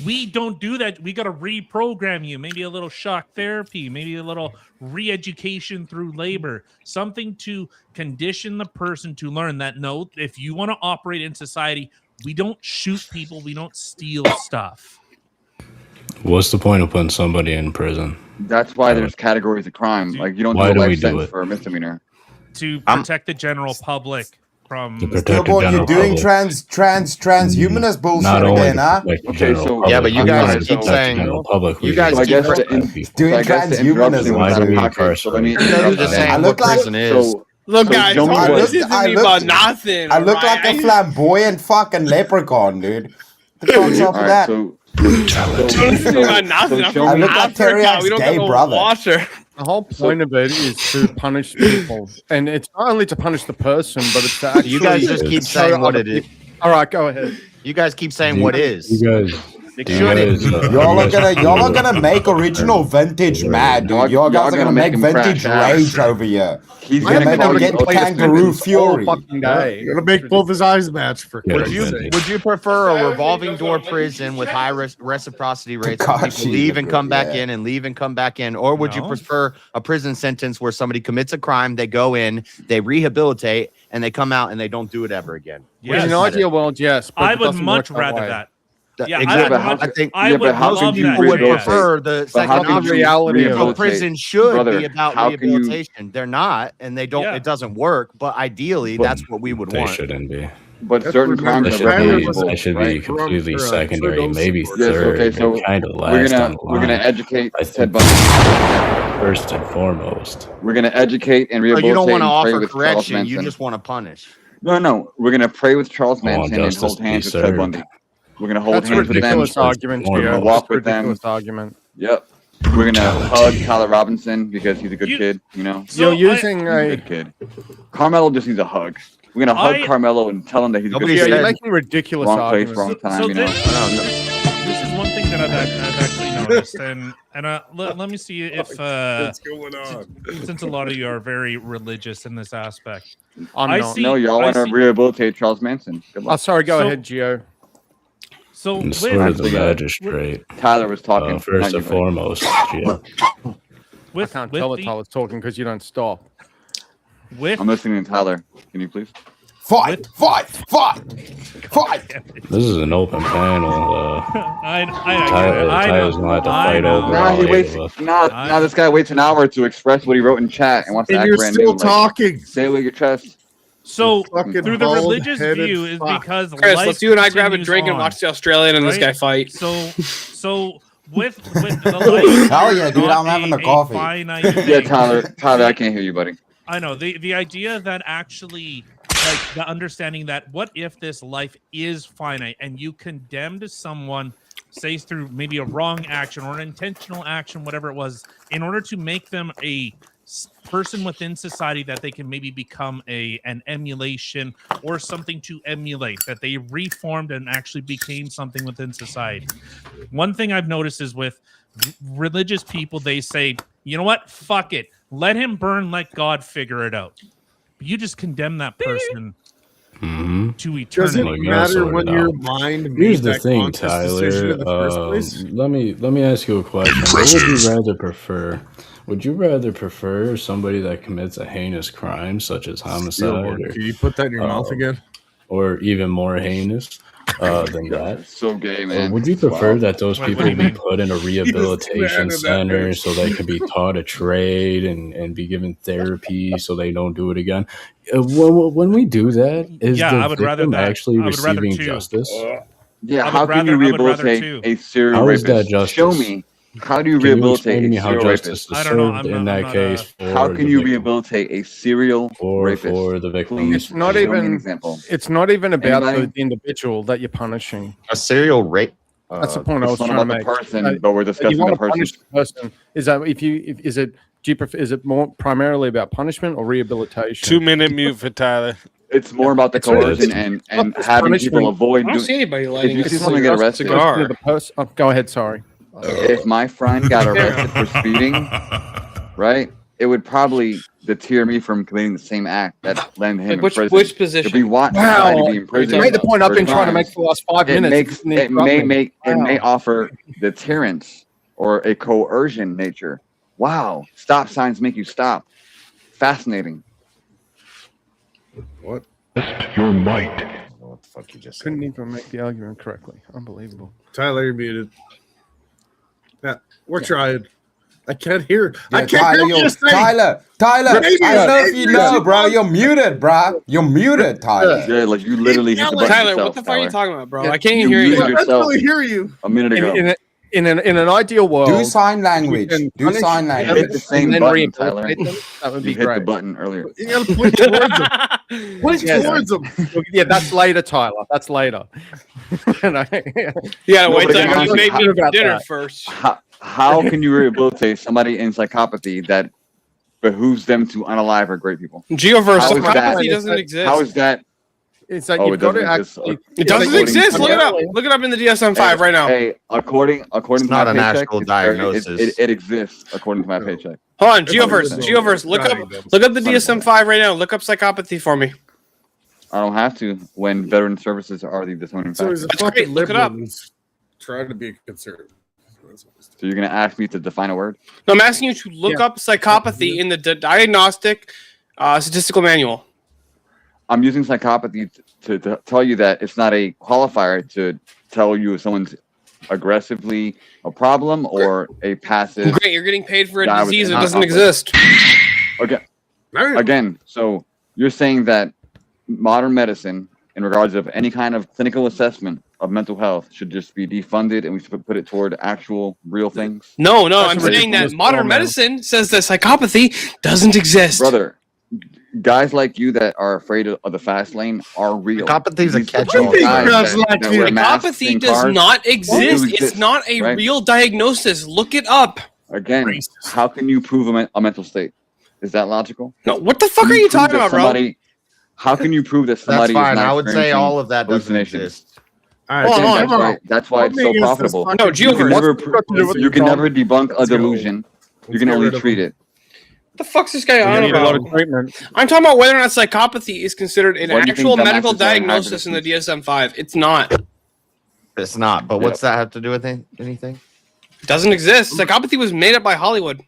we don't do that. We got to reprogram you. Maybe a little shock therapy, maybe a little re-education through labor, something to condition the person to learn that no, if you want to operate in society, we don't shoot people, we don't steal stuff. What's the point of putting somebody in prison? That's why there's categories of crime. Like you don't Why do a do we life do sentence it? for a misdemeanor. To protect the general public from To protect Stillborn, the you're general doing public. transhumanist bullshit Not only again, huh? like the Okay, general so- public. Yeah, but you I'm guys trying to keep protect the saying- general public. you We guys just So I keep guess protect the people. Doing so I guess the transhumanism. interruption Why was do out we of pocket. So let me incarcerate? You're interrupt just that. saying I what look like- prison is. So Look, So guys, show me all what- this isn't I me looked- about nothing. I look alright? like a flamboyant fucking leprechaun, dude. The fuck's up all with right, that? so This isn't about nothing. I'm show from me- I look like Africa. Terry We don't X's get no gay brother. water. The whole point of it is to punish people, and it's not only to punish the person, but it's to actually. You guys just keep show saying what other it is. people- All right, go ahead. You guys keep saying what is. You guys, Y'all are gonna make original vintage mad, dude. Y'all guys are gonna make vintage rage over here. He's gonna get kangaroo fury. Fucking day. You're gonna make both his eyes match for. Would you prefer a revolving door prison with high reciprocity rates where people leave and come back in and leave and come back in, or would you prefer a prison sentence where somebody commits a crime, they go in, they rehabilitate, and they come out and they don't do it ever again? In an ideal world, yes. But I it would doesn't much work rather way. that. Yeah, exactly. I think most people would prefer the second reality of prison should Brother, be about how can you- rehabilitation. They're not, and they don't. It doesn't work. But ideally, that's what we would They want. shouldn't be. But certain crimes are reputable, That should be right? completely secondary, maybe Yes, third, okay, so kind of we're last gonna on the we're gonna line. educate I Ted think Bundy. first and foremost. We're gonna educate and So rehabilitate. you don't want to and pray offer with Charles correction. You Manson. just want to punish. No. We're gonna pray with Charles I want Manson and justice hold to be hands with Ted served. Bundy. We're gonna hold That's a hands with them. ridiculous argument, We're gonna Gio. walk That's a with them. ridiculous argument. Yep. We're gonna hug Tyler Robinson because he's a good kid. You know. You're using He's a good kid. Carmelo just needs a hug. We're gonna hug Carmelo and tell him that he's a good kid. You're making ridiculous Wrong place, arguments. wrong time. You know. This is one thing that I've actually noticed, and let me see if What's going on? since a lot of you are very religious in this aspect. I'm I not. see- No, y'all I want to see- rehabilitate Charles Manson. Good Oh, luck. sorry. Go So- ahead, Gio. So And with, sort of the Actually, magistrate. Tyler was talking. First not you, and buddy. foremost, Gio. with, I can't with tell the- that Tyler's talking because you don't stop. with I'm listening to Tyler. Can you please? Fight! This is an open panel. I Tyler's gonna have to fight over Now all he eight waits. of us. Now this guy waits an hour to express what he wrote in chat and wants to And act you're brand still new. talking. Say it with your chest. So Fucking through the religious bald-headed view is fuck. because Chris, life let's you and I grab a continues drink and on, watch the Australian and this right? guy fight. So with the life, Hell yeah, dude, not I'm having a a coffee. finite Yeah, thing. Tyler, I can't hear you, buddy. I know the idea that actually, like the understanding that what if this life is finite and you condemned someone, say through maybe a wrong action or an intentional action, whatever it was, in order to make them a person within society that they can maybe become an emulation or something to emulate, that they reformed and actually became something within society. One thing I've noticed is with religious people, they say, you know what, fuck it, let him burn, let God figure it out. But you just condemn that person to eternity. Does it matter when your mind Here's made the that thing, conscious decision Tyler. in the first place? Let me ask you a question. What would you rather prefer? Would you rather prefer somebody that commits a heinous crime, such as homicide, or, Can you put that in your mouth again? or even more heinous than that? So gay, Or man. would you prefer Wow. that those What people do you be mean? put in a rehabilitation center so they can be taught a trade and be given therapy so they don't do it again? When we do that, is Yeah, the I would rather victim that. actually I would rather receiving too. justice? Yeah, I how would can you rather- I would rather rehabilitate too. a serial How is rapist? that justice? Show me. How do you Can you rehabilitate explain to me a how serial justice rapist? is I don't know, served I'm in not- that I'm not, case? How for can the you victim? rehabilitate a serial rapist? For the victim? It's not Show me an even. example. It's not even about Anybody? the individual that you're punishing. A serial rape. That's the point I was It's not trying to about make. the person, but we're You discussing want the to person. punish the person. Is that is it? Do you prefer? Is it more primarily about punishment or rehabilitation? 2-minute mute for Tyler. It's more about the It's really- coercion and it's having punishment. people avoid. I don't see anybody lighting If you a see someone get arrested, cigar. Go ahead. Sorry. if my friend got arrested for speeding, right, it would probably deter me from committing the same act that landed him in prison. Which position? If we want Wow. somebody to be in prison, You made the point I've for been trying to make crimes, for the last 5 it minutes. makes it may offer deterrence or a coercion nature. Wow, stop signs make you stop. Fascinating. What? Your might. What the fuck you just said? Couldn't even make the argument correctly. Unbelievable. Tyler, you're muted. Yeah, we're trying. I can't hear. Yeah, I can't Tyler, hear yo, you just saying. Tyler, I don't know if you know, bro. You're muted, bro. You're muted, Tyler. Yeah, like you literally hit the button Tyler, yourself, what the fuck are you talking about, bro? Yeah, I can't you hear you. muted I yourself really hear you. a minute ago. In an ideal world, Do sign language. you can Do punish sign them language. Hit the same and then button, Tyler. rehabilitate them. That would be You hit the great. button earlier. You gotta point towards him. Point Yes. towards him. Yeah, that's later, Tyler. That's later. And I- You gotta No, wait but till again, I honestly, make me about dinner that. first. How can you rehabilitate somebody in psychopathy that behooves them to unalive our great people? Geoverse How is that- psychopathy doesn't exist. How is that It's like Oh, you've it got doesn't to exist. actually. It doesn't according exist. to- Look it up. Look it up in the DSM-5 right now. Hey, according It's to not my an paycheck, actual it's very- diagnosis. It exists according to my paycheck. Hold on, It's Geoverse. not Geoverse. Look up the DSM-5 right now. Look up psychopathy for me. I don't have to when veteran services are the determining So factor. he's a That's fucking great, look it liberal up. who's trying to be conservative. So you're gonna ask me to define a word? No, I'm asking you to look up psychopathy in the diagnostic statistical manual. I'm using psychopathy to tell you that it's not a qualifier to tell you if someone's aggressively a problem or a passive. Great, you're getting paid for a guy with disease that not doesn't conflict. exist. Okay. Again, so you're saying that modern medicine, in regards of any kind of clinical assessment of mental health, should just be defunded and we should put it toward actual real things? No, I'm saying that modern medicine says that psychopathy doesn't exist. Brother, guys like you that are afraid of the fast lane are real. Psychopathy's a These catch-all guys term. that wear masks Psychopathy in does cars not exist. do It's not a right? real diagnosis. Look it up. Again, how can you prove a mental state? Is that logical? No, what the fuck Can are you prove talking that about, bro? somebody- How can you prove that That's somebody is fine. not I would say experiencing all of that doesn't hallucinations? exist. Again, that's why it's so profitable. No, You can Geoverse. never, you can never debunk a delusion. You can only treat it. What the fuck's this guy on about? I'm talking about whether or not psychopathy is considered an Why do you think actual dumbasses medical are in diagnosis in the DSM-5. It's not. It's not. But what's that have to do with anything? It doesn't exist. Psychopathy was made up by Hollywood.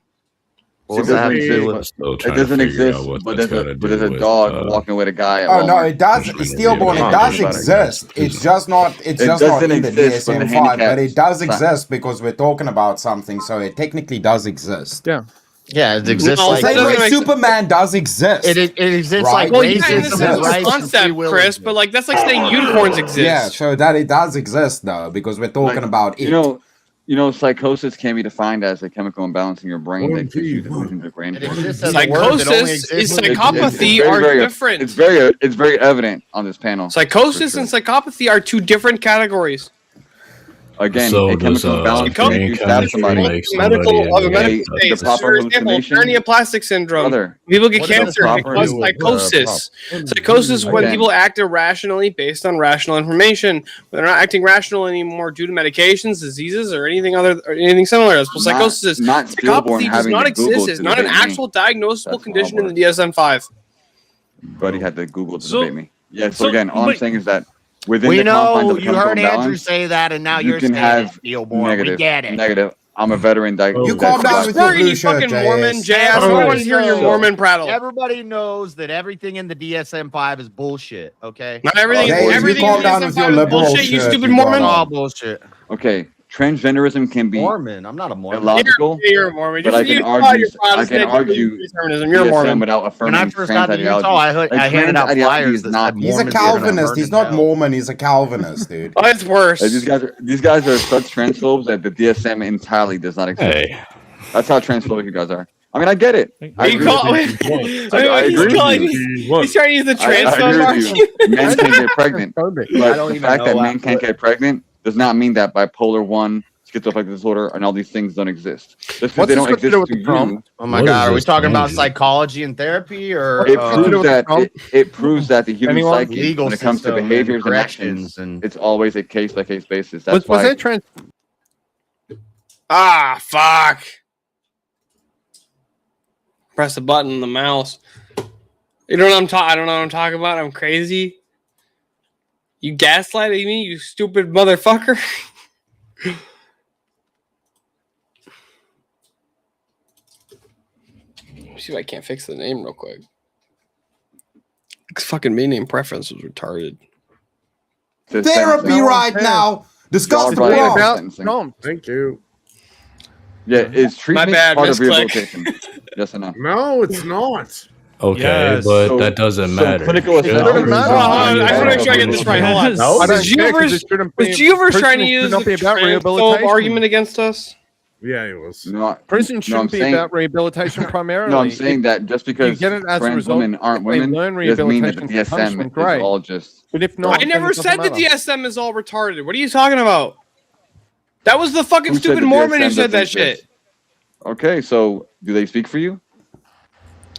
It doesn't exist. It doesn't exist. But there's a dog walking with a guy. Oh no, it does. Stillborn, it does exist. It's just not. It's just not in the DSM-5, but it does exist because we're talking about something. So it technically does exist. Yeah. Yeah, it exists. No, like same way Superman does exist. It exists right? like Well, racism yeah, this is and a rights and free concept, will. Chris, but like that's like saying unicorns exist. Yeah, so that it does exist though, because we're talking about it. You know, psychosis can be defined as a chemical imbalance in your brain that gives you delusions of brain. Psychosis is psychopathy are different. It's very evident on this panel. Psychosis and psychopathy are two different categories. Again, So a does, chemical balance brain can you stab chemistry somebody. make somebody Medical of a in medical the- state. the proper For example, hallucination. herniaplastic syndrome. Brother, People get what is cancer the because proper- psychosis. Psychosis is when Again. people act irrationally based on rational information. When they're not acting rational anymore due to medications, diseases, or anything similar. That's what psychosis is. not Stillborn Psychopathy does having not to Google exist. to It's not an debate me. actual diagnosable That's condition in horrible. the DSM-5. Buddy had to Google to So- debate me. Yeah. So so- again, all I'm wait. saying is that within We the confines know of the you chemical heard Andrew imbalance, say that, and now you you're can saying have it, Steelborn. We negative. get it. Negative. I'm a veteran. You calm down with your Swearing, blue you shirt, fucking Mormon, JS. JS. I don't want to hear your Mormon prattle. Everybody knows that everything in the DSM-5 is bullshit. Okay. Not everything. Jay, you everything calm in down the with your DSM-5 is liberal bullshit. You shit, stupid you Mormon. brought All up. bullshit. Okay, transgenderism can be Mormon. I'm not a Mormon. illogical, You're a Mormon. but I can argue determinism. You're a DSM Mormon. without When affirming I first trans got to Utah, ideology. I handed out Trans ideology flyers is that not- said He's a Mormons are gonna Calvinist. burn He's in not hell. Mormon. He's a Calvinist, dude. Oh, it's worse. These guys are such transphobes that the DSM entirely does not exist. Hey, That's how transphobic you guys are. I mean, I get it. I You agree call- with you. I I he's agree calling- with you. He's trying to use the I agree transphobe with argument. you. Men can't get pregnant. But don't the even fact know that why- men can't get pregnant does not mean that bipolar 1, schizophrenic disorder, and all these things don't exist. Just because What's they this don't got to exist do with to the prom? you, Oh my What God, is are we this talking about tangent? psychology and therapy, or it proves that the human anyone? psyche, Legal when it comes to system and behaviors and corrections actions, and- it's always a case-by-case basis. That's Was why there trans? Ah, fuck. Press the button on the mouse. You know what I'm talking? I don't know what I'm talking about. I'm crazy. You gaslighting me, you stupid motherfucker. See if I can't fix the name real quick. This fucking main name preference was retarded. Therapy right now. Discuss the Dog bite prom. sentencing. No. Thank you. Yeah, is treatment bad, part of misclick. rehabilitation? Yes or no? No, it's not. okay, Yes. but So- that doesn't so matter. clinical Yeah. assessment- Doesn't matter. Hold on, I just want to make sure I get this right. Hold on. No? I don't Was care, 'cause Geoverse it shouldn't be- trying to prison use should the not be about transphobe rehabilitation. argument against us? Yeah, it was. No, Prison no, shouldn't I'm be saying, about rehabilitation primarily. no, I'm saying that just because get it as a trans result, women aren't if they women learn doesn't mean that the rehabilitation from DSM punishment, is great. all just. But if not, I then never it doesn't said the matter. DSM is all retarded. What are you talking about? That was the fucking Who said stupid the Mormon who DSM said that doesn't shit. exist? Okay, so do they speak for you?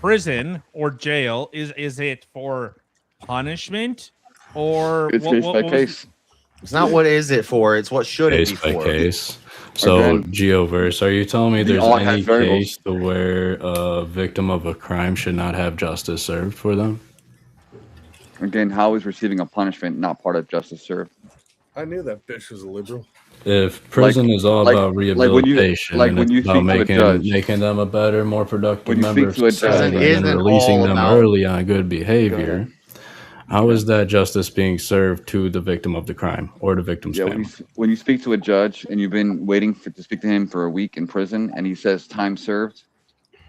prison or jail? Is it for punishment or It's case by case. It's not what is it for, it's what should it Case be by for. case. So, Again, Geoverse, are you telling me they there's all any have variables. case to where a victim of a crime should not have justice served for them? Again, how is receiving a punishment not part of justice served? I knew that bitch was a liberal. If prison is all about rehabilitation, and it's about making them a better, more productive member of society, and releasing them early on good behavior, How is that justice being served to the victim of the crime or the victim's family? When you speak to a judge and you've been waiting to speak to him for a week in prison, and he says time served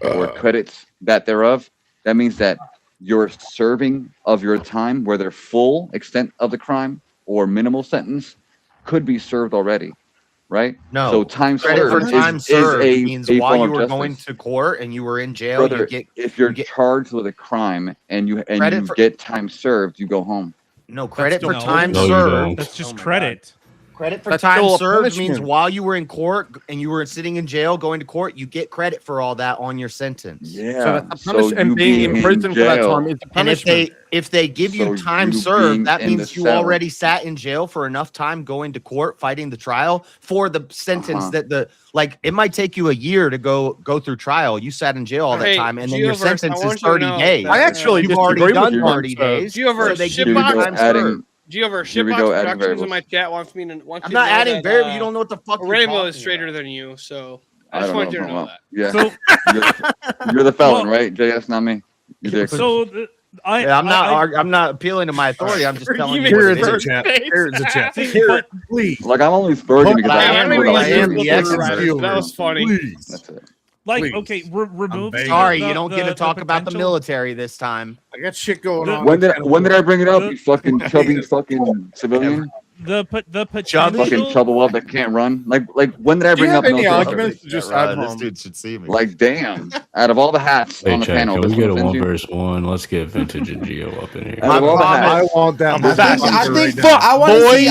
or credits that thereof, that means that your serving of your time, whether full extent of the crime or minimal sentence, could be served already, right? No. So time credit served for time is served a means form while you of were justice. going to court and you were in jail, Brother, you get if you're charged with a crime and you get time served, you go home. no credit for No. time No, you served. don't. That's just credit. Credit for That's time still a served means punishment. while you were in court and you were sitting in jail going to court, you get credit for all that on your sentence. Yeah. that's a punish- and being in prison for that time is a And punishment. if they give you So time you served, being that in means the you cell. already sat in jail for enough time going to court fighting the trial for the sentence that it might take you a year to go through trial. You sat in jail all that Hey, time, and then your Geoverse, I sentence want is you to 30 know days. that- I actually You've already disagree done with 30 you. days. Geoverse, so they ship give you box time served. Geoverse, Here we Shipbox go, adding Productions variables. in my chat wants me to. I'm you not to know adding that, variable. You don't know what the fuck you're Rainbow talking is straighter about. than you, so I I just don't wanted you to know well, that. Yeah. So, You're the felon, Well- right? JS, not me. You dick. so I'm not appealing to my authority. I'm just telling you. Here what it's it a is. chat. Here it's a chat. See, Here, but- please. Like I'm only spurging because I I am- am. I am the Please. expert. That was funny. Please. That's it. like, Please. okay, remove. begging. Sorry, the- you don't get the- to talk about the potential- military this time. I got shit going The- on. When did I bring it up? The- You fucking chubby fucking civilian, The fucking potential. trouble up that can't run. Like when did I Do you bring have up any military arguments? service? Just Right, add this home. dude should see me. Like damn, out of all the hats Hey, on the Chad, panel, can this we get a one offends one you? versus one? Let's get Vintage and Geo up in here. Out of all the I hats, want that. I want to see.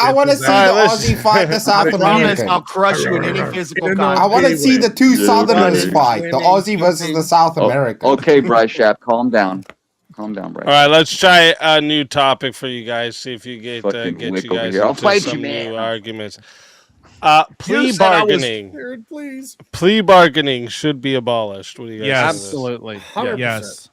I want to see the Aussie fight the South I promise American. I'll crush you in any physical I contact. want to see the two Yeah, Southerners okay. fight, the Aussie versus the South American. Okay, Bryce Shapp, calm down. Calm down, Bryce. All right, let's try a new topic for you guys. See if you get Fucking get wick you over guys here. I'll into fight some you, man. new arguments. Plea You said I was bargaining. scared, please. Plea bargaining should be abolished. What do you guys Yes. think of this? Absolutely. 100%. Yes.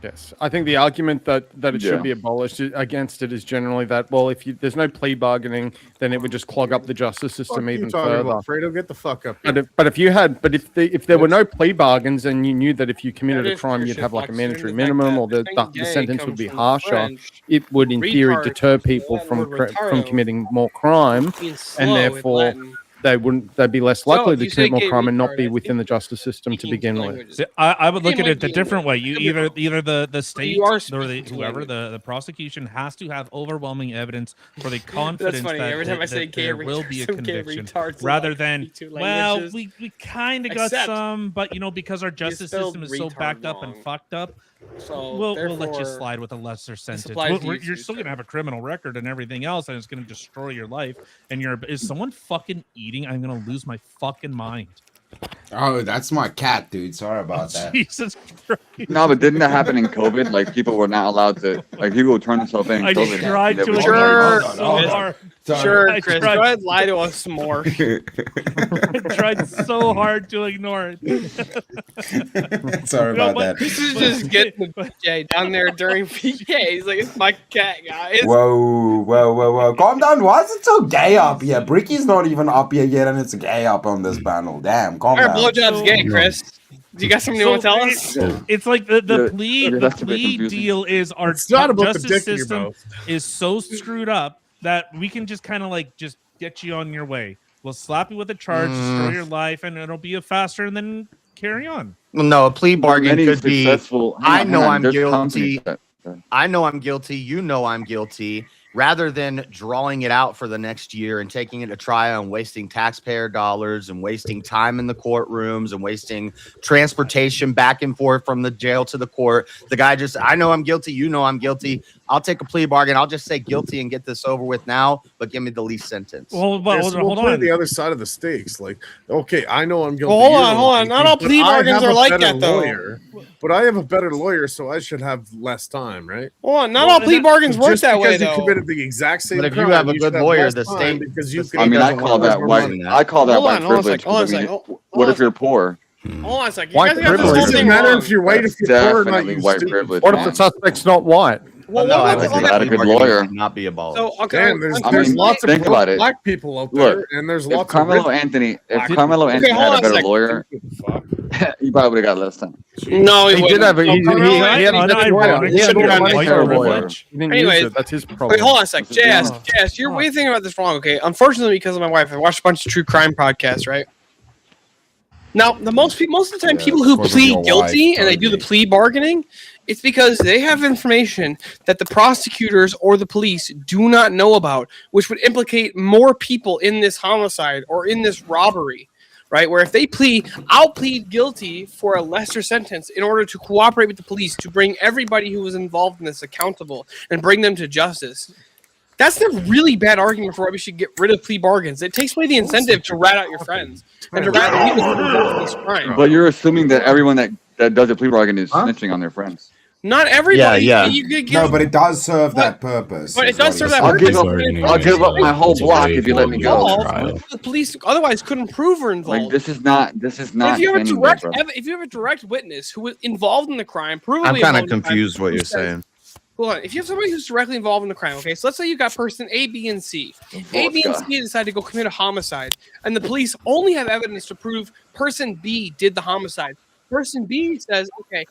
Yes, I think the argument that it Yeah. should be abolished against it is generally that, well, if there's no plea bargaining, then it would just clog up the justice Fuck system you even talking further. about, Fredo? Get the fuck up. But if there were no plea bargains and you knew that if you committed That a is crime true, you'd have like a Shipbox. mandatory The fact minimum that or the the thing gay sentence would comes be from harsher, French. it would in theory Retard deter comes from people Latin from word from retardo. committing more crime, Being slow and in therefore Latin. they'd be less likely to you say commit more gay crime and not retard, be I within the justice system to speaking begin with. languages. See, I would look Game at it like a different way. You either the state you are or speaking whoever language. the prosecution has to have overwhelming evidence for the confidence funny. that, Every time I say that gay there will be a some gay conviction, retards in rather like than 52 well, languages. we kind of got Except some, but because our justice spelled system is so retard backed up and wrong. fucked up, So we'll let you therefore, slide with a lesser sentence. applies to you You're too, still sir. gonna have a criminal record and everything else, and it's gonna destroy your life. And is someone fucking eating? I'm gonna lose my fucking mind. Oh, that's my cat, dude. Sorry about that. Jesus Christ. No, but didn't that happen in COVID? Like people were not allowed to, like people would turn themselves in. I COVID. tried They to would- ignore no, so no, no. hard. Sure, I Chris. tried- Go ahead, lie to us more. I tried so hard to ignore it. Sorry No, about but- that. This is just getting the PJ down there during PK. He's like, it's my cat, guys. Whoa. Calm down. Why is it so gay up here? Bricky's not even up here yet, and it's gay up on this panel. Damn, calm All right, down. blowjob's gay, Chris. Do you got something you want to tell us? It's like the Yeah, plea okay, the that's a bit plea confusing. deal is our It's not about the justice dick in your system mouth. is so screwed up that we can just kind of like just get you on your way. We'll slap you with a charge, destroy your life, and it'll be a faster and then carry on. Well, no, a plea bargain Many could be. successful- I hang on, know hang on, I'm there's guilty. companies that- I know I'm guilty. You know I'm guilty. Rather than drawing it out for the next year and taking it to trial and wasting taxpayer dollars and wasting time in the courtrooms and wasting transportation back and forth from the jail to the court, the guy just, I know I'm guilty. You know I'm guilty. I'll take a plea bargain. I'll just say guilty and get this over with now, but give me the least sentence. Well, but Yes, hold we'll play on. the other side of the stakes. Like, okay, I know I'm guilty. Well, hold you on, know hold I'm on. Not guilty, all but plea I bargains have are a like better that, though. lawyer, but I have a better lawyer, so I should have less time, right? Hold on, not all plea bargains work Just that way, because you though. committed the exact same But if you crime, have a should good lawyer, less the time state- because you the could- I mean, I doesn't call want that us white. running that. I call that Hold white on, hold on a privilege. sec, hold on a 'cause, I sec, mean, hold what on if you're poor? Hold on a second. You White guys got this privilege. whole Doesn't thing matter wrong. if you're white, if That's you're poor or not. definitely You white stupid. privilege. What if the man. suspect's not white? Well, No, what I was would the- think Not a plea good bargains lawyer. should not be abolished. So, okay. Damn, there's I mean, lots of think about it. black people out Look, there, and there's if lots Carmelo of rich Anthony, if black Carmelo people. Anthony hold had on a a better second. lawyer, Fuck. He probably would have got less time. No, he did have. He had unironically Anyways, that's his problem. Wait, hold on a sec. JS, you're way thinking about this wrong, okay? Unfortunately, because of my wife, I watched a bunch of true crime podcasts, right? Now, most of the time, people who plead guilty and they do the plea bargaining, it's because they have information that the prosecutors or the police do not know about, which would implicate more people in this homicide or in this robbery, right? Where if they plead, I'll plead guilty for a lesser sentence in order to cooperate with the police to bring everybody who was involved in this accountable and bring them to justice. That's a really bad argument for why we should get rid of plea bargains. It takes away the incentive to rat out your friends and to rat out people who involved in this crime. But you're assuming that everyone that does a plea bargain is snitching on their friends. Not everybody. Yeah. No, but it does serve that purpose. But it does serve that I'll purpose. give up my whole block if you let me go. The police otherwise couldn't prove her involved. Like this is not. If you have a direct witness who was involved in the crime, provably I'm kind of involved in the crime, confused what who you're says- saying. Hold on. If you have somebody who's directly involved in the crime, okay, so let's say you got person A, B, and C. A, B, and C decide to go commit a homicide, and the police only have evidence to prove person B did the homicide. Person B says, okay,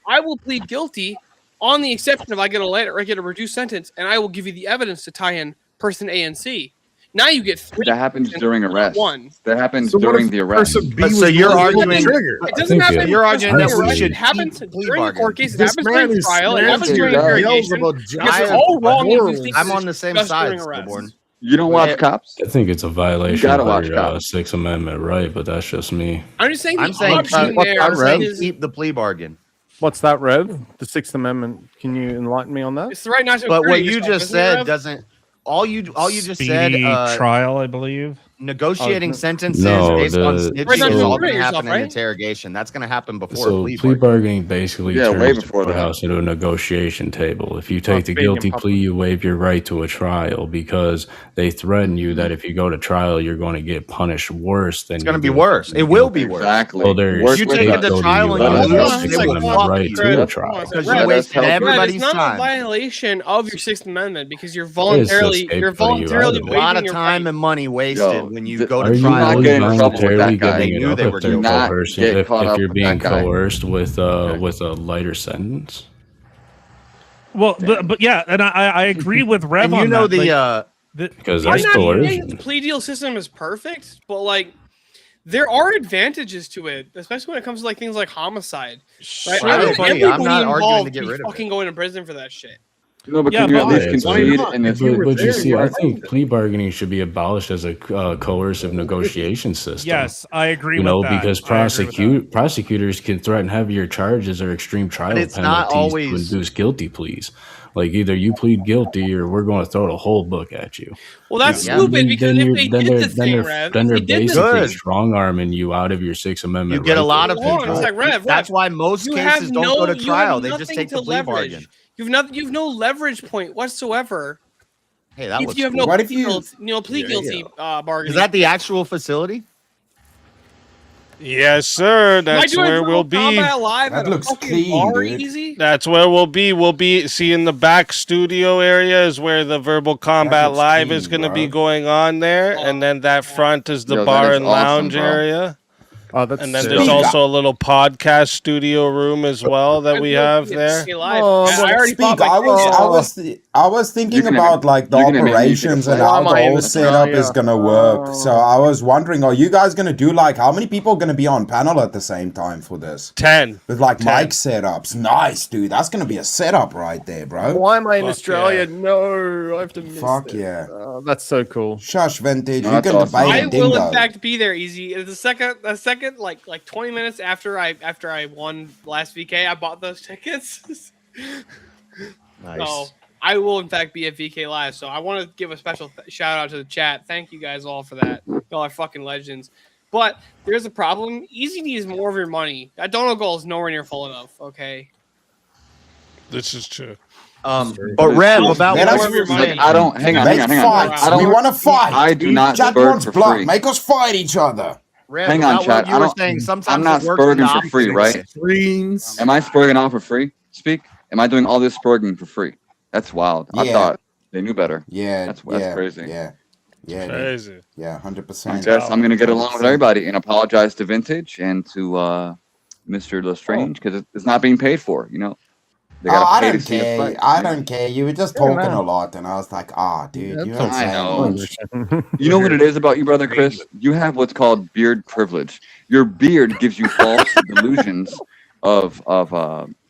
I will plead guilty on the exception of I get a letter or I get a reduced sentence, and I will give you the evidence to tie in person A and C. Now you get 3. That happens during arrest. One. That happens during the arrest. So you're arguing. It doesn't happen. You're arguing that we It should happens keep during the court case. It This happens man during is trial. It happens during slandering interrogation. Beelzebub Because it's all wrong. If you think I'm this on is the same just side, during arrest. Stillborn. You don't watch Cops? I think it's a violation gotta of watch your Cops. Sixth Amendment right, but that's just me. I'm just saying. I'm saying keep the plea bargain. What's that, Rev? The Sixth Amendment. Can you enlighten me on that? It's the right not to. But agree what with you yourself, just isn't it, said Rev? doesn't. All you just said. Speedy trial, I believe. Negotiating sentences No, based on the- snitching Right, is all right, going to yourself, happen right? in interrogation. That's going to happen before So a plea plea bargain. bargaining basically Yeah, way turns the before that. courthouse into a negotiation table. If you take the being in guilty public. plea, you waive your right to a trial because they threaten you that if you go to trial, you're going to get punished worse than. It's going to be worse. It will be worse. Exactly. So there's Worse You with take that. it to trial and Let you us lose. It's They like will one fuck right you to a trial. because Right, you that's wasted healthy. everybody's It's not a time. violation of your Sixth Amendment because you're just voluntarily scapegoating you're you voluntarily out of A lot waiving of your time right. and money wasted when you go Are to you trial. not getting in trouble with voluntarily that guy. giving They it knew up they if were they're guilty. Not coercing, get if caught up you're with being that guy. coerced with a lighter sentence? Well, but yeah, and I agree with Rev And on you know that. Because I'm that's not saying coercion. the plea deal system is perfect, but like there are advantages to it, especially when it comes to like things like homicide. Right? Sure, I don't buddy, think I'm not everybody arguing to involved get be rid of it. fucking going to prison for that shit. No, but Yeah, can you at but- least Yeah, it's concede like- in this? But you see, I you're think plea bargaining should be abolished as a coercive negotiation system. Yes, I agree You with know, that. because I agree with that. prosecutors can threaten heavier charges or extreme trial But it's not penalties always- to induce guilty pleas. Like either you plead guilty or we're going to throw the whole book at you. Well, that's Yeah. stupid because if you're- they did they're- the thing, they're, Rev, then if they're they did the basically Good. strong arming you out of your Sixth Amendment. You get a right lot to of a Hold on, trial. it's like Rev. That's why most You cases have don't no, go to you trial. have They just nothing take the to plea leverage. bargain. You've no leverage point whatsoever. Hey, that If looks you have cool. no What if you- plea guilty bargaining. Is that the actual facility? Yes, sir. Am I That's doing where we'll Verbal be. Combat Live That at a looks fucking clean, bar, dude. easy? That's where we'll be. We'll be see in the back studio area is where the Verbal Combat looks Live clean, is going to be bro. going on there, and then that front is the Yo, that bar is and awesome, lounge bro. area. Oh, that's And then sick. there's also a little podcast studio room as well that we have there. Oh, I already Speak. bought my I was thinking You can about like the you can admit operations music and to how play. the whole Why setup is Australia? gonna work. So I was wondering, are you guys gonna do like how many people are gonna be on panel at the same time for this? 10. With like 10. mic setups. Nice, dude. That's gonna be a setup right there, bro. Why am I in Fuck Australia? yeah. No, I have to miss Fuck it. yeah. Oh, that's so cool. Shush, vintage. No, You that's can awesome. debate I a will dingo. in fact be there, easy. The second like 20 minutes after I won last VK, I bought those tickets. Nice. So I will in fact be at VK Live. So I want to give a special shout out to the chat. Thank you guys all for that. Y'all are fucking legends. But there's a problem. Easy needs more of your money. That donut goal is nowhere near full enough. Okay. This is true. But Rev, about Let what us- you were saying. I don't. Hang on. Let's Hang on. fight. I don't. We want to fight. I do not Chat spurg wants for blood. free. Make us fight each other. Rev, Hang on, about chat. what you I were don't- saying. Sometimes I'm not it works in the spurging for free, opposite right? way. Screens. Am I spurging off for free? Speak. Am I doing all this spurging for free? That's wild. I Yeah. thought they knew better. Yeah, That's yeah, crazy. Yeah, yeah, dude. Crazy. Yeah, I 100%. guess I'm gonna get along with everybody and apologize to Vintage and to Mr. Lestrange, because it's not being paid for. You know, they gotta I pay to don't see a care. fight. I don't care. You were just Yeah, talking man. a lot, and I was like, dude, you're I saying know. much. You know what it is about you, brother Chris? You have what's called beard privilege. Your beard gives you false delusions of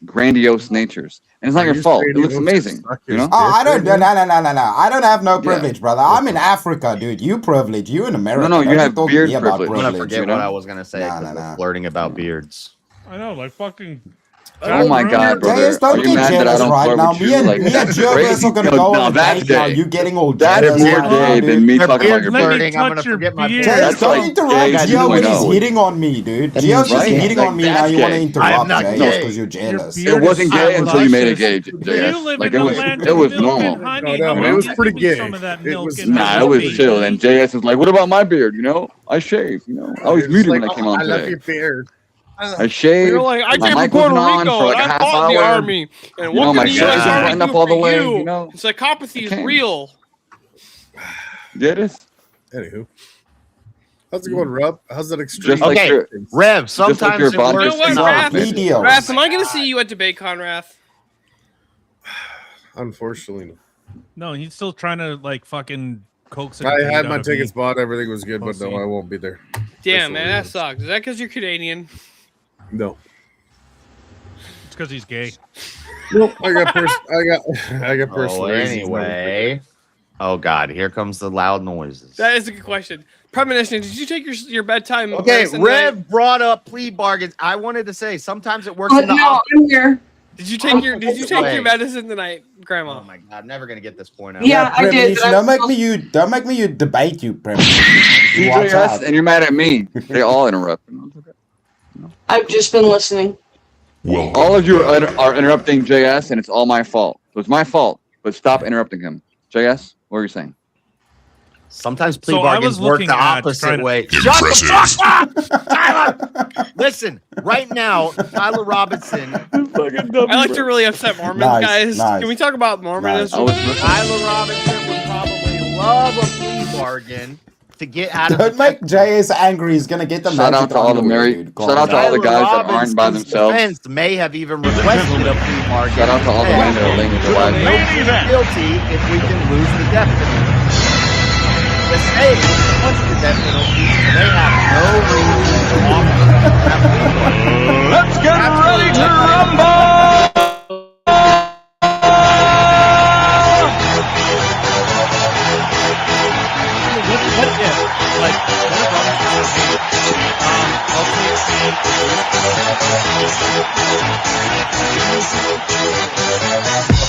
grandiose natures, and it's not Are your you fault. saying It he looks wants to amazing. suck You his know? dick I don't. right No, now? no. I don't have no Yeah. privilege, brother. I'm in Africa, dude. You privilege. You in America. No, you Don't have talk to beard me about privilege. I'm gonna privilege. forget you what know? I was gonna say because we're flirting about beards. I know, like fucking. Oh my God, brother! JS, don't Are you get mad that I jealous don't right flirt now. with Me you? and Like me and that's Jervis crazy. are gonna No, go no, on a that's date now. gay. You getting all That's jealous more right now, gay than dude. me talking about your Let me beard. I'm gonna touch your forget my beard. beard. Jay's That's don't like interrupt gay Gio when he's 2.0. hitting on me, dude. Gio's just Right? hitting Like on me now. that's You want to gay. interrupt not Jay gay. just because you're jealous. Your It beard wasn't is gay so until you made it luscious. gay, JS. You live Like in the land it of was milk normal. and honey. No, How no, You it about know? was you pretty give me gay. some of that It milk was and Nah, honey, it was baby? chill. And JS is like, "What about my beard? You know, I shave. You know, I was It's muted like, when I came on I love today. your beard. I shaved. You're like, I My came from mic Puerto wasn't on Rico for like and a I half fought in the hour. army. And You what know, can my the shirt U.S. isn't Army buttoned do up all for the way. you? You know, Psychopathy is can't. real. Get it? Anywho, how's it going, Rob? How's that extreme? Just like Okay, your, Rev. just like Sometimes your it body You know works. what, is Wrath? stupid. Wrath, am I going to see you at DebateCon, Wrath? Unfortunately, No, he's still trying to like fucking coax a I date had out my of tickets me. bought. Everything was good, but no, Pussy. I won't be there. Damn, man, that sucks. Is that because you're Canadian? No. It's because he's gay. Nope. I got personal Oh, reasons. anyway. Oh God, here comes the loud noises. That is a good question. Premonition, did you take your bedtime? Okay, medicine Rev tonight? brought up plea bargains. I wanted to say sometimes it works Oh, in the no, opposite I'm here. Did you take your way. medicine tonight, Grandma? Oh my God, I'm never gonna get this point out. Yeah, I did. Premonition, don't make me debate you, Premonition. You watch CJS, out. and you're mad at me. They all interrupt. I've just been listening. All of you are interrupting JS, and it's all my fault. So it's my fault, but stop interrupting him. JS, what were you saying? Sometimes plea So I bargains was work looking the at opposite trying to- way. Shut the fuck up, Tyler! Listen, right now, Tyler Robinson. I like to really upset Mormons, guys. Can we talk about Mormonism? Tyler Robinson would probably love a plea bargain to get out of Don't make JS angry. He's gonna get the Shout out magic to all the underwear, married. dude. Shout out to all the guys that aren't by Robinson's themselves. defense may have even requested a plea bargain. Shout out to all the women that are laying with their wives. No plead guilty if we can lose the death penalty. The state wants the death penalty, so they have no reason to offer that plea bargain. Let's get ready to rumble! What if, like, what if Robinson said, hey, I'll take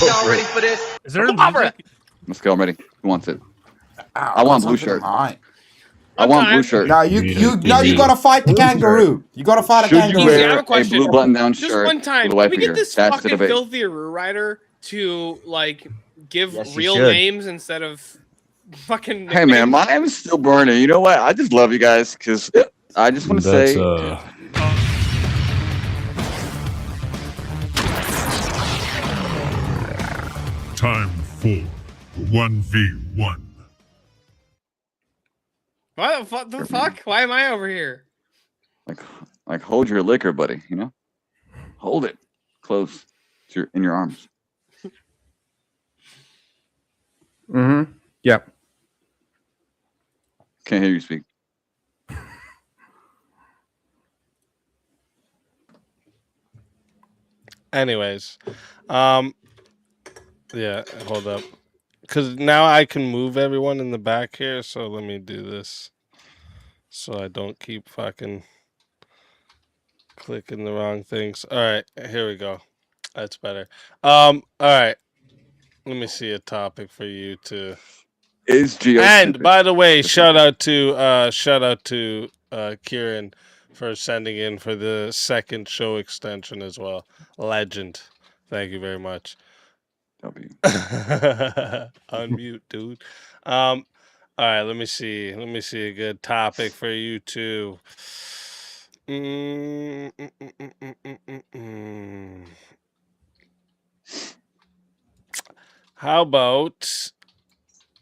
Y'all ready for this? Is there a Come on, music? Let's go. I'm ready. Who wants it? I want blue shirt. I want Okay. blue shirt. No, you gotta fight the kangaroo. You gotta fight a Should kangaroo. you Easy, I have wear a a question. blue button-down Just shirt one time, with a can white we get finger? this That's the fucking debate. filthy writer to like give Yes, you real should. names instead of fucking? Hey man, my name is still burning. You know what? I just love you guys because I just want to That's say. Time for 1v1. What the fuck? Why am I over here? Like hold your liquor, buddy. You know, hold it close to in your arms. Mm-hmm. Yep. Can't hear you speak. Anyways, yeah, hold up, because now I can move everyone in the back here. So let me do this, so I don't keep fucking clicking the wrong things. All right, here we go. That's better. All right, let me see a topic for you to. Is Geo And stupid? by the way, shout out to Kieran for sending in for the second show extension as well. Legend. Thank you very much. W. Unmute, dude. All right, let me see. Let me see a good topic for you too. How about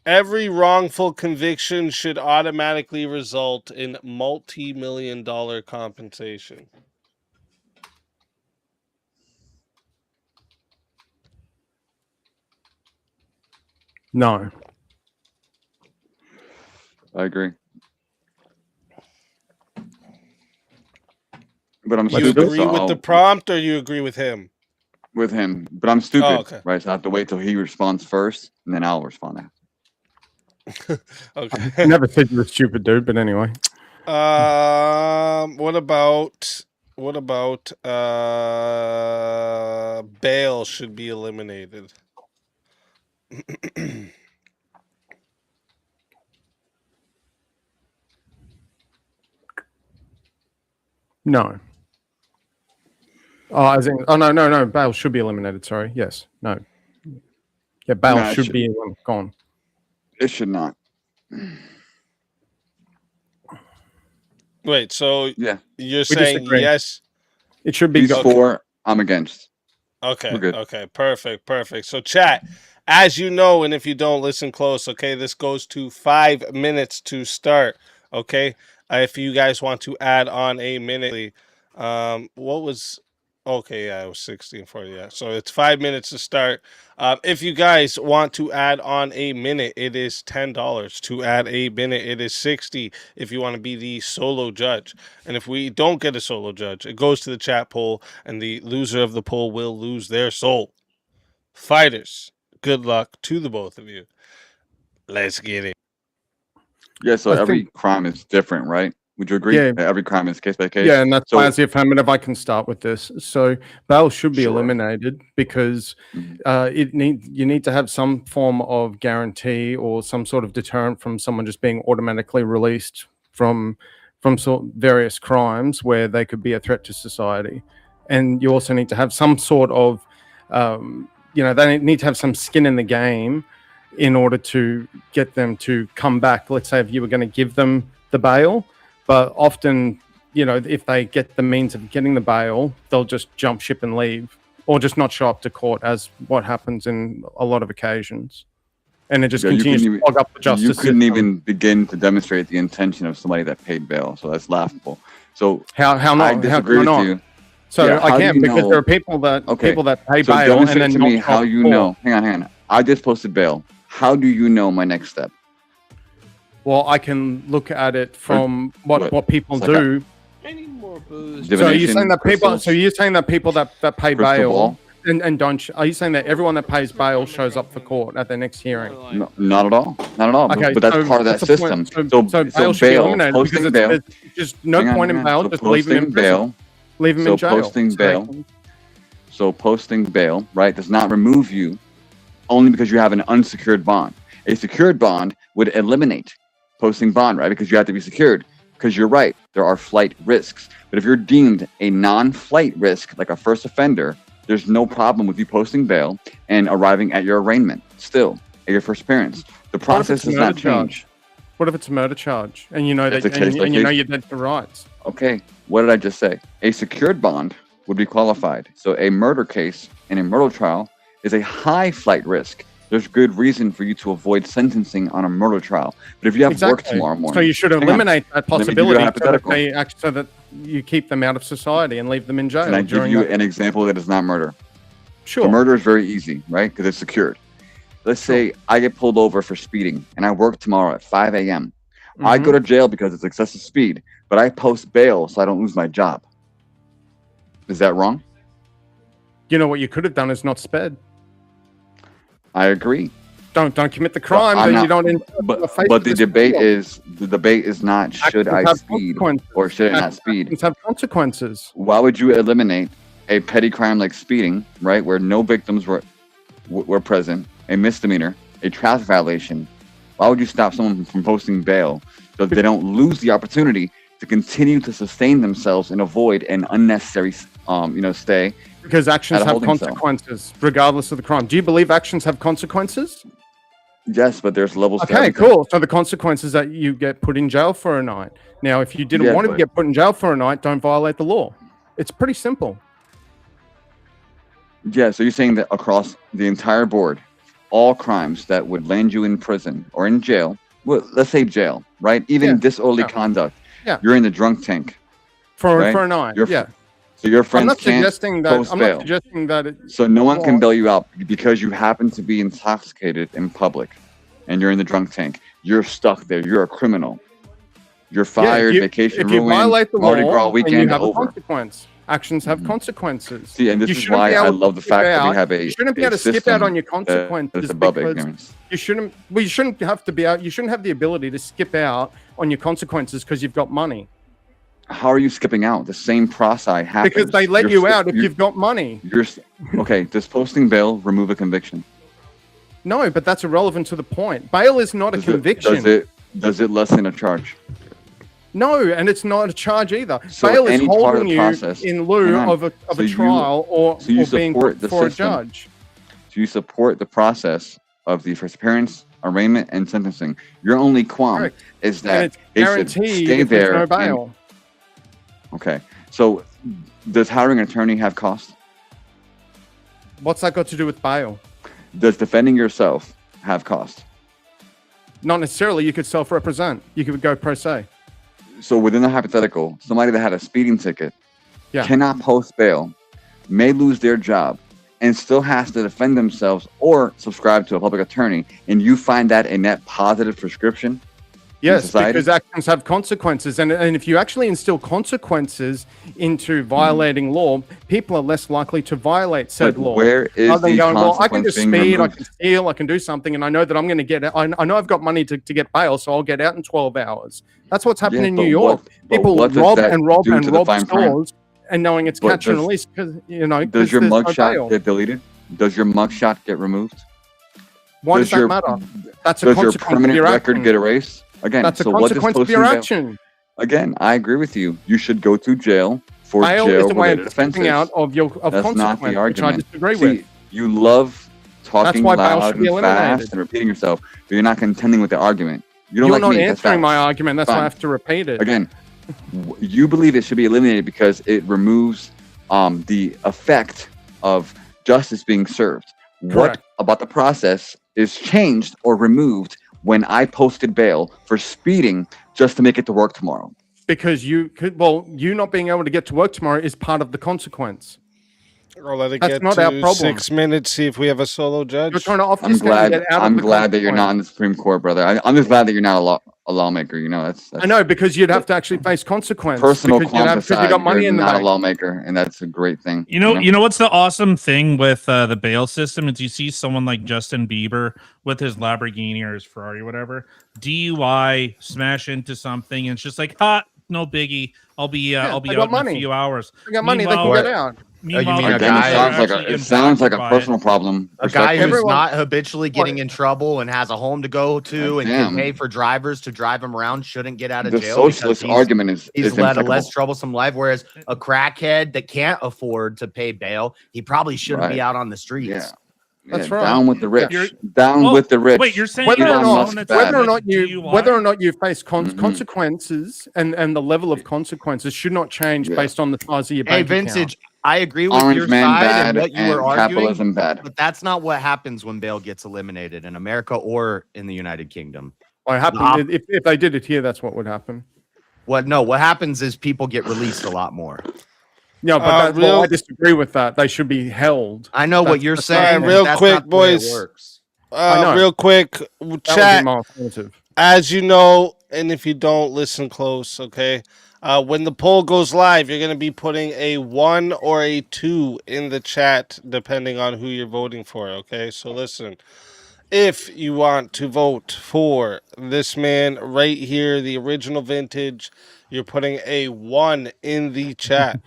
every wrongful conviction should automatically result in multi-million-dollar compensation? No. I agree. But I'm You stupid. agree So with the prompt, or you agree with him? with him, but I'm stupid, okay. right? So I have to wait till he responds first, and then I'll respond after. Okay. I never said you were stupid, dude. But anyway. What about bail should be eliminated? No. Oh, no. Bail should be eliminated. Sorry. Yes. No. Yeah, bail No, it should should- be gone. It should not. Wait, so Yeah. you're We saying disagree. yes? It should be He's gone. for. I'm against. Okay, We're good. okay, perfect. So chat, as you know, and if you don't, listen close, okay? This goes to 5 minutes to start, okay? If you guys want to add on a minute, what was... Okay, yeah, it was 16:40, yeah. So it's 5 minutes to start. If you guys want to add on a minute, it is $10. To add a minute, it is 60 if you want to be the solo judge. And if we don't get a solo judge, it goes to the chat poll, and the loser of the poll will lose their soul. Fighters, good luck to the both of you. Let's get it. Yeah. So I every think- crime is different, right? Would you agree? Yeah. That every crime is case by case. Yeah, and that's so, why as the affirmative, I can start with this. So bail should be Sure. eliminated because you need to have some form of guarantee or some sort of deterrent from someone just being automatically released from various crimes where they could be a threat to society. And you also need to have some sort of, they need to have some skin in the game in order to get them to come back. Let's say if you were going to give them the bail. But often, if they get the means of getting the bail, they'll just jump ship and leave, or just not show up to court, as what happens in a lot of occasions. And it just continues to clog up the justice You couldn't system. even begin to demonstrate the intention of somebody that paid bail, so that's laughable. So How not? I disagree how with not? you. So Yeah, how I do can't you because know- there are people that pay So bail and demonstrate then to not me show how up you to know. court. Hang on. I just posted bail. How do you know my next step? Well, I can look at it from what? what people It's like do. Any more booze? So are you Divination, saying that people? crystals, So you're saying that people that pay crystal bail ball? and don't? Are you saying that everyone that pays bail shows up for court at their next hearing? No, not at all. Not at all. Okay, but that's so part of that that's the system. point. So bail should be eliminated because posting bail. there's just no Hang on, point in hang on. bail. So Just leave them in posting prison. bail. Leave them So in jail. posting So bail. they can- So posting bail, right, does not remove you only because you have an unsecured bond. A secured bond would eliminate posting bond, right? Because you have to be secured. Because you're right, there are flight risks. But if you're deemed a non-flight risk, like a first offender, there's no problem with you posting bail and arriving at your arraignment still at your first appearance. The What if process it's a does not murder charge? change. What if it's a murder charge and you know It's that a case by and you know case. you're dead for rights? Okay, what did I just say? A secured bond would be qualified. So a murder case in a murder trial is a high flight risk. There's good reason for you to avoid sentencing on a murder trial. But if you have work tomorrow morning, So you should hang on. eliminate that Let me give you a possibility hypothetical. so that you keep them out of society and leave them in jail. Can I give during you that- an example that is not murder? Sure. The murder is very easy, right? Because it's secured. Let's say I get pulled over for speeding and I work tomorrow at 5 a.m. I go to jail because it's excessive speed, but I post bail so I don't lose my job. Is that wrong? You know what you could have done is not sped. I agree. Don't commit the crime, I'm then you not- don't. But the debate is not should Actions I have speed consequences. or should I not speed? Actions have consequences. Why would you eliminate a petty crime like speeding, right, where no victims were present, a misdemeanor, a traffic violation? Why would you stop someone from posting bail so they don't lose the opportunity to continue to sustain themselves and avoid an unnecessary, stay? Because actions at a have holding cell? consequences, regardless of the crime. Do you believe actions have consequences? Yes, but there's levels. to Okay, everything. cool. So the consequence is that you get put in jail for a night. Now, if you didn't Yeah, want to but- get put in jail for a night, don't violate the law. It's pretty simple. Yeah, so you're saying that across the entire board, all crimes that would land you in prison or in jail, well, let's say jail, right? Even Yeah, disorderly yeah. conduct. Yeah. You're in the drunk tank. For right? a night. You're Yeah. So your friends I'm not can't suggesting that. post I'm bail. not suggesting that. So no one can Well, bail you out because you happen to be intoxicated in public, and you're in the drunk tank. You're stuck there. You're a criminal. You're fired. Vacation if you ruined. violate the Mardi law, Gras and weekend you have over. a consequence. Actions have consequences. See, and this You is shouldn't why be I able to love the skip fact that we out- have a You shouldn't be a able to skip out system on your that consequences is above because ignorance. you shouldn't. Well, you shouldn't have to be out. You shouldn't have the ability to skip out on your consequences because you've got money. How are you skipping out? The same process happens. Because they let you out if you've got money. Okay. Does posting bail remove a conviction? No, but that's irrelevant to the point. Bail is not a conviction. Does it lessen a charge? No, and it's not a charge either. So Bail is any part of holding the you process- in lieu hang on. of a So you- trial or being support put the for system. a judge. Do you support the process of the first appearance, arraignment, and sentencing? Your only qualm Correct. is And that it's it should guaranteed stay if there's there. no and- bail. okay. So does hiring an attorney have cost? What's that got to do with bail? Does defending yourself have cost? Not necessarily. You could self-represent. You could go pro se. So within the hypothetical, somebody that had a speeding ticket Yeah. cannot post bail, may lose their job, and still has to defend themselves or subscribe to a public attorney, and you find that a net positive prescription? Yes, society? because actions have consequences, and if you actually instill consequences into violating law, people are less likely to violate said But law. where is Rather than the going, well, I can consequence just being speed, I removed? can steal, I can do something, and I know that I'm going to get. I know I've got money to get bail, so I'll get out in 12 hours. That's what's happening in but New York. but People what does rob that and rob do and to the rob fine print? stores, and knowing it's But catch and does- release because you know. Does 'cause your there's no mugshot bail. get deleted? Does your mugshot get removed? Why does that your- matter? That's a Does your consequence of permanent your record action. get erased? Again, That's a so what does consequence of posting your bail? action. Again, I agree with you. You should go to jail for Bail is a way jail-related of stepping offenses. out of That's consequence, not the which I argument. disagree See, with. you love talking why bail loud should be and eliminated. fast and repeating yourself, but you're not contending with the argument. You don't You're like not me. That's answering my facts. argument. That's why I Fine. have to repeat it. Again, you believe it should be eliminated because it removes the effect of justice being served. What Correct. about the process is changed or removed when I posted bail for speeding just to make it to work tomorrow? Because you not being able to get to work tomorrow is part of the consequence. Or let it That's get not to our problem. 6 minutes. See if we have a solo judge. You're trying to I'm obfuscate glad. and get out I'm of the glad that you're not consequence. in the Supreme Court, brother. I'm just glad that you're not a lawmaker. You know, that's I know, because you'd have to actually face consequence. personal because you'd have, qualms because you aside. got money You're in the not a bank. lawmaker, and that's a great thing. You know what's the awesome thing with the bail system is you see someone like Justin Bieber with his Lamborghini or his Ferrari, whatever, DUI, smash into something, and it's just like, no biggie. I'll be I out got in money. a few hours. They got money, they can Meanwhile- get out. Meanwhile, mean a Again, guy- it sounds like a personal problem. A guy who's respectfully. not habitually getting in trouble and has a home to go to and Damn. can pay for drivers to drive him around shouldn't get out of The jail. because socialist he's- argument is he's is led a impeccable. less troublesome life. Whereas a crackhead that can't afford to pay bail, he probably shouldn't be Right. out on the streets. Yeah. That's Yeah, right. Down with the rich. You're- Down Oh, with the rich. wait, you're saying Whether you're or Elon someone Musk not, that's bad. whether or not you face Mhm. consequences and the level of consequences should not change Yeah. based on the size of your Hey, bank Vintage, account. I agree with Orange your man side bad and what you and were arguing, capitalism bad. but that's not what happens when bail gets eliminated in America or in the United Kingdom. What happened if they did it here? That's what would happen. What happens is people get released a lot more. No, but I disagree with that. They should be held. I know what That's- you're that's saying. not- real that's quick, not the way it boys. works. I know. Real quick, That would be chat. my alternative. As you know, and if you don't, listen close, okay? When the poll goes live, you're going to be putting a 1 or a 2 in the chat, depending on who you're voting for, okay? So listen, if you want to vote for this man right here, the original vintage, you're putting a 1 in the chat,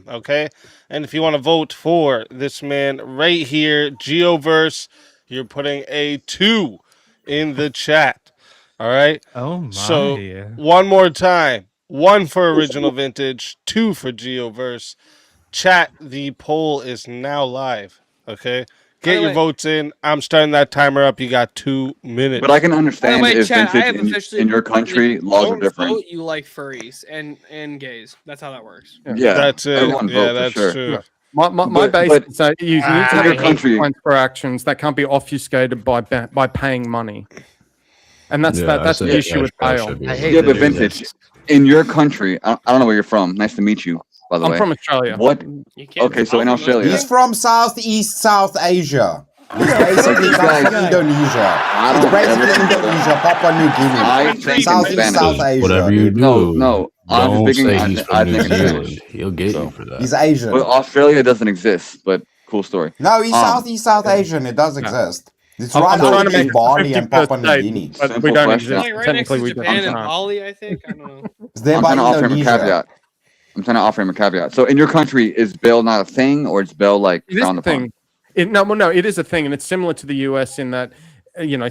okay? And if you want to vote for this man right here, Geoverse, you're putting a 2 in the chat. All right. Oh my! So one more time: 1 for original vintage, 2 for Geoverse. Chat. The poll is now live. Okay. Get your votes in. I'm starting that timer up. You got 2 minutes. But I can understand By the way, if Chad, I have vintage officially in your country laws are don't different. vote, you like furries and gays. That's how that works. Yeah, that's it. everyone Yeah, vote for that's sure. true. My base is that you need to have your a country- consequence for actions that can't be obfuscated by paying money, and that's Yeah, that's I the say issue with cash bail. should be I hate Yeah, that but it vintage in your country. I don't know where you're from. Nice to meet you. by the I'm way. from Australia. What? Okay, so in Australia. He's from Southeast South Asia. He's basically guys- from Indonesia. I He's don't basically ever- Indonesia, Papua New I Guinea, think in Southeast Spanish. South Asia. Whatever you dude. do, No, I'm don't speaking. say he's I from New think it's Zealand. Spanish. He'll get So- you for that. He's Asian. But Australia doesn't exist. But cool story. No, he's Southeast South Asian. It does exist. It's I'm right trying to underneath make Bali and 51st Papua New state, Guinea. but Simple we don't question. exist. Like right next Technically, to we Japan and don't. Bali, I think. I don't know. It's there I'm by trying to offer him a Indonesia. caveat. I'm trying to offer him a caveat. So in your country, is bail not a thing, or is bail like It is frowned a upon? thing. No, it is a thing, and it's similar to the US in that,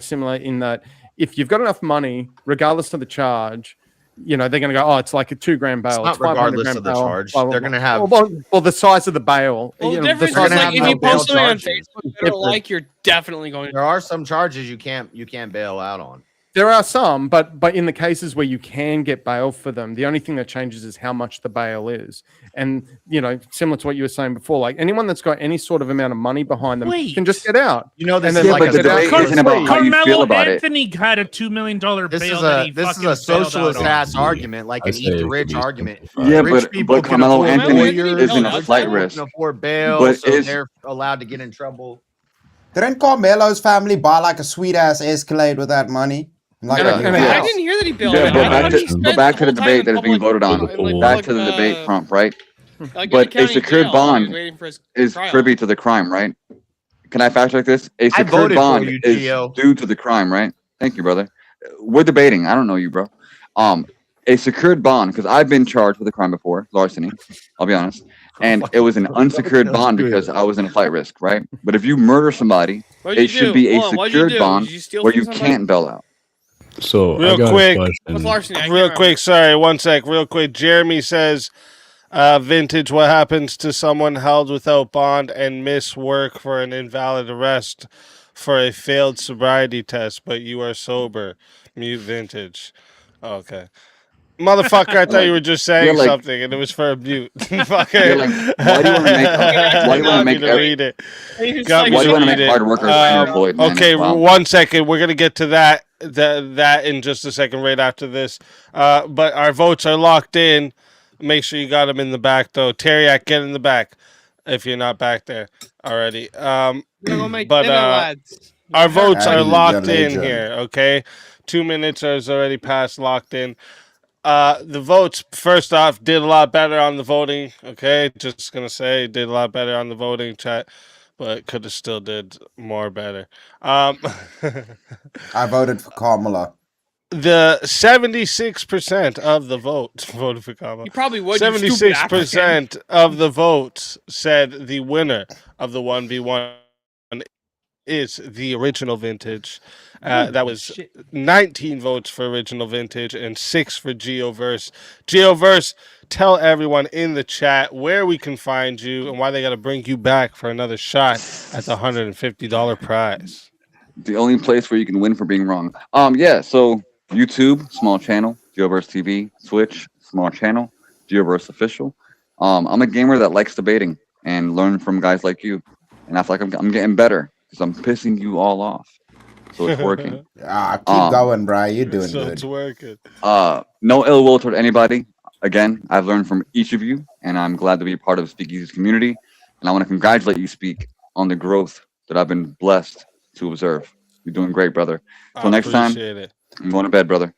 similar in that if you've got enough money, regardless of the charge, they're going to go, oh, it's like a $2,000 bail. It's not 500 regardless grand of the bail, charge. blah, blah, They're blah. gonna have- well, the size of the bail. Well, the the difference size is of like the if bail you post something on charges. Facebook that you don't like, you're definitely going to. There are some charges you can't bail out on. There are some, but in the cases where you can get bail for them, the only thing that changes is how much the bail is. And similar to what you were saying before, like anyone that's got any sort of amount of money behind them can just get out. This And is then, like but the debate isn't about how you feel Carmelo about it. Anthony had a $2 million bail This is that a he this is fucking a socialist bailed out on. ass argument, like I an say eat the it rich should be argument. Yeah, Rich people but can Carmelo afford Anthony lawyers, isn't a rich flight people risk. can afford bail, But so is- they're allowed to get in trouble. Didn't Carmelo's family buy like a sweet ass Escalade with that money? Like Yeah, a new yeah. I house? didn't hear that he bailed. Yeah, out. but I back thought to he spent but back to the whole time debate in that is being public- voted on. in, Back like, to the debate, Trump, right? like in But the a county secured jail while he was bond waiting for his is trial. privy to the crime, right? Can I fact check this? A I secured voted for bond you, is Gio. due to the crime, right? Thank you, brother. We're debating. I don't know you, bro. A secured bond, because I've been charged with a crime before, larceny. I'll be honest, and it was an unsecured bond because I was in a flight risk, right? But if you murder somebody, What'd you it should do? be a Hold on, what'd you secured do? bond Did you steal where from you somebody? can't bail out. So I Real got quick. a What's question. larceny? I can't Real remember. quick, sorry, one sec, real quick. Jeremy says, Vintage, what happens to someone held without bond and miss work for an invalid arrest for a failed sobriety test, but you are sober? Mute Vintage. Okay. Motherfucker, I thought you were just saying like- something and it was for a mute. Fucker. You're like, why do you want to make? Why do you want to make? me to read it? He's Got like, me Why do you to want to read make it. hard workers unemployed? Man? Okay, Wow. 1 second. We're gonna get to that in just a second, right after this. But our votes are locked in. Make sure you got them in the back, though. Terriac, get in the back if you're not back there already. We're gonna go make But dinner, lads. our votes are Howdy, locked John in Major. here. Okay, 2 minutes is already passed, locked in. The votes, first off, did a lot better on the voting. Okay, just gonna say, did a lot better on the voting chat, but could have still did more better. I voted for Kamala. The 76% of the votes voted for Kamala. You probably would. You stupid African. 76% of the votes said the winner of the 1v1 is the original Vintage. That was 19 votes for original Vintage and 6 for Geoverse. Geoverse, tell everyone in the chat where we can find you and why they got to bring you back for another shot at the $150 prize. The only place where you can win for being wrong. Yeah. So YouTube, small channel. Geoverse TV, Twitch, small channel. Geoverse official. I'm a gamer that likes debating and learn from guys like you, and I feel like I'm getting better because I'm pissing you all off. So it's working. Keep going, bro. You're doing So good. it's working. No ill will toward anybody. Again, I've learned from each of you, and I'm glad to be a part of Speakeasy's community. And I want to congratulate you, Speak, on the growth that I've been blessed to observe. You're doing great, brother. Till next time, Appreciate it. I'm going to bed, brother.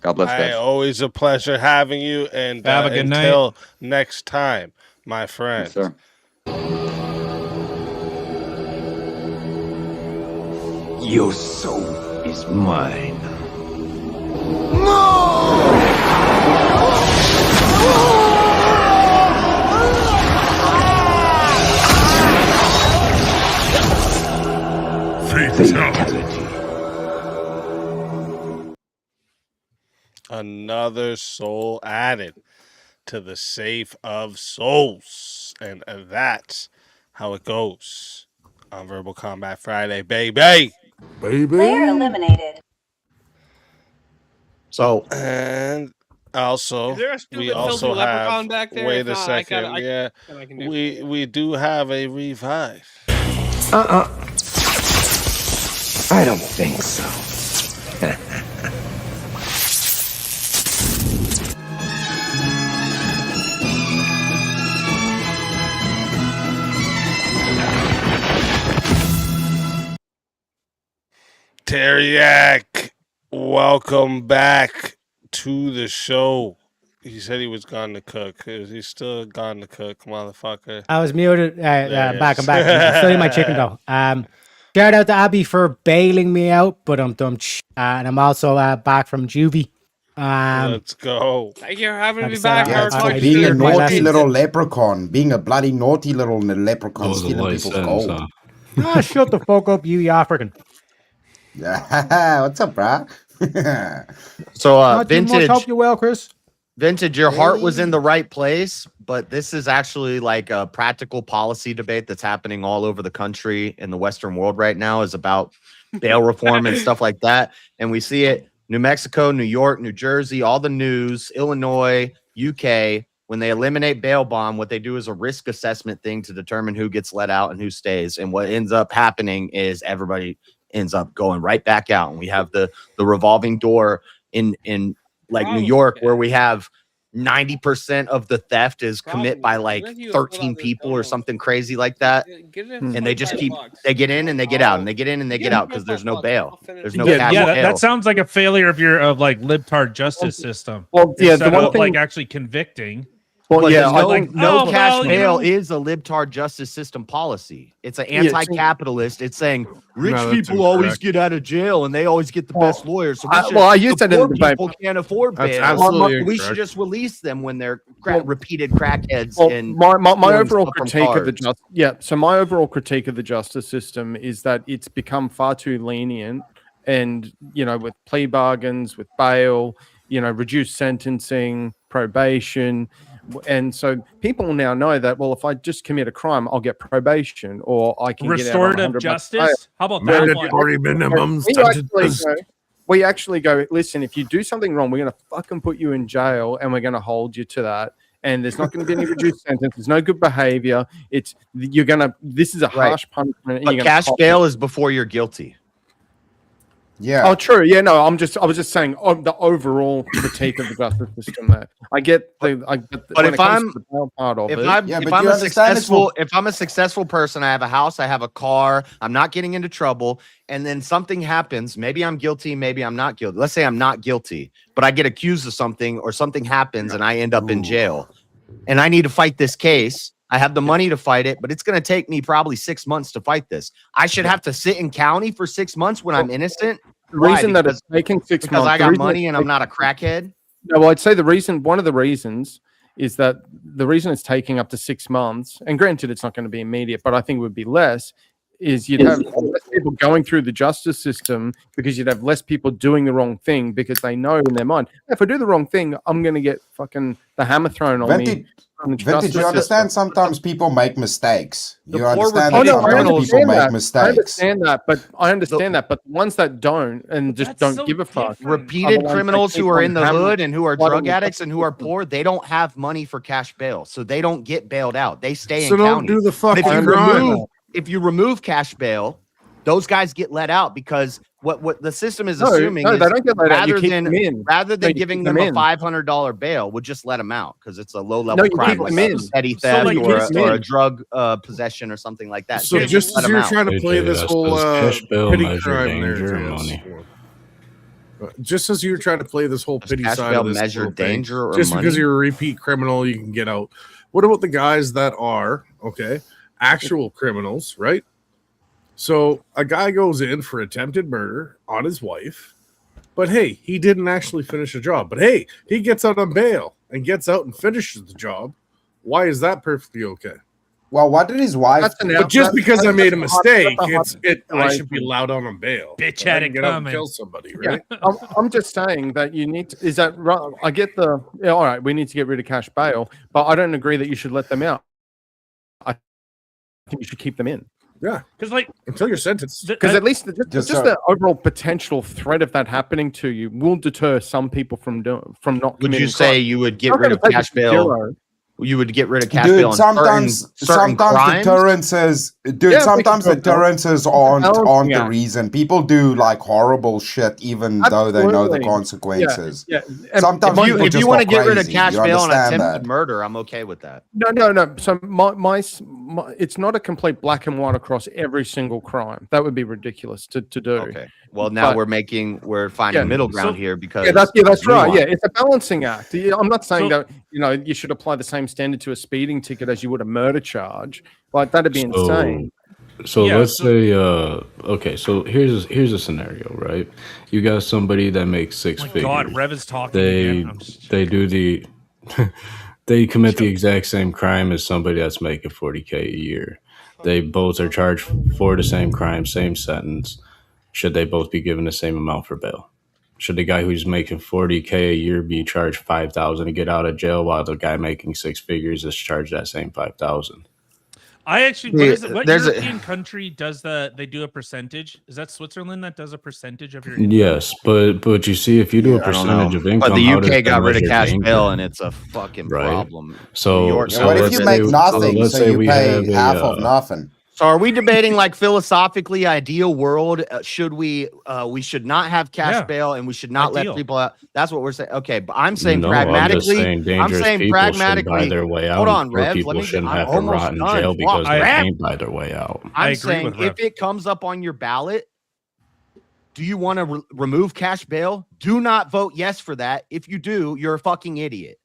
God bless, Hey, guys. always a pleasure having you, and Have a good night. until next time, my friend. Yes, sir. Your soul is mine. Fatality. Another soul added to the safe of souls, and that's how it goes on Verbal Combat Friday, baby. Player eliminated. So, And also, Is there a stupid we filthy also leprechaun have. back there? Wait If a not, I second. gotta- Yeah, I can do we do have a revive. I don't think so. Teriak, welcome back to the show. He said he was gone to cook. He's still gone to cook, motherfucker. I was muted. There he Back. I'm is. back. I'm still in my chicken though. Shout out to Abby for bailing me out, but I'm done. And I'm also back from juvie. Let's go. Thank you for having Like me I said, back. I- Howard. I- Talk I to Being you a soon. naughty little leprechaun. Being a bloody naughty little leprechaun Those are stealing life people's sentence, gold. huh? Shut the fuck up, you African. Yeah, what's up, brah? So, Not too much. vintage. Hope you well, Chris. Vintage, your heart was in the right place, but this is actually like a practical policy debate that's happening all over the country in the Western world right now is about bail reform and stuff like that. And we see it New Mexico, New York, New Jersey, all the news, Illinois, UK. When they eliminate bail bond, what they do is a risk assessment thing to determine who gets let out and who stays. And what ends up happening is everybody ends up going right back out. And we have the revolving door in like New York, where we have 90% of the theft is commit by like 13 people or something crazy like that. And they just keep, they get in and they get out and they get in and they get out because there's no bail. There's no cash bail. That sounds like a failure of like libtard justice system. Well, yeah, Instead the one of, thing, like actually convicting. Well, yeah, no oh, cash well, you bail know. is a libtard justice system policy. It's an Yeah, so- anti-capitalist. It's saying rich No, that's people always incorrect. get out of jail and they always get the best lawyers. So I used that in the debate. people can't afford That's bail. absolutely We should incorrect. just release them when they're repeated crackheads. Well, and my stealing overall stuff from critique of the cars. so my overall critique of the justice system is that it's become far too lenient, and with plea bargains, with bail, reduced sentencing, probation. And so people now know that, well, if I just commit a crime, I'll get probation, or I can Restorative get justice. How about that one? Mandatory minimum we actually go, listen, if you do something wrong, we're going to fucking put you in jail and we're going to hold you to that. And there's not going to be any reduced sentence. There's no good behavior. This is a harsh punishment. But cash bail is before you're guilty. Yeah. Oh, true. Yeah, no, I was just saying the overall critique of the justice system there. I get the, But if I'm a successful person, I have a house, I have a car, I'm not getting into trouble, and then something happens, maybe I'm guilty, maybe I'm not guilty. Let's say I'm not guilty, but I get accused of something or something happens and I end up in jail. And I need to fight this case. I have the money to fight it, but it's going to take me probably 6 months to fight this. I should have to sit in county for 6 months when I'm innocent. The reason that it's taking 6 months because I got money and I'm not a crackhead. No, well, I'd say one of the reasons is that the reason it's taking up to 6 months, and granted, it's not going to be immediate, but I think it would be less, is you'd have less people going through the justice system because you'd have less people doing the wrong thing because they know in their mind, if I do the wrong thing, I'm going to get fucking the hammer thrown on me. Vintage, you understand sometimes people make mistakes. You understand I that sometimes people make mistakes. I understand that, but the ones that don't and just don't give a fuck. Repeated criminals who are in the hood and who are drug addicts and who are poor, they don't have money for cash bail, so they don't get bailed out. They stay in So don't county. do the But fucking crime. if you remove cash bail, those guys get let out because what the system is assuming they is don't get let out. You rather keep than them in. rather than No, you giving keep them them a in. $500 bail, would just let them out because it's a low No, level you crime keep like them in. petty So, theft like, or keep them a in. drug possession or something like that. So You just let as 'em you're out. trying to play this whole cash bail pity measure crime danger or narrative, money? just as you're trying to play this whole pity cash side bail of this measure little thing, danger or just because money? you're a repeat criminal, you can get out. What about the guys that are actual criminals, right? So a guy goes in for attempted murder on his wife, but hey, he didn't actually finish the job. But hey, he gets out on bail and gets out and finishes the job. Why is that perfectly okay? Well, what did his wife? But just because I made a mistake, I Right. should be allowed out on bail. Bitch But I had can it get out and coming. kill somebody, Yeah, right? I'm just saying that you need to, is that right? I get the, yeah, all right, we need to get rid of cash bail, but I don't agree that you should let them out. I think you should keep them in. Yeah, because like until you're sentenced. Because at least just so- the overall potential threat of that happening to you will deter some people from not. Would committing you say crime. you would get Not rid gonna of take cash it to bail? zero. You would get rid of cash Dude, bail on sometimes certain crimes? deterrences, Yeah, sometimes they can go deterrences aren't Yeah. the reason. People do like horrible shit even though they know the Absolutely. consequences. Yeah. And Sometimes If you, people if just you want to go get rid of crazy. cash You bail on understand attempted that? murder, I'm okay with that. No. So it's not a complete black and white across every single crime. That would be ridiculous to do. Okay. Well, now But- we're finding middle ground here because that's right. Yeah, it's a balancing act. I'm not saying that you should apply the same standard to a speeding ticket as you would a murder charge. Like that'd be insane. So let's say, okay. So here's a scenario, right? You got somebody that makes six figures. God, Rev is talking They again. they commit the exact same crime as somebody that's making 40K a year. They both are charged for the same crime, same sentence. Should they both be given the same amount for bail? Should the guy who's making 40K a year be charged $5,000 to get out of jail, while the guy making six figures is charged that same $5,000? I actually, what European country does they do a percentage? Is that Switzerland that does a percentage of your income? Yes, but you see, if you do a percentage of income, but the how does UK got that rid of measure cash income? bail, and it's a fucking Right. problem. So, what if you make nothing, so you pay half of nothing? So are we debating like philosophically ideal world? Should we should not have cash bail, and we should not let people out? That's what we're saying. Okay, but I'm saying pragmatically. I'm saying pragmatically. buy their way out. Hold on, Poor Rev. people Let me. shouldn't I'm have to almost rot in done. jail because they Rev, can't buy their way out. I'm saying if it comes up on your ballot, do you want to remove cash bail? Do not vote yes for that. If you do, you're a fucking idiot.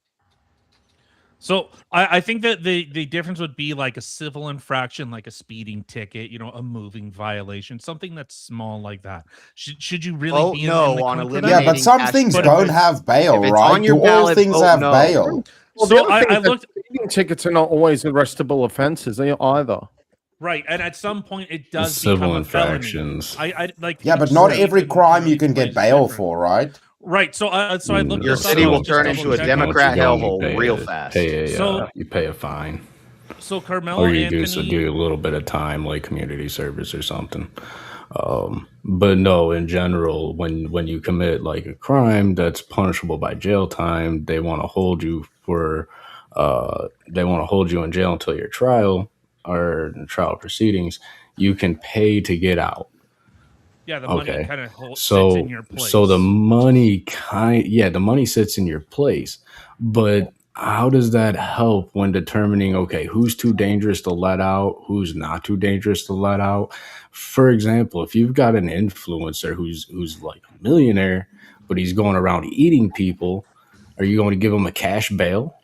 So I think that the difference would be like a civil infraction, like a speeding ticket, a moving violation, something that's small like that. Should you really be in the country? Yeah, but some things don't have bail, right? Do all things have bail? Well, So the other I thing is that looked. speeding tickets are not always arrestable offenses either. Right, and at some point it does Civil become infractions. a felony. I like. Yeah, but not every crime you can get bail for, right? Right, so I looked. Your this up, city I was will just turn into a double-checking. Democrat You hellhole real pay fast. you pay a fine. So Carmelo Or you Anthony. do a little bit of time, like community service or something. But no, in general, when you commit like a crime that's punishable by jail time, they want to hold you in jail until your trial or trial proceedings. You can pay to get out. Yeah, the money kind of sits So in your place. so the money the money sits in your place, but how does that help when determining, okay, who's too dangerous to let out, who's not too dangerous to let out? For example, if you've got an influencer who's like a millionaire, but he's going around eating people, are you going to give him a cash bail?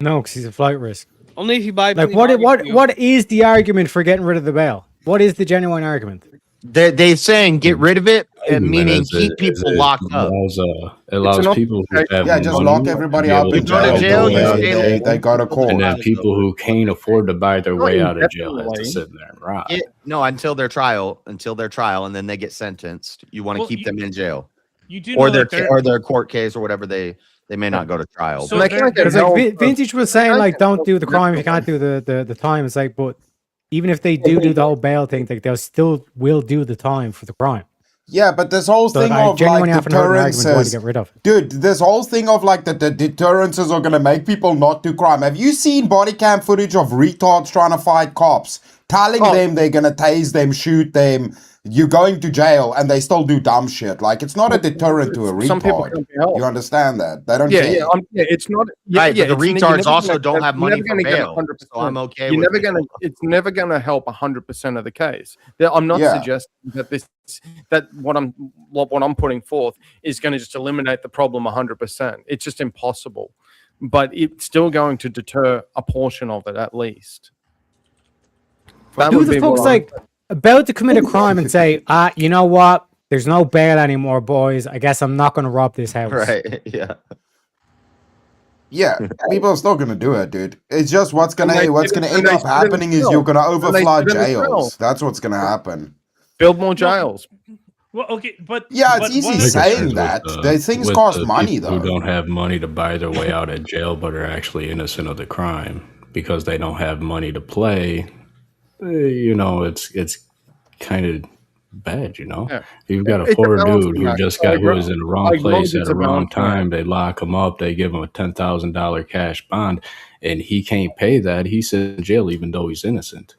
No, because he's a flight risk. Only if you buy. Like, what is the argument for getting rid of the bail? What is the genuine argument? They're saying get rid of it, meaning keep people locked up. It allows people who have just money lock to everybody be up able in to go jail. out. They go to court. And then people who can't afford to buy their way out of jail have to sit in there and rot. No, until their trial, and then they get sentenced. You want to keep them in jail, You do or know their court case or whatever they may not go to trial. So It's like Vintage was saying, like, don't do the crime if you can't do the time. It's like, but even if they do the whole bail thing, like, they'll still will do the time for the crime. Yeah, but this whole thing I of genuinely like haven't heard an argument why to deterrences, get rid of it. dude, this whole thing of like the deterrences are going to make people not do crime. Have you seen body cam footage of retards trying to fight cops, telling them they're going to tase them, shoot them, you're going to jail, and they still do dumb shit? Like, it's not a deterrent to a retard. Some people can't be helped. You understand that? They don't Yeah, care. it's not. Right, but the it's- retards you're never also gonna- don't have you're money never for gonna get bail, 100%. so I'm okay You're with never it. gonna. It's never gonna help 100% of the case. I'm not Yeah. suggesting that what I'm putting forth is going to just eliminate the problem 100%. It's just impossible. But it's still going to deter a portion of it at least. That Who would the be fuck's what I'm- like about to commit a crime and say, you know what? There's no bail anymore, boys. I guess I'm not going to rob this house. Right? Yeah. Yeah, people are still gonna do it, dude. It's just what's gonna And they end did it up happening is themselves. you're gonna And they overflow did it jails. themselves. That's what's gonna happen. Build more jails. Well, okay, but Yeah, it's but easy what- saying that. The things with cost the money, people though. who don't have money to buy their way out of jail, but are actually innocent of the crime because they don't have money to play. It's kind of bad, Yeah. If you've got a It's a poor balancing dude who act. just I who agree. was in the wrong I acknowledge place at it's a a wrong balancing act. time, they lock him up, they give him a $10,000 cash bond, and he can't pay that. He's in jail even though he's innocent.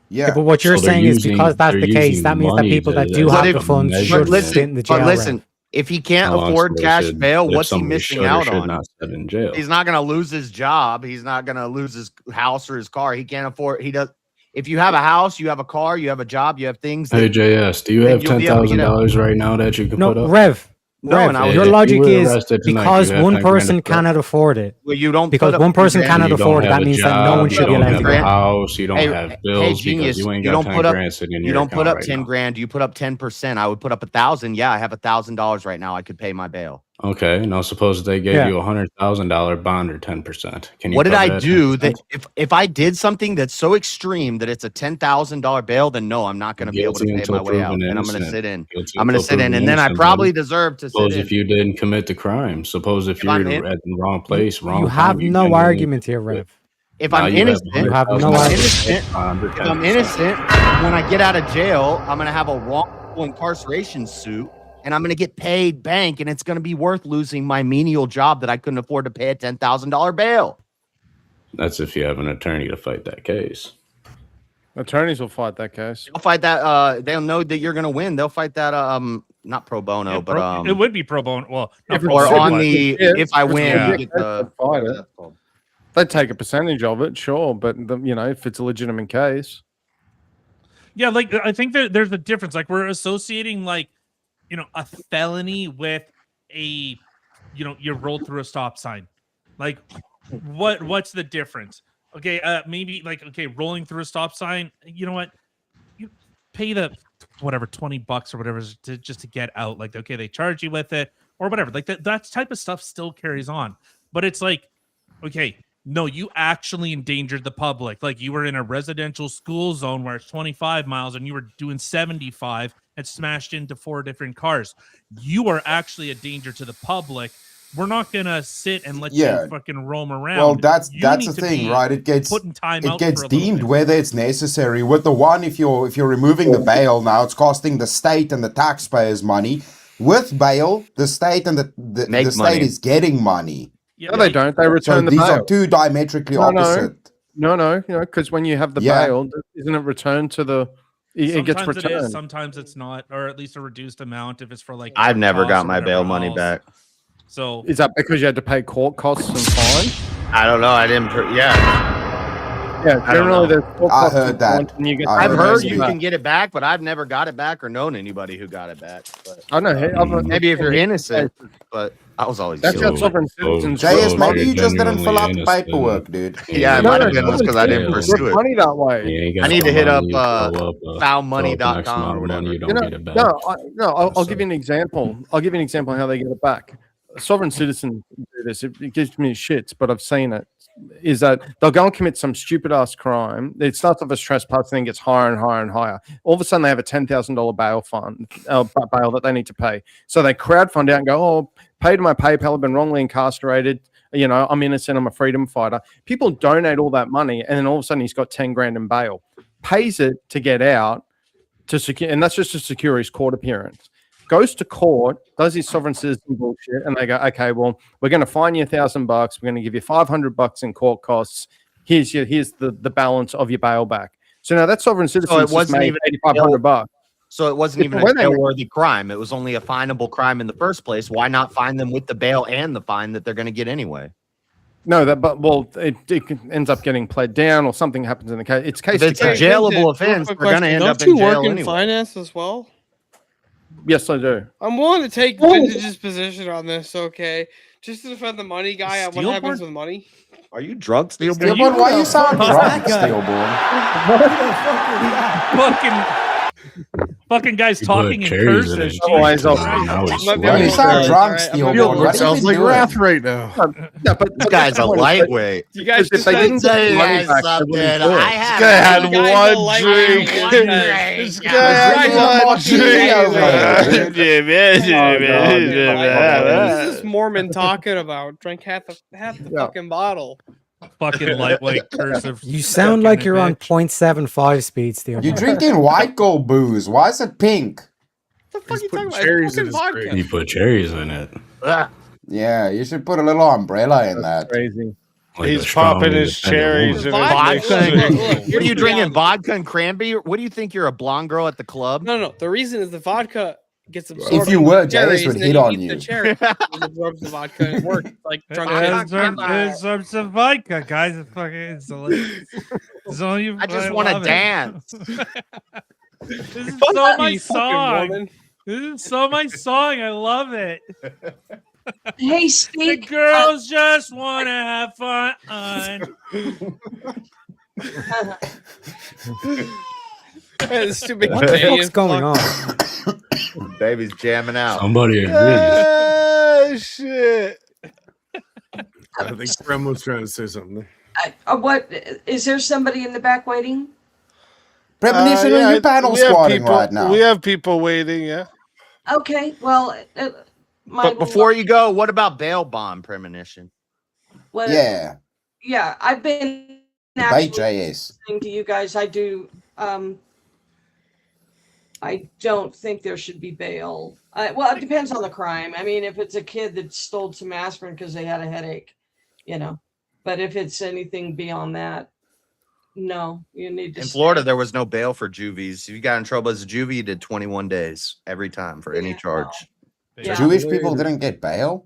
Yeah, But what you're So they're saying is using- because that's they're the case, using that means that money people that to- do But have if- the funds but should listen- sit in the jail. But listen, If he can't How long afford somebody cash should- bail, if what's he somebody missing should or out should on? not sit in jail. He's not going to lose his job. He's not going to lose his house or his car. He can't afford. He does. If you have a house, you have a car, you have a job, you have things. Hey That, JS, do you then have you'll be able to get out. $10,000 right now that you could No, put up? Rev. No, Rev, and I was- your If you logic were is arrested tonight, because you have one 10 grand person to put up. cannot afford it. Well, you don't Because put up one person 10 grand. cannot You don't afford it. have That a means that no job, one you should be don't allowed have to a get out. house, you don't Hey, have hey, bills genius, because you ain't you got don't 10 put up. grand sitting in You your don't put account up right 10 now. grand. You put up 10%. I would put up 1,000. Yeah, I have $1,000 right now. I could pay my bail. Okay, now suppose they gave Yeah. you $100,000 bond or 10%. Can you What did cover I that do 10%? that if I did something that's so extreme that it's a $10,000 bail, then no, I'm not going to be able to Guilty pay my until way out, proven and I'm going to innocent. sit in. Guilty I'm going to until sit in, proven and then I innocent, probably buddy. deserve to sit Suppose in. if you didn't commit the crime. Suppose if If you're I'm in- at the wrong place, wrong You time. have no genuinely argument here, did it. Rev. If Now I'm you have innocent, You have no if I'm argument. innocent, bond or if I'm 10%. innocent, when I get out of jail, I'm going to have a wrongful incarceration suit, and I'm going to get paid bank, and it's going to be worth losing my menial job that I couldn't afford to pay a $10,000 bail. That's if you have an attorney to fight that case. Attorneys will fight that case. They'll fight that. They'll know that you're going to win. They'll fight that. Not pro bono, Yeah, but it would be pro bono. Well, not If pro it's or bono, on but- the Yeah, if I it's win, legit. you get the Fight whatever it. that's called. They take a percentage of it, sure, but if it's a legitimate case, Yeah, like I think that there's a difference. Like we're associating like, a felony with a, you rolled through a stop sign. Like what's the difference? Okay, maybe like, okay, rolling through a stop sign, you know what? You pay the whatever $20 or whatever just to get out. Like, okay, they charge you with it or whatever. Like that type of stuff still carries on. But it's like, okay, no, you actually endangered the public. Like you were in a residential school zone where it's 25 miles and you were doing 75 and smashed into 4 different cars. You are actually a danger to the public. We're not gonna sit and let you fucking roam around. Well, that's You the need to thing, be right? It gets put in time it out gets for a little deemed bit. whether it's necessary. With the one, if you're removing the bail now, it's costing the state and the taxpayers money. With bail, the state and the Make state money. is getting money. Yeah, no, they don't. They So return the these bail. are two diametrically No, opposite. No, because when you have the Yeah. bail, isn't it returned to the? It gets Sometimes it is, returned. sometimes it's not, or at least a reduced amount if it's for like. I've never costs got or my whatever bail money else. back. So Is that because you had to pay court costs and fines? I don't know. I didn't. Yeah, Yeah, I don't generally know. there's court I costs heard and that. fines, and you get. I I've heard heard that you too. can get it back, but I've never got it back or known anybody who got it back. But I know. maybe if you're innocent, but I was always That's guilty. your sovereign citizens. JS, So maybe you're you just didn't fill out the genuinely paperwork, dude. Yeah, it No, might no, have been just because I didn't it's pursue it. funny that way. You ain't got I need the to hit up money, you blow up a foulmoney.com X amount or of whatever. money, you You don't know, get it back. I'll give you an example. I'll give you an example of how they get it back. Sovereign citizens do this. It gives me shits, but I've seen it. Is that they'll go and commit some stupid ass crime. It starts off as trespass, then gets higher and higher and higher. All of a sudden, they have a $10,000 bail fund, bail that they need to pay. So they crowdfund out and go, "Oh, pay to my PayPal. I've been wrongly incarcerated. I'm innocent. I'm a freedom fighter." People donate all that money, and then all of a sudden, he's got 10 grand in bail. Pays it to get out to secure, and that's just to secure his court appearance. Goes to court, does his sovereign citizen bullshit, and they go, "Okay, well, we're going to fine you $1,000. We're going to give you $500 in court costs. Here's the balance of your bail back." So now that sovereign citizen wasn't made even $8,500. So it wasn't even a When they- bail-worthy crime. It was only a finable crime in the first place. Why not fine them with the bail and the fine that they're going to get anyway? No, it ends up getting played down, or something happens in the case. It's case If it's to a case. jailable offense, they're going to end up in Don't you jail work in anyway. finance as well? Yes, I do. I'm willing to take Vintage's position on this, okay? Just to defend the money guy on what Steelborn? happens with money. Are you drunk, Steelborn? Steelborn, why you sound drunk, Steelborn? fucking guys You talking put in cherries in cursive. it. Otherwise, I'll- Now he's Might be Why you sweating. sound drunk, Alright, I'm Steelborn? gonna What go- have you Sounds been like doing? wrath right now. Yeah, but This guy's a lightweight. You guys Because if they decide- didn't get the money back, they wouldn't do it. This guy had You guys one will like drink. me. This Yeah. guy had You guys one will drink. fucking Yeah, What is this Mormon talking about? Drank half the fucking bottle. Fucking lightweight cursive. You sound like you're on 0.75 speed, Steel. You're drinking white gold booze. Why is it pink? What the fuck are you putting talking about? cherries in It's his fucking drink. vodka. You put cherries in it. Yeah, you should put a little umbrella in that. Crazy. Like He's a strong, popping his independent cherries woman. and it Vodka. makes and- it- Look, What are you drinking? Vodka and cranberry? What do you think? You're a blonde girl at the club? No. The reason is the vodka gets If absorbed. you into were, the cherries, Jace would and then hit on eat you. The cherry, it absorbs the vodka and it works like drunk kids. It's some vodka, guys. It's fucking it's delicious. So you, I just want to love it. dance. This is Fuck so you, my you fucking song. Mormon. This is so my song. I love it. Hey, The speak. girls just want to have fun. Stupid. What the fuck's going on? Baby's jamming out. Somebody agrees. Oh, shit. I think Graham was trying to say something. What is there somebody in the back waiting? Premonition, Yeah, are you panel we have squatting people- right now? We have people waiting, yeah. Okay, well, But before you go, what about bail bond premonition? what, Yeah. yeah, I've been Debate actually JS. listening to you guys. I do. I don't think there should be bail. Well, it depends on the crime. I mean, if it's a kid that stole some aspirin because they had a headache, you know. But if it's anything beyond that, no, you need to. In Florida, there was no bail for juvies. If you got in trouble as a juvie, you did 21 days every time for any charge. Yeah. Jewish people didn't get bail?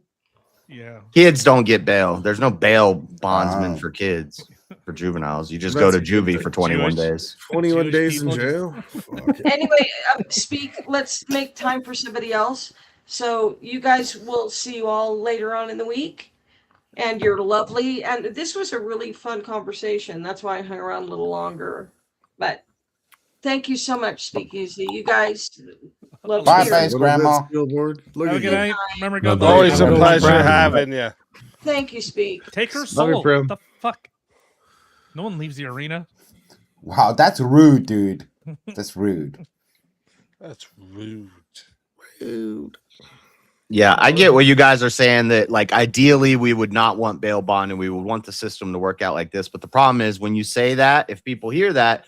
Yeah. Kids don't get bail. There's no bail bondsman for kids, for juveniles. You just go to juvie for 21 days. 21 days in jail? Anyway, speak. Let's make time for somebody else. So you guys will see you all later on in the week. And you're lovely. And this was a really fun conversation. That's why I hung around a little longer. But thank you so much, Speakeasy. You guys love Bye, to thanks, hear. Grandma. Billboard. Look Have a at good you. night. Remember, Bye-bye. God Always a Have a pleasure good night. having you. Thank you, Speak. Take her Love soul. you, Prim. What the fuck? No one leaves the arena. Wow, that's rude, dude. That's rude. That's rude. Rude. Yeah, I get what you guys are saying that, like, ideally we would not want bail bond and we would want the system to work out like this. But the problem is when you say that, if people hear that,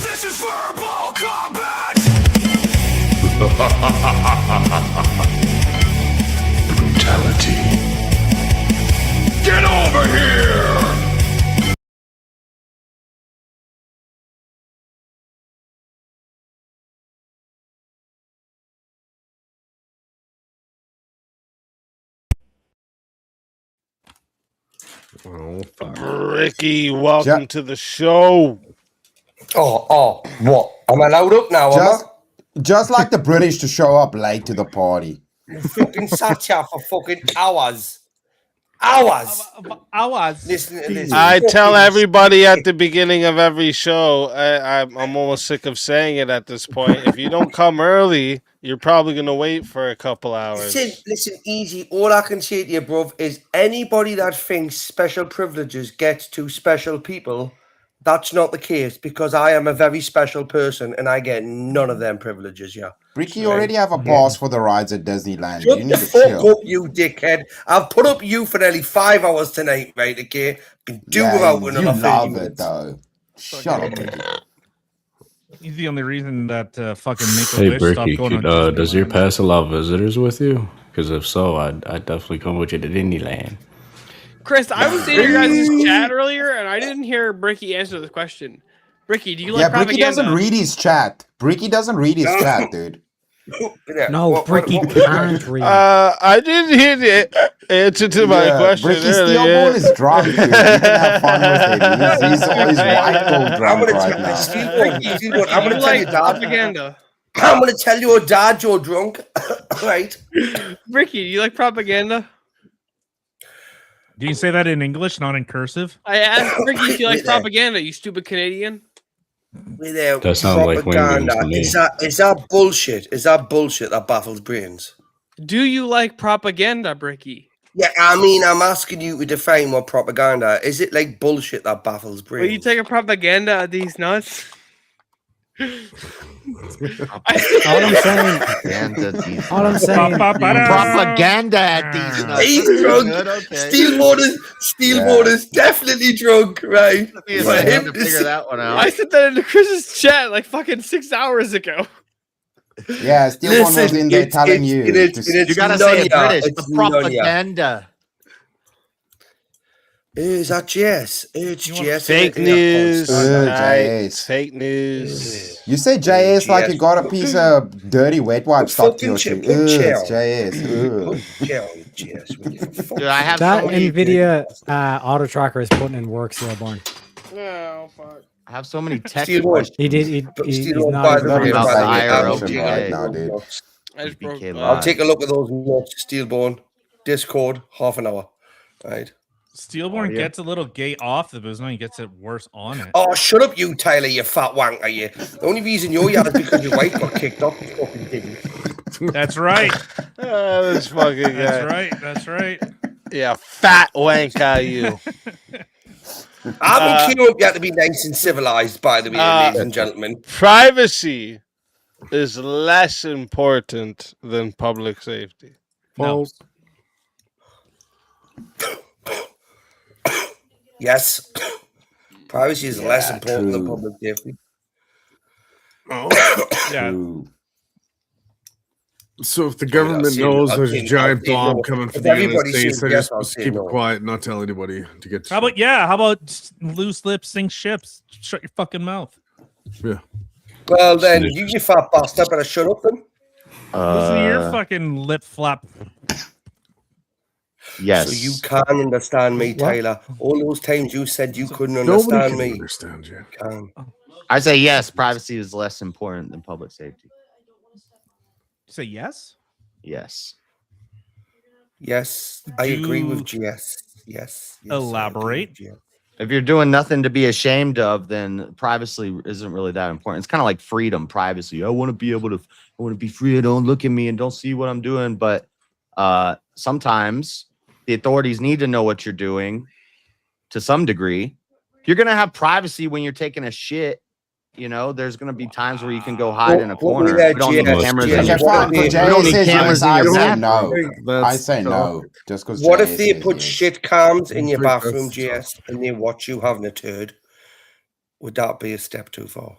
This is verbal combat! Brutality. Get over here! Oh, fuck. Ricky, welcome to the show. Oh, what? Am I loud up now? Just like the British to show up late to the party. You fucking sat here for fucking hours. Hours. Listen to this. I tell everybody at the beginning of every show, I'm almost sick of saying it at this point. If you don't come early, you're probably going to wait for a couple hours. Listen, easy. All I can say to you, bruv, is anybody that thinks special privileges get to special people, that's not the case, because I am a very special person and I get none of them privileges, yeah. Ricky, you already have a pass for the rides at Disneyland. Shut You the need to fuck chill. up, you dickhead. I've put up you for nearly 5 hours tonight, right, okay? Can do Yeah, without you another 30 love minutes. it, though. Shut up, Ricky. He's the only reason that fucking Make a Hey, Wish stopped Bricky, going on. does your pass allow visitors with you? Because if so, I'd definitely come with you to Disneyland. Chris, I was in your guys' chat earlier, and I didn't hear Bricky answer the question. Bricky, do you like Yeah, Bricky propaganda? doesn't read his chat. Bricky doesn't read his chat, dude. No, Bricky can't read. I didn't hear the answer to my question. Bricky earlier. Steelball is drunk, dude. You can have fun with him. He's white gold drunk right now. I'm gonna tell you, Dad. Propaganda. I'm gonna tell your dad you're drunk, right? Bricky, do you like propaganda? Do you say that in English, not in cursive? I asked Bricky if you like Wait there. propaganda, you stupid Canadian. With their That sounds like propaganda. Wayne to me. Is that bullshit? Is that bullshit that baffles brains? Do you like propaganda, Bricky? Yeah, I mean, I'm asking you to define what propaganda is. It like bullshit that baffles brains? Will you take a propaganda at these nuts? All I'm saying, propaganda at these nuts. He's drunk. Good, okay. Steelboarder's definitely drunk, right? Yeah, For I had him to to figure say- that one out. I said that into Chris's chat like fucking 6 hours ago. Yeah, Stillborn was in there telling you. You gotta say it British. The propaganda. Is that JS? It's JS. Fake news. JS. Fake news. You say JS like you got a piece of dirty wet wipe stuck to your shoe. It's JS. Dude, I have That so many NVIDIA auto tracker is putting in work, Stillborn. No, fuck. I have so many tech Stillborn. questions. He's Stillborn, not by even the way, about by the the way, IRL right now, dude. I just broke. I'll take a look at those notes, Steelborn. Discord, half an hour. Right. Steelborn gets a little gay off the business, he gets it worse on it. Oh, shut up, you Tyler, you fat wanker, you. The only reason you're here is because your wife got kicked off the fucking thing. That's right. This fucking guy. That's right. That's right. Yeah, fat wanker, you. I've been queuing up you have to be nice and civilized, by the way, ladies and gentlemen. Privacy is less important than public safety. False. Yes. Privacy is less important than public safety. Yeah. So if the government knows there's a giant bomb coming for the United States, they're just supposed to keep it quiet and not tell anybody to get. How about loose lips sink ships? Shut your fucking mouth. Yeah. Well then, you fat bastard better shut up then. Listen to your fucking lip flap. Yes. So you can't understand me, Taylor. All those times you said you couldn't understand me. Understand you. Can. I say yes. Privacy is less important than public safety. You say yes? Yes. Yes, I agree with GS. Yes. Elaborate. If you're doing nothing to be ashamed of, then privacy isn't really that important. It's kind of like freedom, privacy. I want to be able to, I want to be free. Don't look at me and don't see what I'm doing. But sometimes the authorities need to know what you're doing to some degree. If you're going to have privacy when you're taking a shit, you know, there's going to be times where you can go hide in a corner. We don't need cameras in your bathroom. I say no. Just because. What if they put shit cams in your bathroom, GS, and they watch you having a turd? Would that be a step too far?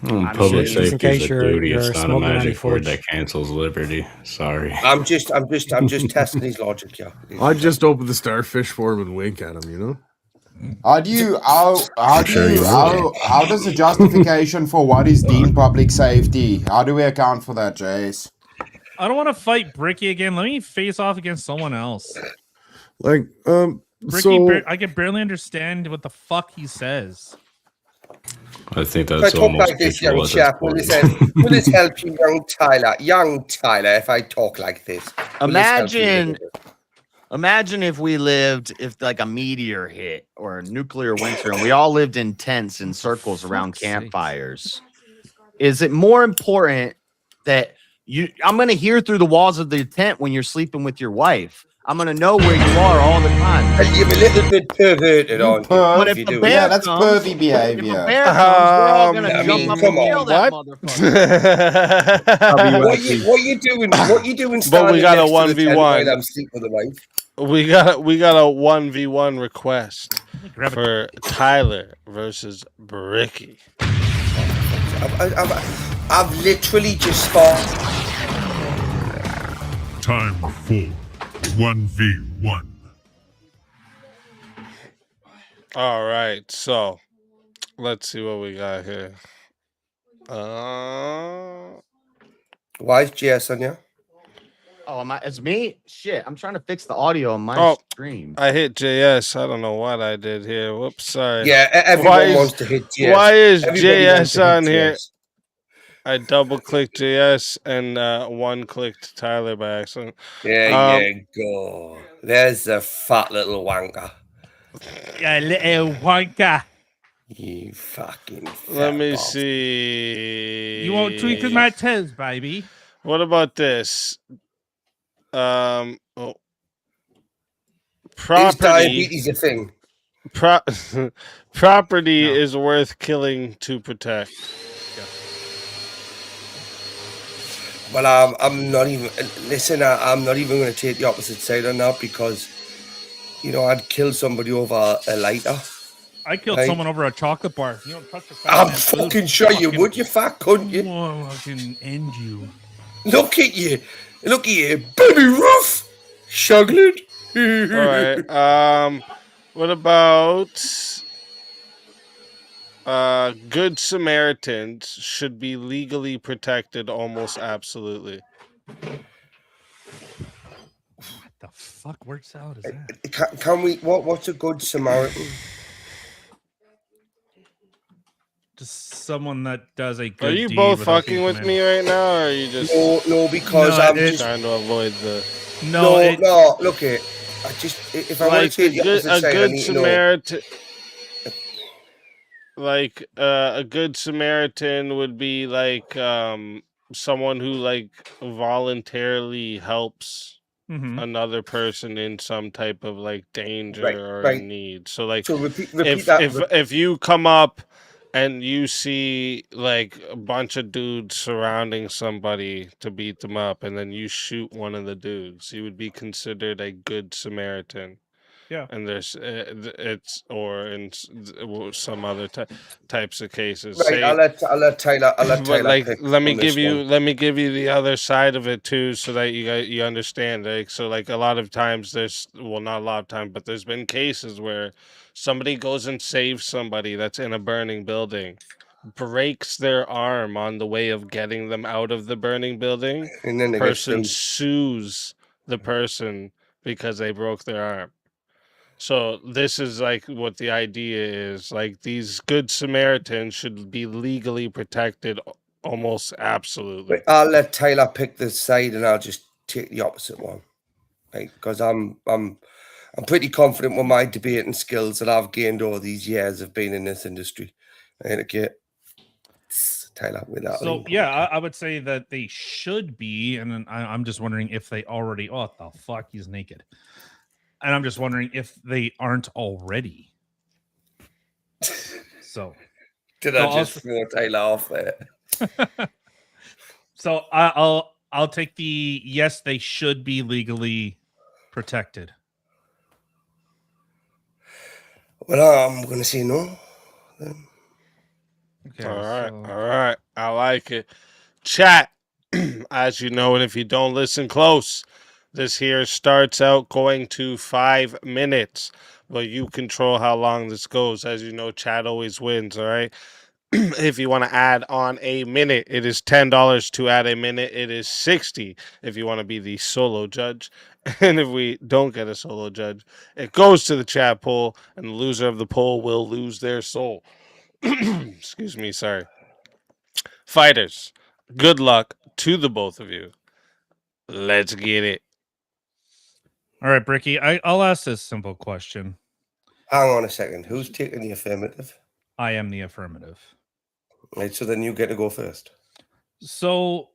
Public safety is a duty. It's not a magic word that cancels liberty. Sorry. I'm just testing his logic, yeah. I'd just open the starfish for him and wink at him, you know? How does the justification for what is deemed public safety? How do we account for that, Jace? I don't want to fight Bricky again. Let me face off against someone else. Like, Bricky, I can barely understand what the fuck he says. I think that's if I talk almost like this, young chap, will this help you, young Tyler? Young Tyler, if I talk like this. Imagine if we lived, if like a meteor hit or a nuclear winter and we all lived in tents in circles around campfires. Is it more important that I'm going to hear through the walls of the tent when you're sleeping with your wife? I'm going to know where you are all the time. You're a little bit perverted on you. But if the bear that's pervy behavior. If a bear comes, we're all going to jump up and kill that motherfucker. What you doing? What you doing? But we got a 1v1. I'm sleeping with the wife. We got a 1v1 request for Tyler versus Bricky. I've literally just started. Time for 1v1. All right, so let's see what we got here. Why is GS on you? Oh, it's me? Shit, I'm trying to fix the audio on my stream. I hit JS. I don't know what I did here. Whoops, sorry. Yeah, everyone wants to hit JS. Why is Everybody JS on JS. here? I double-clicked JS and one-clicked Tyler by accident. There you go. There's a fat little wanker. Yeah, little wanker. You fucking fat Let me bastard. see. You won't twinkle my toes, baby. What about this? Is Property. diabetes a thing? Property is worth killing to protect. Well, I'm not even. Listen, I'm not even going to take the opposite side on that because, you know, I'd kill somebody over a lighter. I killed Right. someone over a chocolate bar. You don't touch the fat I'm man's food. fucking sure you would, you fat cunt. You. Oh, I can end you. Look at you, baby Ruff, struggling. All right. What about Good Samaritans should be legally protected almost absolutely. What the fuck word salad is that? Can we? What's a good Samaritan? Just someone that does a good Are you deed both without fucking being with me commanded. right now, or are you just No, because I'm just trying to avoid the no. Look it. I just if I want like to take the opposite a side, I good need to know. Samaritan. Like a good Samaritan would be like someone who like voluntarily helps Mhm. another person in some type of like danger or right. in need. So like So repeat if that. if you come up and you see like a bunch of dudes surrounding somebody to beat them up, and then you shoot one of the dudes, you would be considered a good Samaritan. Yeah. And there's it's or in some other types of cases. Right, Say, I'll let Taylor. but like pick let me on this give you one. the other side of it too, so that you understand. Like so, like a lot of times there's not a lot of times, but there's been cases where somebody goes and saves somebody that's in a burning building, breaks their arm on the way of getting them out of the burning building, And then they get person sued. sues the person because they broke their arm. So this is like what the idea is. Like these good Samaritans should be legally protected almost absolutely. Right, I'll let Taylor pick this side, and I'll just take the opposite one, right? Because I'm pretty confident with my debating skills that I've gained all these years of being in this industry. Right, okay. Taylor, with that. So yeah, I would say that they should be, and then I'm just wondering if they already. Oh, what the fuck, he's naked. And I'm just wondering if they aren't already. So, Did I just throw Taylor off there? So I'll take the yes. They should be legally protected. Well, I'm gonna say no. Then. Okay. All right. I like it. Chat, as you know, and if you don't listen close, this here starts out going to 5 minutes, but you control how long this goes. As you know, chat always wins. All right. If you want to add on a minute, it is $10 to add a minute. It is $60 if you want to be the solo judge. And if we don't get a solo judge, it goes to the chat poll, and the loser of the poll will lose their soul. Excuse me, sorry. Fighters, good luck to the both of you. Let's get it. All right, Bricky, I'll ask this simple question. Hang on a second. Who's taking the affirmative? I am the affirmative. Right, so then you get to go first. So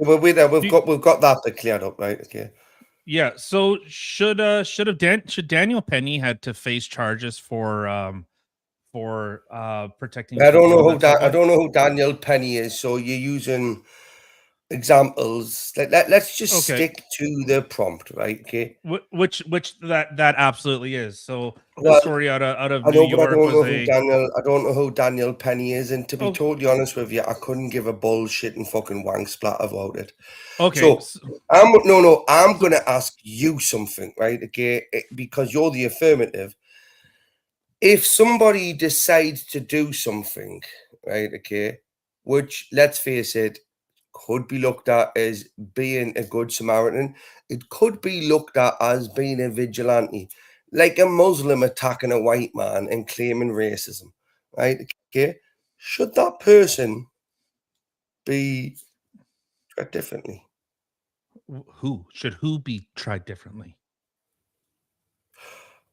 we'll be there. We've got that bit cleared up, right? Okay. Yeah. So should Daniel Penny had to face charges for protecting? I don't know who Daniel Penny is. So you're using examples. Let's just stick to the prompt, right? Okay. Which that absolutely is. So the story out of New York I don't know who Daniel Penny is, and to be totally honest with you, I couldn't give a bullshit and fucking wank splat about it. Okay. So I'm gonna ask you something, right? Okay, because you're the affirmative. If somebody decides to do something, right? Okay, which let's face it, could be looked at as being a good Samaritan. It could be looked at as being a vigilante, like a Muslim attacking a white man and claiming racism, right? Okay, should that person be treated differently? Who be tried differently?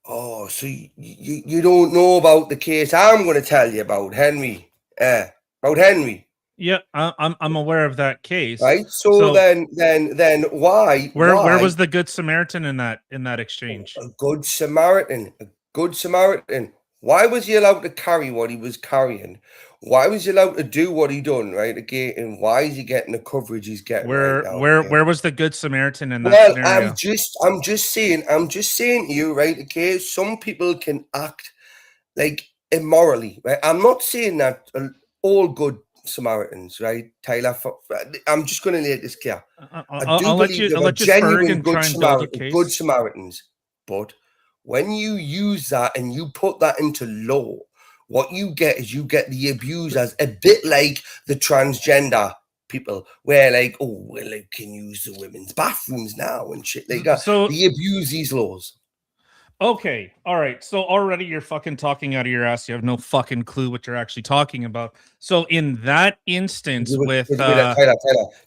Oh, so you don't know about the case I'm going to tell you about, Henry. About Henry. Yeah, I'm aware of that case. Right. So then why? Where was the Good Samaritan in that exchange? A Good Samaritan. A Good Samaritan. Why was he allowed to carry what he was carrying? Why was he allowed to do what he done? Right. Again, and why is he getting the coverage he's getting? Where was the Good Samaritan in that scenario? I'm just saying to you, right? Okay. Some people can act like immorally, right? I'm not saying that all good Samaritans, right, Tyler? I'm just going to lay this clear. I'll let you Ferg and try and build a case. Good Samaritans, but when you use that and you put that into law, what you get is you get the abusers, a bit like the transgender people, where like, oh, well, they can use the women's bathrooms now and shit like that. So they abuse these laws. Okay, all right. So already you're fucking talking out of your ass. You have no fucking clue what you're actually talking about. So in that instance, Tyler,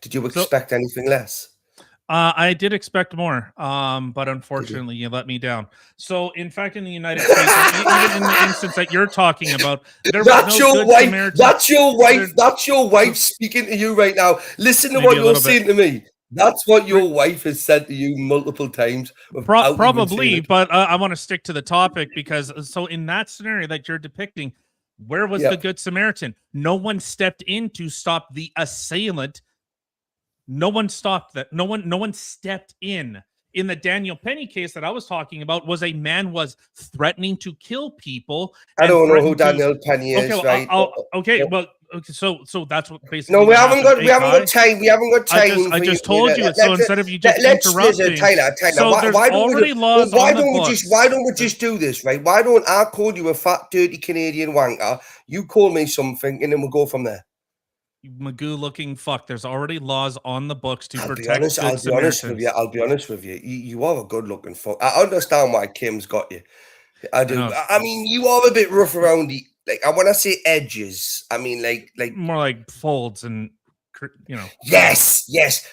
did you expect anything less? I did expect more, but unfortunately, you let me down. So, in fact, in the United States, even in the instance that you're talking about, there was no good Samaritan. That's your wife. That's your wife speaking to you right now. Listen to what you're saying to me. That's what your wife has said to you multiple times. Probably, but I want to stick to the topic because so in that scenario that you're depicting, where was the Good Samaritan? No one stepped in to stop the assailant. No one stopped that. No one stepped in. In the Daniel Penny case that I was talking about, was a man was threatening to kill people. I don't know who Daniel Penny is, right? So that's what basically. No, we haven't got time. We haven't got time. I just told you it. So instead of you just interrupting, Tyler, so why don't we just do this, right? Why don't I call you a fat, dirty Canadian wanker? You call me something, and then we'll go from there. Magoo-looking fuck. There's already laws on the books to protect Good Samaritans. I'll be honest with you. You are a good-looking fuck. I understand why Kim's got you. I do. I mean, you are a bit rough around the. Like, I want to say edges. I mean, like more like folds and, you know. Yes.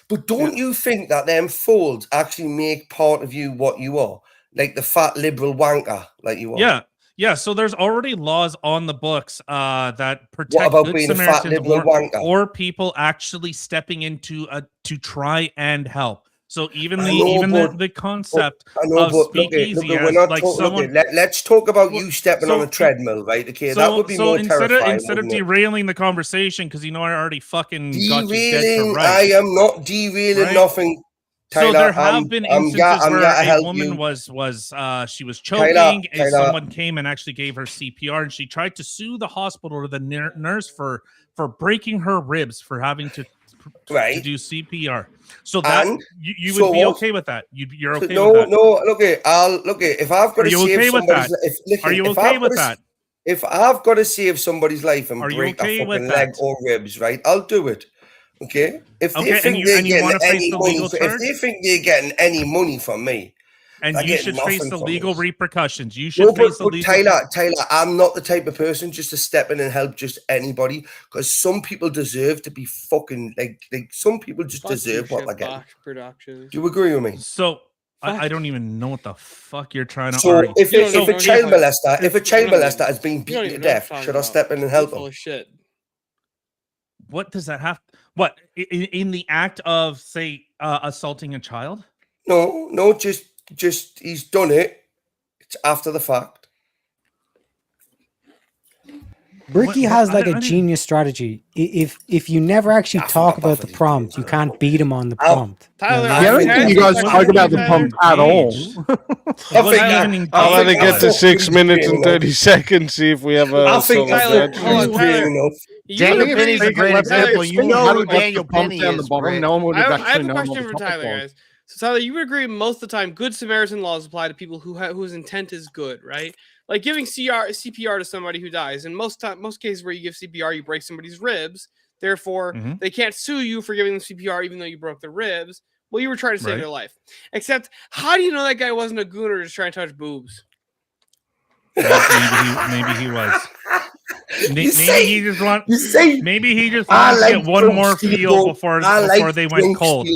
But don't you think that them folds actually make part of you what you are? Like the fat liberal wanker, like you are. Yeah. So there's already laws on the books that protect what about Good being Samaritans a fat liberal wanker? or people actually stepping into to try and help. So the concept of speakeasy, let's talk about you stepping on a treadmill, right? Okay, that would be more terrifying. Instead of derailing the conversation, because I already fucking got you dead to rights. I am not derailing nothing. Tyler, so there have been instances where a woman was she was choking, and someone came and actually gave her CPR, and she tried to sue the hospital or the nurse for breaking her ribs for having to do CPR. So that you would be okay with that. You're okay with that. No. Look, if I've got to save somebody's life, are you okay with that? If I've got to save somebody's life and break a fucking leg or ribs, right, I'll do it. Okay. If they think they're getting any money, if they think they're getting any money from me, and you should face the legal repercussions. You should face the legal. Tyler, I'm not the type of person just to step in and help just anybody, because some people deserve to be fucking like some people just deserve what they get. Do you agree with me? So I don't even know what the fuck you're trying to argue. So if a child molester has been beaten to death, should I step in and help him? Shit. What does that have? What in the act of say assaulting a child? No, just he's done it. It's after the fact. Ricky has like a genius strategy. If you never actually talk about the prompt, you can't beat him on the prompt. Tyler, I don't think you guys talk about the prompt at all. I'll let it get to 6 minutes and 30 seconds. See if we have a. I think Tyler. Daniel Penny's a great example. You know who Daniel Penny is. I have a question for Tyler, guys. So Tyler, you would agree most of the time Good Samaritan laws apply to people whose intent is good, right? Like giving CPR to somebody who dies. In most cases where you give CPR, you break somebody's ribs. Therefore, they can't sue you for giving them CPR even though you broke their ribs. Well, you were trying to save their life. Except, how do you know that guy wasn't a gooner just trying to touch boobs? Maybe he was. Maybe he just wanted to get one more feel before they went cold.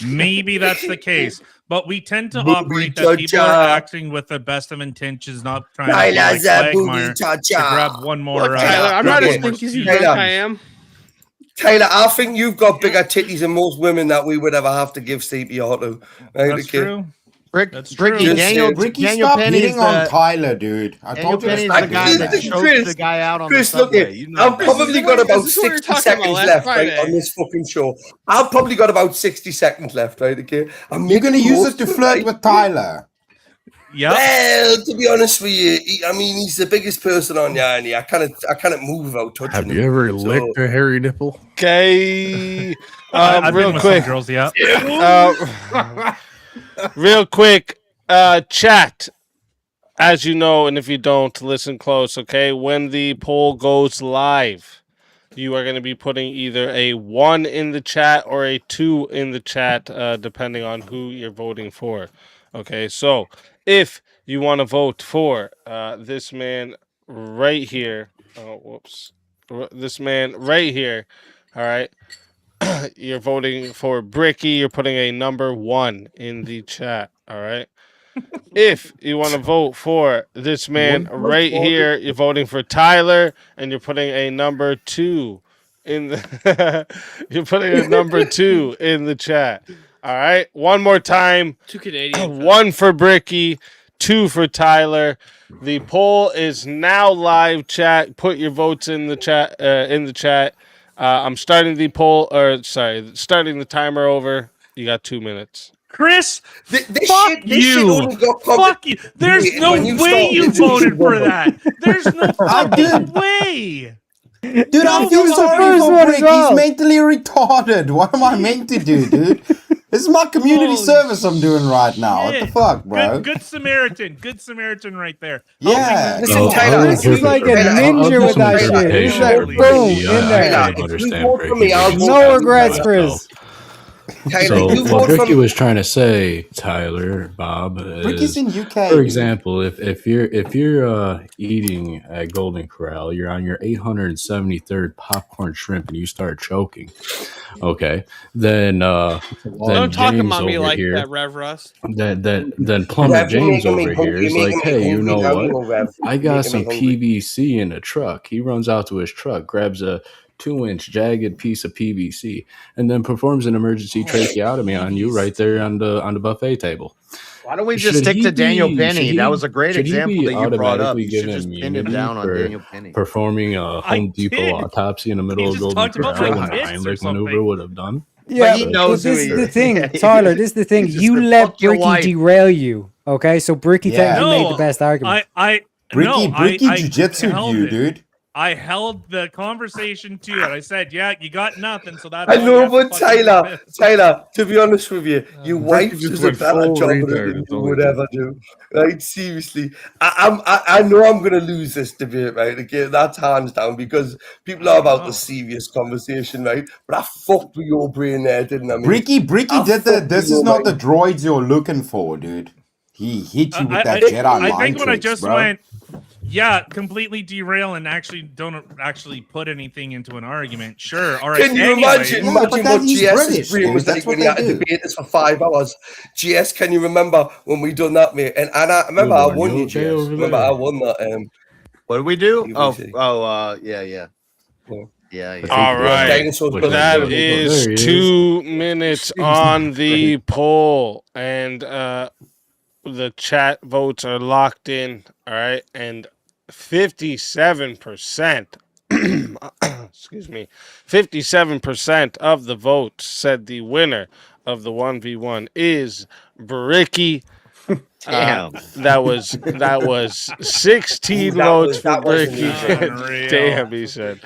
Maybe that's the case. But we tend to operate that people are acting with the best of intentions, not trying to grab one more. Tyler, I'm not as think as you think I am. Tyler, I think you've got bigger titties than most women that we would ever have to give CPR to. Right? That's true. Ricky, Daniel stop Penny's hitting on Tyler, dude. I told you the guy that choked the guy out on the subway. I've probably got about 60 seconds left on this fucking show. I've probably got about 60 seconds left, right? Okay, you're going to use it to flirt with Tyler. Yeah. Well, to be honest with you, I mean, he's the biggest person on Yanni. I cannot move without touching him. Have you ever licked a hairy nipple? Okay. I've real been with quick. some girls, yeah. Real quick, chat. As you know, and if you don't, listen close, okay? When the poll goes live, you are going to be putting either a 1 in the chat or a 2 in the chat, depending on who you're voting for. Okay, so if you want to vote for this man right here, this man right here, all right, you're voting for Bricky, you're putting a number 1 in the chat, all right? If you want to vote for this man right here, you're voting for Tyler, and you're putting a number 2 in the you're putting a number 2 in the chat. All right, one more time. 2 Canadian. 1 for Bricky, 2 for Tyler. The poll is now live. Chat, put your votes in the chat. I'm starting the poll, starting the timer over. You got 2 minutes. Chris, this fuck shit, this shit you. only got Fuck you. There's no way you voted for that. There's no fucking way. Dude, I feel sorry for Brick. He's mentally retarded. What am I meant to do, dude? This is my community service I'm doing right now. What the fuck, bro? Good Samaritan. Good Samaritan right there. Yeah. Listen, Tyler, This is like a ninja with that shit. He's like, boom, in there. No regrets, Chris. So what Ricky was trying to say, Tyler, Bob, Ricky's in UK. For example, if you're eating at Golden Corral, you're on your 873rd popcorn shrimp and you start choking. Okay, then Don't talk James about me over like here, that, Rev Russ. Then plumber James over here is like, hey, you know what? I got some PVC in the truck. He runs out to his truck, grabs a 2-inch jagged piece of PVC, and then performs an emergency tracheotomy on you right there on the buffet table. Why don't we just stick to Daniel Penny? That was a great example that you brought up. You should just pin him down on Daniel Penny. Performing a Home Depot autopsy in the middle of Golden Corral when a Heimlich maneuver would have done. Yeah, but this is the thing, Tyler. This is the thing. You let Bricky derail you. Okay, so Bricky technically made the best argument. Bricky jujitsu you, dude. I held the conversation to it. I said, "Yeah, you got nothing." So that's I know, but Tyler. To be honest with you, your wife does a better job than you would ever do. Right? Seriously, I know I'm gonna lose this debate, right? Again, that's hands down because people are about the serious conversation, right? But I fucked with your brain there, didn't I? Bricky did the. This is not the droids you're looking for, dude. He hit you with that Jedi mind I think when I just bro. went. Yeah, completely derail and actually don't put anything into an argument. Sure. All right. Can you imagine what GS's brain was like when he had to debate this for 5 hours? GS, can you remember when we done that, mate? And I remember I won you, GS. Remember I won that. What did we do? Yeah. All right. That is 2 minutes on the poll, and the chat votes are locked in. All right, and 57%. Excuse me, 57% of the votes said the winner of the 1v1 is Bricky. Damn. That was 16 votes for Bricky. Damn, he said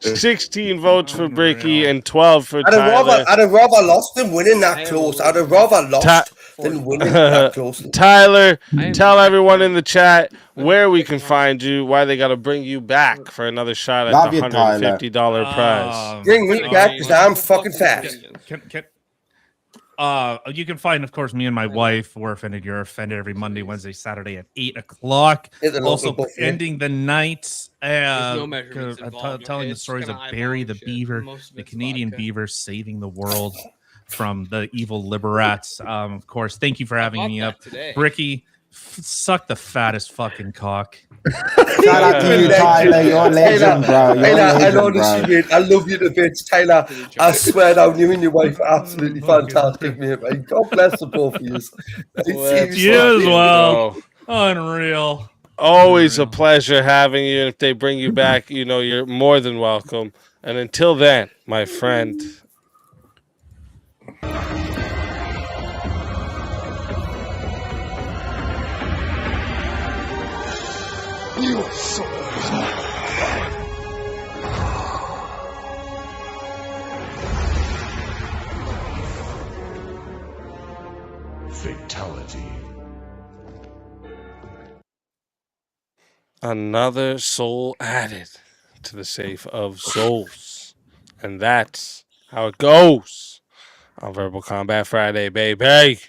16 votes for Bricky and 12 for Tyler. I'd have rather lost than winning that close. I'd have rather lost than winning that close. Tyler, tell everyone in the chat where we can find you, why they got to bring you back for another shot at the $150 prize. Bring me back because I'm fucking fast. You can find, of course, me and my wife. We're Offended, You're Offended every Monday, Wednesday, Saturday at 8 o'clock. Also ending the nights, telling the stories of Barry the Beaver, the Canadian beaver saving the world from the evil liberats. Of course, thank you for having me up. Bricky, suck the fattest fucking cock. Shout out to you, Tyler. You're a legend, bro. I love you to bits, Tyler. I swear down, you and your wife are absolutely fantastic, mate. God bless the both of you. You as well. Unreal. Always a pleasure having you. And if they bring you back, you know you're more than welcome. And until then, my friend. Your soul. Fatality. Another soul added to the safe of souls. And that's how it goes on Verbal Combat Friday, baby.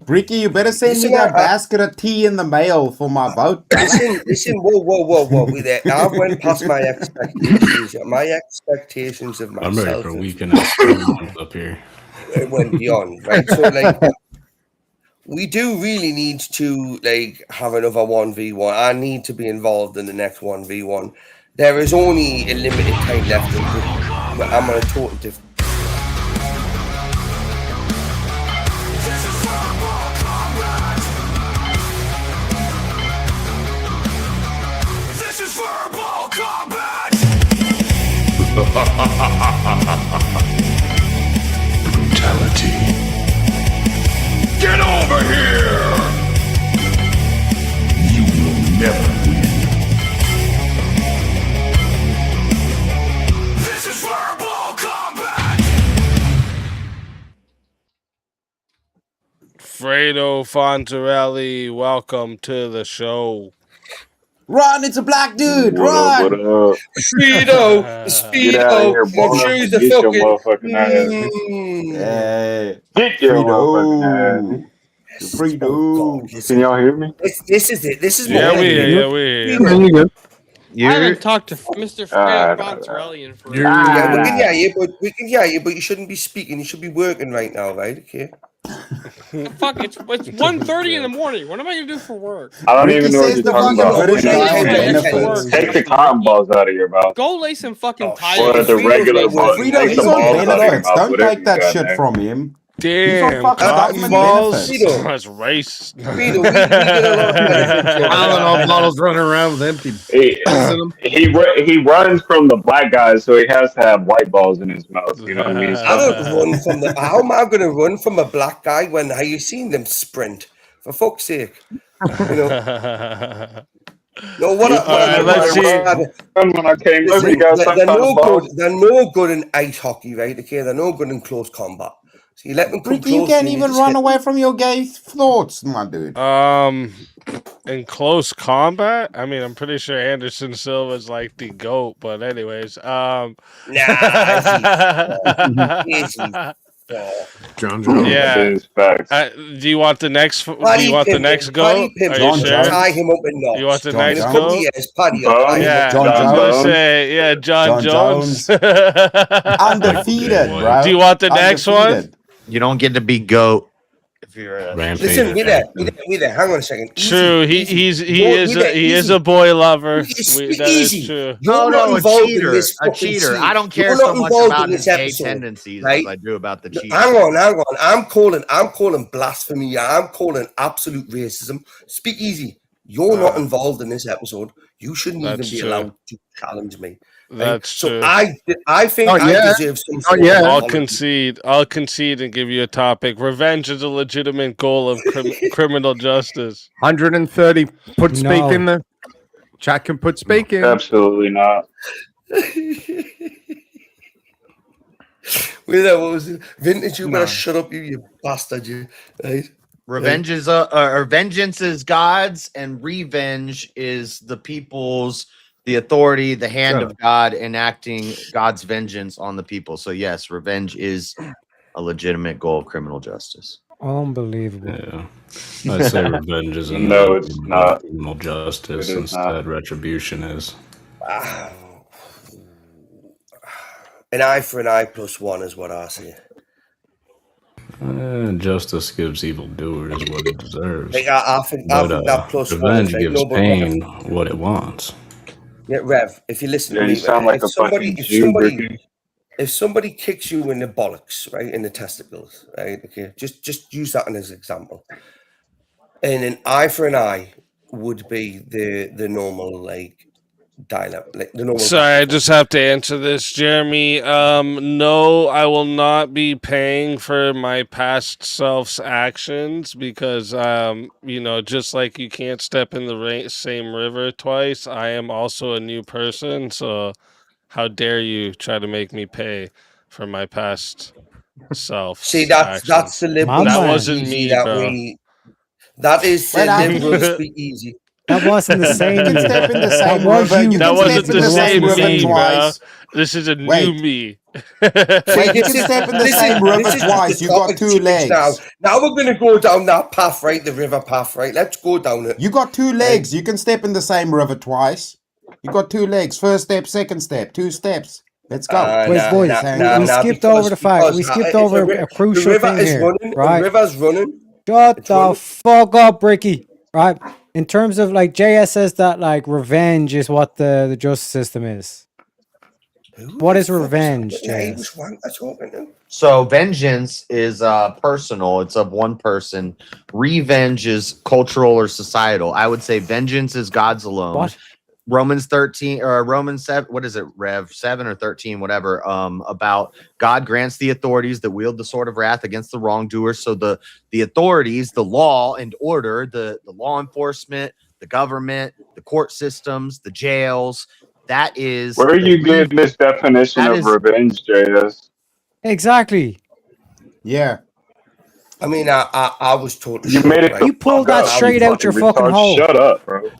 Ricky, you better send me that basket of tea in the mail for my vote. Listen, whoa. Wait there. I went past my expectations. My expectations of I'm ready myself for a weekend of storms up here. it went beyond, right? So, like, we do really need to, like, have another 1v1. I need to be involved in the next 1v1. There is only a limited time left, but I'm on a total different. This is Verbal Combat! Brutality. Get over here! You will never win. This is Verbal Combat! Fredo Fontarelli, welcome to the show. Run, it's a black dude. Run. What up? Speedo. Get out of here, boy. Choose the Get your fucking. motherfucking ass. Hey, Get your motherfucking ass. Fredo. Can y'all hear me? This is it. This is Yeah, more we like hear it. you. I haven't talked to Mr. Fredo Fontarelli in forever. Yeah, we can hear you, but you shouldn't be speaking. You should be working right now, right? Okay. Fuck, it's 1:30 in the morning. What am I gonna do for work? I don't even know what you're talking about. Take the cotton balls out of your mouth. Go lay some fucking Or the regular balls. Fredo, Take he's the on balls out of your benefits. mouth. Don't Whatever take that you got shit there. from him. Damn, cotton balls. benefits. That's racist. We get a lot of benefits. Tylenol bottles running around with empty. He runs from the black guys, so he has to have white balls in his mouth. You know what I mean? I don't run from the. How am I going to run from a black guy when have you seen them sprint? For fuck's sake, you know. No, let's see. When I came up, you guys they're no good. They're no good in ice hockey, right? Okay, they're no good in close combat. So you let them come Ricky, close. you can't even run away from your gay thoughts, my dude. In close combat, I mean, I'm pretty sure Anderson Silva's like the GOAT, but anyways, John. Yeah. Do you want the next? Do you want the next GOAT? Are you sure? Tie him up in knots. You want the In next a couple GOAT? years, Paddy, Yeah, I was gonna say, yeah, John Jones. Undefeated, bro. Do you want the next one? You don't get to be GOAT if you're a Listen, we there. Hang on a second. True, he is a boy lover. That is true. No, a cheater. A fucking cheater. scene. I don't care You're so not much involved about in his this gay episode, tendencies right? as I do about the cheating. Hang on. I'm calling blasphemy. I'm calling absolute racism. Speak easy. You're not involved in this episode. You shouldn't even be allowed to challenge me. That's true. So I think I deserve some. I'll concede and give you a topic. Revenge is a legitimate goal of criminal justice. 130. Put speak in the chat. Can put speak in. Absolutely not. Wait there, what was it? Vintage, you better shut up, you bastard, you. Right? Revenge is or vengeance is God's, and revenge is the people's, the authority, the hand of God enacting God's vengeance on the people. So yes, revenge is a legitimate goal of criminal justice. Unbelievable. Yeah, I'd say revenge is No, it's not. Criminal justice It is instead. not. Retribution is. An eye for an eye plus one is what I say. Justice gives evildoers what it deserves. Like, I think that plus revenge one. gives pain what it wants. Yeah, Rev, if you listen to You me, sound like a fucking Jew, Ricky. if somebody kicks you in the bollocks, right, in the testicles, right, okay, just use that as an example. And an eye for an eye would be the normal, like, dynamic. Like the normal. Sorry, I just have to answer this, Jeremy. No, I will not be paying for my past self's actions because, just like you can't step in the same river twice, I am also a new person. So, how dare you try to make me pay for my past self? See, that's the liberal. That wasn't me, bro. That is the Well, liberal speak easy. That wasn't the same. You can step in the same That was river. you. You That can wasn't step in the the same same river me, bro. twice. This is a new Wait. me. Wait, you can step in the same river twice. You got two legs. Now we're going to go down that path, right? The river path, right? Let's go down it. You got two legs. You can step in the same river twice. You got two legs. First step, second step, 2 steps. Let's go. Boys, we skipped over the fact. We skipped over a crucial thing here, right? The river's running. Shut the fuck up, Ricky. Right? In terms of like JS says that like revenge is what the justice system is. What is revenge, JS? So vengeance is personal. It's of one person. Revenge is cultural or societal. I would say vengeance is God's alone. What? Romans 13 or Romans 7, what is it, Rev 7 or 13, whatever, about God grants the authorities that wield the sword of wrath against the wrongdoers. So the authorities, the law and order, the law enforcement, the government, the court systems, the jails, that is... Where are you getting this definition of revenge, JS? Exactly. Yeah. I mean, I was taught... You made it. You pulled that straight out your fucking hole. Shut up, bro.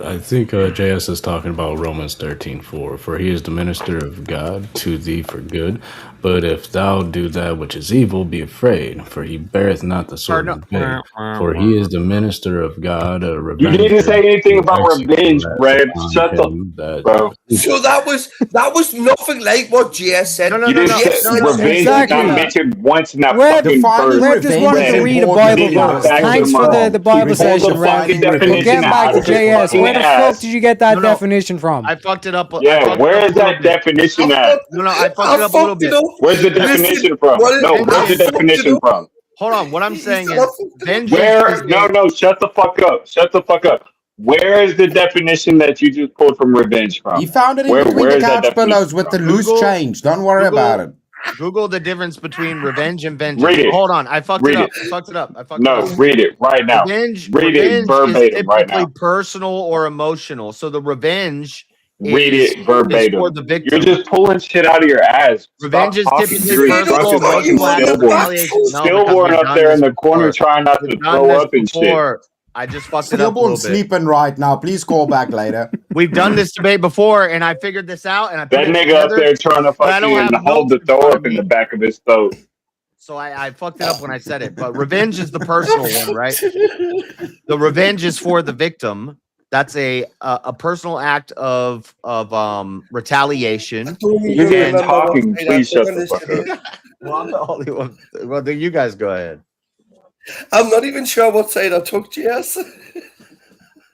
I think JS is talking about Romans 13:4. For he is the minister of God to thee for good. But if thou do that which is evil, be afraid, for he beareth not the sword in vain. For he is the minister of God. You didn't say anything about revenge, Red. Shut the bro. So that was nothing like what JS said. You didn't say revenge is not mentioned once in that fucking verse. Red just wanted to read a Bible verse. Thanks for the Bible session, Red. Get back to JS. Where the fuck did you get that definition from? I fucked it up. Yeah, where is that definition at? No, I fucked it up a little bit. Where's the definition from? No, where's the definition from? Hold on. What I'm saying is vengeance. No, shut the fuck up. Shut the fuck up. Where is the definition that you just pulled from revenge from? He found it in between the couch pillows with the loose change. Don't worry about it. Google the difference between revenge and vengeance. Read it. Hold on. I fucked it up. Read it right now. Read it verbatim right now. Personal or emotional. So the revenge Read it verbatim. For the victim. You're just pulling shit out of your ass. Revenge is typically Stillborn up there in the corner trying not to throw up and shit. I just fucked it up a little bit. Sleeping right now. Please call back later. We've done this debate before, and I figured this out. And that nigga up there trying to fucking hold the throw up in the back of his throat. So I fucked it up when I said it. But revenge is the personal one, right? The revenge is for the victim. That's a personal act of retaliation. You're getting talking. Please shut the fuck up. Well, I'm the only one. Well, then you guys go ahead. I'm not even sure what side I took, JS.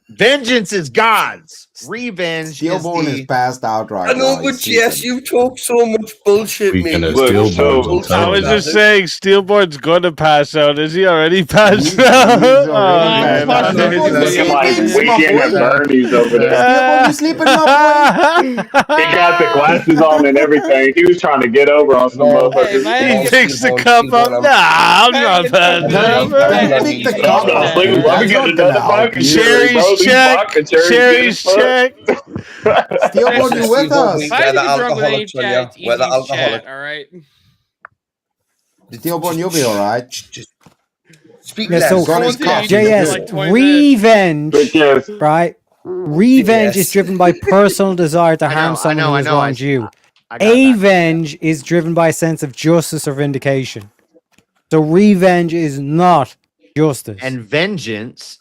Vengeance is God's. Revenge Stillborn is passed out right now. I know, but JS, you talk so much bullshit, man. I was just saying, Steelborn's going to pass out. Is he already passed out? Looking like Weekend at Bernie's over there. You sleeping, my He got the glasses on and everything. He was trying to get over on some motherfuckers. He picks the cup up. Nah, I'm not passed out. Let me get another fucking Cherry's check. Cherry's check. Stillborn, you with us? If I get drunk with any chat, easy chat, all right? Stillborn, you'll be all right. Speak less. So JS, revenge, right? Revenge is driven by personal desire to harm someone who has wronged you. Avenge is driven by a sense of justice or vindication. So revenge is not justice. And vengeance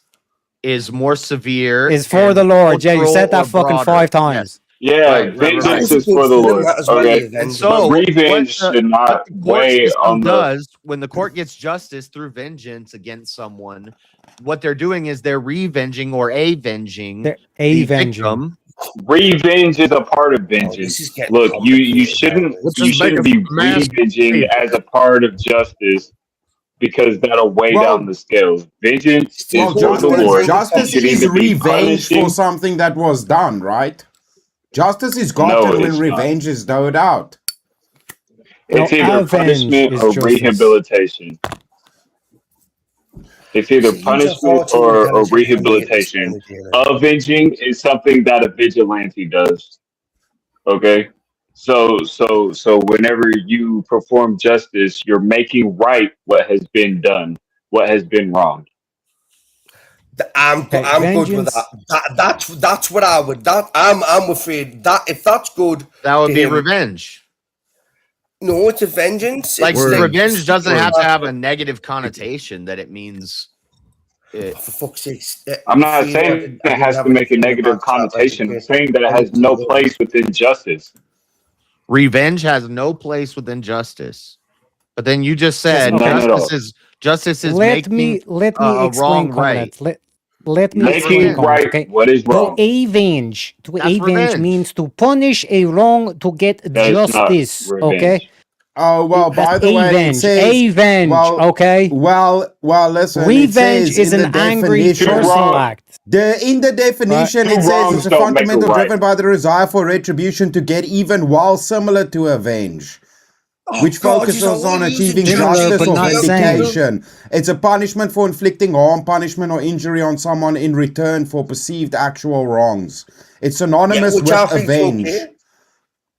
is more severe. Is for the Lord. Yeah, you said that fucking 5 times. Yeah, vengeance is for the Lord. Okay, and so revenge should not weigh on the... When the court gets justice through vengeance against someone, what they're doing is they're revenging or avenging the victim. Revenge is a part of vengeance. Look, you shouldn't be revenging as a part of justice, because that'll weigh down the scales. Vengeance is for the Lord. Justice is revenge for something that was done, right? Justice is gotten when it's not. revenge is doled out. It's No, either avenge punishment is or justice. rehabilitation. It's either See, you just punishment far too or intelligent for me at this rehabilitation. point, Jalen. Avenging is something that a vigilante does. Okay? So whenever you perform justice, you're making right what has been done, what has been wrong. I'm good with vengeance. That's what I would. I'm afraid that if that's good, That would to be him- revenge. No, it's a vengeance. Like It's revenge doesn't have to have a. a negative connotation that it means. For fuck's sake! I'm not saying it has to make a negative connotation. I'm saying that it has no place within justice. Revenge has no place within justice. But then you just said None at all. justice is let me making explain wrong Covenant. right. Let me Making explain Covenant, right okay? what is wrong. To avenge. To That's avenge revenge. means to punish a wrong to get That is not justice. revenge. Okay. Oh well, by the way, it Avenge. says Avenge. well, Okay. well, listen. Revenge it says is in an the angry definition- personal act. In the definition, Right. it Two says wrongs it's a don't make a fundamental right. driven by the desire for retribution to get even, while similar to avenge, which God, focuses you're on always achieving using Similar, justice but or not same. vindication. It's a punishment for inflicting harm, punishment, or injury on someone in return for perceived actual wrongs. It's synonymous which I with think's avenge. okay.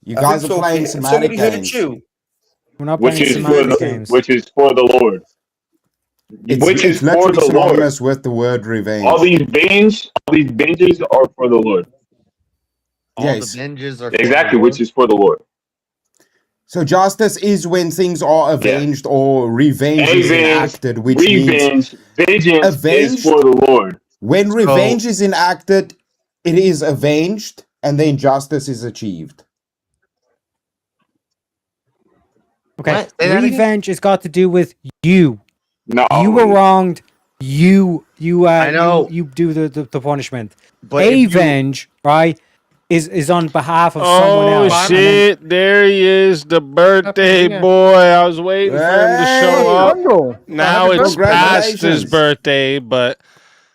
You I guys think are it's playing okay. If semantic somebody hurt games. you, We're not Which playing is for semantic the games. which is for the Lord. Which is It's for literally the Lord. synonymous with the word revenge. All these binges are for the Lord. All Yes. the venges are Exactly, which is for the Lord. So justice is when things are avenged or revenge is enacted, which means vengeance avenged is for the Lord. when revenge is enacted, it is avenged, and then justice is achieved. Okay. What? Say that again? Revenge has got to do with you. No, You were wronged. You I know. you do the punishment. But if you- Avenge, right, is on behalf of someone Oh else. and then- shit! There he is, the birthday boy. I was waiting for him to show up. Now Happy it's past his Congratulations. birthday, but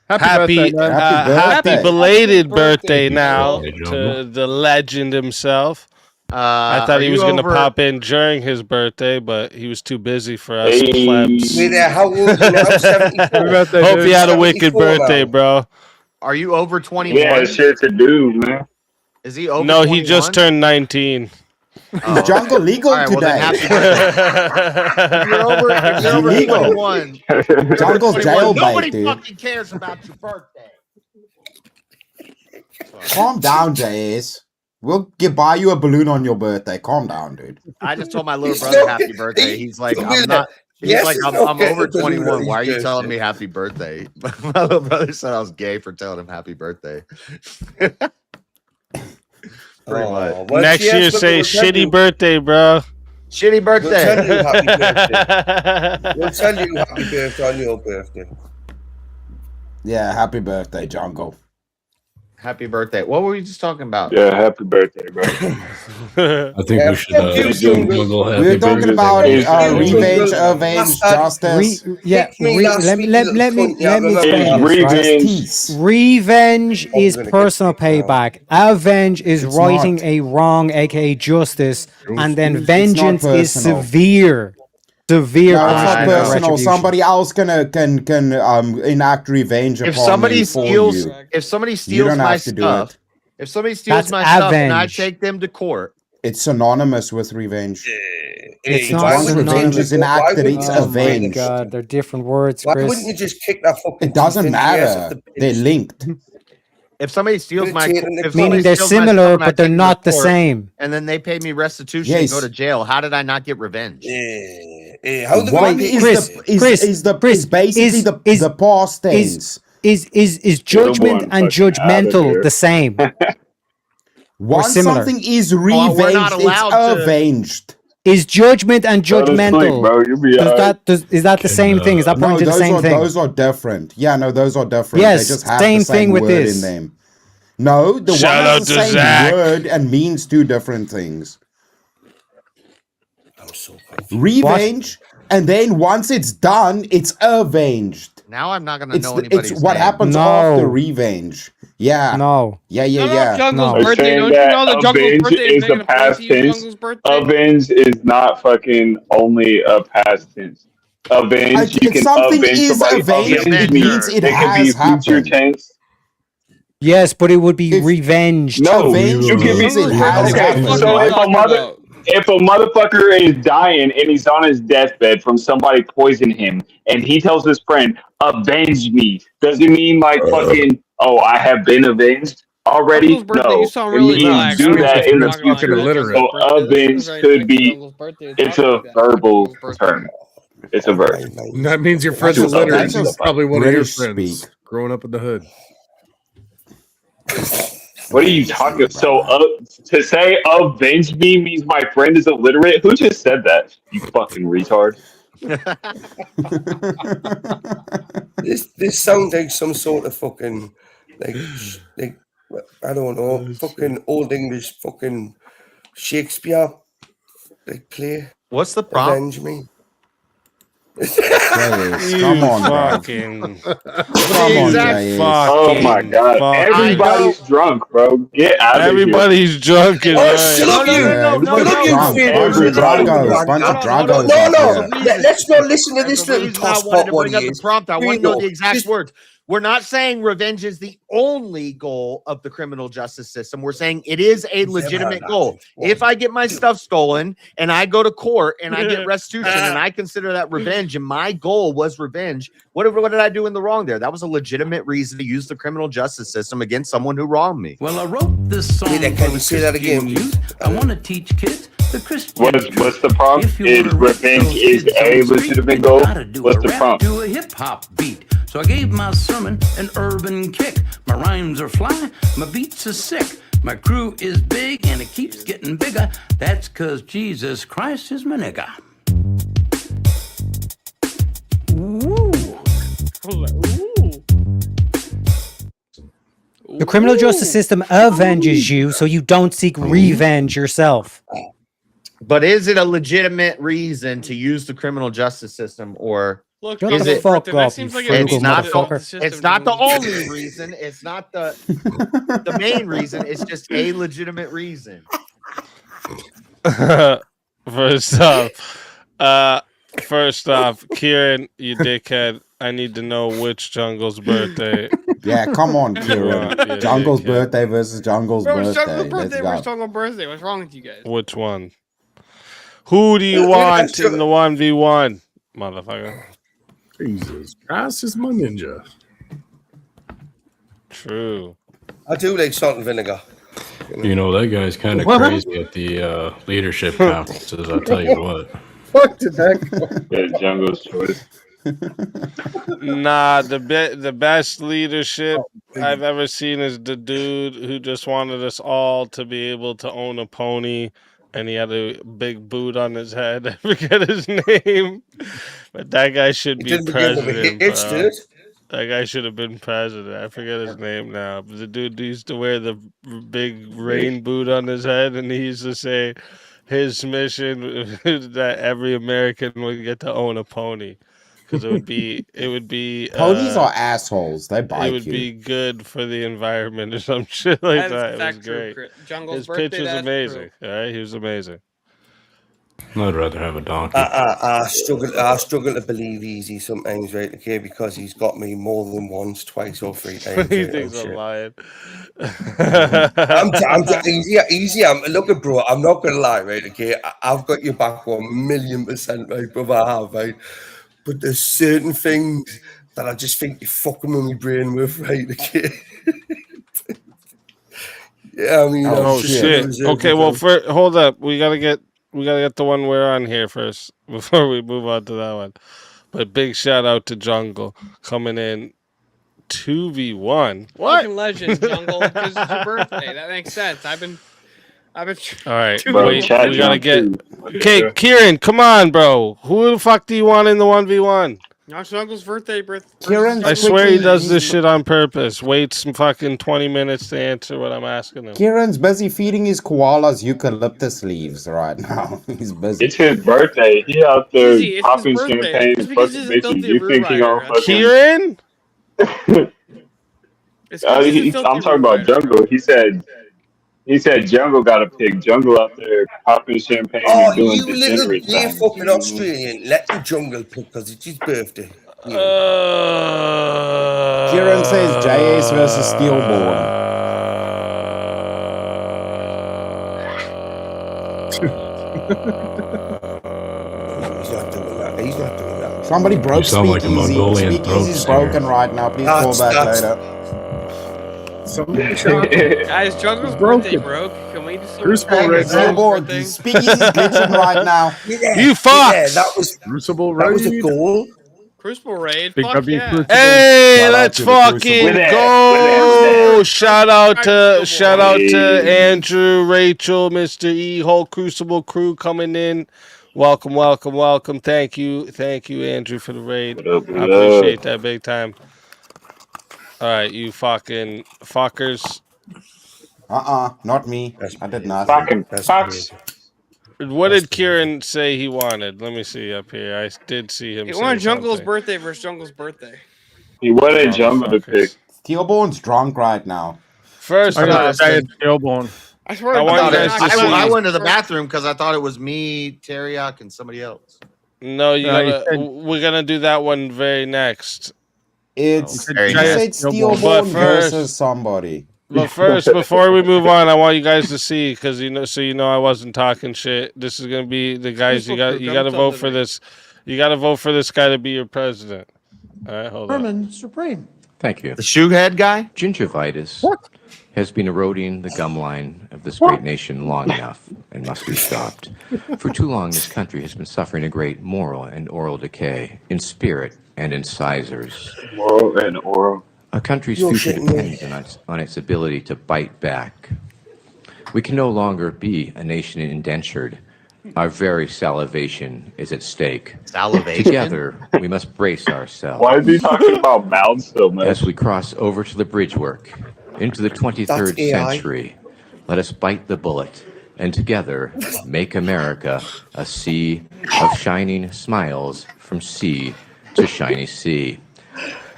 Happy birthday, man. Happy happy birthday. belated birthday now birthday, to Jungle. the legend himself. I thought he was gonna pop in during his birthday, but he was too busy for us plebs. wait there. How old are you now? 74. birthday, Hope dude. you had a wicked 74 birthday, now. bro. Are you over 21? Yeah, shit to do, man. Is he over No, 21? he just turned 19. Is Jungle legal All right, well, then today? happy birthday. If you're over Illegal. 21, Jungle's 21, jailbait, nobody dude. fucking cares about your birthday. Calm down, JS. We'll buy you a balloon on your birthday. Calm down, dude. I just told my little brother happy birthday. He's like, I'm not. He's Yes, like, it's I'm okay over to balloon 21. on Why are you his telling birthday. me happy birthday? My little brother said I was gay for telling him happy birthday. Pretty much. Well, Next yes, year, look, say we'll tell shitty you- birthday, bro. Shitty We'll tell birthday. you happy birthday. We'll tell you happy birthday on your birthday. Yeah, happy birthday, Jungle. Happy birthday. What were we just talking about? Yeah, happy birthday, bro. I think Yeah, we should fuck you, Jungle. Jungle We happy were talking birthday. about revenge, Jungle. avenge, Bastard. justice. Let me let me explain explain this, this, right? Peace. Revenge is gonna get personal kicked out. payback. Avenge is It's righting not. a wrong, aka justice, and then It's not vengeance is personal. severe. Severe No, it's not I know. punishment or personal. retribution. Somebody else can enact revenge If upon somebody you for steals, you. if somebody You steals don't my have to do stuff, it. if somebody steals That's my stuff and I avenge. take them to court, It's synonymous with revenge. It's Hey, not why Once wouldn't you revenge take is the- why enacted, wouldn't it's you Oh just my take avenged. god, they're different words, Why Chris. wouldn't you just kick that fucking It doesn't teeth in the ass matter. of the They're bitch? linked. if somebody steals my, Irritating the if Meaning somebody they're steals my similar, stuff and I but they're take them to not the court, same. and then they pay me restitution and go Yes. to jail, how did I not get revenge? How the One fuck is Chris, basically the past tense. Is judgment and judgmental the same? Once similar? something is we're not revenged, it's allowed to- avenged. Is judgment and Go to sleep, judgmental? bro. You'll be Does alright. is that the same thing? Is that No, pointing to the those same are thing? those are different. Yeah, no, those are different. Yes, they just have same the same thing with word this. in them. No, the Shout one out has the to same Zach. word and means two different things. I'm so confused. Revenge, and then once it's done, it's avenged. Now I'm not gonna It's know the, anybody's it's what name. happens No. after revenge. Yeah. No. Yeah, yeah, No, yeah. Jungle's No. They're birthday. saying Don't you that know that Jungle's avenge birthday is is big the enough to past use tense. Jungle's birthday? Avenge is not fucking only a past tense. Avenge, you If can something avenge is somebody. avenged, it Avenge means me. it It could be has future happened. tense. Yes, but it would be If revenged. No, avenged you can be. means it Jungle's has birthday. What the Okay, fuck happened, are so you right? talking about? if a motherfucker is dying and he's on his deathbed from somebody poisoning him, and he tells his friend, "Avenge me," does it mean like fucking? Oh, I have been avenged already? Jungle's birthday. You No, sound it really means No, black. just I do don't means know your that what in you're the friend's talking about. fucking future. You're not illiterate. Jungle's So birthday. This isn't avenge very could nice for be. Jungle's birthday. It's Talk a like that. It's not verbal Jungle's birthday. term. It's a verb. That means your friend's That's illiterate. a He's probably one of your British friends speak. growing up in the hood. What are you talking? So to say avenge me means my friend is illiterate. Who just said that? You fucking retard. This sounds like some sort of fucking like I don't know, fucking old English fucking Shakespeare like play. What's the prompt? Avenge me. Jayus, You come on, bro. fucking. Come on, Jayus. Oh my god. Everybody's drunk, bro. Get out of here. Everybody's drunk and Oh, shut up, you! Yeah, Shut up, you! drunk. Bunch of dragos. No. Let's not listen to this little reason I wanted tosspot to what bring he up the is. prompt. I want to know the exact Just- words. We're not saying revenge is the only goal of the criminal justice system. We're saying it is a legitimate goal. If I get my stuff stolen and I go to court and I get restitution and I consider that revenge and my goal was revenge, what did I do in the wrong there? That was a legitimate reason to use the criminal justice system against someone who wronged me. Well, I wrote this song. Can you say that again? I want to teach kids the Christian. What's the prompt? Is revenge is a legitimate goal? What's the prompt? To a hip hop beat. So I gave my sermon an urban kick. My rhymes are fly, my beats are sick. My crew is big and it keeps getting bigger. That's cause Jesus Christ is my nigga. Woo. The criminal justice system avenges you so you don't seek revenge yourself. But is it a legitimate reason to use the criminal justice system, or Look, Shut is the it? fuck up, you It's frugal not. motherfucker. It's not the only reason. It's not the main reason. It's just a legitimate reason. First off, Kieran, you dickhead. I need to know which Jungle's birthday. Yeah, come on, Kieran. Yeah, Jungle's dickhead. birthday versus Jungle's Bro, it's birthday. Jungle's birthday. Where's Let's go. Jungle's birthday? What's wrong with you guys? Which one? Who do you want in the 1v1, motherfucker? Jesus, Christ is my ninja. True. I do like salt and vinegar. You know, that guy's kind of crazy at the leadership conferences, I'll tell you what. Fuck did that go? Yeah, Jungle's choice. Nah, the best leadership I've ever seen is the dude who just wanted us all to be able to own a pony, and he had a big boot on his head. I forget his name, but that guy should be president. Bro. That guy should have been president. I forget his name now. But the dude used to wear the big rain boot on his head, and he used to say his mission that every American would get to own a pony. Because it would be Ponies are assholes. They bite it would you. be good for the environment or some shit like that. That It was true, great. Chris. Jungle's His birthday, pitch was that's amazing. All right, he was amazing. I'd rather have a donkey. I struggle to believe Easy sometimes, right? Okay, because he's got me more than once, twice, or three times. He right? thinks Oh, I'm shit. lying. Easy. Look at bro. I'm not gonna lie, right? Okay, I've got your back 1,000,000%, right, brother. I have, right? But there's certain things that I just think you're fucking with my brain with, right? Okay. Yeah, I mean, Oh shit. Okay, well, hold up. We gotta get the one we're on here first before we move on to that one. But big shout out to Jungle coming in 2v1. Fucking legend, Jungle. Because it's your birthday. That makes sense. I've been. All right, Bro, wait, chat we gotta jump get. too. Okay, Kieran, come on, bro. Who the fuck do you want in the 1v1? Not Jungle's birthday, I swear he does this shit on purpose. Waits fucking 20 minutes to answer what I'm asking him. Kieran's busy feeding his koalas eucalyptus leaves right now. He's busy. It's his birthday. He out there Easy, it's his popping birthday. champagne It's and because fucking he's a filthy bitches. You rude think he rider. gonna fucking... Kieran? It's 'cause he's a filthy I'm talking rude about Jungle. He said Jungle got a pick. Jungle out there popping champagne Oh, and doing you little degenerate gay things. fucking Australian. Let the Jungle pick because it's his birthday. Kieran says JS versus Steelborn. He's not doing that. He's not doing that. Somebody broke You sound like a Speakeasy. Mongolian Speakeasy's throat broken singer. right now. Please call back later. Guys, Jungle's birthday broke. Can we just Crucible Red Steelborn. Speakeasy's glitching right now. You fucks! That was Crucible that was a Raid. goal. Crucible Raid. Big Fuck W yeah. Crucible. Hey, Shout out let's to the Crucible. fucking With go! Shout out to Hey. Andrew, Rachel, Mr. E, whole Crucible crew coming in. Welcome. Thank you, Andrew, for the raid. What up, I what appreciate up? that big time. All right, you fucking fuckers. Not me. I did nothing. Fucking fucks. What did Kieran say he wanted? Let me see up here. I did see him. He say wanted Jungle's something. birthday versus Jungle's birthday. He wanted Jungle to pick. Steelborn's drunk right now. First, I'm gonna off, say it's Stillborn. I swear I to want God, you guys to see. I went to the bathroom because I thought it was me, Teriak, and somebody else. No, No, you we're gonna do that one very next. It's Very you nice. said Steelborn But first- versus somebody. But first, before we move on, I want you guys to see, because I wasn't talking shit. This is gonna be the guys. You got to vote for this. You got to vote for this guy to be your president. All right, hold on. Herman Supreme. Thank you. The shoehead guy? Gingivitis has been eroding the gum line of this great nation long enough and must be stopped. For too long, this country has been suffering a great moral and oral decay in spirit and in sizers. Moral and oral. A country's You're future shitting me. depends on its ability to bite back. We can no longer be a nation indentured. Our very salivation is at stake. Salivation? Together, we must brace ourselves. Why is he talking about mouths so much? As we cross over to the bridge work, into the 23rd That's AI. century, let us bite the bullet and together make America a sea of shining smiles from sea to shiny sea.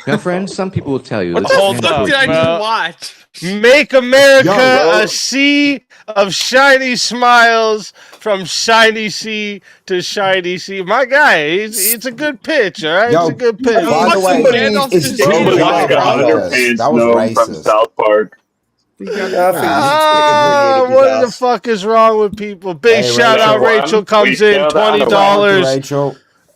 Now, friends, some people will tell you this Hold is up, Did I bro. just watch? Make America Yo, a sea of shiny smiles from shiny sea to shiny sea. My guy, it's a good pitch, all right? Yo, It's a good pitch. by the way, Gandalf it's is Jim Bro was Jim like a Brown, underpants that was gnome from racist. South Park. What the fuck is wrong with people? Big Hey, shout out, Rachel, Rachel we comes in, failed out. $20. Rachel,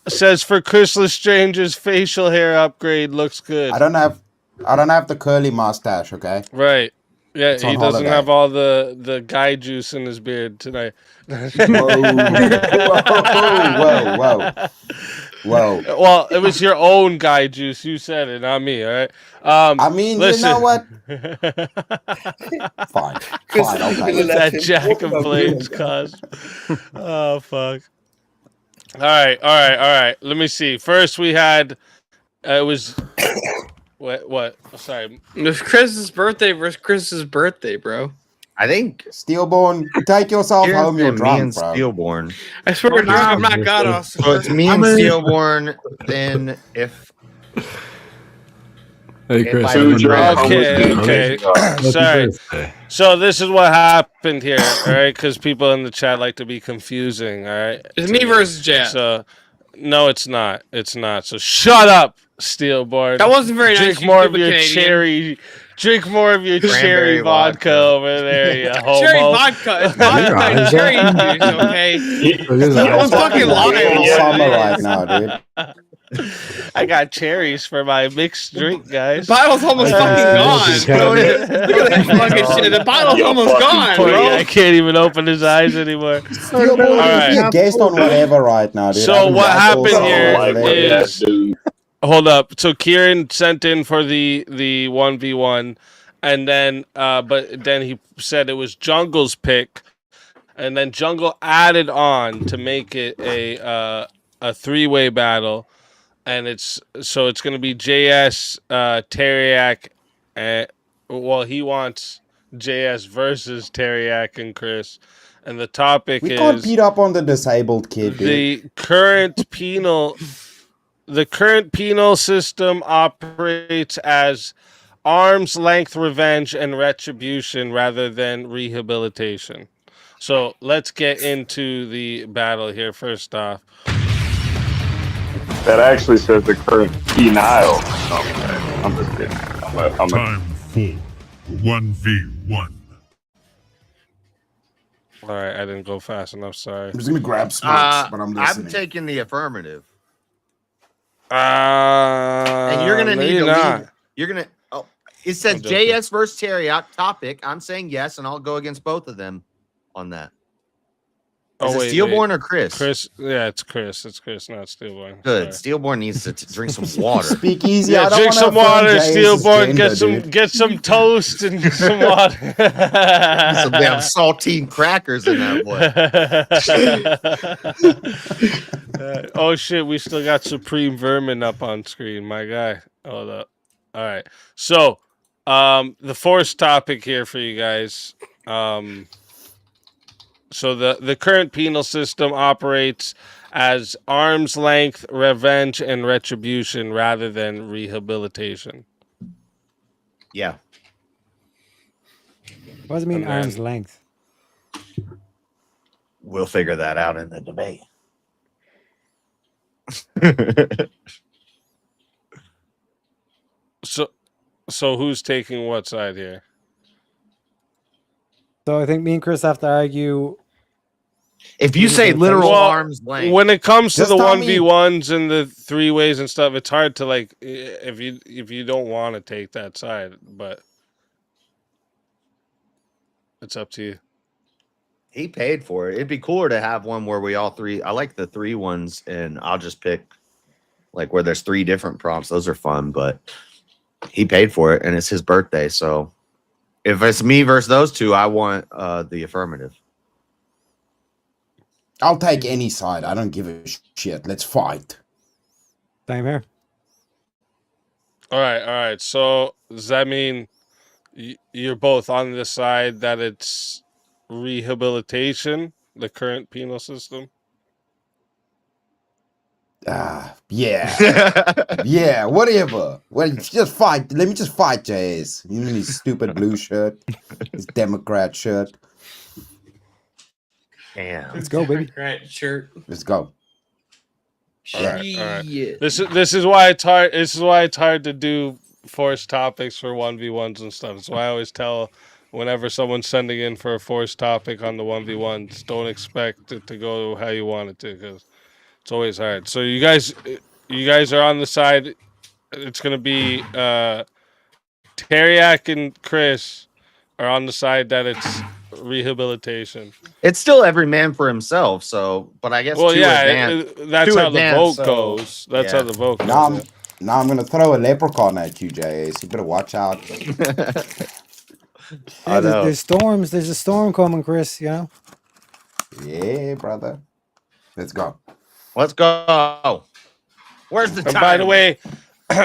Says for Chris Lestrange's facial hair upgrade looks good. I don't have the curly mustache. Okay. Right. Yeah, It's he on doesn't holiday. have all the guy juice in his beard tonight. Whoa. Well, it was your own guy juice. You said it, not me. All right. I mean, listen. you know what? Fine. Okay. With that Jack and Blades cause. Oh fuck. All right. Let me see. First we had it was what? Sorry. It was Chris's birthday versus Chris's birthday, bro. I think Steelborn, take yourself Kieran home. You're said me and drunk, bro. Steelborn. I swear to God, I'm not God also. So it's me and Steelborn. Then if Hey, Chris. I- I'm drunk. Okay. Sorry. So this is what happened here, all right? Because people in the chat like to be confusing, all right? It's me versus Jet. So no, it's not. It's not. So shut up, Steelborn. That wasn't very nice, Drink you more of stupid your Canadian. cherry. Drink more of your cherry Cranberry vodka over there, you homo. Cherry vodka. It's vodka and cherry juice, okay? Someone's fucking lying. Summer right now, dude. I got cherries for my mixed drink, guys. The bottle's almost fucking gone. Look at that fucking shit. The bottle's almost gone, bro. I can't even open his eyes anymore. Steelborn, All be right. a guest on whatever right now, dude. So I'm what Jack happened also here over there. is hold up. So Kieran sent in for the 1v1, and then but then he said it was Jungle's pick, and then Jungle added on to make it a three-way battle. and it's going to be JS Teriak, and he wants JS versus Teriak and Chris, and the topic We can't is beat up on the disabled kid, dude. the current penal system operates as arm's length revenge and retribution rather than rehabilitation. So let's get into the battle here. First off, That actually says the current penile. Okay, I'm just kidding. Time for 1v1. all right, I didn't go fast enough. Sorry. I'm just gonna grab smokes, but I'm listening. I'm taking the affirmative. And And you're gonna need to not. lead. You're gonna. Oh, it says I'm joking. JS versus Teriak topic. I'm saying yes, and I'll go against both of them on that. Is it Steelborn or Chris? Chris, yeah, it's Chris. It's Chris, not Steelborn. Good. Sorry. Steelborn needs to drink some water. Speak easy. Yeah, I don't drink wanna some water, offend Jay's Steelborn. gender, Get some toast and some water. Some damn saltine crackers in that boy. Oh shit, we still got Supreme Vermin up on screen, my guy. Hold up. All right. So, the force topic here for you guys. So the current penal system operates as arm's length revenge and retribution rather than rehabilitation. Yeah. What does it mean, arm's length? We'll figure that out in the debate. So who's taking what side here? So I think me and Chris have to argue. If you say literal arm's length, when it comes to Just the tell me- 1v1s and the 3-ways and stuff, it's hard to like if you don't want to take that side, but it's up to you. he paid for it. It'd be cooler to have one where we all three. I like the 3 ones, and I'll just pick like where there's 3 different prompts. Those are fun, but he paid for it, and it's his birthday. So if it's me versus those 2, I want the affirmative. I'll take any side. I don't give a shit. Let's fight. Same here. All right. So does that mean you're both on the side that it's rehabilitation, the current penal system? Yeah. Yeah, whatever. Well, just fight. Let me just fight, Jays. You mean his stupid blue shirt, his Democrat shirt. Damn. Let's go, baby. Right, shirt. Let's go. All right. This is why it's hard. This is why it's hard to do forced topics for 1v1s and stuff. That's why I always tell whenever someone's sending in for a forced topic on the 1v1s, don't expect it to go how you want it to, because it's always hard. So you guys are on the side. It's gonna be Teriak and Chris are on the side that it's rehabilitation. It's still every man for himself. So, but I guess Well, yeah, that's two how advanced, the vote so, goes. That's yeah. how the vote goes. Now I'm gonna throw a leprechaun at you, Jays. You better watch out. Yeah, there's storms. There's a storm coming, Chris. You know. Yeah, brother. Let's go. Let's go. Where's the time? And by the way,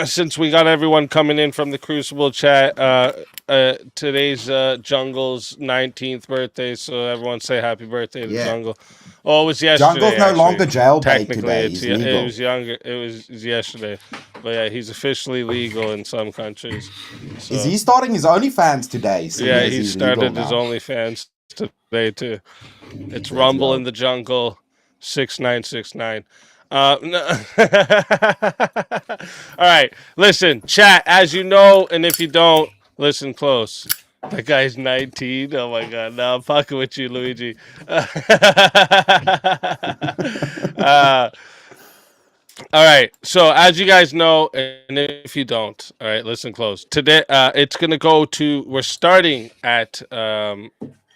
since we got everyone coming in from the Crucible chat, today's Jungle's 19th birthday, so everyone say happy birthday to Jungle. Oh, it was yesterday. Jungle's no longer jailbait Technically, today. He's legal. it was younger. It was yesterday, but yeah, he's officially legal in some countries. So. Is he starting his OnlyFans today? Yeah, he started his OnlyFans today too. It's Rumble in the Jungle 6969. No. All right, listen, chat. As you know, and if you don't, listen close. That guy's 19. Oh my god, no, I'm fucking with you, Luigi. All right, so as you guys know, and if you don't, all right, listen close. Today, it's gonna go to. We're starting at.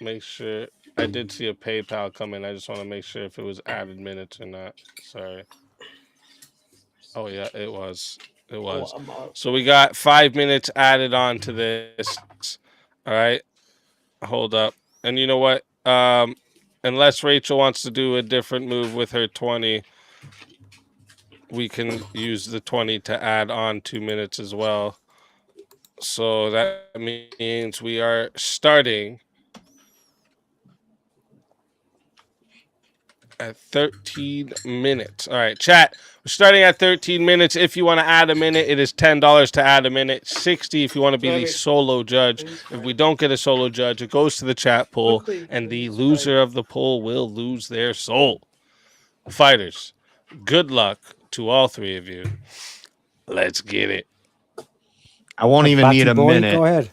Make sure. I did see a PayPal come in. I just want to make sure if it was added minutes or not. Sorry. Oh yeah, it was. It was. So we got 5 minutes added on to this. All right. Hold up. And you know what? Unless Rachel wants to do a different move with her 20, we can use the 20 to add on 2 minutes as well. So that means we are starting at 13 minutes. All right, chat. We're starting at 13 minutes. If you want to add a minute, it is $10 to add a minute. 60 if you want to be the solo judge. If we don't get a solo judge, it goes to the chat poll, and the loser of the poll will lose their soul. Fighters, good luck to all three of you. Let's get it. I won't even need a boy, minute. Go ahead.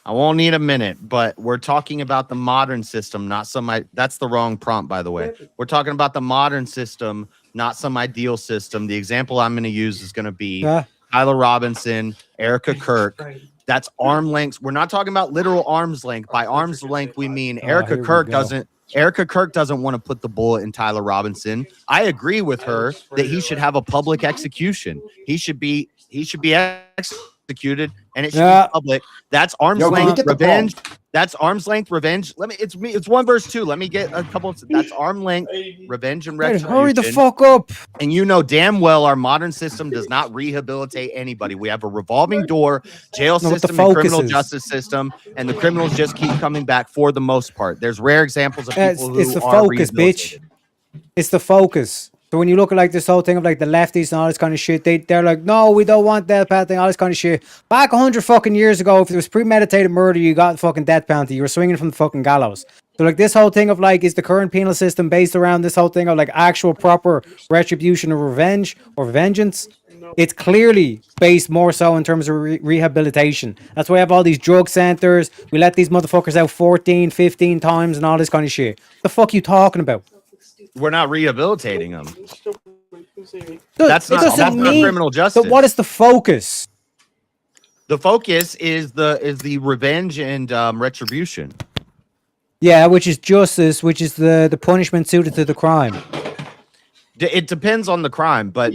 I won't need a minute, but we're talking about the modern system, not some. That's the wrong prompt, by the way. We're talking about the modern system, not some ideal system. The example I'm going to use is going to be Tyler Robinson, Erica Kirk. That's arm lengths. We're not talking about literal arm's length. By arm's length, we mean Erica Kirk doesn't. Erica Kirk doesn't want to put the bullet in Tyler Robinson. I agree with her that he should have a public execution. He should be executed, and it should be public. That's arm's length revenge. That's arm's length revenge. It's 1 verse 2. Let me get a couple of, that's arm length revenge and retribution. Hurry the fuck up. And you know damn well our modern system does not rehabilitate anybody. We have a revolving door jail system and criminal justice system, and the criminals just keep coming back for the most part. There's rare examples of people who it's the are focus, bitch. It's the focus. So when you look at like this whole thing of like the lefties and all this kind of shit, they're like, no, we don't want death penalty, all this kind of shit. Back 100 fucking years ago, if it was premeditated murder, you got fucking death penalty. You were swinging from the fucking gallows. So like this whole thing of like, is the current penal system based around this whole thing of like actual proper retribution or revenge or vengeance? It's clearly based more so in terms of rehabilitation. That's why we have all these drug centers. We let these motherfuckers out 14, 15 times and all this kind of shit. The fuck you talking about? We're not rehabilitating them. That's not criminal justice. So what is the focus? The focus is the revenge and retribution. Yeah, which is justice, which is the punishment suited to the crime. It depends on the crime, but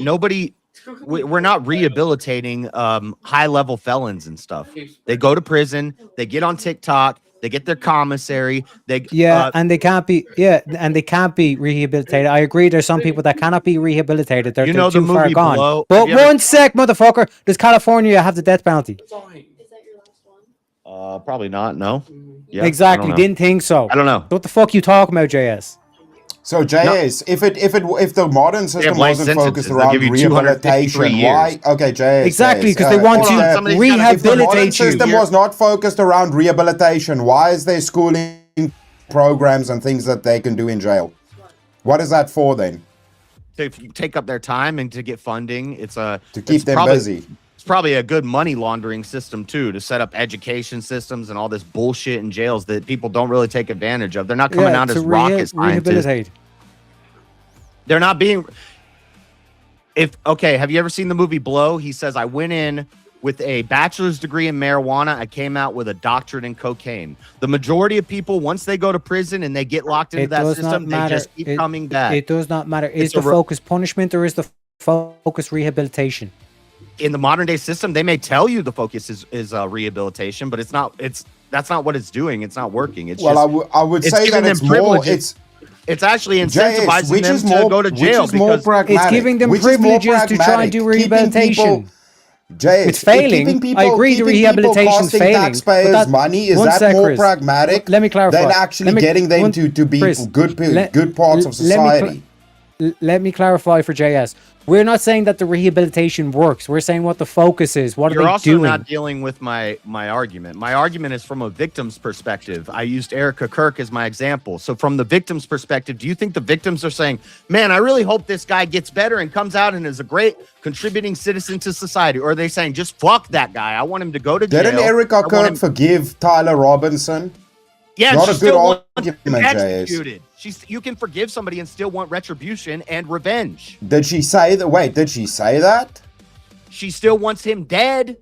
we're not rehabilitating high level felons and stuff. They go to prison, they get on TikTok, they get their commissary. And they can't be rehabilitated. I agree. There's some people that cannot be rehabilitated. They're too far gone. Blow? But one sec, motherfucker. Does California have the death penalty? Probably not. No. Yeah, exactly. Didn't think so. I don't know. What the fuck you talking about, JS? So JS, if the modern system wasn't focused around rehabilitation, why? Okay, JS. Exactly, because they want to rehabilitate If the modern system was not focused around rehabilitation, why is there schooling programs and things that they can do in jail? What is that for then? To take up their time and to get funding. To keep them busy. It's probably a good money laundering system too, to set up education systems and all this bullshit in jails that people don't really take advantage of. They're not coming out as rocket scientists. They're not being. Have you ever seen the movie Blow? He says, I went in with a bachelor's degree in marijuana. I came out with a doctorate in cocaine. The majority of people, once they go to prison and they get locked into that system, they just keep coming back. It does not matter. Is the focus punishment or is the focus rehabilitation? In the modern day system, they may tell you the focus is rehabilitation, but that's not what it's doing. It's not working. It's I would say that it's more. It's actually incentivizing them to go to jail because it's giving them privileges to try and do rehabilitation. It's failing. I agree, the rehabilitation's failing. Taxpayers' money, is that more pragmatic? Let me clarify. Than actually getting them to be good parts of society. Let me clarify for JS. We're not saying that the rehabilitation works. We're saying what the focus is. What are they doing? You're also not dealing with my argument. My argument is from a victim's perspective. I used Erica Kirk as my example. So from the victim's perspective, do you think the victims are saying, man, I really hope this guy gets better and comes out and is a great contributing citizen to society? Or are they saying, just fuck that guy. I want him to go to jail. Didn't Erica Kirk forgive Tyler Robinson? Yeah, not a good argument, executed. You can forgive somebody and still want retribution and revenge. Did she say that? Wait, did she say that? She still wants him dead.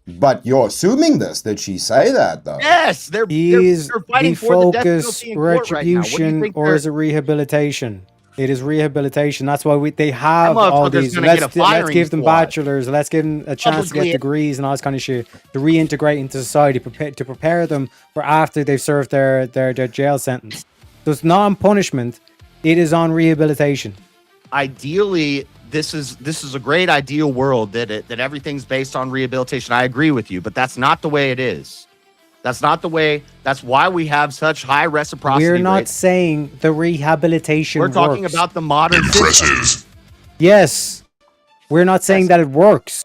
But you're assuming this. Did she say that though? Yes, they're fighting for the death penalty in court right now. Retribution or is it rehabilitation? It is rehabilitation. That's why they have all these. Let's give them bachelors. Let's give them a chance to get degrees and all this kind of shit to reintegrate into society, to prepare them for after they've served their jail sentence. So it's not on punishment. It is on rehabilitation. Ideally, this is a great ideal world that everything's based on rehabilitation. I agree with you, but that's not the way it is. That's not the way. That's why we have such high reciprocity. We're not rates. saying the rehabilitation. We're talking works. about the modern system. Yes, we're not saying that it works.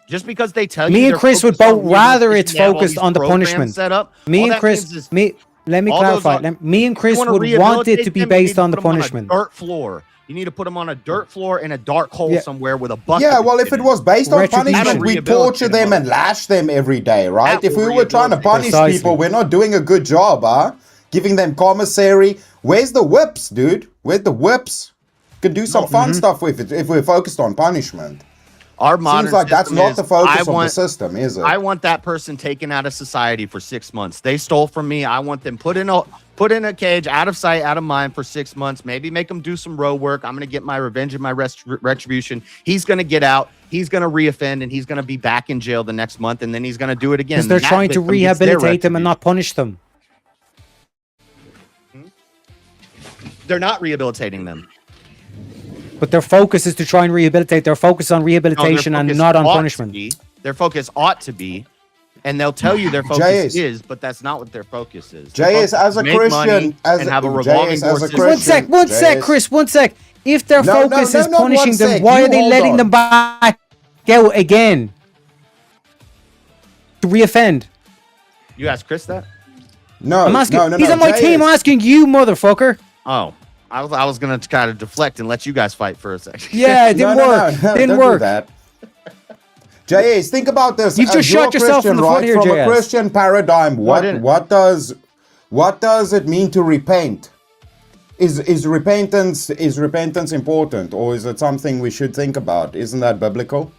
Just because they tell you, Me and Chris would both rather it's focused on the punishment. Set up. Me and Chris, let me clarify. Me and Chris would want it to be based on the punishment. Dirt floor. You need to put them on a dirt floor in a dark hole somewhere with a bucket. Yeah, well, if it was based on punishment, we torture them and lash them every day, right? If we were trying to punish people, we're not doing a good job, huh? Giving them commissary. Where's the whips, dude? Where's the whips? Can do some fun stuff with it if we're focused on punishment. Our modern seems like that's system not is, the focus of the system, is it? I want that person taken out of society for 6 months. They stole from me. I want them put in a cage, out of sight, out of mind for 6 months. Maybe make them do some road work. I'm going to get my revenge and my retribution. He's going to get out. He's going to reoffend, and he's going to be back in jail the next month, and then he's going to do it again. Because they're trying to rehabilitate them and not punish them. They're not rehabilitating them. But their focus is to try and rehabilitate. They're focused on rehabilitation and not on punishment. Their focus ought to be, and they'll tell you their focus is, but that's not what their focus is. JS, as a Christian, and have a revolving door system. One sec, Chris, one sec. If their focus is punishing them, why are they letting them back out again to reoffend? You asked Chris that? No, I'm asking. no, He's on my team. I'm asking you, motherfucker. Oh. I was gonna kind of deflect and let you guys fight for a second. Yeah, it didn't work. Didn't work. JS, think about this. You've just shot yourself in the foot here, From JS. a Christian paradigm, what does it mean to repent? Is repentance important, or is it something we should think about? Isn't that biblical?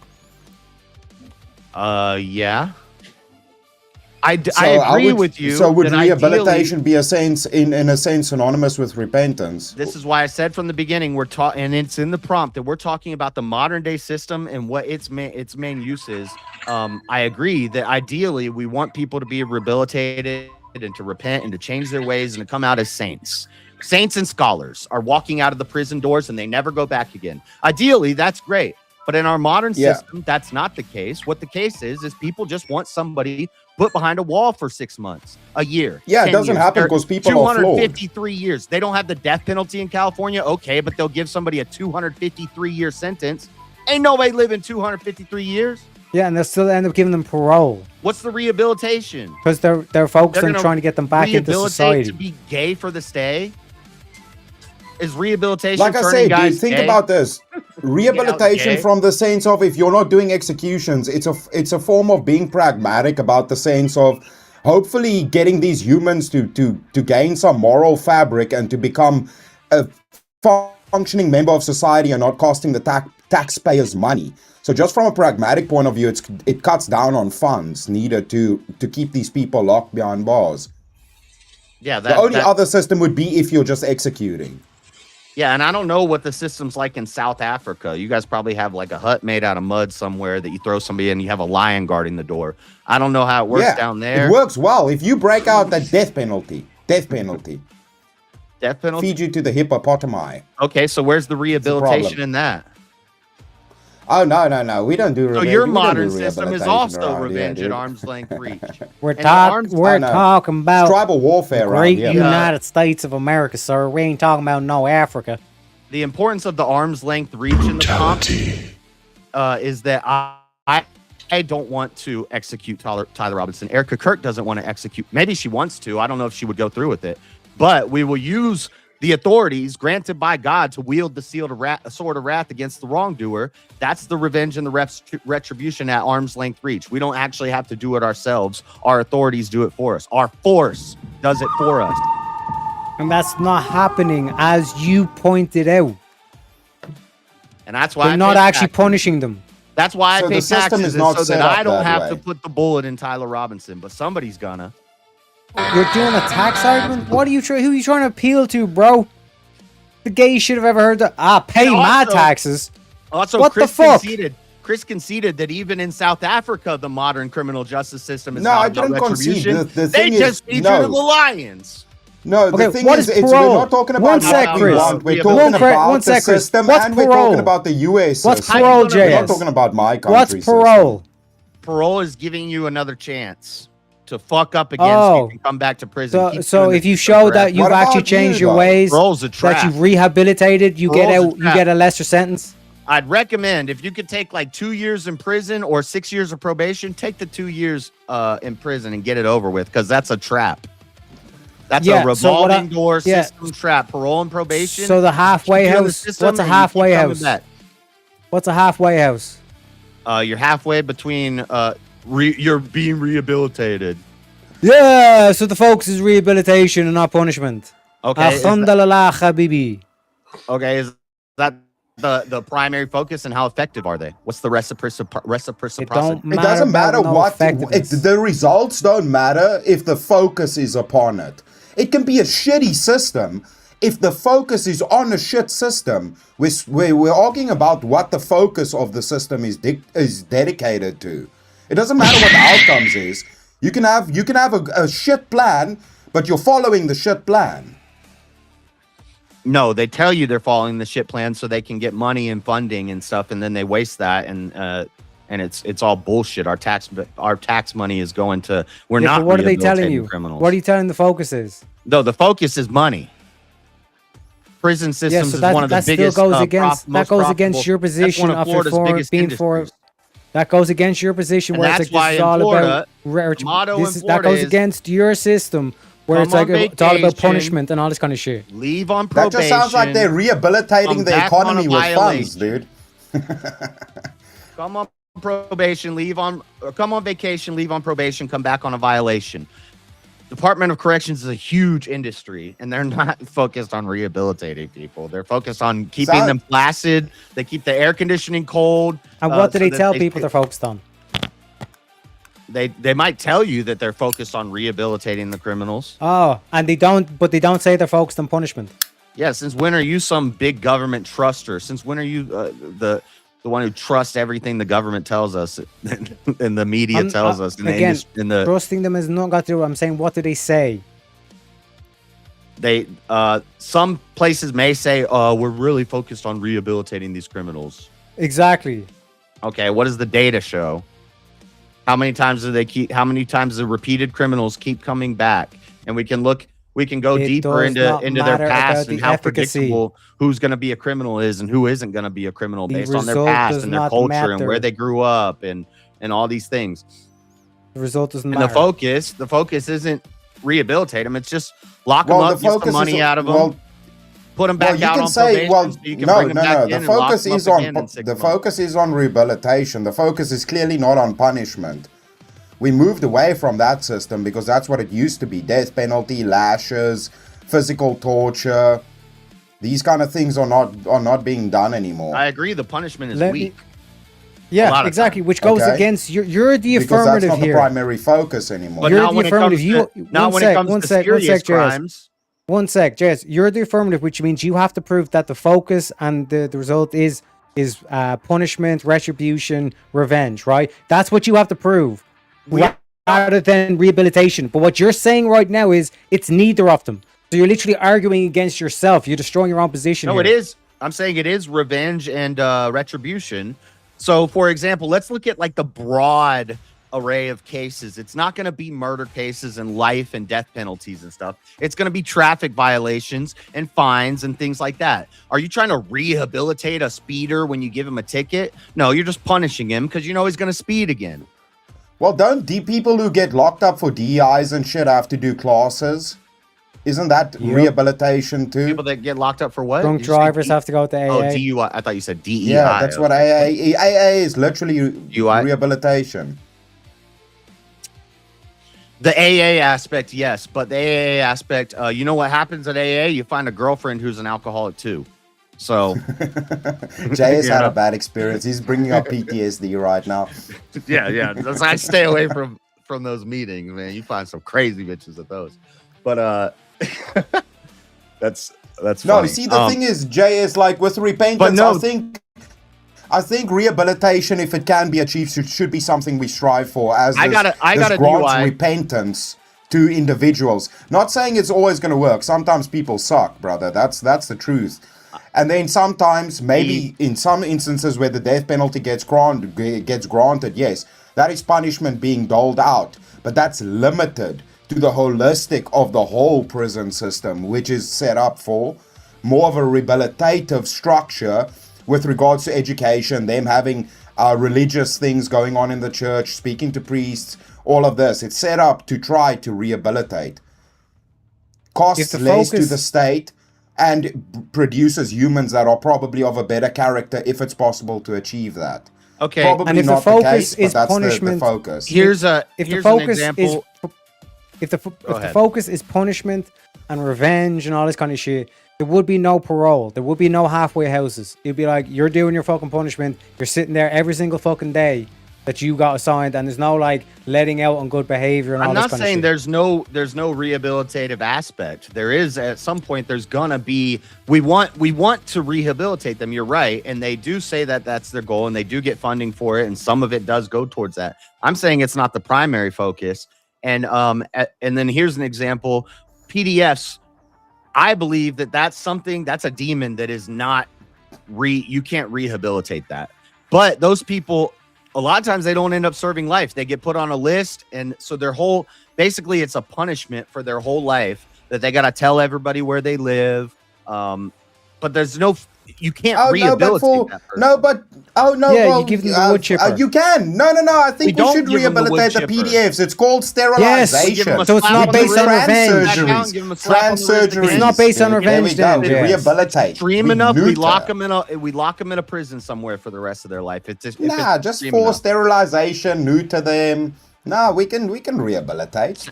Yeah. I agree with you. So would rehabilitation be in a sense synonymous with repentance? This is why I said from the beginning and it's in the prompt that we're talking about the modern day system and what its main use is. I agree that ideally we want people to be rehabilitated and to repent and to change their ways and to come out as saints. Saints and scholars are walking out of the prison doors and they never go back again. Ideally, that's great. But in our modern system, that's not the case. What the case is people just want somebody put behind a wall for 6 months, a year. Yeah, it doesn't happen because people are flawed. 253 years. They don't have the death penalty in California. Okay, but they'll give somebody a 253-year sentence. Ain't nobody living 253 years. Yeah, and they'll still end up giving them parole. What's the rehabilitation? Because they're focused on trying to get them back into society. To be gay for the stay? Is rehabilitation like I turning said, guys dude, think gay? about this. Rehabilitation from the sense of if you're not doing executions, it's a form of being pragmatic about the sense of hopefully getting these humans to gain some moral fabric and to become a functioning member of society and not costing the taxpayers money. So just from a pragmatic point of view, it cuts down on funds needed to keep these people locked behind bars. Yeah, the only other system would be if you're just executing. Yeah, and I don't know what the system's like in South Africa. You guys probably have like a hut made out of mud somewhere that you throw somebody in, you have a lion guarding the door. I don't know how it works down there. It works well. If you break out that death penalty. Death penalty? Feed you to the hippopotami. Okay, so where's the rehabilitation in that? Oh, no. We don't do revenge. So your modern system is also revenge at arm's length reach. We're talking about tribal warfare, great United States of America, sir. We ain't talking about no Africa. The importance of the arm's length reach in the prompt is that I don't want to execute Tyler Robinson. Erica Kirk doesn't want to execute. Maybe she wants to. I don't know if she would go through with it. But we will use the authorities granted by God to wield the sword of wrath against the wrongdoer. That's the revenge and the retribution at arm's length reach. We don't actually have to do it ourselves. Our authorities do it for us. Our force does it for us. And that's not happening, as you pointed out. And that's why they're not actually punishing them. That's why I pay taxes, so that I don't have to put the bullet in Tyler Robinson, but somebody's gonna. You're doing a tax argument? What are you who are you trying to appeal to, bro? The gay should have ever heard that. Pay my taxes. Also, what Chris the fuck? Chris conceded that even in South Africa, the modern criminal justice system is no, not I didn't about retribution. concede. The they thing just feed you to the lions. No, the Okay, thing what is, is we're parole? not talking about One sec, what we Chris. want. We're One talking cre- about one the sec, Chris. system, What's and we're parole? talking about the US What's system. parole, We're not JS? talking about my country What's parole? Parole is giving you another chance to fuck up again so Oh. you can come back to prison. So, Keep so doing if the you system show forever. that you've What actually about you, changed your though? ways, Parole's a that trap. you've rehabilitated, you get Parole's a out, you trap. get a lesser sentence. I'd recommend if you could take like 2 years in prison or 6 years of probation, take the 2 years in prison and get it over with, because that's a trap. That's Yeah, a so what revolving door yeah. system trap. Parole and probation. So the halfway keep you in the house. system What's a and you keep halfway coming house? back. What's a halfway house? You're halfway between you're being rehabilitated. Yeah. So the focus is rehabilitation and not punishment. Okay, is that- Alhamdulillah, habibi. Okay, is that the primary focus, and how effective are they? What's the reciprocity? It don't It doesn't matter about no what effectiveness. the results don't matter if the focus is upon it. It can be a shitty system. If the focus is on a shit system, we're arguing about what the focus of the system is dedicated to. It doesn't matter what the outcomes is. You can have a shit plan, but you're following the shit plan. No, they tell you they're following the shit plan so they can get money and funding and stuff, and then they waste that, and it's all bullshit. Our tax money is going to. We're Yeah, not. but what are they telling rehabilitating you? Criminals. What are you telling the focus is? No, the focus is money. Prison systems so is one of the that biggest. still goes against most that goes profitable- against your that's position one of of Florida's for biggest being for. industries. That goes against your position And where it's that's like why this is in all Florida, about the motto this in is, that Florida goes is, against your system where it's come like on it's all about vacation, punishment and all this kind of shit. Leave on That probation. just sounds like they're rehabilitating come the back on a economy with funds, violation. dude. Come on probation, come on vacation, leave on probation, come back on a violation. Department of Corrections is a huge industry, and they're not focused on rehabilitating people. They're focused on keeping them placid. They keep the air conditioning cold. And what do so they that tell people they're focused on? They might tell you that they're focused on rehabilitating the criminals. Oh, and they don't say they're focused on punishment. Yeah, since when are you some big government truster? Since when are you the one who trusts everything the government tells us and the media tells us? And Again, in the trusting them has not got to do. I'm saying, what do they say? they some places may say, we're really focused on rehabilitating these criminals. Exactly. Okay, what does the data show? How many times do how many times the repeated criminals keep coming back? And we can go It deeper does into not their matter past about and the how efficacy. predictable who's going to be a criminal is and who isn't going to be a criminal The based on their result past does and their not culture and matter. where they grew up and all these things. The result doesn't And matter. the focus isn't rehabilitate them. It's just lock them up, get some money out of them, put them back out on probation so you can bring them back in The and lock focus them up is on again in 6 the months. focus is on rehabilitation. The focus is clearly not on punishment. We moved away from that system because that's what it used to be: death penalty, lashes, physical torture. These kind of things are not being done anymore. I agree. The punishment is Let me- weak. A lot Yeah, of exactly. times. Which goes Okay. against you're the Because that's affirmative not the here. primary focus anymore. But You're not the when it comes affirmative. to, not when it comes to serious crimes. One sec, Jess. You're the affirmative, which means you have to prove that the focus and the result is punishment, retribution, revenge, right? That's what you have to prove, rather than rehabilitation. But what you're saying right now is it's neither of them. So you're literally arguing against yourself. You're destroying your own position. No, here. it is. I'm saying it is revenge and retribution. So, for example, let's look at like the broad array of cases. It's not going to be murder cases and life and death penalties and stuff. It's going to be traffic violations and fines and things like that. Are you trying to rehabilitate a speeder when you give him a ticket? No, you're just punishing him because you know he's going to speed again. Well, don't people who get locked up for DIs and shit have to do classes? Isn't that rehabilitation too? People that get locked up for what? Drunk Did you say drivers have to go to AA. Oh, DUI. I thought you said DEI. Yeah, that's what AA is, literally UI? rehabilitation. The AA aspect, yes, but the AA aspect, you know what happens at AA? You find a girlfriend who's an alcoholic too. So Jay has had Yeah. a bad experience. He's bringing up PTSD right now. yeah. That's, I stay away from those meetings, man. You find some crazy bitches at those. But that's No, funny. see, the thing is, Jay, is like with repentance, But no- I think rehabilitation, if it can be achieved, should be something we strive for. As I this got a grants DUI. repentance, to individuals. Not saying it's always going to work. Sometimes people suck, brother. That's the truth. And then sometimes, maybe in some instances where the death penalty gets granted, yes, that is punishment being doled out. But that's limited to the holistic of the whole prison system, which is set up for more of a rehabilitative structure with regards to education, them having religious things going on in the church, speaking to priests, all of this. It's set up to try to rehabilitate. Costs less to the state and produces humans that are probably of a better character if it's possible to achieve that. Okay, Probably and if not the focus case, is but that's punishment, the focus. Here's an example. If the focus is punishment and revenge and all this kind of shit, there would be no parole. There would be no halfway houses. It'd be like, you're doing your fucking punishment. You're sitting there every single fucking day that you got assigned, and there's no like letting out on good behavior and all I'm this not kind saying of shit. there's no rehabilitative aspect. There is at some point. There's gonna be. We want to rehabilitate them. You're right, and they do say that that's their goal, and they do get funding for it, and some of it does go towards that. I'm saying it's not the primary focus. And then here's an example: PDFs. I believe that's something that's a demon that is not you can't rehabilitate that. But those people, a lot of times they don't end up serving life. They get put on a list, and so basically it's a punishment for their whole life that they got to tell everybody where they live. But there's you can't rehabilitate that person. You give them the wood chipper. You can. No. I think we should rehabilitate the PDFs. It's called sterilization. So it's not based on revenge. Trans surgery. It's not based on revenge. There we go. We rehabilitate. Extreme enough, we lock them in a prison somewhere for the rest of their life. Just force sterilization, neuter them. No, we can rehabilitate.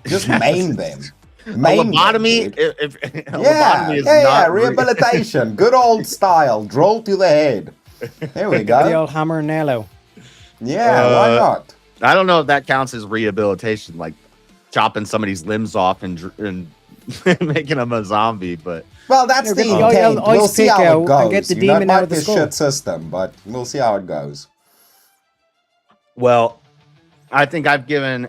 Just maim them. Lobotomy. Lobotomy is rehabilitation. Good old style. Drill to the head. There we go. The old hammer and nail out. Yeah, why not? I don't know if that counts as rehabilitation, like chopping somebody's limbs off and making them a zombie. But that's the intent. We'll see how it goes. And get the demon out of the shit system, but we'll see how it goes. Well, I think I've given.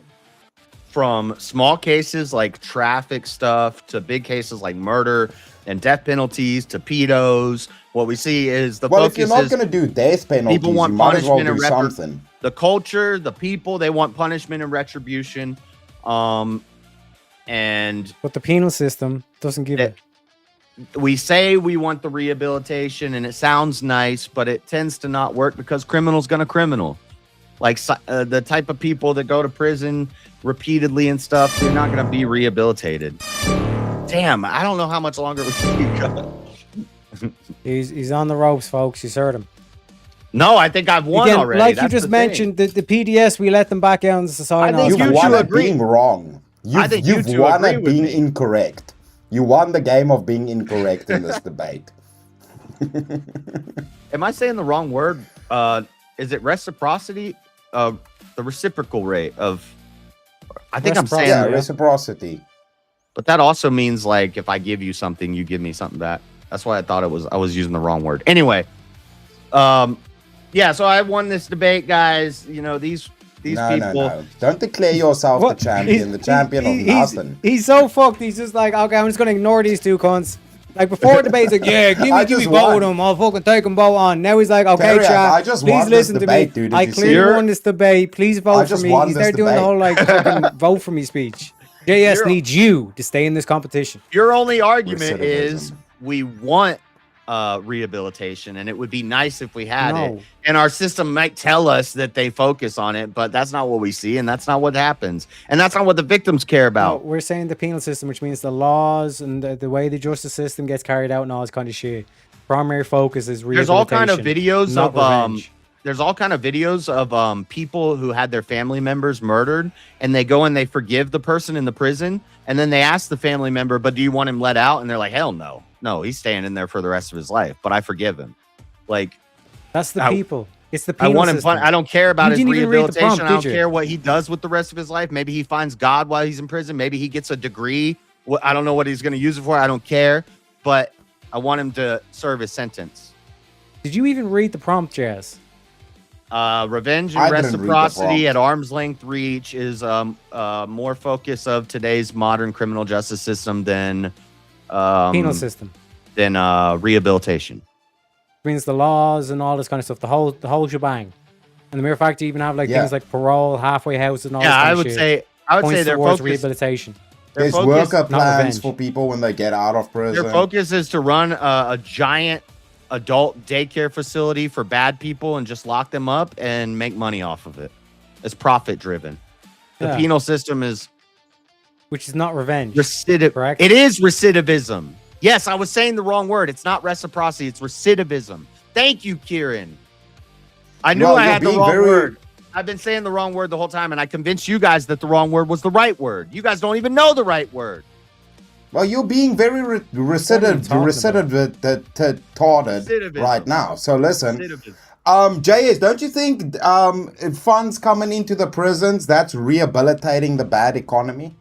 From small cases like traffic stuff to big cases like murder and death penalties to pedos, what we see is the focus. If you're not going to do death penalties, people want you might as well punishment do and something. The culture, the people, they want punishment and retribution. But the penal system doesn't give it. We say we want the rehabilitation, and it sounds nice, but it tends to not work because criminal's going to criminal. Like the type of people that go to prison repeatedly and stuff, they're not going to be rehabilitated. Damn, I don't know how much longer we can go. He's on the ropes, folks. You heard him. No, I think I've won already. Like you just mentioned, the PDS, we let them back out into society. I think you've won at being wrong. You've won at being incorrect. You won the game of being incorrect in this debate. Am I saying the wrong word? Is it reciprocity? The reciprocal rate of. I think I'm saying reciprocity. But that also means like if I give you something, you give me something back. That's why I thought it was. I was using the wrong word. Anyway, yeah. So I won this debate, guys. You know these people. No. Don't declare yourself the champion. The champion of nothing. He's so fucked. He's just like, okay, I'm just gonna ignore these two cunts. Like before the debate's like, yeah, give me both of them. I'll fucking take them both on. Now he's like, okay, chat, please listen to me. Dude, I clearly won this debate. Please vote for me. He's there doing the whole like fucking vote for me speech. JS needs you to stay in this competition. Your only argument is we want rehabilitation, and it would be nice if we had it. And our system might tell us that they focus on it, but that's not what we see, and that's not what happens, and that's not what the victims care about. No, we're saying the penal system, which means the laws and the way the justice system gets carried out and all this kind of shit. Primary focus is rehabilitation. There's all kind of videos of revenge. There's all kind of videos of people who had their family members murdered, and they go and they forgive the person in the prison, and then they ask the family member, but do you want him let out? And they're like, hell no. No, he's staying in there for the rest of his life, but I forgive him. Like, that's the people. It's the penal I want him system. I don't care about his rehabilitation. Prompt, I don't care what he does with the rest of his life. Maybe he finds God while he's in prison. Maybe he gets a degree. I don't know what he's going to use it for. I don't care, but I want him to serve his sentence. Did you even read the prompt, Jazz? Revenge I and didn't read the reciprocity prompt. at arm's length reach is more focus of today's modern criminal justice system than Penal system. than rehabilitation. Means the laws and all this kind of stuff. The whole shebang. And the mere fact you even have like Yeah. things like parole, halfway houses, and all this Yeah, kind I of would shit say points their towards focus. rehabilitation. Their There's focus, worker not plans revenge. for people when they get out of prison. their focus is to run a giant adult daycare facility for bad people and just lock them up and make money off of it. It's profit driven. The Yeah. penal system is Which is not revenge. correct. It is recidivism. Yes, I was saying the wrong word. It's not reciprocity. It's recidivism. Thank you, Kieran. I knew Well, I you're had the being wrong very- word. I've been saying the wrong word the whole time, and I convinced you guys that the wrong word was the right word. You guys don't even know the right word. Well, you're being very recidivated Recidivism. right now. So listen, Recidivism. JS, don't you think funds coming into the prisons, that's rehabilitating the bad economy?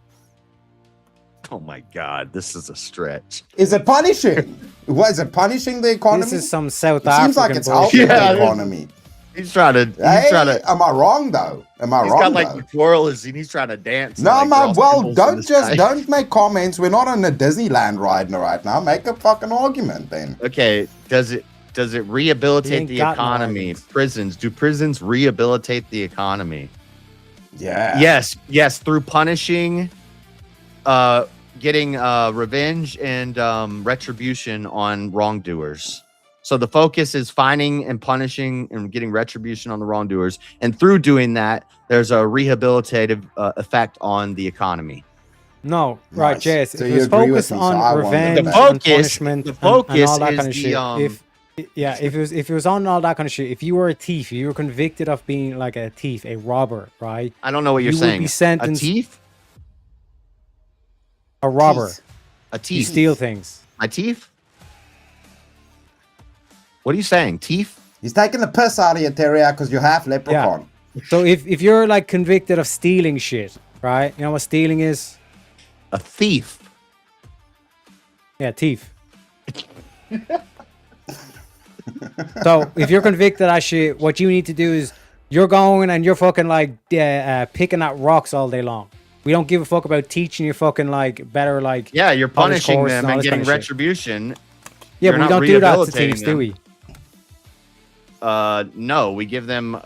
Oh my God, this is a stretch. Is it punishing? What is it punishing the economy? This is some South It seems like African it's helping bullshit. Yeah, the economy. He's trying to. Hey, am I wrong though? Am I He's wrong got like though? the twirls and he's trying to dance. No, like, man. draw Well, symbols in don't the just sky. don't make comments. We're not on a Disneyland ride right now. Make a fucking argument then. Okay, does it You rehabilitate ain't the got no economy? arguments. Do prisons rehabilitate the economy? Yeah. Yes, through punishing, getting revenge and retribution on wrongdoers. So the focus is finding and punishing and getting retribution on the wrongdoers, and through doing that, there's a rehabilitative effect on the economy. No, right, Nice. Jess. So If you it was agree with focused me, so I on won revenge the and bet. punishment the and focus all that is kind of the, shit. If it was on all that kind of shit, if you were a thief, you were convicted of being like a thief, a robber, right? I don't know what you're You would saying. be sentenced- A thief? A robber. A You thief? steal things. My teeth? What are you saying? Teeth? He's taking the piss out of you, Terrier, because you're half leprechaun. So if you're like convicted of stealing shit, right? You know what stealing is? A thief. Yeah, thief. So if you're convicted of that shit, what you need to do is you're going and you're fucking like picking at rocks all day long. We don't give a fuck about teaching you fucking like better like Yeah, you're college punishing courses them all and this getting kind of shit. retribution. Yeah, You're but we not don't do that to rehabilitating thieves, do we? No, we give them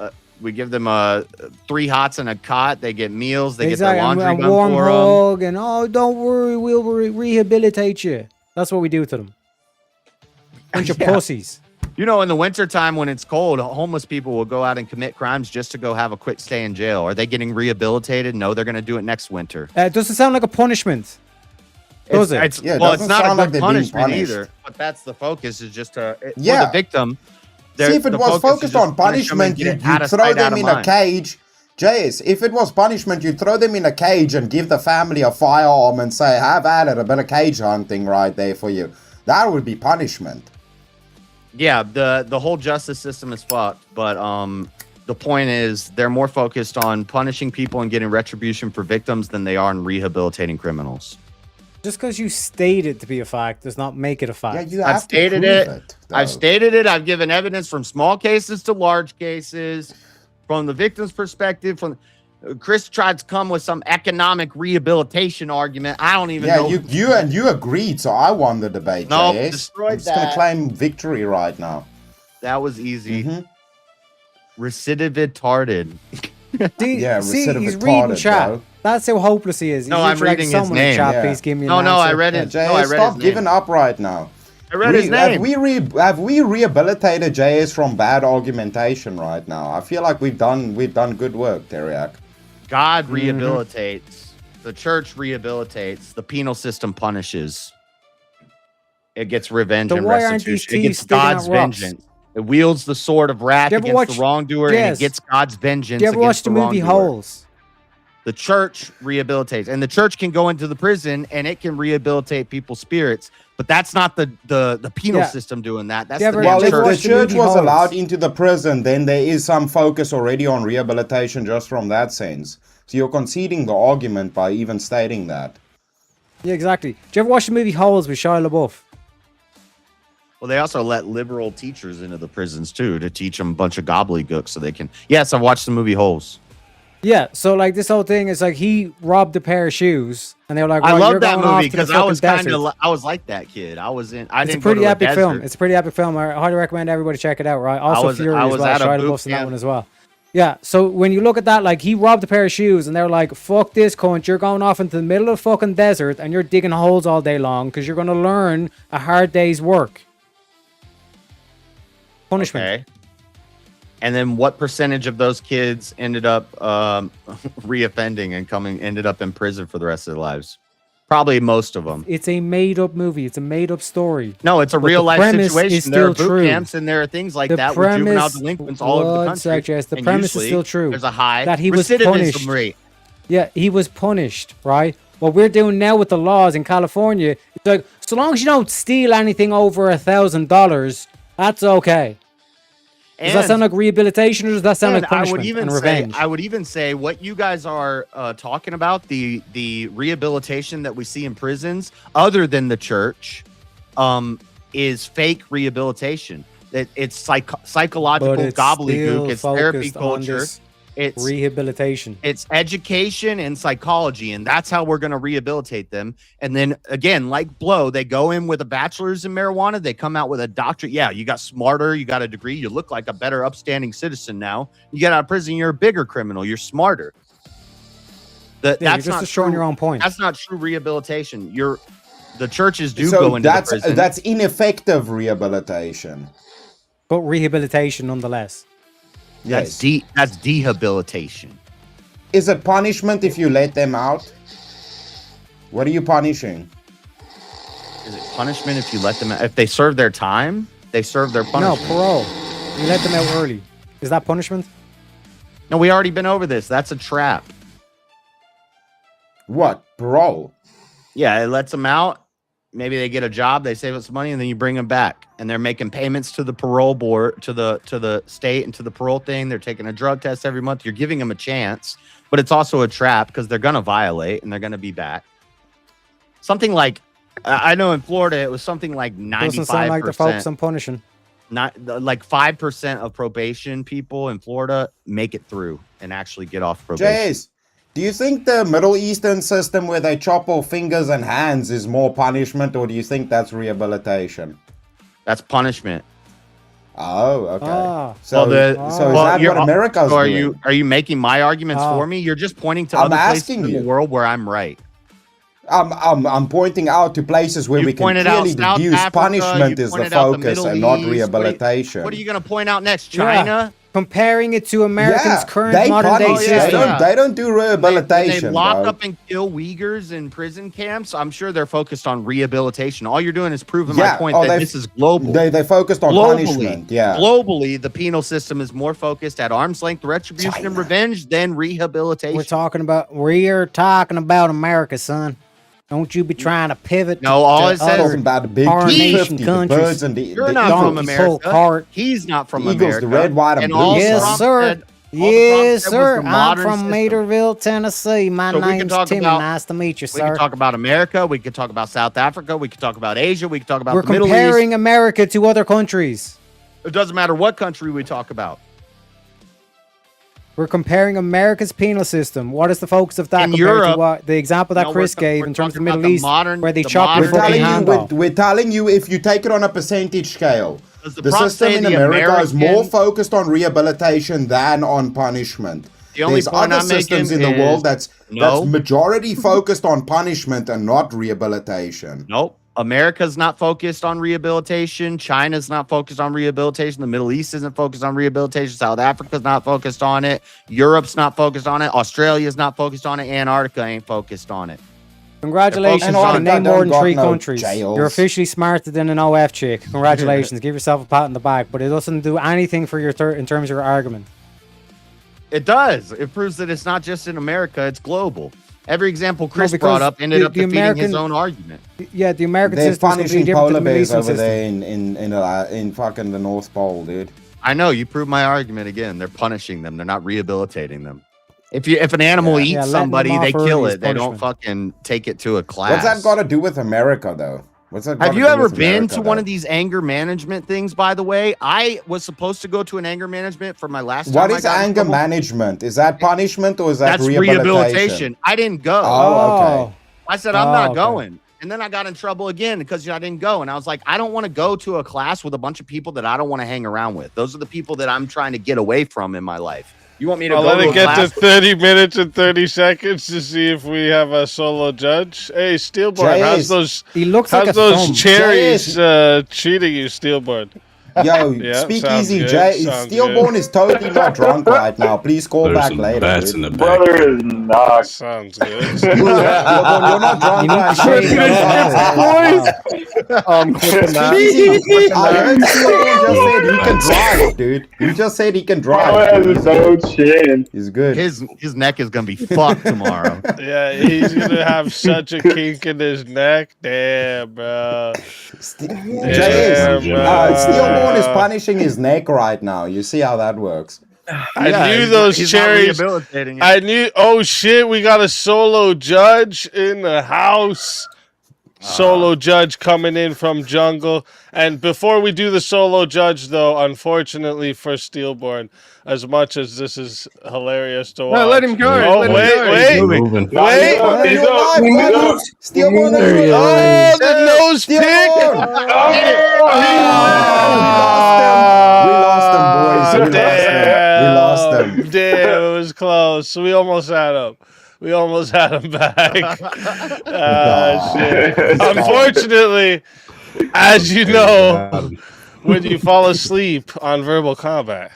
3 hots and a cot. They get meals. They get Exactly, their laundry and done warm for them. hug, and oh, don't worry, we'll rehabilitate you. That's what we do to them. Bunch of Yeah. pussies. You know, in the wintertime when it's cold, homeless people will go out and commit crimes just to go have a quick stay in jail. Are they getting rehabilitated? No, they're going to do it next winter. Does it sound like a punishment? Does it? It's, Yeah, it well, it's doesn't not sound a like good they're being punishment punished. either. But that's the focus is just for Yeah. the victim. See, if it the was focus is focused just on punish them and punishment, get you'd it out of throw sight, out them of in a mind. cage. JS, if it was punishment, you'd throw them in a cage and give the family a firearm and say, have at it, a bit of cage hunting right there for you. That would be punishment. Yeah, the whole justice system is fucked, but the point is they're more focused on punishing people and getting retribution for victims than they are in rehabilitating criminals. Just because you state it to be a fact does not make it a fact. Yeah, you I've have to stated prove it. I've stated it. I've given evidence from small cases to large cases, from the victim's perspective. From Chris tried to come with some economic rehabilitation argument. I don't even know. you agreed, so I won the debate. No, JS. destroyed I'm just gonna that. claim victory right now. That was easy. Mm-hmm. Recidivatarded. Yeah, See, he's recidivated, reading chat. bro. That's how hopeless he is. He's No, I'm literally like, reading his someone in name. Chat, Yeah. please give me an No, I answer. read Yeah, it. JS, No, I read stop his name. giving up right now. I read his name. Have we rehabilitated JS from bad argumentation right now? I feel like we've done good work, Teriak. God rehabilitates. The church rehabilitates. The penal system punishes. It gets revenge So and why aren't these restitution. It thieves gets sticking at God's rocks? vengeance. It wields the sword of wrath Do you ever against watch- the wrongdoer, Yes. and it gets God's vengeance. Do you ever watch against the movie wrongdoer. Holes? The church rehabilitates, and the church can go into the prison and it can rehabilitate people's spirits. But that's not the penal Yeah. system doing that. That's Yeah, the but- damn Well, if ever the watched the church movie was Holes? allowed into the prison, then there is some focus already on rehabilitation just from that sense. So you're conceding the argument by even stating that. Yeah, exactly. Do you ever watch the movie Holes with Shia LaBeouf? Well, they also let liberal teachers into the prisons too to teach them a bunch of gobbledygook so they can. Yes, I've watched the movie Holes. Yeah, so like this whole thing is like he robbed a pair of shoes, and they were like, I "Right, love you're that going off movie to the because I fucking was kind desert." of I was like that kid. I was in. I It's a didn't go pretty to epic film. desert. It's a pretty epic film. I highly recommend everybody check it out. Right, also Fury I as was well. at a Shia boot LaBeouf's in that camp. one as well. Yeah, so when you look at that, like he robbed a pair of shoes, and they're like, "Fuck this cunt! You're going off into the middle of the fucking desert, and you're digging holes all day long because you're going to learn a hard day's work." Punishment. Okay. And then what percentage of those kids ended up reoffending and ended up in prison for the rest of their lives? Probably most of them. It's a made-up movie. It's a made-up story. No, it's a But real the life premise situation. is There are still boot true. camps and there are things like The that with juvenile premise- delinquents all over the one country. sec, Jess, the And premise is usually still true. There's a high that he was recidivism punished. rate. Yeah, he was punished, right? What we're doing now with the laws in California, it's like, so long as you don't steal anything over $1,000, that's okay. Does that And- sound like rehabilitation, or does that sound And like punishment and revenge? I would even say what you guys are talking about, the rehabilitation that we see in prisons, other than the church, is fake rehabilitation. That it's psychological But it's gobbledygook. still It's therapy focused on culture. this It's rehabilitation. It's education and psychology, and that's how we're going to rehabilitate them. And then again, like Blow, they go in with a bachelor's in marijuana, they come out with a doctorate. Yeah, you got smarter, you got a degree, you look like a better, upstanding citizen now. You get out of prison, you're a bigger criminal, you're smarter. You're That's just not destroying your own point. That's not true rehabilitation. The churches do So go into the prison. that's ineffective rehabilitation. But rehabilitation nonetheless. That's dehabilitation. Is it punishment if you let them out? What are you punishing? Is it punishment if you let them out? If they serve their time, they serve their punishment. No, parole. You let them out early. Is that punishment? No, we already been over this. That's a trap. What? Parole? Yeah, it lets them out. Maybe they get a job, they save up some money, and then you bring them back. And they're making payments to the parole board, to the state, and to the parole thing. They're taking a drug test every month. You're giving them a chance, but it's also a trap because they're gonna violate and they're gonna be back. Something like, I know in Florida it was something like 95%. Doesn't sound like the focus on punishing. Not like 5% of probation people in Florida make it through and actually get off probation. Jace, do you think the Middle Eastern system where they chop off fingers and hands is more punishment, or do you think that's rehabilitation? That's punishment. Oh, okay. So, So is that what America's so doing? are you making my arguments for me? You're just pointing to I'm other places asking in the you. world where I'm right. I'm pointing out to places where You we can pointed out clearly South deduce Africa, punishment you is the pointed out the focus Middle and not East. rehabilitation. What are you going to point out next? China? Comparing it to Americans' current they modern day punish. system. They don't do rehabilitation. They lock bro. up and kill Uyghurs in prison camps. I'm sure they're focused on rehabilitation. All you're doing is proving my point that this is global. They focused on punishment. Yeah. Globally, the penal system is more focused at arm's length retribution and revenge than rehabilitation. We are talking about America, son. Don't you be trying to pivot No, all to it says other about the big foreign 250, nation the countries. birds and the You're not from America. He's not from Eagles, America. the red, white, and blue. all Yes, Trump sir. said- all Trump Yes, said was sir. the I'm modern from system. Materville, Tennessee. My So we can name's talk Timmy. about- Nice to meet you, We sir. can talk about America. We can talk about South Africa. We can talk about Asia. We can talk about We're the Middle East. comparing America to other countries. It doesn't matter what country we talk about. We're comparing America's penal system. What is the focus of that In compared Europe- to what the example that No, Chris we're gave in terms of the talking about Middle the East, modern- where they the chop your modern fucking day- hand off? We're telling you if you take it on a percentage scale, Does the the prop system say in the America is more American- focused on rehabilitation than on punishment. The only There's point other I'm systems in making the world is- that's No. majority focused on punishment and not rehabilitation. Nope. America's not focused on rehabilitation. China's not focused on rehabilitation. The Middle East isn't focused on rehabilitation. South Africa's not focused on it. Europe's not focused on it. Australia's not focused on it. Antarctica ain't focused on it. Congratulations They're on focused name on- more than got 3 no countries. jails. You're officially smarter than an OF chick. Congratulations. Give yourself a pat on the back, but it doesn't do anything for your in terms of your argument. It does. It proves that it's not just in America, it's global. Every example Chris because brought up ended the- up the defeating his American- own argument. Yeah, the American They're system is completely punishing different to polar the Middle bears Eastern over system. there in fucking the North Pole, dude. I know, you proved my argument again. They're punishing them. They're not rehabilitating them. If an animal Yeah, eats letting them somebody, off they early kill is it. They don't punishment. fucking take it to a class. What's that got to do with America, though? What's that? Have got you to do ever with been America, to one though? of these anger management things, by the way? I was supposed to go to an anger management for my last time. What I is got in anger trouble. management? Is that punishment or is that That's rehabilitation? I didn't go. Oh, okay. I said, I'm not going. And then I got in trouble again because I didn't go. And I was like, I don't want to go to a class with a bunch of people that I don't want to hang around with. Those are the people that I'm trying to get away from in my life. You want me to I'll go let to it a get class? to 30 minutes and 30 seconds to see if we have a solo judge. Hey, Steelborn, how's those? He looks how's like a those thumb. cherries treating you, Steelborn? Yo, Yeah, speak sounds easy, good, Jay. sounds Steelborn good. is totally not drunk right now. Please call There's back some later. bats Dude. in the back. Brother is not. Sounds good. Steelborn, you're not drunk You need right to now. shave You're your drunk. Clipping that. Speak easy. I heard Steelborn just Little said he can bats. drive, dude. He just said he can Bro drive. Dude. has no chin. He's good. His neck is going to be fucked tomorrow. Yeah, he's gonna have such a kink in his neck. Damn, bro. Jay is, Steelborn is punishing his neck right now. You see how that works. I knew those cherries. I knew. Oh shit, we got a solo judge in the house. Solo judge coming in from jungle. And before we do the solo judge, though, unfortunately for Steelborn, as much as this is hilarious to watch. No, let him go. Oh, Let him wait, go. wait, He's moving. wait. He's up. He's up. Steelborn There he is. Oh, the nose pick. We lost them, boys. We lost them. Damn, it was close. We almost had him. We almost had him back. Shit. Unfortunately, as you know, when you fall asleep on verbal combat.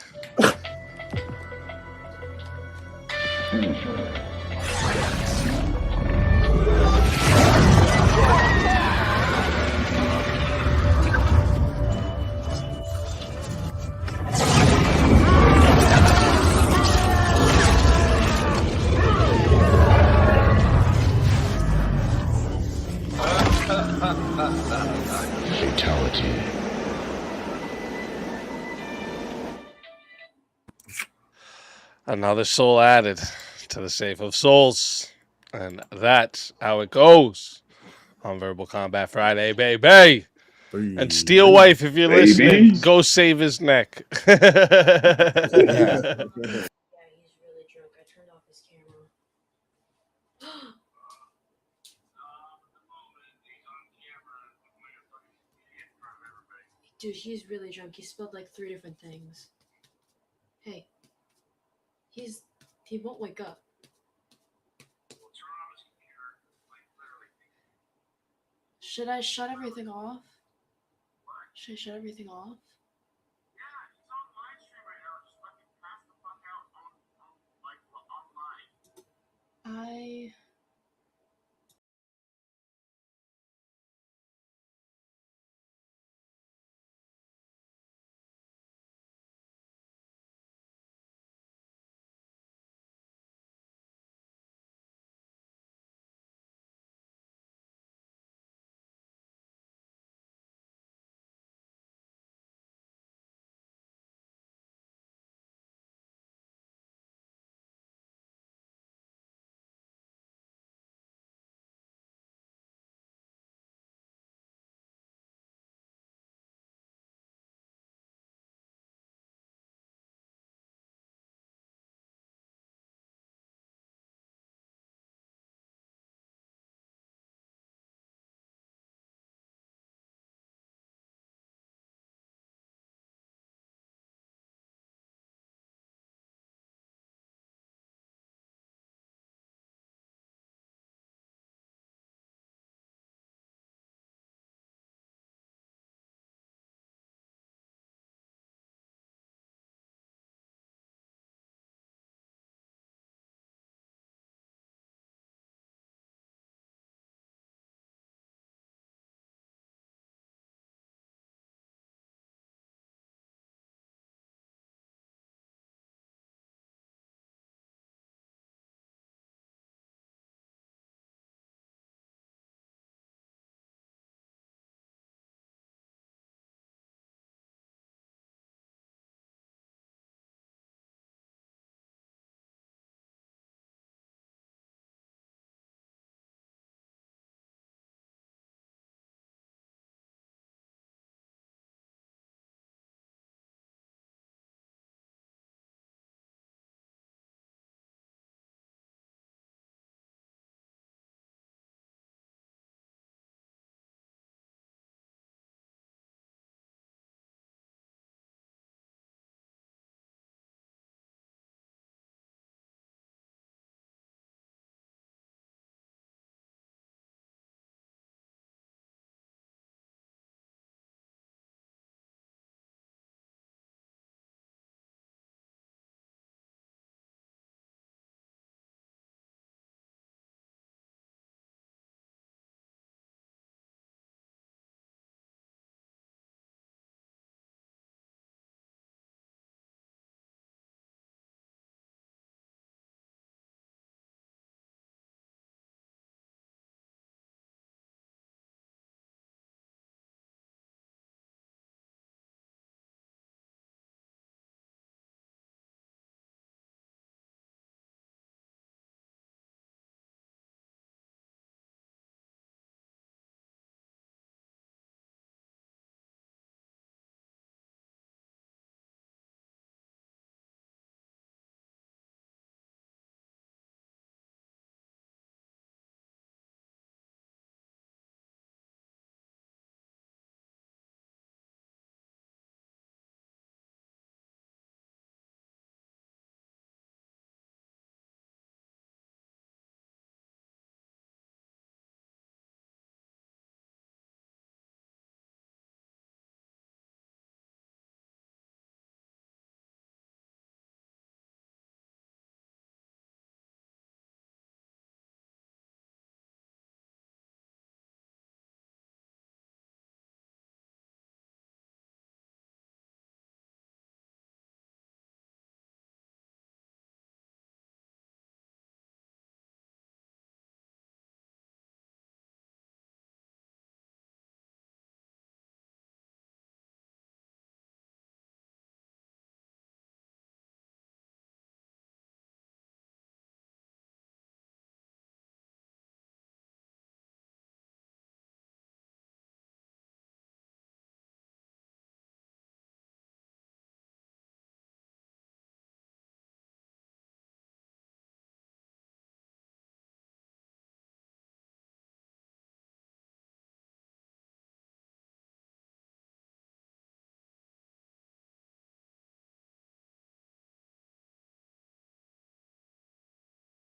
Fatality. Another soul added to the Safe of Souls. And that's how it goes on Verbal Combat Friday, baby. And Steel Wife, if you're listening, go save his neck. Dude, he's really drunk. He spilled like 3 different things. Hey. He won't wake up. Should I shut everything off? Should I shut everything off? I